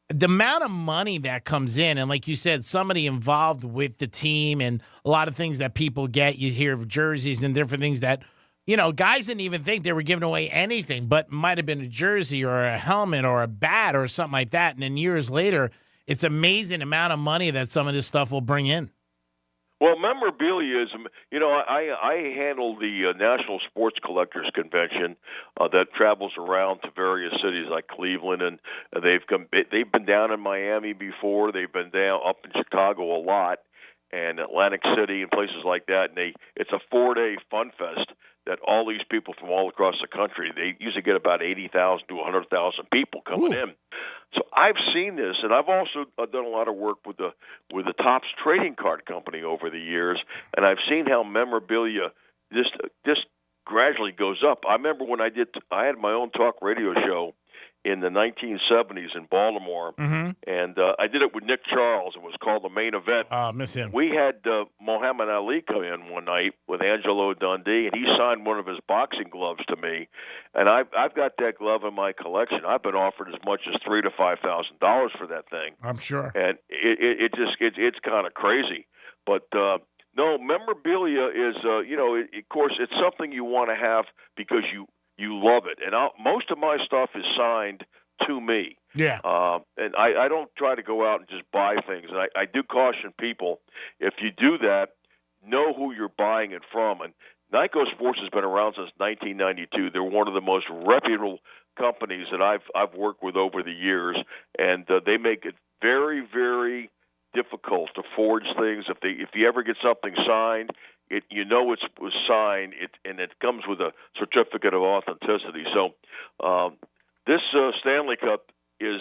The amount of money that comes in, and like you said, somebody involved with the team and a lot of things that people get. You hear of jerseys and different things that, guys didn't even think they were giving away anything, but might have been a jersey or a helmet or a bat or something like that. And then years later, it's amazing amount of money that some of this stuff will bring in. Well, memorabilia is, I handle the National Sports Collectors Convention that travels around to various cities like Cleveland, and they've been down in Miami before. They've been down up in Chicago a lot, and Atlantic City and places like that. And it's a 4-day fun fest that all these people from all across the country, they usually get about 80,000 to 100,000 people coming in. So I've seen this, and I've also done a lot of work with the Topps Trading Card Company over the years, and I've seen how memorabilia just gradually goes up. I remember when I had my own talk radio show in the 1970s in Baltimore, and I did it with Nick Charles. It was called The Main Event. Miss him. We had Muhammad Ali come in one night with Angelo Dundee, and he signed one of his boxing gloves to me. And I've got that glove in my collection. I've been offered as much as $3,000 to $5,000 for that thing. I'm sure. And it's kind of crazy, but. No, memorabilia is, of course, it's something you want to have because you love it. And most of my stuff is signed to me. Yeah. And I don't try to go out and just buy things. And I do caution people, if you do that, know who you're buying it from. And Nyko Sports has been around since 1992. They're one of the most reputable companies that I've worked with over the years. And they make it very, very difficult to forge things. If you ever get something signed, it was signed, and it comes with a certificate of authenticity. So this Stanley Cup is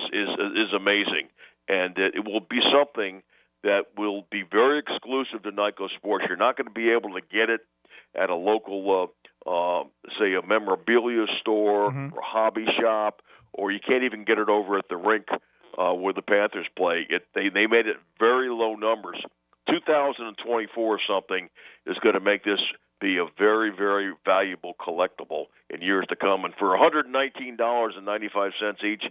amazing, and it will be something that will be very exclusive to Nyko Sports. You're not going to be able to get it at a local, say, a memorabilia store or a hobby shop, or you can't even get it over at the rink where the Panthers play. They made it very low numbers 2024 something is going to make this be a very, very valuable collectible in years to come. And for $119.95 each,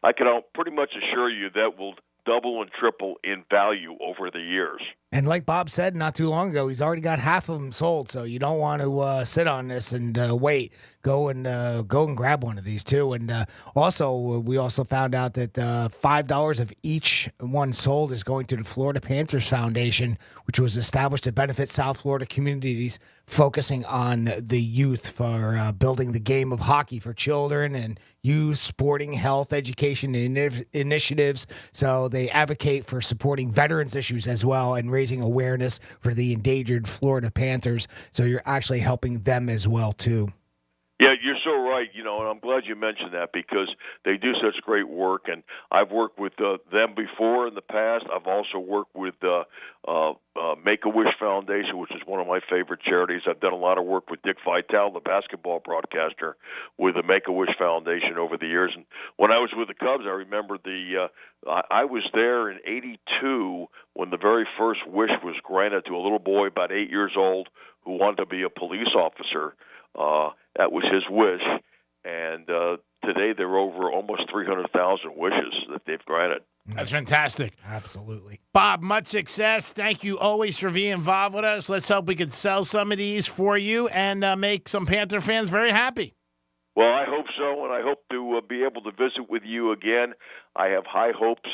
I can pretty much assure you that will double and triple in value over the years. And like Bob said not too long ago, he's already got half of them sold, so you don't want to sit on this and wait. Go and grab one of these too. And we also found out that $5 of each one sold is going to the Florida Panthers Foundation, which was established to benefit South Florida communities, focusing on the youth for building the game of hockey for children and youth, sporting, health, education initiatives. So they advocate for supporting veterans issues as well and raising awareness for the endangered Florida Panthers. So you're actually helping them as well too. Yeah, you're so right, and I'm glad you mentioned that because they do such great work, and I've worked with them before in the past. I've also worked with Make-A-Wish Foundation, which is one of my favorite charities. I've done a lot of work with Dick Vitale, the basketball broadcaster, with the Make-A-Wish Foundation over the years. And when I was with the Cubs, I remember I was there in '82 when the very first wish was granted to a little boy about 8 years old who wanted to be a police officer. That was his wish, and today there are over almost 300,000 wishes that they've granted. That's fantastic. Absolutely. Bob, much success. Thank you always for being involved with us. Let's hope we can sell some of these for you and make some Panther fans very happy. Well, I hope so, and I hope to be able to visit with you again. I have high hopes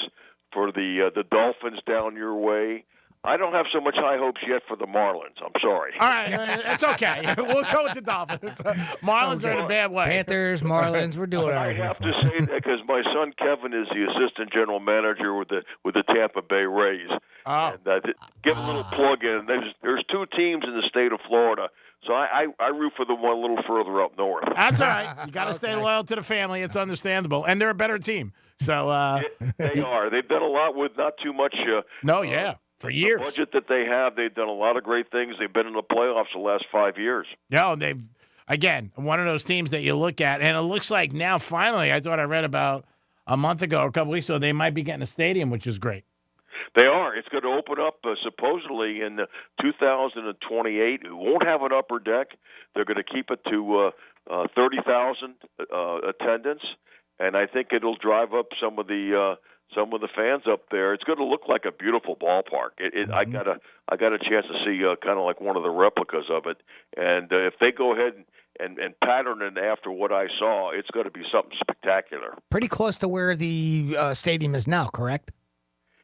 for the Dolphins down your way. I don't have so much high hopes yet for the Marlins. I'm sorry. All right, it's okay. We'll go with the Dolphins. Marlins are in a bad way. Panthers, Marlins, we're doing all right. I have to say that because my son Kevin is the assistant general manager with the Tampa Bay Rays. Oh. And give a little plug in. There's two teams in the state of Florida, so I root for the one a little further up north. That's all right. You got to stay loyal to the family. It's understandable, and they're a better team. So they are. They've done a lot with not too much. For years. The budget that they have, they've done a lot of great things. They've been in the playoffs the last 5 years. Yeah, they've, again, one of those teams that you look at, and it looks like now finally, I thought I read about a month ago or a couple weeks ago, they might be getting a stadium, which is great. They are. It's going to open up supposedly in 2028. It won't have an upper deck. They're going to keep it to 30,000 attendance, and I think it'll drive up some of the fans up there. It's going to look like a beautiful ballpark. I got a chance to see kind of like one of the replicas of it, and if they go ahead and pattern it after what I saw, it's going to be something spectacular. Pretty close to where the stadium is now, correct?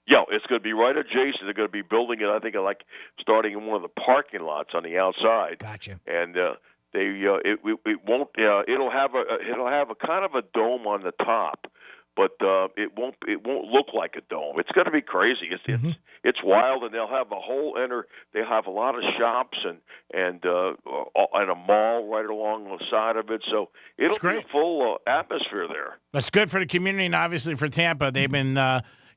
Yeah, it's going to be right adjacent. They're going to be building it, I think, like starting in one of the parking lots on the outside. Gotcha. And it won't. It'll have a kind of a dome on the top. But it won't look like a dome. It's going to be crazy. It's wild, and they'll have they'll have a lot of shops and a mall right along the side of it. So it'll be a full atmosphere there. That's good for the community and obviously for Tampa. They've been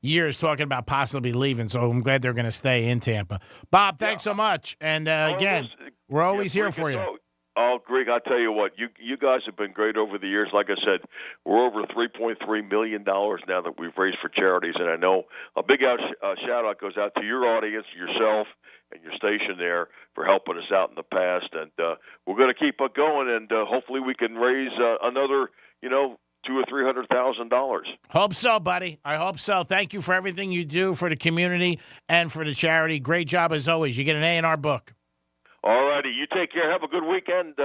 years talking about possibly leaving, so I'm glad they're going to stay in Tampa. Bob, thanks so much. And again, we're always here for you. Oh, Greg, I'll tell you what, you guys have been great over the years. Like I said, we're over $3.3 million now that we've raised for charities, and I know a big shout-out goes out to your audience, yourself, and your station there for helping us out in the past. And we're going to keep it going, and hopefully we can raise another, $200,000 or $300,000. Hope so, buddy. I hope so. Thank you for everything you do for the community and for the charity. Great job as always. You get an A in our book. All righty. You take care. Have a good weekend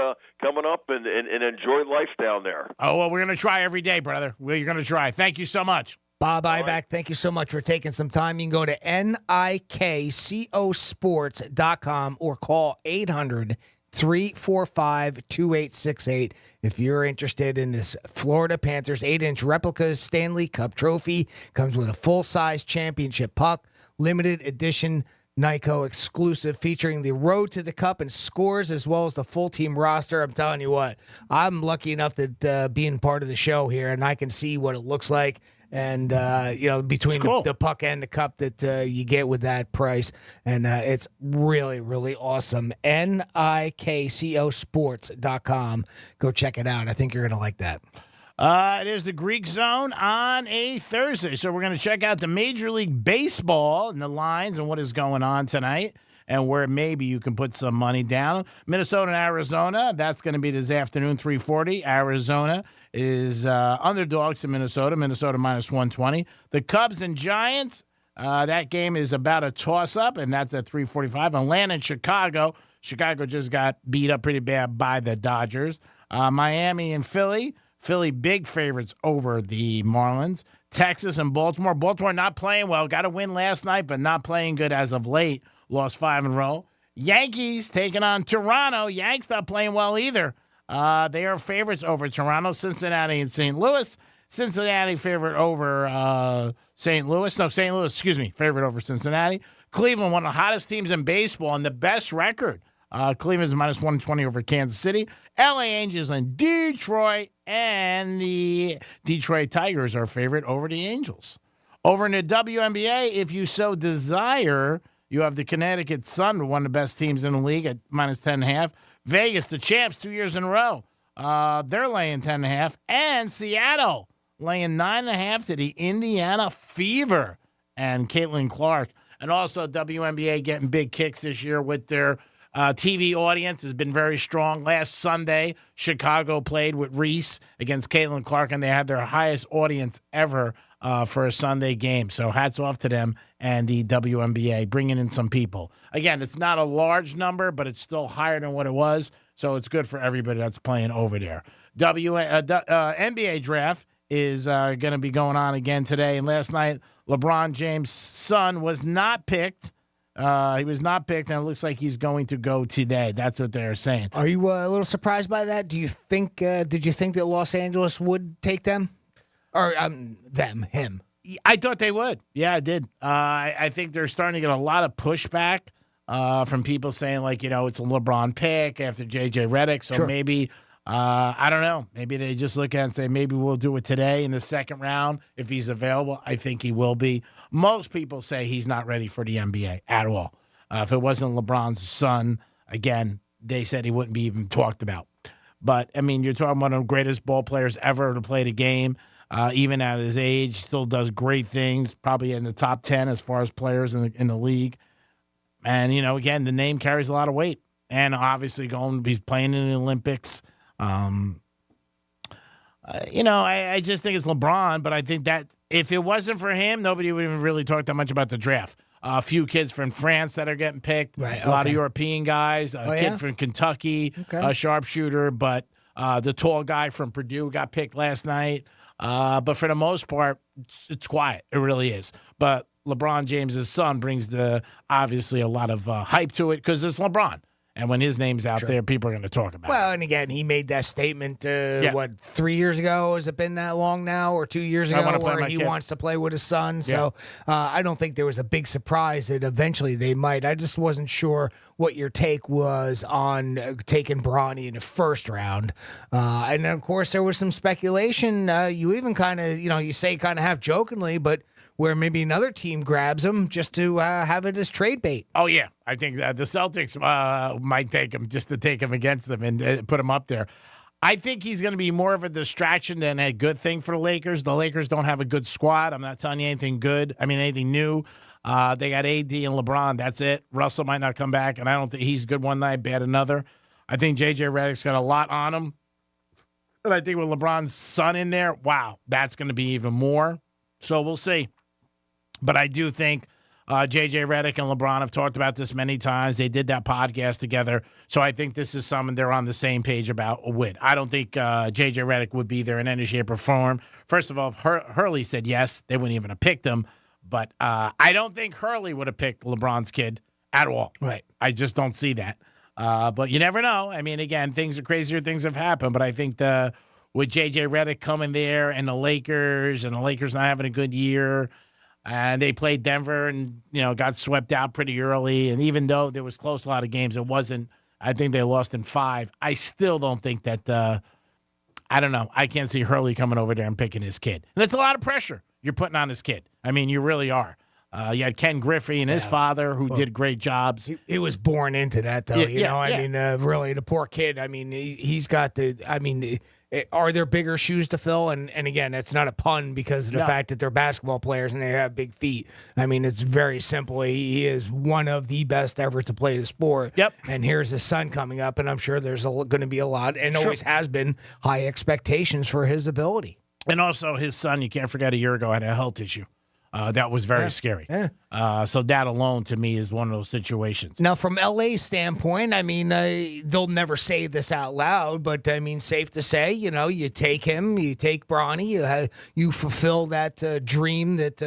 coming up and enjoy life down there. Oh, well, we're going to try every day, brother. We're going to try. Thank you so much. Bob Iback, thank you so much for taking some time. You can go to nikcosports.com or call 800-345-2868 if you're interested in this Florida Panthers 8-inch replica Stanley Cup trophy. Comes with a full-size championship puck, limited edition Nyco exclusive featuring the road to the cup and scores as well as the full team roster. I'm telling you what, I'm lucky enough that being part of the show here and I can see what it looks like. And, between the puck and the cup that you get with that price. And it's really, really awesome. nikcosports.com. Go check it out. I think you're going to like that. It is the Greek Zone on a Thursday. So we're going to check out the Major League Baseball and the lines and what is going on tonight and where maybe you can put some money down. Minnesota and Arizona, that's going to be this afternoon, 3:40. Arizona is underdogs to Minnesota. Minnesota minus 120. The Cubs and Giants, that game is about a toss-up, and that's at 3:45. Atlanta and Chicago. Chicago just got beat up pretty bad by the Dodgers. Miami and Philly. Philly big favorites over the Marlins. Texas and Baltimore. Baltimore not playing well. Got a win last night, but not playing good as of late. Lost 5 in a row. Yankees taking on Toronto. Yanks not playing well either. They are favorites over Toronto, Cincinnati, and St. Louis. Cincinnati favorite over St. Louis. No, St. Louis, excuse me, favorite over Cincinnati. Cleveland, one of the hottest teams in baseball and the best record. Cleveland's minus 120 over Kansas City. LA Angels and Detroit. And the Detroit Tigers are favorite over the Angels. Over in the WNBA, if you so desire, you have the Connecticut Sun, one of the best teams in the league at minus 10.5. Vegas, the champs 2 years in a row. They're laying 10.5. And Seattle laying 9.5 to the Indiana Fever and Caitlin Clark. And also WNBA getting big kicks this year with their TV audience has been very strong. Last Sunday, Chicago played with Reese against Caitlin Clark, and they had their highest audience ever for a Sunday game. So hats off to them and the WNBA, bringing in some people. Again, it's not a large number, but it's still higher than what it was, so it's good for everybody that's playing over there. NBA draft is going to be going on again today. And last night, LeBron James' son was not picked. He was not picked, and it looks like he's going to go today. That's what they're saying. Are you a little surprised by that? Do you think? Did you think that Los Angeles would take them, or him? I thought they would. Yeah, I did. I think they're starting to get a lot of pushback from people saying, like, it's a LeBron pick after J.J. Redick. So maybe, I don't know. Maybe they just look at it and say, maybe we'll do it today in the second round if he's available. I think he will be. Most people say he's not ready for the NBA at all. If it wasn't LeBron's son, again, they said he wouldn't be even talked about. But, I mean, you're talking about one of the greatest ball players ever to play the game. Even at his age, still does great things, probably in the top 10 as far as players in the league. And, again, the name carries a lot of weight. And obviously he's playing in the Olympics. I just think it's LeBron, but I think that if it wasn't for him, nobody would even really talk that much about the draft. A few kids from France that are getting picked, a lot of European guys, kid from Kentucky, a sharpshooter, but the tall guy from Purdue got picked last night. But for the most part, it's quiet. It really is. But LeBron James' son brings obviously a lot of hype to it because it's LeBron. And when his name's out there, people are going to talk about it. Well, and again, he made that statement, 3 years ago? Has it been that long now? Or 2 years ago where he wants to play with his son? So I don't think there was a big surprise that eventually they might. I just wasn't sure what your take was on taking Bronny in the first round. And then, of course, there was some speculation. You even kind of, you say kind of half jokingly, but where maybe another team grabs him just to have it as trade bait. Oh, yeah. I think the Celtics might take him just to take him against them and put him up there. I think he's going to be more of a distraction than a good thing for the Lakers. The Lakers don't have a good squad. I'm not telling you anything good. I mean, anything new. They got AD and LeBron. That's it. Russell might not come back, and I don't think he's good one night, bad another. I think J.J. Redick's got a lot on him. And I think with LeBron's son in there, wow, that's going to be even more. So we'll see. But I do think J.J. Redick and LeBron have talked about this many times. They did that podcast together. So I think this is something they're on the same page about a win. I don't think J.J. Redick would be there in any shape or form. First of all, if Hurley said yes, they wouldn't even have picked him. But I don't think Hurley would have picked LeBron's kid at all. Right. I just don't see that. But you never know. I mean, again, things are crazier. Things have happened. But I think with J.J. Redick coming there and the Lakers not having a good year, and they played Denver and, got swept out pretty early. And even though there was close a lot of games, I think they lost in 5. I still don't think that, I don't know. I can't see Hurley coming over there and picking his kid. And it's a lot of pressure you're putting on his kid. I mean, you really are. You had Ken Griffey and his father who did great jobs. He was born into that, though. I mean, really, the poor kid. I mean, he's got are there bigger shoes to fill? And again, that's not a pun because of the fact that they're basketball players and they have big feet. I mean, it's very simply, he is one of the best ever to play the sport. Yep. And here's his son coming up, and I'm sure there's going to be a lot, and always has been, high expectations for his ability. And also his son, you can't forget, a year ago had a health issue. That was very scary. So that alone, to me, is one of those situations. Now, from LA's standpoint, I mean, they'll never say this out loud, but I mean, safe to say, you take him, you take Bronny, you fulfill that dream that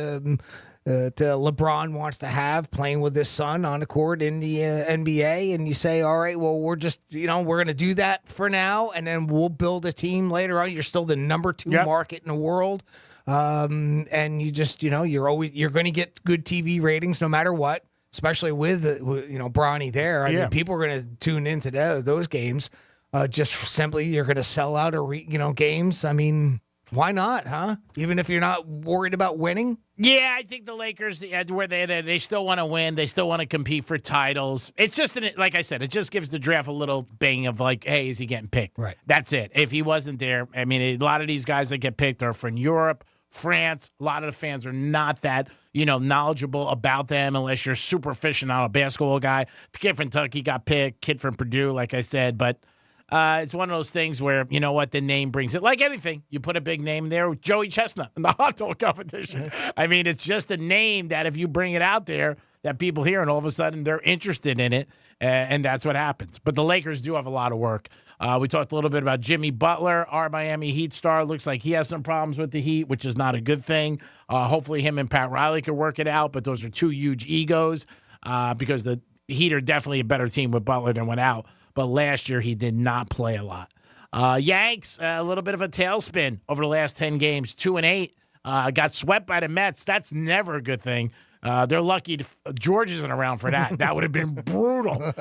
LeBron wants to have, playing with his son on the court in the NBA, and you say, all right, well, we're just, we're going to do that for now, and then we'll build a team later on. You're still the number 2 market in the world. And you just, you're going to get good TV ratings no matter what, especially with Bronny there. I mean, people are going to tune into those games. Just simply, you're going to sell out games. I mean, why not, huh? Even if you're not worried about winning. Yeah, I think the Lakers, where they still want to win, they still want to compete for titles. It's just, like I said, it just gives the draft a little bang of like, hey, is he getting picked? Right. That's it. If he wasn't there, I mean, a lot of these guys that get picked are from Europe, France. A lot of the fans are not that, knowledgeable about them unless you're super aficionado basketball guy. The kid from Kentucky got picked, kid from Purdue, like I said, but it's one of those things where, the name brings it. Like anything, you put a big name there, Joey Chestnut in the hot dog competition. I mean, it's just a name that if you bring it out there, that people hear, and all of a sudden they're interested in it, and that's what happens. But the Lakers do have a lot of work. We talked a little bit about Jimmy Butler, our Miami Heat star. Looks like he has some problems with the Heat, which is not a good thing. Hopefully him and Pat Riley can work it out, but those are 2 huge egos because the Heat are definitely a better team with Butler than went out. But last year he did not play a lot. Yanks, a little bit of a tailspin over the last 10 games, 2-8. Got swept by the Mets. That's never a good thing. They're lucky George isn't around for that. That would have been brutal.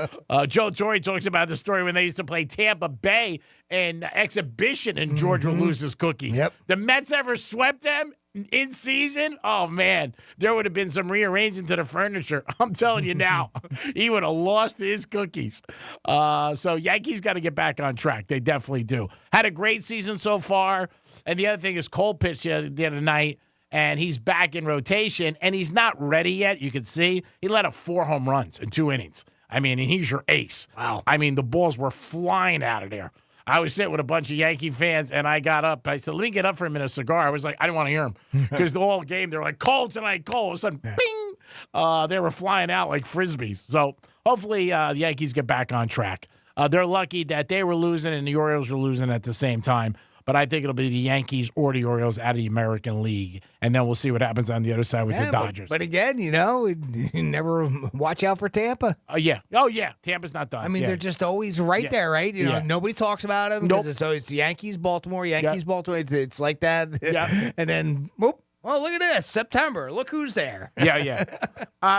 Joe Torre talks about the story when they used to play Tampa Bay in exhibition and George would lose his cookies. Yep. The Mets ever swept them in season? Oh, man. There would have been some rearranging to the furniture. I'm telling you now. He would have lost his cookies. So Yankees got to get back on track. They definitely do. Had a great season so far. And the other thing is Cole pitched the other night. And he's back in rotation, and he's not ready yet. You can see he let up 4 home runs in 2 innings. I mean, and he's your ace. Wow. I mean, the balls were flying out of there. I was sitting with a bunch of Yankee fans, and I got up. I said, let me get up for a minute, a cigar. I was like, I didn't want to hear him. Because the whole game, they're like, Cole tonight, Cole. All of a sudden, bing! They were flying out like Frisbees. So hopefully the Yankees get back on track. They're lucky that they were losing and the Orioles were losing at the same time. But I think it'll be the Yankees or the Orioles out of the American League. And then we'll see what happens on the other side with the Dodgers. But again, you never watch out for Tampa. Yeah. Oh, yeah. Tampa's not done. I mean, they're just always right there, right? Nobody talks about them because it's always Yankees, Baltimore, Yankees, Baltimore. It's like that. Yeah. And then, whoop. Oh, look at this. September. Look who's there. Yeah.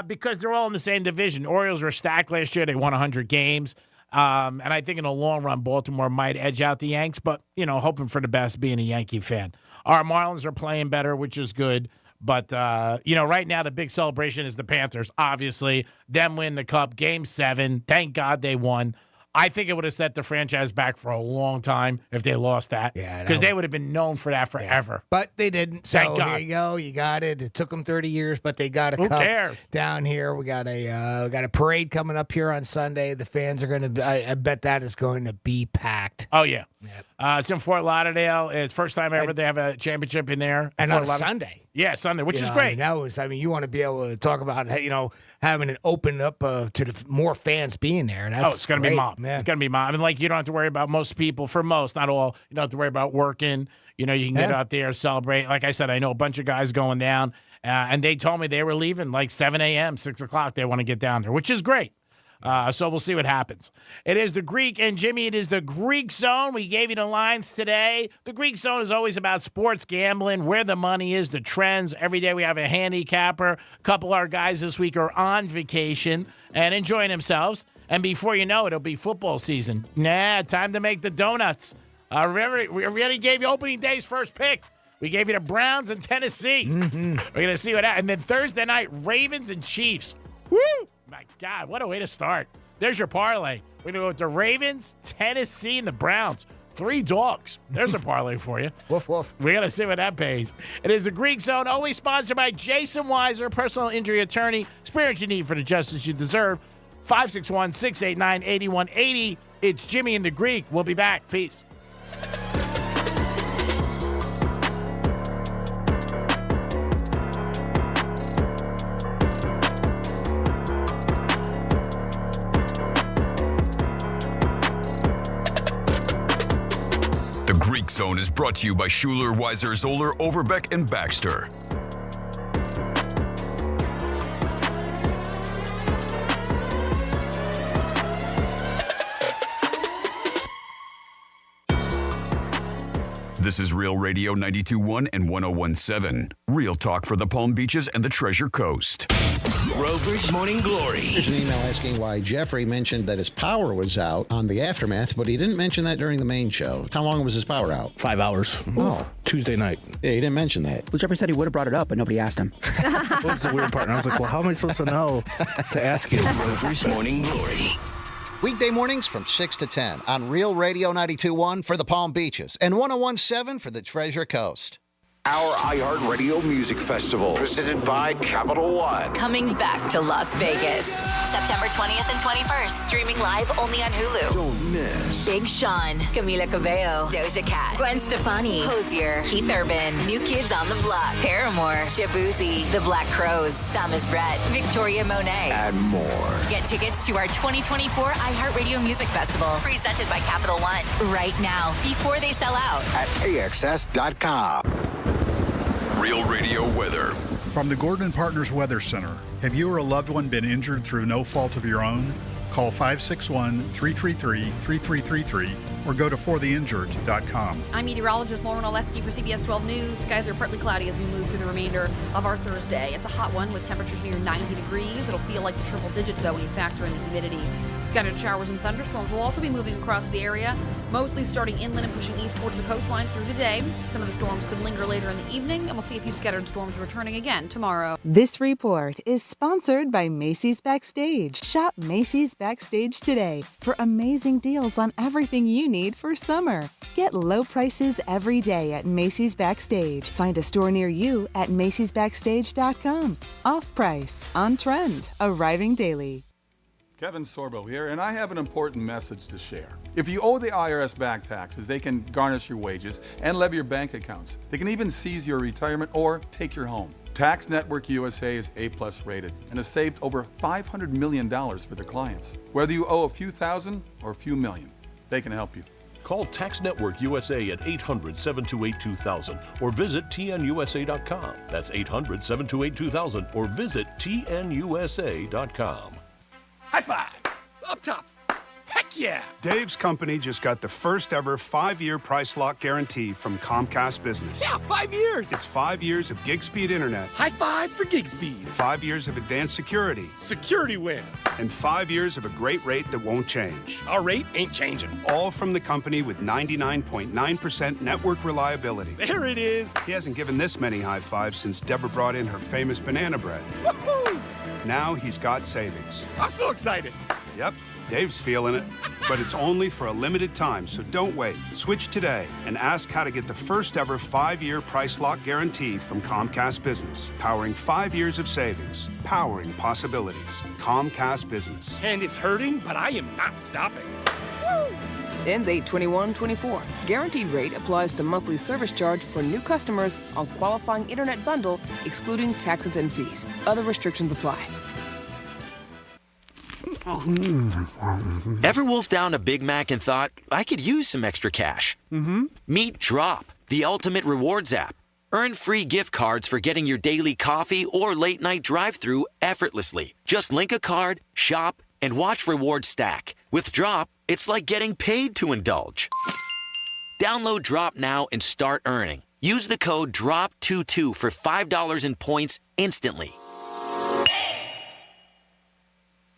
Because they're all in the same division. Orioles were stacked last year. They won 100 games. And I think in the long run, Baltimore might edge out the Yanks, but, hoping for the best being a Yankee fan. Our Marlins are playing better, which is good. But, right now the big celebration is the Panthers, obviously. Them win the Cup, Game 7. Thank God they won. I think it would have set the franchise back for a long time if they lost that. Yeah, because they would have been known for that forever. But they didn't. So Thank God. Here you go. You got it. It took them 30 years, but they got a Who cup cares? down here. We got a parade coming up here on Sunday. The fans are going to. I bet that is going to be packed. Oh yeah. It's in Fort Lauderdale. It's first time ever they have a championship in there. And Fort on a Lauderdale. Sunday. Yeah, Sunday, which is great. You want to be able to talk about, having it open up to the more fans being there. That's it's going to be mob. Yeah. It's going to be mob. I mean, you don't have to worry about most people. For most, not all, you don't have to worry about working. You can get out there, celebrate. Like I said, I know a bunch of guys going down, and they told me they were leaving like 7 a.m., 6 o'clock. They want to get down there, which is great. So we'll see what happens. It is the Greek, and Jimmy, it is the Greek Zone. We gave you the lines today. The Greek Zone is always about sports gambling, where the money is, the trends. Every day we have a handicapper. A couple of our guys this week are on vacation and enjoying themselves. And before you know it, it'll be football season. Time to make the donuts. Remember, we already gave you opening day's first pick. We gave you the Browns and Tennessee. Mm-hmm. We're going to see what happens. And then Thursday night, Ravens and Chiefs. Woo! My God, what a way to start. There's your parlay. We're going to go with the Ravens, Tennessee, and the Browns. 3 dogs. There's a parlay for you. Woof, woof. We got to see what that pays. It is the Greek Zone, always sponsored by Jason Weiser, personal injury attorney. Experience you need for the justice you deserve. 561-689-8180. It's Jimmy and the Greek. We'll be back. Peace. The Greek Zone is brought to you by Schuler, Weiser, Zoller, Overbeck, and Baxter. This is Real Radio 92.1 and 101.7. Real talk for the Palm Beaches and the Treasure Coast. Rover's Morning Glory. There's an email asking why Jeffrey mentioned that his power was out on the Aftermath, but he didn't mention that during the main show. How long was his power out? 5 hours. Oh. Tuesday night. Yeah, he didn't mention that. Well, Jeffrey said he would have brought it up, but nobody asked him. That was the weird part. And I was like, well, how am I supposed to know to ask you? Rover's Morning Glory. Weekday mornings from 6 to 10 on Real Radio 92.1 for the Palm Beaches and 101.7 for the Treasure Coast. Our iHeartRadio Music Festival, presented by Capital One. Coming back to Las Vegas. September 20th and 21st. Streaming live only on Hulu. Don't miss. Big Sean, Camila Cabello, Doja Cat, Gwen Stefani, Hozier, Keith Urban, New Kids on the Block, Paramore, Shabuzi, The Black Crowes, Thomas Rhett, Victoria Monet, And more. Get tickets to our 2024 iHeartRadio Music Festival, presented by Capital One, right now, before they sell out. At AXS.com. Real Radio weather. From the Gordon & Partners Weather Center, have you or a loved one been injured through no fault of your own? Call 561-333-3333 or go to fortheinjured.com. I'm meteorologist Lauren Oleski for CBS 12 News. Skies are partly cloudy as we move through the remainder of our Thursday. It's a hot one with temperatures near 90 degrees. It'll feel like the triple digits, though, when you factor in the humidity. Scattered showers and thunderstorms will also be moving across the area, mostly starting inland and pushing east towards the coastline through the day. Some of the storms could linger later in the evening, and we'll see a few scattered storms returning again tomorrow. This report is sponsored by Macy's Backstage. Shop Macy's Backstage today for amazing deals on everything you need for summer. Get low prices every day at Macy's Backstage. Find a store near you at macysbackstage.com. Off price, on trend, arriving daily. Kevin Sorbo here, and I have an important message to share. If you owe the IRS back taxes, they can garnish your wages and levy your bank accounts. They can even seize your retirement or take your home. Tax Network USA is A+ rated and has saved over $500 million for their clients. Whether you owe a few thousand or a few million, they can help you. Call Tax Network USA at 800-728-2000 or visit tnusa.com. That's 800-728-2000 or visit tnusa.com. High five! Up top! Heck yeah! Dave's company just got the first ever 5-year price lock guarantee from Comcast Business. Yeah, 5 years! It's 5 years of gig speed internet. High five for gig speed. 5 years of advanced security. Security win. And 5 years of a great rate that won't change. Our rate ain't changing. All from the company with 99.9% network reliability. There it is. He hasn't given this many high fives since Deborah brought in her famous banana bread. Woohoo! Now he's got savings. I'm so excited. Yep, Dave's feeling it. But it's only for a limited time, so don't wait. Switch today and ask how to get the first ever 5-year price lock guarantee from Comcast Business. Powering 5 years of savings. Powering possibilities. Comcast Business. And it's hurting, but I am not stopping. Woo! Ends 8/21/24. Guaranteed rate applies to monthly service charge for new customers on qualifying internet bundle, excluding taxes and fees. Other restrictions apply. Ever wolfed down a Big Mac and thought, I could use some extra cash? Mm-hmm. Meet Drop, the ultimate rewards app. Earn free gift cards for getting your daily coffee or late night drive-thru effortlessly. Just link a card, shop, and watch rewards stack. With Drop, it's like getting paid to indulge. Download Drop now and start earning. Use the code DROP22 for $5 in points instantly.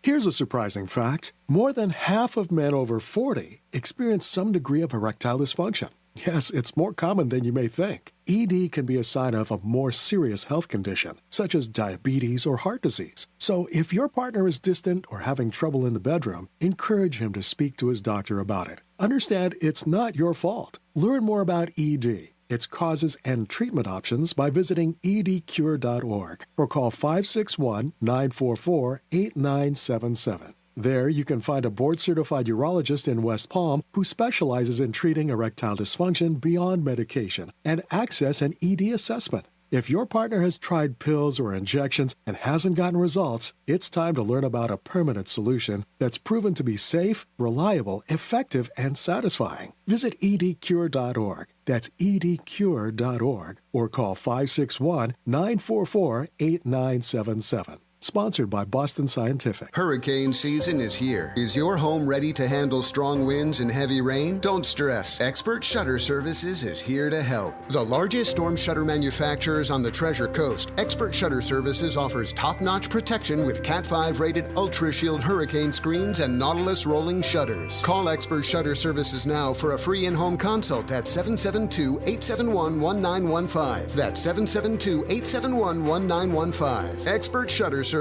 Here's a surprising fact. More than half of men over 40 experience some degree of erectile dysfunction. Yes, it's more common than you may think. ED can be a sign of a more serious health condition, such as diabetes or heart disease. So if your partner is distant or having trouble in the bedroom, encourage him to speak to his doctor about it. Understand it's not your fault. Learn more about ED, its causes and treatment options by visiting edcure.org or call 561-944-8977. There, you can find a board-certified urologist in West Palm who specializes in treating erectile dysfunction beyond medication and access an ED assessment. If your partner has tried pills or injections and hasn't gotten results, it's time to learn about a permanent solution that's proven to be safe, reliable, effective, and satisfying. Visit edcure.org. That's edcure.org or call 561-944-8977. Sponsored by Boston Scientific. Hurricane season is here. Is your home ready to handle strong winds and heavy rain? Don't stress. Expert Shutter Services is here to help. The largest storm shutter manufacturers on the Treasure Coast, Expert Shutter Services offers top-notch protection with Cat 5 rated Ultra Shield hurricane screens and Nautilus rolling shutters. Call Expert Shutter Services now for a free in-home consult at 772-871-1915. That's 772-871-1915. Expert Shutter Services.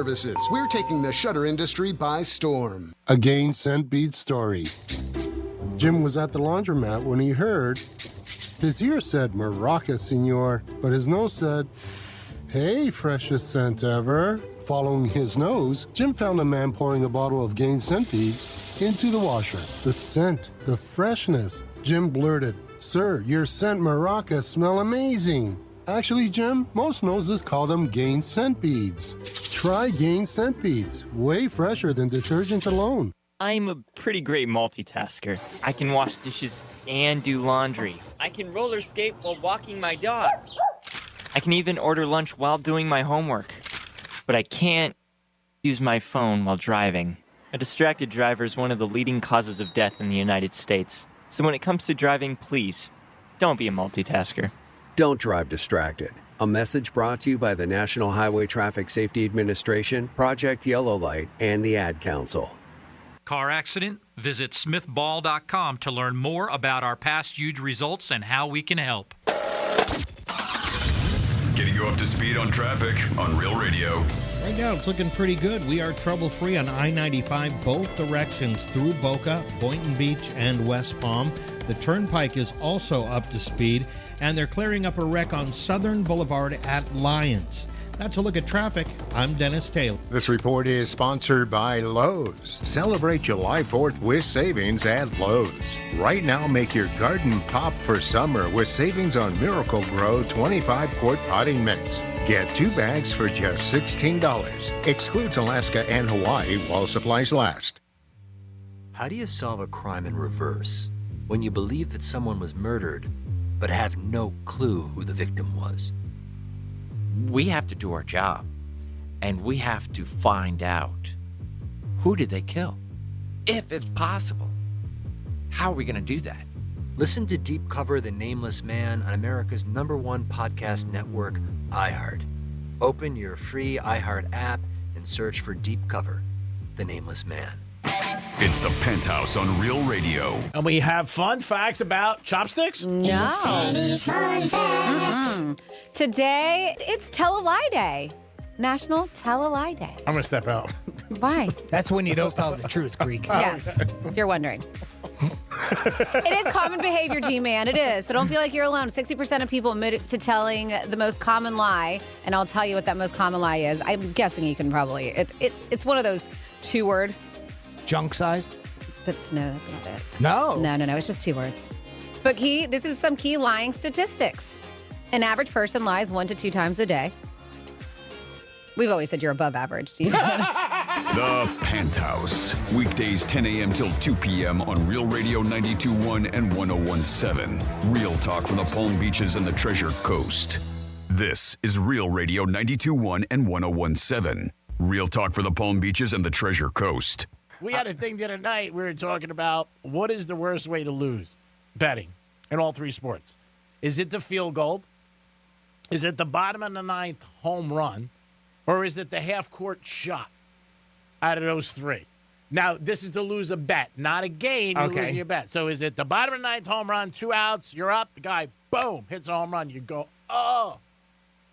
We're taking the shutter industry by storm. A Gain Scent Bead story. Jim was at the laundromat when he heard his ear said Maraca, senor, but his nose said, hey, freshest scent ever. Following his nose, Jim found a man pouring a bottle of Gain Scent Beads into the washer. The scent, the freshness. Jim blurted, sir, your scent Maraca smell amazing. Actually, Jim, most noses call them Gain Scent Beads. Try Gain Scent Beads, way fresher than detergent alone. I'm a pretty great multitasker. I can wash dishes and do laundry. I can roller skate while walking my dog. I can even order lunch while doing my homework. But I can't use my phone while driving. A distracted driver is one of the leading causes of death in the United States. So when it comes to driving, please, don't be a multitasker. Don't drive distracted. A message brought to you by the National Highway Traffic Safety Administration, Project Yellow Light, and the Ad Council. Car accident? Visit smithball.com to learn more about our past huge results and how we can help. Getting you up to speed on traffic on Real Radio. Right now, it's looking pretty good. We are trouble-free on I-95 both directions through Boca, Boynton Beach, and West Palm. The Turnpike is also up to speed, and they're clearing up a wreck on Southern Boulevard at Lyons. That's a look at traffic. I'm Dennis Taylor. This report is sponsored by Lowe's. Celebrate July 4th with savings at Lowe's. Right now, make your garden pop for summer with savings on Miracle Grow 25-quart potting mix. Get 2 bags for just $16. Excludes Alaska and Hawaii while supplies last. How do you solve a crime in reverse when you believe that someone was murdered but have no clue who the victim was? We have to do our job, and we have to find out, who did they kill? If it's possible. How are we going to do that? Listen to Deep Cover the Nameless Man on America's #1 podcast network, iHeart. Open your free iHeart app and search for Deep Cover the Nameless Man. It's the Penthouse on Real Radio. And we have fun facts about chopsticks? No. Today, it's Tell-a-Lie Day. National Tell-a-Lie Day. I'm going to step out. Why? That's when you don't tell the truth, Greek. Yes, if you're wondering. It is common behavior, G-Man. It is. So don't feel like you're alone. 60% of people admit to telling the most common lie, and I'll tell you what that most common lie is. I'm guessing you can probably. It's one of those 2-word. Junk size? That's not it. No. No. It's just 2 words. But this is some key lying statistics. An average person lies 1 to 2 times a day. We've always said you're above average. The Penthouse. Weekdays 10 a.m. till 2 p.m. on Real Radio 92.1 and 101.7. Real talk from the Palm Beaches and the Treasure Coast. This is Real Radio 92.1 and 101.7. Real talk for the Palm Beaches and the Treasure Coast. We had a thing the other night. We were talking about what is the worst way to lose betting in all 3 sports. Is it the field goal? Is it the bottom of the 9th home run? Or is it the half-court shot out of those 3? Now, this is to lose a bet, not a game. You're losing a bet. So is it the bottom of the ninth, home run, 2 outs, you're up, the guy, boom, hits a home run, you go, oh.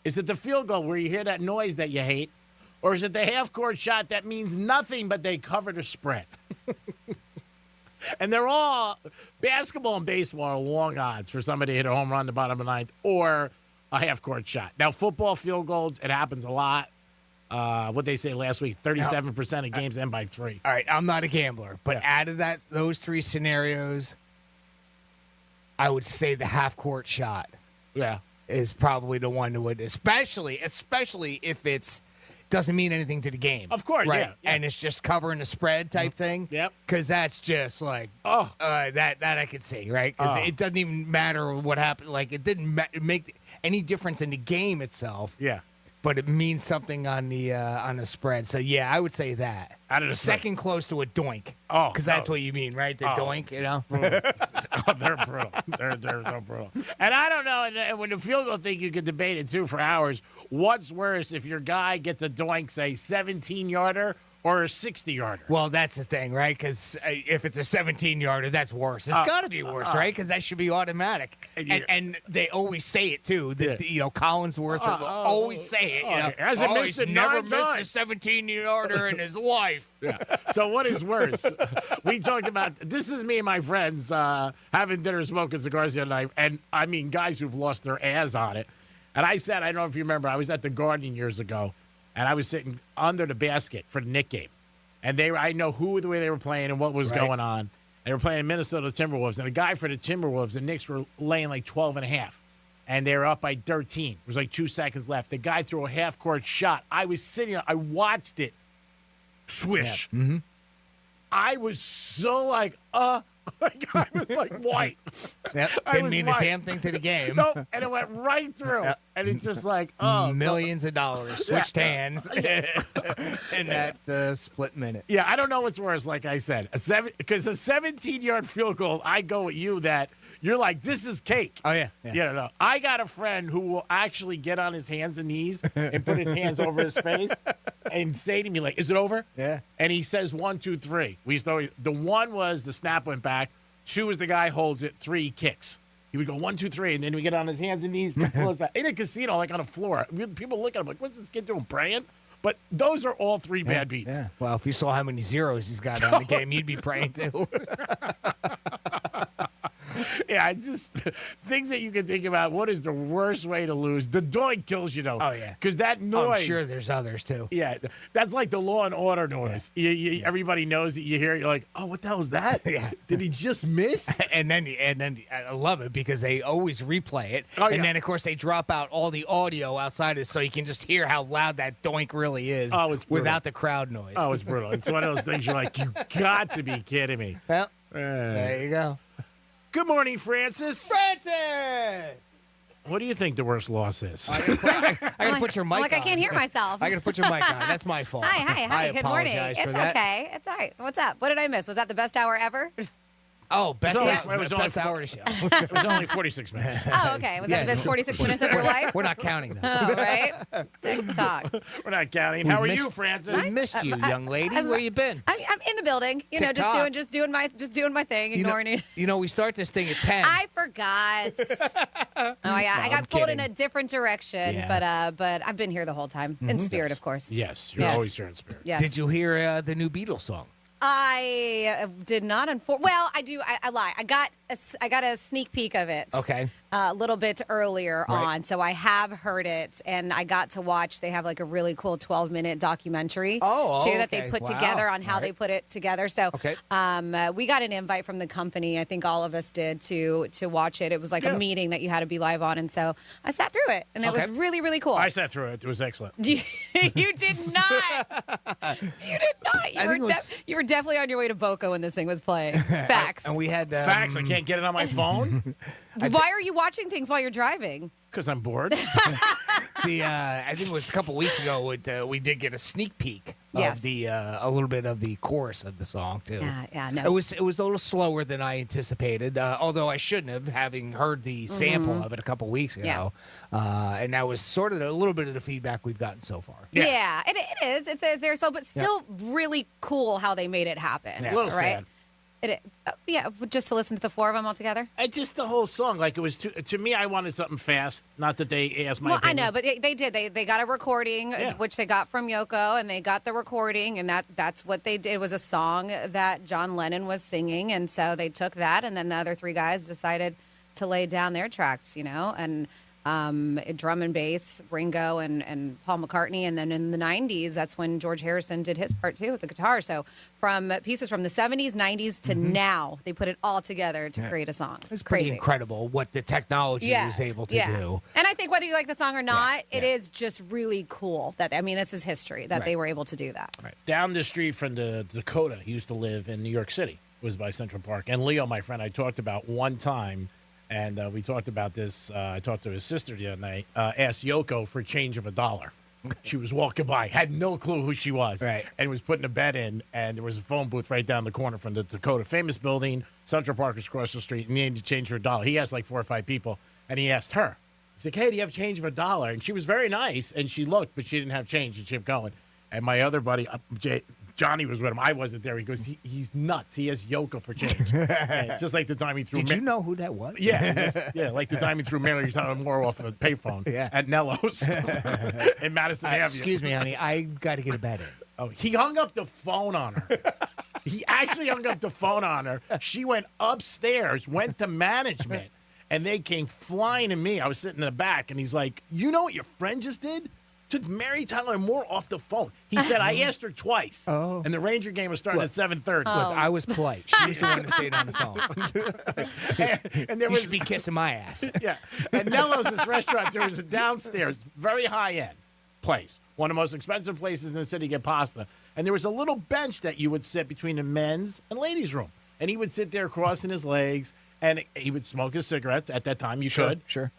Is it the field goal where you hear that noise that you hate? Or is it the half-court shot that means nothing but they cover the spread? And they're all, basketball and baseball are long odds for somebody to hit a home run in the bottom of the ninth or a half-court shot. Now, football field goals, it happens a lot. What they say last week, 37% of games end by 3. All right, I'm not a gambler, but out of those 3 scenarios, I would say the half-court shot is probably the one to win, especially if it's doesn't mean anything to the game. Of course, right? yeah. And it's just covering the spread type thing. Yep. Because that's just like, that I could see, right? Because it doesn't even matter what happened. Like, it didn't make any difference in the game itself. Yeah. But it means something on the spread. So, yeah, I would say that. Out of the second close to a doink. Oh. Because that's what you mean, right? The doink, you know? They're brutal. They're so brutal. And I don't know, and when the field goal thing, you could debate it, too, for hours. What's worse if your guy gets a doink, say, 17-yarder or a 60-yarder? Well, that's the thing, right? Because if it's a 17-yarder, that's worse. It's got to be worse, right? Because that should be automatic. And they always say it, too. Collinsworth will always say it. Hasn't missed he's it never 9 missed a 17-yarder in his life. Yeah. So what is worse? We talked about, this is me and my friends having dinner, smoking cigars the other night. And, I mean, guys who've lost their ass on it. And I said, I don't know if you remember, I was at the Garden years ago. And I was sitting under the basket for the Knick game. And I know the way they were playing and what was going on. They were playing Minnesota Timberwolves. And a guy for the Timberwolves, the Knicks were laying like 12.5. And they were up by 13. It was like 2 seconds left. The guy threw a half-court shot. I was sitting there. I watched it. Swish. Yeah. Mm-hmm. I was so like, I was like white. Yep. Didn't mean a damn thing to the game. Nope. And it went right through. Yep. And it's just like, millions of dollars switched hands in that split minute. Yeah, I don't know what's worse, like I said. Because a 17-yard field goal, I go with you that you're like, this is cake. Oh, yeah. You know, I got a friend who will actually get on his hands and knees and put his hands over his face and say to me, like, is it over? Yeah. And he says 1, 2, 3. The 1 was the snap went back. 2 is the guy holds it. 3 kicks. He would go 1, 2, 3, and then we get on his hands and knees and close that. In a casino, like on a floor. People look at him like, what's this kid doing, praying? But those are all 3 bad beats. Yeah. Well, if you saw how many zeros he's got on the game, you'd be praying too. Yeah, just things that you can think about. What is the worst way to lose? The doink kills you, though. Oh, yeah. Because that noise. I'm sure there's others, too. Yeah, that's like the Law and Order noise. Yeah. Everybody knows it. You hear it, you're like, oh, what the hell is that? Yeah. Did he just miss? and then I love it because they always replay it. Oh, and then, of course, they drop out all the audio outside it so you can just hear how loud that doink really is without the crowd noise. Oh, it's brutal. It's one of those things you're like, you got to be kidding me. Well, there you go. Good morning, Francis. Francis! What do you think the worst loss is? I got to put your mic on. I can't hear myself. I got to put your mic on. That's my fault. Hi. Good morning. apologize for It's that. okay. It's all right. What's up? What did I miss? Was that the best hour ever? Oh, best hour of the show. It was only 46 minutes. Oh, okay. Was that the best 46 minutes of your life? We're not counting that. Oh, right? TikTok. We're not counting. How are you, Francis? We missed you, young lady. Where you been? I'm in the building. You know, TikTok. just doing my thing, ignoring it. You know, we start this thing at 10. I forgot. I got pulled in a different direction, Yeah. but I've been here the whole time in spirit, of course. Yes, you're always here in spirit. Yes. Did you hear the new Beatles song? I did not Well, I do. I lie. I got a sneak peek of it. Okay. A little bit earlier Right. on, so I have heard it, and I got to watch. They have like a really cool 12-minute documentary too that they put together on how they put it together. So, we got an invite from the company. I think all of us did to watch it. It was like a meeting that you had to be live on, and so I sat through it, and it was really, really cool. I sat through it. It was excellent. You did not. You did not. You were definitely on your way to Boca when this thing was playing. Facts. And we had facts. I can't get it on my phone. Why are you watching things while you're driving? Because I'm bored. I think it was a couple weeks ago. We did get a sneak peek of the a little bit of the chorus of the song too. Yeah, no. It was a little slower than I anticipated, although I shouldn't have, having heard the sample of it a couple weeks ago. And that was sort of a little bit of the feedback we've gotten so far. Yeah, it is. It's very slow, but still really cool how they made it happen. A little right? sad. Just to listen to the four of them all together. Just the whole song, like it was to me. I wanted something fast. Not that they asked my. Well, opinion. I know, but they did. They got a recording, which they got from Yoko, and they got the recording, and that's what they did. It was a song that John Lennon was singing, and so they took that, and then the other three guys decided to lay down their tracks, and. Drum and bass, Ringo and Paul McCartney, and then in the 90s, that's when George Harrison did his part too with the guitar. So from pieces from the 70s, 90s to now, they put it all together to create a song. It's crazy. pretty incredible what the technology was able to do. And I think whether you like the song or not, it is just really cool that, this is history that they were able to do that. Right. Down the street from the Dakota, he used to live in New York City, was by Central Park. And Leo, my friend, I talked about one time. And we talked about this. I talked to his sister the other night. Asked Yoko for change of $1. She was walking by, had no clue who she was, and was putting a bet in. And there was a phone booth right down the corner from the Dakota Famous building. Central Park was across the street, and he needed to change for $1. He asked like 4 or 5 people, and he asked her. He's like, "Hey, do you have change of $1?" And she was very nice, and she looked, but she didn't have change, and she kept going. And my other buddy, Johnny, was with him. I wasn't there. He goes, he's nuts. He has Yoko for change. Yeah, just like the time he threw. Did you know who that was? Yeah, like the time he threw Mary Tyler Moore off a payphone at Nello's in Madison Avenue. Excuse me, honey. I got to get a bet in. Oh, he hung up the phone on her. He actually hung up the phone on her. She went upstairs, went to management, and they came flying to me. I was sitting in the back, and he's like, "You know what your friend just did? Took Mary Tyler Moore off the phone." He said, "I asked her twice, and the Ranger game was starting at 7:30. Look, I was polite. She was the one to say it on the phone. and there you should be kissing my ass. Yeah. And Nello's, this restaurant, there was a downstairs, very high-end place. One of the most expensive places in the city to get pasta. And there was a little bench that you would sit between the men's and ladies' room. And he would sit there crossing his legs, and he would smoke his cigarettes. At that time, you could. Sure.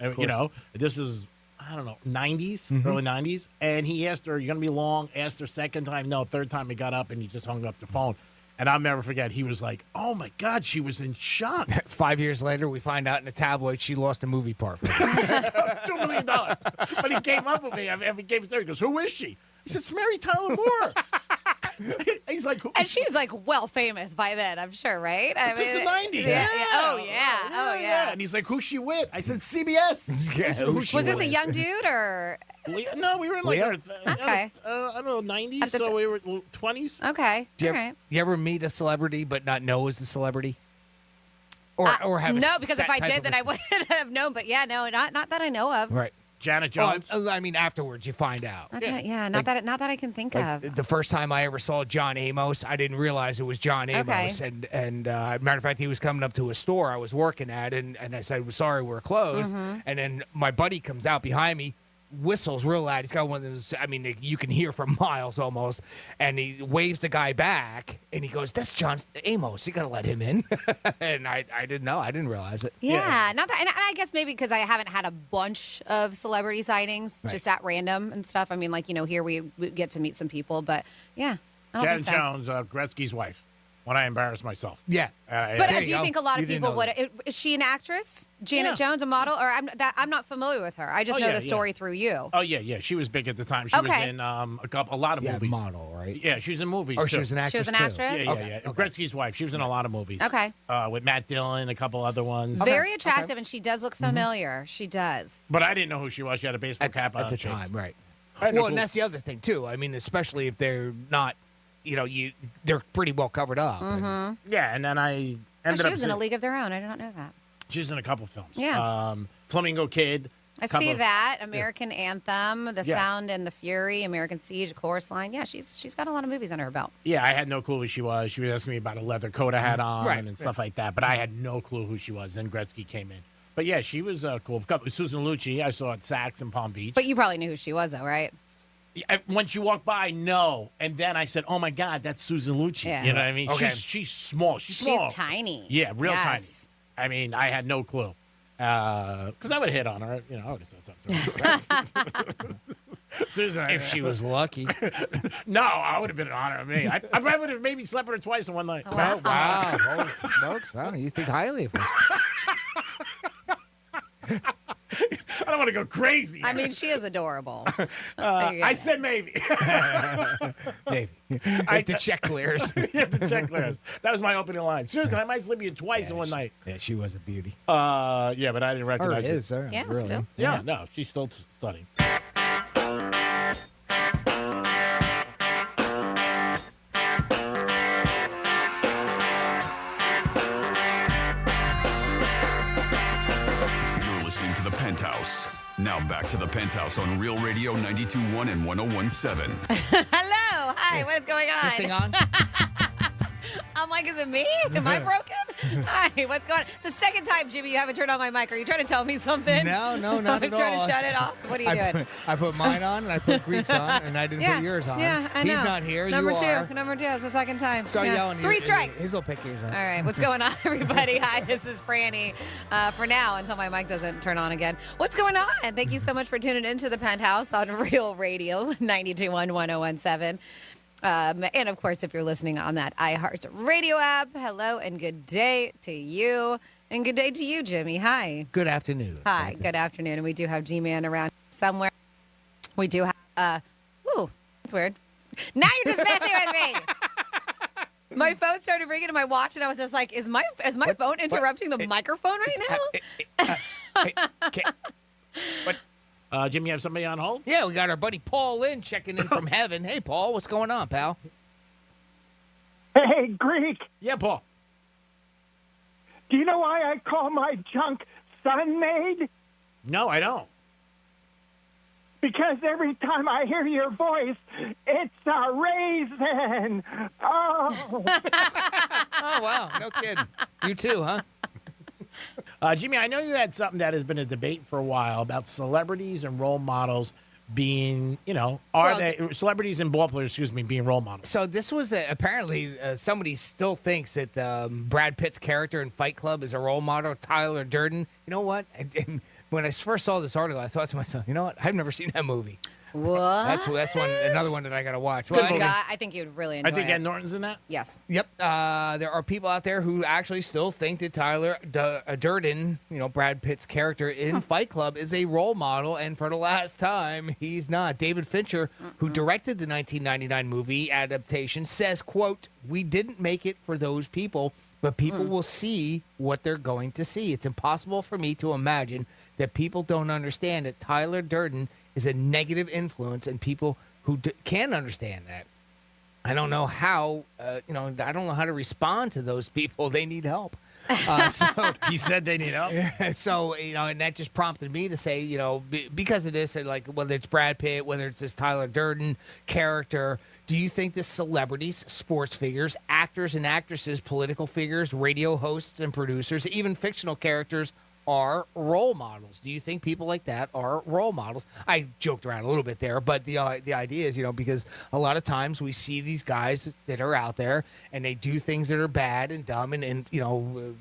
This is... I don't know, 90s, early 90s. And he asked her, "You going to be long?" Asked her second time. No, third time he got up and he just hung up the phone. And I'll never forget, he was like, "Oh, my God," she was in shock. 5 years later, we find out in a tabloid she lost a movie part. $2 million. But he came up with me. He came upstairs. He goes, "Who is she?" He said, "It's Mary Tyler Moore." He's like, and she's like well famous by then, I'm sure, right? Just the 90s. Yeah. Oh, yeah. And he's like, "Who's she with?" I said, "CBS." Yeah, Was this a young dude or? No, we were in like our, okay. I don't know, 90s, so we were 20s. Okay, Do all right. you ever meet a celebrity but not know as a celebrity? Or have no, a because set if I type did, of then I wouldn't have known. But yeah, no, not that I know of. Right. Janet Jones. I mean, afterwards you find out. Not that I can think of. The first time I ever saw John Amos, I didn't realize it was John Amos. Okay. And matter of fact, he was coming up to a store I was working at, and I said, "Sorry, we're closed." And then my buddy comes out behind me, whistles real loud. He's got one of those, you can hear for miles almost. And he waves the guy back, and he goes, "That's John Amos. You got to let him in." And I didn't know. I didn't realize it. Yeah, not that. And I guess maybe because I haven't had a bunch of celebrity sightings just at random and stuff. I mean, here we get to meet some people, but yeah. I don't Janet think so. Jones, Gretzky's wife. When I embarrass myself. Yeah. But do you think a lot of people would? Is she an actress? Janet Jones, a model? Or I'm not familiar with her. I just know the story through you. Oh yeah. She was big at the time. She was in a lot of movies. Model, right? Yeah, she's in movies. Or too. she was an actress. She was an actress. Yeah. Gretzky's wife. She was in a lot of movies. Okay. With Matt Dillon, a couple other ones. Very attractive, and she does look familiar. She does. But I didn't know who she was. She had a baseball cap on at the time, right? Well, and that's the other thing too. I mean, especially if they're not. They're pretty well covered up. Yeah, and then I ended she up. was in A League of Their Own. I did not know that. She's in a couple films. Yeah. Flamingo Kid. I see that. American Anthem, The Sound and the Fury, American Siege, A Chorus Line. Yeah, she's got a lot of movies under her belt. Yeah, I had no clue who she was. She was asking me about a leather coat I had on and stuff like that, but I had no clue who she was. Then Gretzky came in. But yeah, she was cool. Susan Lucci, I saw at Saks in Palm Beach. But you probably knew who she was, though, right? When she walked by, no. And then I said, "Oh my God, that's Susan Lucci." Yeah. You know what I mean? Okay. She's small. She's small. Tiny. Yeah, real Yes. tiny. I mean, I had no clue. Because I would hit on her. I would have said something to her. Susan. If she was lucky. No, I would have been an honor of me. I probably would have maybe slept with her twice in one night. Oh, wow. Holy smokes. Wow, you think highly of her. I don't want to go crazy. I mean, she is adorable. I said maybe. Maybe. If the check clears. If the check clears. That was my opening line. Susan, I might sleep with you twice in one night. Yeah, she was a beauty. Yeah, but I didn't recognize is, her. Yeah, really. still. Yeah, no, she's still studying. You're listening to The Penthouse. Now back to The Penthouse on Real Radio 92.1 and 101.7. Hello. Hi. What is going on? Is this thing on? I'm like, is it me? Am I broken? Hi. What's going on? It's the second time, Jimmy, you haven't turned on my mic. Are you trying to tell me something? No, not at all. Trying to shut it off? What are you doing? I put mine on, and I put Greek's on, and I didn't put yours on. Yeah, I know. He's not here. Number you two. are. Number two. It's the second time. Start yelling. 3 strikes. His will pick yours up. All right. What's going on, everybody? Hi, this is Franny. For now, until my mic doesn't turn on again. What's going on? Thank you so much for tuning into the Penthouse on Real Radio 92.1 101.7. And of course, if you're listening on that iHeart Radio app, hello and good day to you. And good day to you, Jimmy. Hi. Good afternoon. Hi. Good afternoon. And we do have G-Man around somewhere. We do have, that's weird. Now you're just messing with me. My phone started ringing in my watch, and I was just like, is my phone interrupting the microphone right now? Jimmy, you have somebody on hold? Yeah, we got our buddy Paul Lynn checking in from heaven. Hey, Paul, what's going on, pal? Hey, Greek. Yeah, Paul. Do you know why I call my junk sun-made? No, I don't. Because every time I hear your voice, it's a raisin. Oh. Oh, wow. No kidding. You too, huh? Jimmy, I know you had something that has been a debate for a while about celebrities and role models being, celebrities and ball players, being role models? So this was apparently somebody still thinks that Brad Pitt's character in Fight Club is a role model, Tyler Durden. You know what? When I first saw this article, I thought to myself, you know what? I've never seen that movie. What? That's another one that I got to watch. Well, I think you'd really enjoy it. I think Ed Norton's in that? Yes. Yep. There are people out there who actually still think that Tyler Durden, Brad Pitt's character in Fight Club, is a role model, and for the last time, he's not. David Fincher, who directed the 1999 movie adaptation, says, quote, "We didn't make it for those people, but people will see what they're going to see. It's impossible for me to imagine that people don't understand that Tyler Durden is a negative influence, and people who can understand that. I don't know how, I don't know how to respond to those people. They need help." So he said they need help. So, and that just prompted me to say, because of this, like whether it's Brad Pitt, whether it's this Tyler Durden character, do you think the celebrities, sports figures, actors and actresses, political figures, radio hosts and producers, even fictional characters are role models? Do you think people like that are role models? I joked around a little bit there, but the idea is, because a lot of times we see these guys that are out there and they do things that are bad and dumb and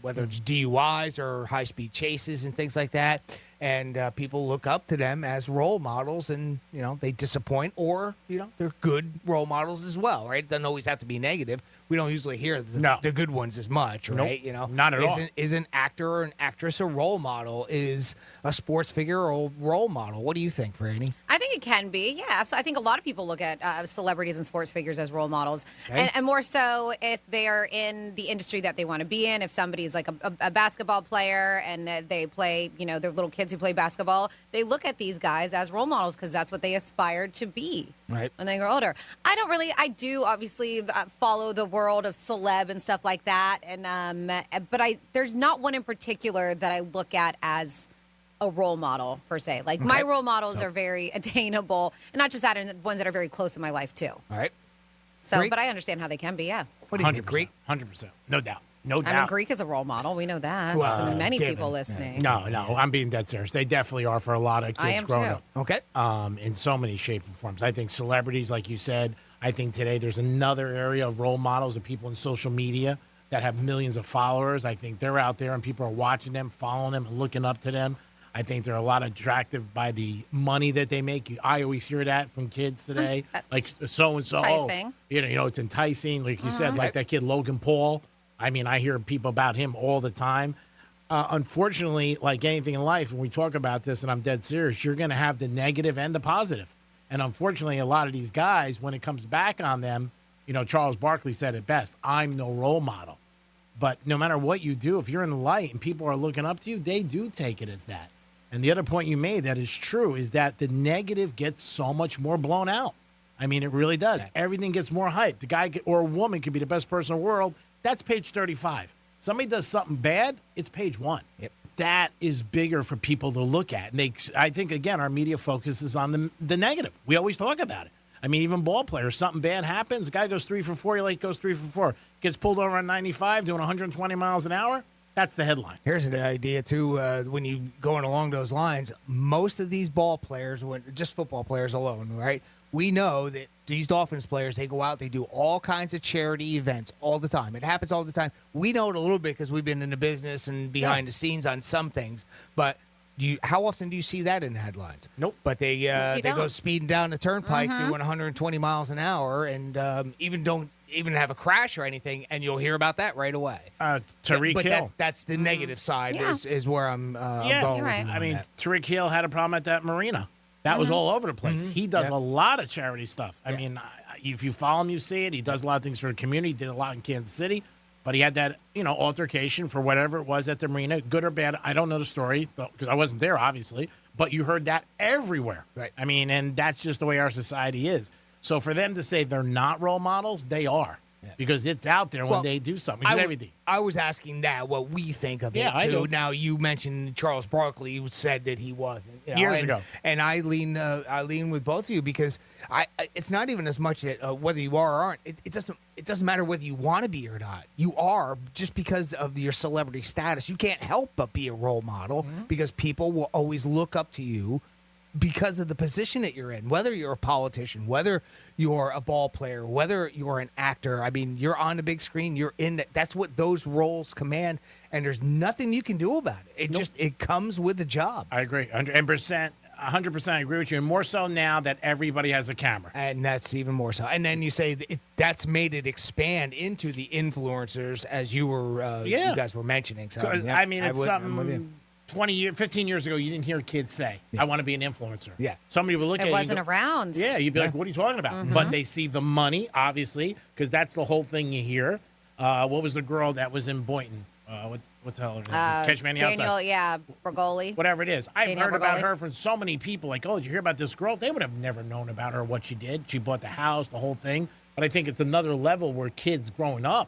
whether it's DUIs or high-speed chases and things like that, and people look up to them as role models, and they disappoint, or they're good role models as well, right? It doesn't always have to be negative. We don't usually hear the good ones as much, right? Nope, not at all. Is an actor or an actress a role model? Is a sports figure a role model? What do you think, Franny? I think it can be, yeah. Absolutely. I think a lot of people look at celebrities and sports figures as role models, and more so if they are in the industry that they want to be in. If somebody's like a basketball player and they play, their little kids who play basketball, they look at these guys as role models because that's what they aspired to be when they grow older. I do obviously follow the world of celeb and stuff like that, and but there's not one in particular that I look at as a role model per se. Like my role models are very attainable, and not just that, and ones that are very close in my life too. All right. So, Greek? but I understand how they can be. Yeah. What do you think, Greek? 100%, no doubt. No doubt. I mean, Greek is a role model. We know that. Well, so many given. people listening. No, I'm being dead serious. They definitely are for a lot of I kids am growing too. up. Okay. In so many shapes and forms. I think celebrities, like you said, I think today there's another area of role models of people in social media that have millions of followers. I think they're out there and people are watching them, following them, and looking up to them. I think they're a lot attractive by the money that they make. I always hear that from kids today, like so and so. enticing. You know, it's enticing. Like you said, like that kid Logan Paul. I mean, I hear people about him all the time. Unfortunately, like anything in life, when we talk about this, and I'm dead serious, you're going to have the negative and the positive. And unfortunately, a lot of these guys, when it comes back on them, you know, Charles Barkley said it best, I'm no role model. But no matter what you do, if you're in the light and people are looking up to you, they do take it as that. And the other point you made that is true is that the negative gets so much more blown out. I mean, it really does. Everything gets more hyped. The guy or a woman could be the best person in the world. That's page 35. Somebody does something bad, it's page 1. Yep. That is bigger for people to look at. And I think, again, our media focuses on the negative. We always talk about it. I mean, even ball players, something bad happens, the guy goes 3 for 4, he goes 3 for 4, gets pulled over on 95 doing 120 miles an hour. That's the headline. Here's an idea, too, when you going along those lines. Most of these ball players, just football players alone, right? We know that these Dolphins players, they go out, they do all kinds of charity events all the time. It happens all the time. We know it a little bit because we've been in the business and behind the scenes on some things. But how often do you see that in the headlines? Nope. But they go don't. speeding down the turnpike doing 120 miles an hour and even don't even have a crash or anything, and you'll hear about that right away. Tariq Hill. That's the negative side is where I'm going. You're right. I mean, Tariq Hill had a problem at that marina. That was all over the place. He does a lot of charity stuff. I mean, if you follow him, you see it. He does a lot of things for the community. He did a lot in Kansas City. But he had that, altercation for whatever it was at the marina, good or bad. I don't know the story because I wasn't there, obviously. But you heard that everywhere. Right. I mean, and that's just the way our society is. So for them to say they're not role models, they are. Because it's out there when they do something. Everything. I was asking that, what we think of it, too. I do. Now, you mentioned Charles Barkley, who said that he wasn't. Years ago. And I lean with both of you because it's not even as much that whether you are or aren't. It doesn't matter whether you want to be or not. You are, just because of your celebrity status. You can't help but be a role model because people will always look up to you because of the position that you're in, whether you're a politician, whether you're a ball player, whether you're an actor. I mean, you're on the big screen, you're in it. That's what those roles command, and there's nothing you can do about it. It comes with the job. I agree. 100%. 100% I agree with you, and more so now that everybody has a camera. And that's even more so. And then you say that's made it expand into the influencers, as you were, you guys were mentioning. So, I mean, it's something 15 years ago, you didn't hear kids say, I want to be an influencer. Yeah. Somebody would look at It you. wasn't and go, around. Yeah, you'd be like, what are you talking about? But they see the money, obviously, because that's the whole thing you hear. What was the girl that was in Boynton? What's the hell her name? Catch Me on the Daniel, Outside. Bergoli. Whatever it is. I've Daniel heard about Bergoli. her from so many people. Like, oh, did you hear about this girl? They would have never known about her, what she did. She bought the house, the whole thing. But I think it's another level where kids growing up,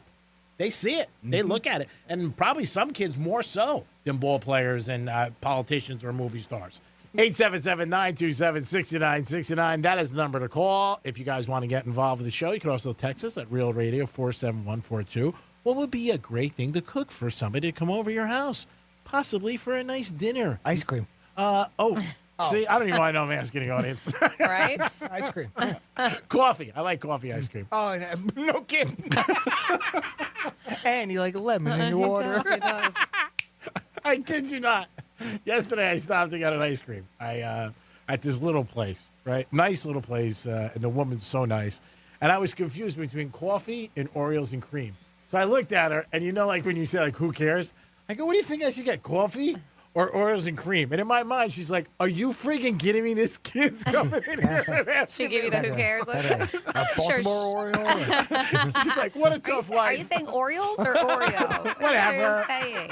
they see it. They look at it. And probably some kids more so than ball players and politicians or movie stars. 877-927-6969. That is the number to call. If you guys want to get involved with the show, you can also text us at Real Radio 47142. What would be a great thing to cook for somebody to come over your house? Possibly for a nice dinner. Ice cream. See, I don't even want to know I'm asking the audience. Right? Ice cream. Coffee. I like coffee ice cream. Oh, no kidding. And you like lemon in your water. He does. I kid you not. Yesterday, I stopped to get an ice cream. At this little place, right? Nice little place, and the woman's so nice. And I was confused between coffee and Oreos and cream. So I looked at her, and like when you say, like, who cares? I go, what do you think I should get, coffee or Oreos and cream? And in my mind, she's like, are you freaking kidding me? This kid's coming in here and asking She give you the who cares look? A Baltimore Oreo. She's like, what a tough life. Are you saying Oreos or Oreo? Whatever. What are you saying?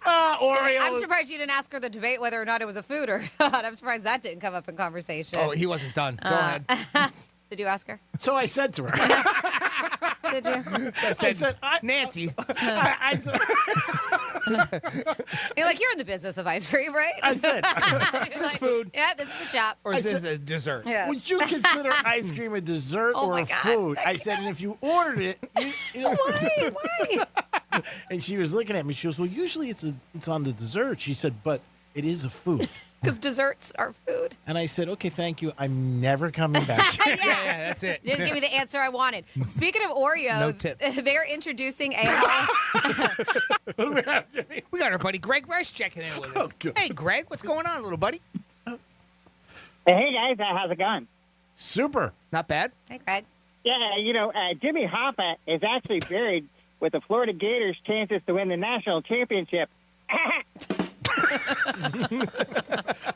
Oreo. I'm surprised you didn't ask her the debate whether or not it was a food or not. I'm surprised that didn't come up in conversation. Oh, he wasn't done. Go ahead. Did you ask her? So I said to her. Did you? I said, Nancy. You're like, you're in the business of ice cream, right? I said. This is food. Yeah, this is a shop. Or is this a dessert? Yeah. Would you consider ice cream a dessert Oh or my a God. food? I said, and if you ordered it, Why? And she was looking at me. She goes, well, usually it's on the dessert. She said, but it is a food. Because desserts are food. And I said, okay, thank you. I'm never coming back. Yeah, that's it. You didn't give me the answer I wanted. Speaking of Oreo, No tip. they're introducing a What do we have, Jimmy? We got our buddy Greg Rush checking in with us. Hey, Greg, what's going on, little buddy? Hey, guys, how's it going? Super. Not bad. Hey, Greg. Yeah, Jimmy Hoffa is actually buried with the Florida Gators' chances to win the national championship.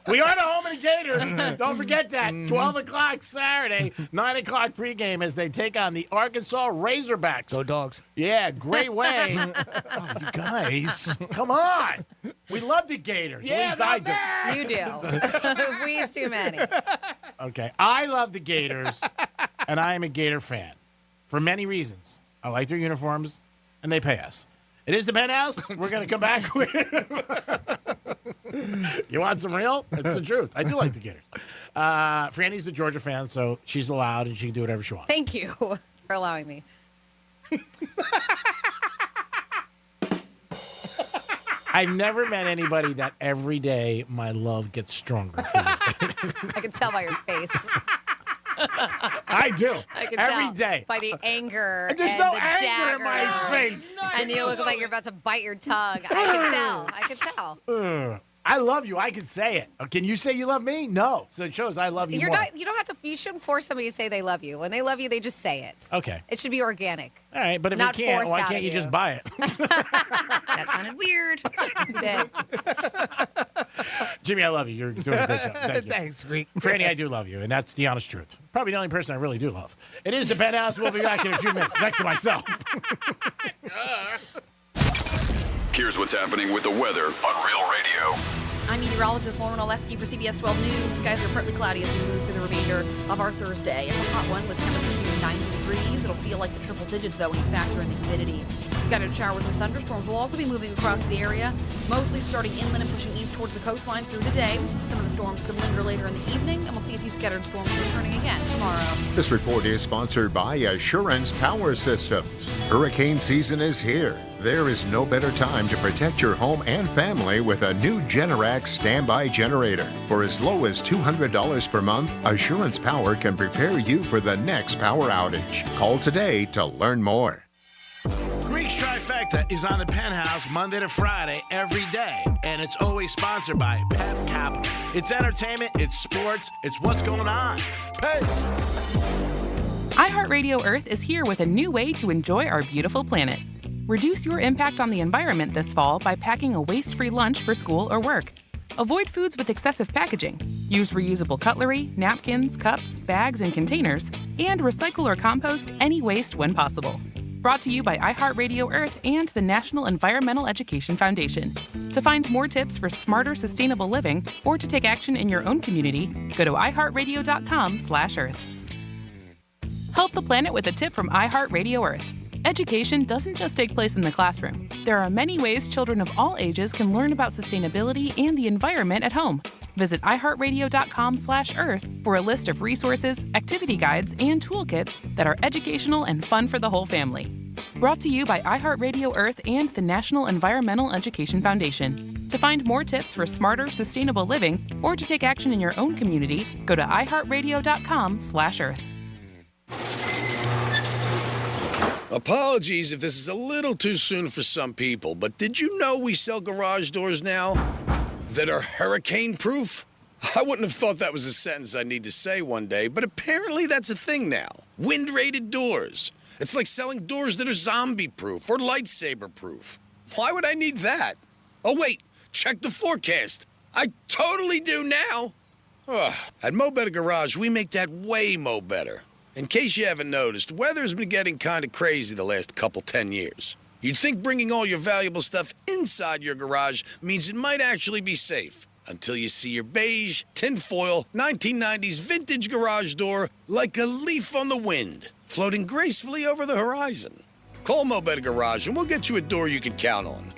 We are the home of the Gators. Don't forget that. 12 o'clock Saturday, 9 o'clock pregame as they take on the Arkansas Razorbacks. Go Dogs. Yeah, great way. Oh, you guys, come on. We love the Gators. Yeah, At least I do. You do. We's too many. Okay, I love the Gators, and I am a Gator fan for many reasons. I like their uniforms, and they pay us. It is the Penthouse. We're going to come back with... You want some real? It's the truth. I do like the Gators. Franny's the Georgia fan, so she's allowed, and she can do whatever she wants. Thank you for allowing me. I've never met anybody that every day my love gets stronger for you. I can tell by your face. I do. I can every tell day. by the anger. And there's and no the anger in my daggers. face. And you look like you're about to bite your tongue. I can tell. I love you. I can say it. Can you say you love me? No. So it shows I love you You're more. not. You don't have to. You shouldn't force somebody to say they love you. When they love you, they just say it. Okay. It should be organic. All right, but if Not you can't, forced why out can't of you just you. buy it? That sounded weird. It did. Jimmy, I love you. You're doing a great job. Thank you. Thanks, Greek. Franny, I do love you, and that's the honest truth. Probably the only person I really do love. It is the Penthouse. We'll be back in a few minutes, next to myself. Here's what's happening with the weather on Real Radio. I'm meteorologist Lauren Oleski for CBS 12 News. Skies are partly cloudy as we move through the remainder of our Thursday. It's a hot one with temperatures near 90 degrees. It'll feel like the triple digits, though, when you factor in the humidity. Scattered showers and thunderstorms will also be moving across the area, mostly starting inland and pushing east towards the coastline through the day. Some of the storms could linger later in the evening, and we'll see a few scattered storms returning again tomorrow. This report is sponsored by Assurance Power Systems. Hurricane season is here. There is no better time to protect your home and family with a new Generac standby generator. For as low as $200 per month, Assurance Power can prepare you for the next power outage. Call today to learn more. Greek's Trifecta is on the Penthouse Monday to Friday every day, and it's always sponsored by Pep Capital. It's entertainment, it's sports, it's what's going on. Peace. iHeartRadio Earth is here with a new way to enjoy our beautiful planet. Reduce your impact on the environment this fall by packing a waste-free lunch for school or work. Avoid foods with excessive packaging. Use reusable cutlery, napkins, cups, bags, and containers, and recycle or compost any waste when possible. Brought to you by iHeartRadio Earth and the National Environmental Education Foundation. To find more tips for smarter, sustainable living, or to take action in your own community, go to iHeartRadio.com/Earth. Help the planet with a tip from iHeartRadio Earth. Education doesn't just take place in the classroom. There are many ways children of all ages can learn about sustainability and the environment at home. Visit iHeartRadio.com/Earth for a list of resources, activity guides, and toolkits that are educational and fun for the whole family. Brought to you by iHeartRadio Earth and the National Environmental Education Foundation. To find more tips for smarter, sustainable living, or to take action in your own community, go to iHeartRadio.com/Earth. Apologies if this is a little too soon for some people, but did you know we sell garage doors now that are hurricane-proof? I wouldn't have thought that was a sentence I'd need to say one day, but apparently that's a thing now. Wind-rated doors. It's like selling doors that are zombie-proof or lightsaber-proof. Why would I need that? Oh, wait, check the forecast. I totally do now. Ugh. At Mo Better Garage, we make that way mo better. In case you haven't noticed, weather's been getting kind of crazy the last 10 years. You'd think bringing all your valuable stuff inside your garage means it might actually be safe. Until you see your beige, tinfoil, 1990s vintage garage door like a leaf on the wind, floating gracefully over the horizon. Call Mo Better Garage and we'll get you a door you can count on.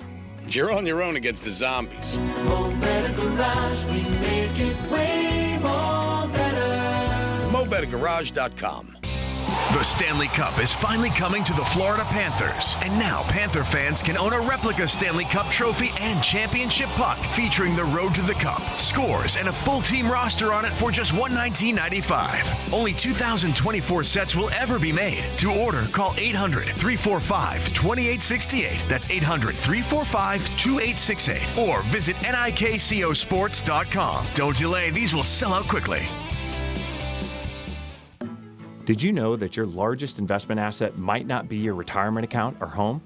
You're on your own against the zombies. Mo Better Garage, we make it way more better. MoBetterGarage.com. The Stanley Cup is finally coming to the Florida Panthers. And now Panther fans can own a replica Stanley Cup trophy and championship puck featuring the Road to the Cup, scores, and a full team roster on it for just $119.95. Only 2,024 sets will ever be made. To order, call 800-345-2868. That's 800-345-2868. Or visit nikcosports.com. Don't delay, these will sell out quickly. Did you know that your largest investment asset might not be your retirement account or home?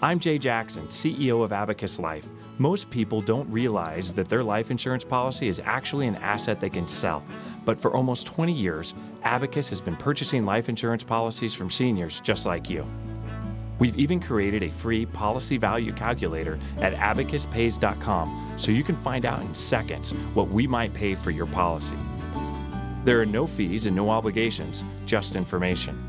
I'm Jay Jackson, CEO of Abacus Life. Most people don't realize that their life insurance policy is actually an asset they can sell. But for almost 20 years, Abacus has been purchasing life insurance policies from seniors just like you. We've even created a free policy value calculator at abacuspays.com so you can find out in seconds what we might pay for your policy. There are no fees and no obligations, just information.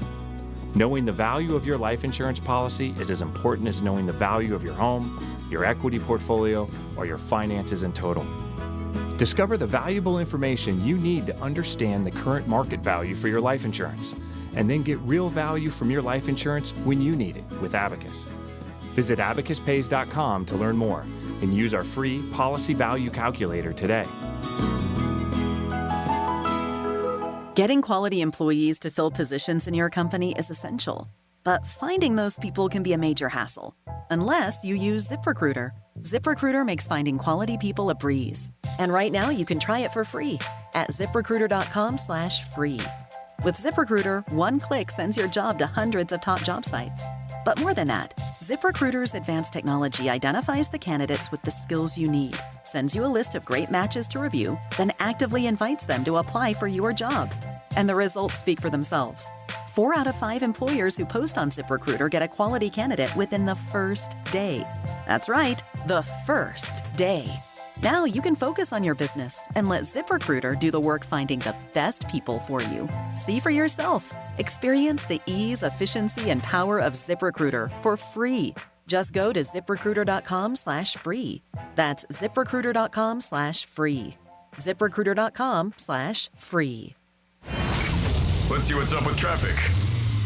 Knowing the value of your life insurance policy is as important as knowing the value of your home, your equity portfolio, or your finances in total. Discover the valuable information you need to understand the current market value for your life insurance, and then get real value from your life insurance when you need it with Abacus. Visit abacuspays.com to learn more and use our free policy value calculator today. Getting quality employees to fill positions in your company is essential, but finding those people can be a major hassle, unless you use ZipRecruiter. ZipRecruiter makes finding quality people a breeze. And right now you can try it for free at ziprecruiter.com/free. With ZipRecruiter, one click sends your job to hundreds of top job sites. But more than that, ZipRecruiter's advanced technology identifies the candidates with the skills you need, sends you a list of great matches to review, then actively invites them to apply for your job. And the results speak for themselves. 4 out of 5 employers who post on ZipRecruiter get a quality candidate within the first day. That's right, the first day. Now you can focus on your business and let ZipRecruiter do the work finding the best people for you. See for yourself. Experience the ease, efficiency, and power of ZipRecruiter for free. Just go to ziprecruiter.com/free. That's ziprecruiter.com/free. ziprecruiter.com/free. Let's see what's up with traffic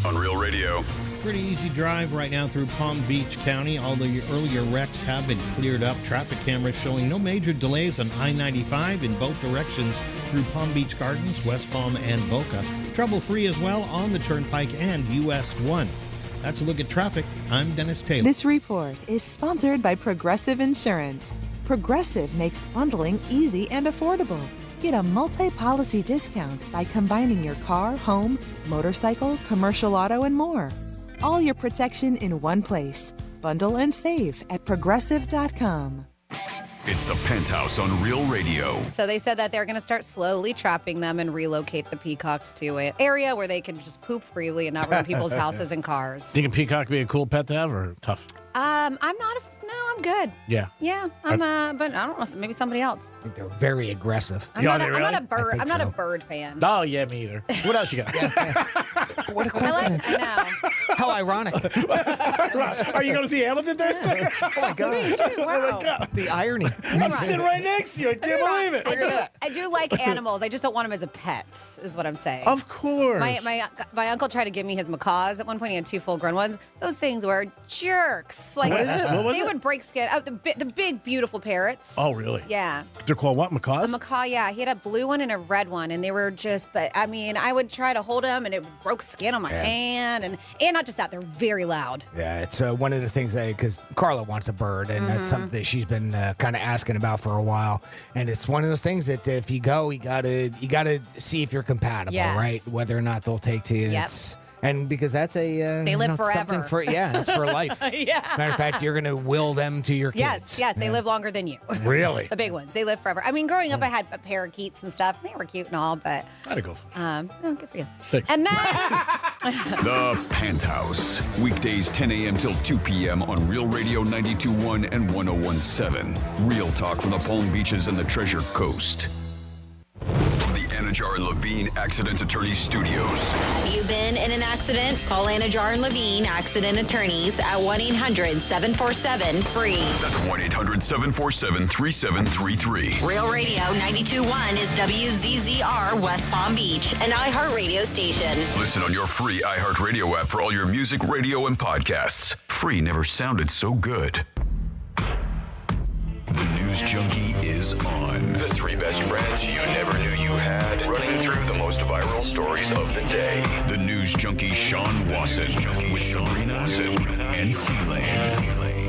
on Real Radio. Pretty easy drive right now through Palm Beach County. All the earlier wrecks have been cleared up. Traffic cameras showing no major delays on I-95 in both directions through Palm Beach Gardens, West Palm, and Boca. Trouble-free as well on the Turnpike and US 1. That's a look at traffic. I'm Dennis Taylor. This report is sponsored by Progressive Insurance. Progressive makes bundling easy and affordable. Get a multi-policy discount by combining your car, home, motorcycle, commercial auto, and more. All your protection in one place. Bundle and save at progressive.com. It's the Penthouse on Real Radio. So they said that they're going to start slowly trapping them and relocate the peacocks to an area where they can just poop freely and not ruin people's houses and cars. Think a peacock be a cool pet to have or tough? I'm not I'm good. Yeah. Yeah, but I don't know, maybe somebody else. I think they're very aggressive. I'm not a bird. I'm not a bird fan. Oh, yeah, me either. What else you got? What a coincidence. I know. How ironic. Are you going to see Hamilton Thursday? Oh, my God. Me too. Wow. Oh, my God. The irony. I'm sitting right next to you. I can't believe it. I do like animals. I just don't want them as a pet, is what I'm saying. Of course. My uncle tried to give me his macaws. At one point, he had 2 full-grown ones. Those things were jerks. Like, What is it? What was they it? would break skin. Oh, the big, beautiful parrots. Oh, really? Yeah. They're called what, macaws? A macaw, yeah. He had a blue one and a red one, and they were just, but I mean, I would try to hold them, and it broke skin on my hand, and not just that, they're very loud. Yeah, it's one of the things because Carla wants a bird, and that's something that she's been kind of asking about for a while. And it's one of those things that if you go, you gotta see if you're compatible, Yes. right? Whether or not they'll take to you. Yep. And because that's They live something forever. It's for life. Yeah. Matter of fact, you're gonna will them to your kids. Yes, they live longer than you. Really? The big ones, they live forever. I mean, growing up, I had parakeets and stuff. They were cute and all, but I'd go for good for you. Thanks. And then The Penthouse. Weekdays 10 a.m. till 2 p.m. on Real Radio 92.1 and 101.7. Real talk from the Palm Beaches and the Treasure Coast. From the Anajar and Levine Accident Attorneys Studios. Have you been in an accident? Call Anajar and Levine Accident Attorneys at 1-800-747-FREE. That's 1-800-747-3733. Real Radio 92.1 is WZZR West Palm Beach, an iHeartRadio station. Listen on your free iHeartRadio app for all your music, radio, and podcasts. Free never sounded so good. The News Junkie is on. The three best friends you never knew you had, running through the most viral stories of the day. The News Junkie Sean Wasson with Sabrina and C-Lane.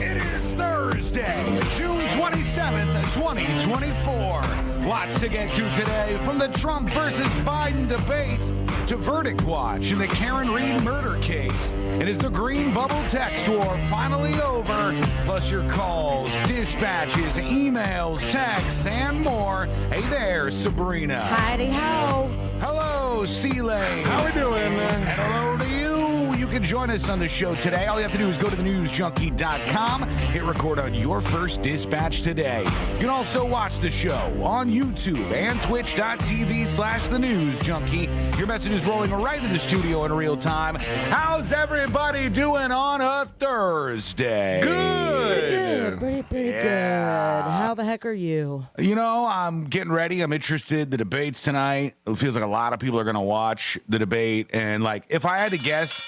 It is Thursday, June 27th, 2024. Lots to get to today, from the Trump versus Biden debates to verdict watch in the Karen Reed murder case. It is the green bubble text war finally over, plus your calls, dispatches, emails, texts, and more. Hey there, Sabrina. Howdy ho. Hello, C-Lane. How we doing? And hello to you. You can join us on the show today. All you have to do is go to thenewsjunkie.com, hit record on your first dispatch today. You can also watch the show on YouTube and twitch.tv/thenewsjunkie. Your message is rolling right into the studio in real time. How's everybody doing on a Thursday? Good. Pretty good. How the heck are you? You know, I'm getting ready. I'm interested. The debate's tonight. It feels like a lot of people are going to watch the debate. And, like, if I had to guess,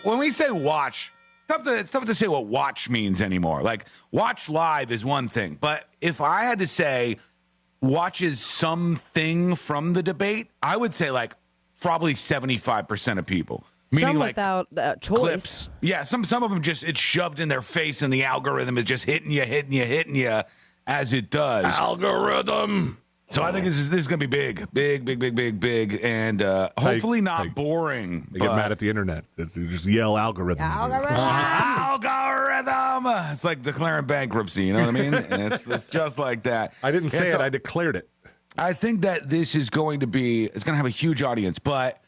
when we say watch, it's tough to say what watch means anymore. Like, watch live is one thing. But if I had to say watches something from the debate, I would say, like, probably 75% of people. Meaning, some like, without choice. Clips. Yeah, some of them just, it's shoved in their face and the algorithm is just hitting you as it does. Algorithm. So I think this is going to be big, and hopefully not boring. They get mad at the internet. You just yell algorithm. Algorithm. It's like declaring bankruptcy, you know what I mean? it's just like that. I didn't say it, I declared it. I think that this is going to be, it's going to have a huge audience, but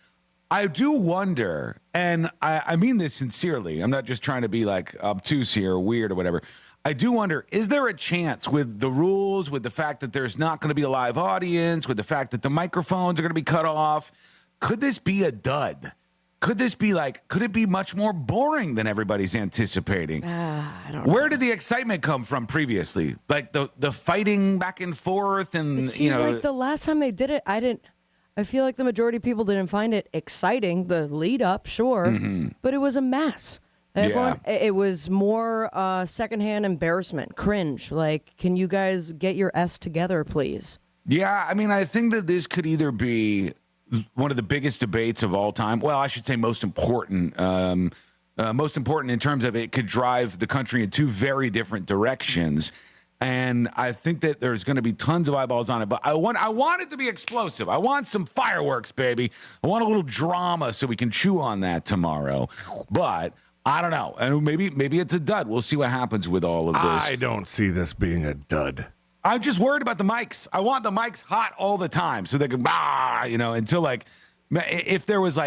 I do wonder, and I mean this sincerely, I'm not just trying to be like obtuse here or weird or whatever. I do wonder, is there a chance with the rules, with the fact that there's not going to be a live audience, with the fact that the microphones are going to be cut off, could this be a dud? Could this be could it be much more boring than everybody's anticipating? I don't know. Where did the excitement come from previously? Like the fighting back and forth and, It seemed like the last time they did it, I feel like the majority of people didn't find it exciting. The lead up, sure, but it was a mess. It was more secondhand embarrassment, cringe. Like, can you guys get your S together, please? Yeah, I mean, I think that this could either be one of the biggest debates of all time. Well, I should say most important. Most important in terms of it could drive the country in two very different directions. And I think that there's going to be tons of eyeballs on it. But I want it to be explosive. I want some fireworks, baby. I want a little drama so we can chew on that tomorrow. But I don't know. And maybe it's a dud. We'll see what happens with all of this. I don't see this being a dud. I'm just worried about the mics. I want the mics hot all the time so they can, until if there was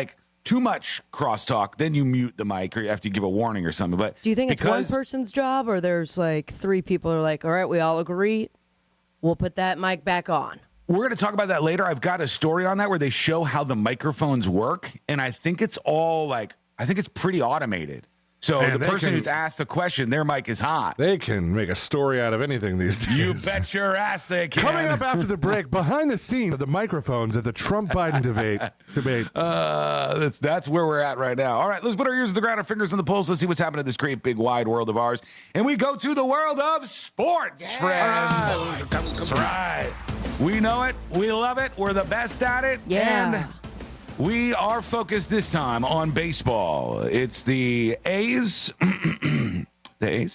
too much crosstalk, then you mute the mic or you have to give a warning or something. But do you think it's one person's job, or there's three people who are all right, we all agree, we'll put that mic back on? We're going to talk about that later. I've got a story on that where they show how the microphones work, and I think it's all I think it's pretty automated. So the person who's asked the question, their mic is hot. They can make a story out of anything these days. You bet your ass they can. Coming up after the break, behind the scenes of the microphones at the Trump-Biden debate. That's where we're at right now. All right, let's put our ears to the ground, our fingers on the pulse. Let's see what's happening in this great, big, wide world of ours. And we go to the world of sports, friends. That's right. We know it. We love it. We're the best at it. Yeah. And we are focused this time on baseball. It's the A's. The A's.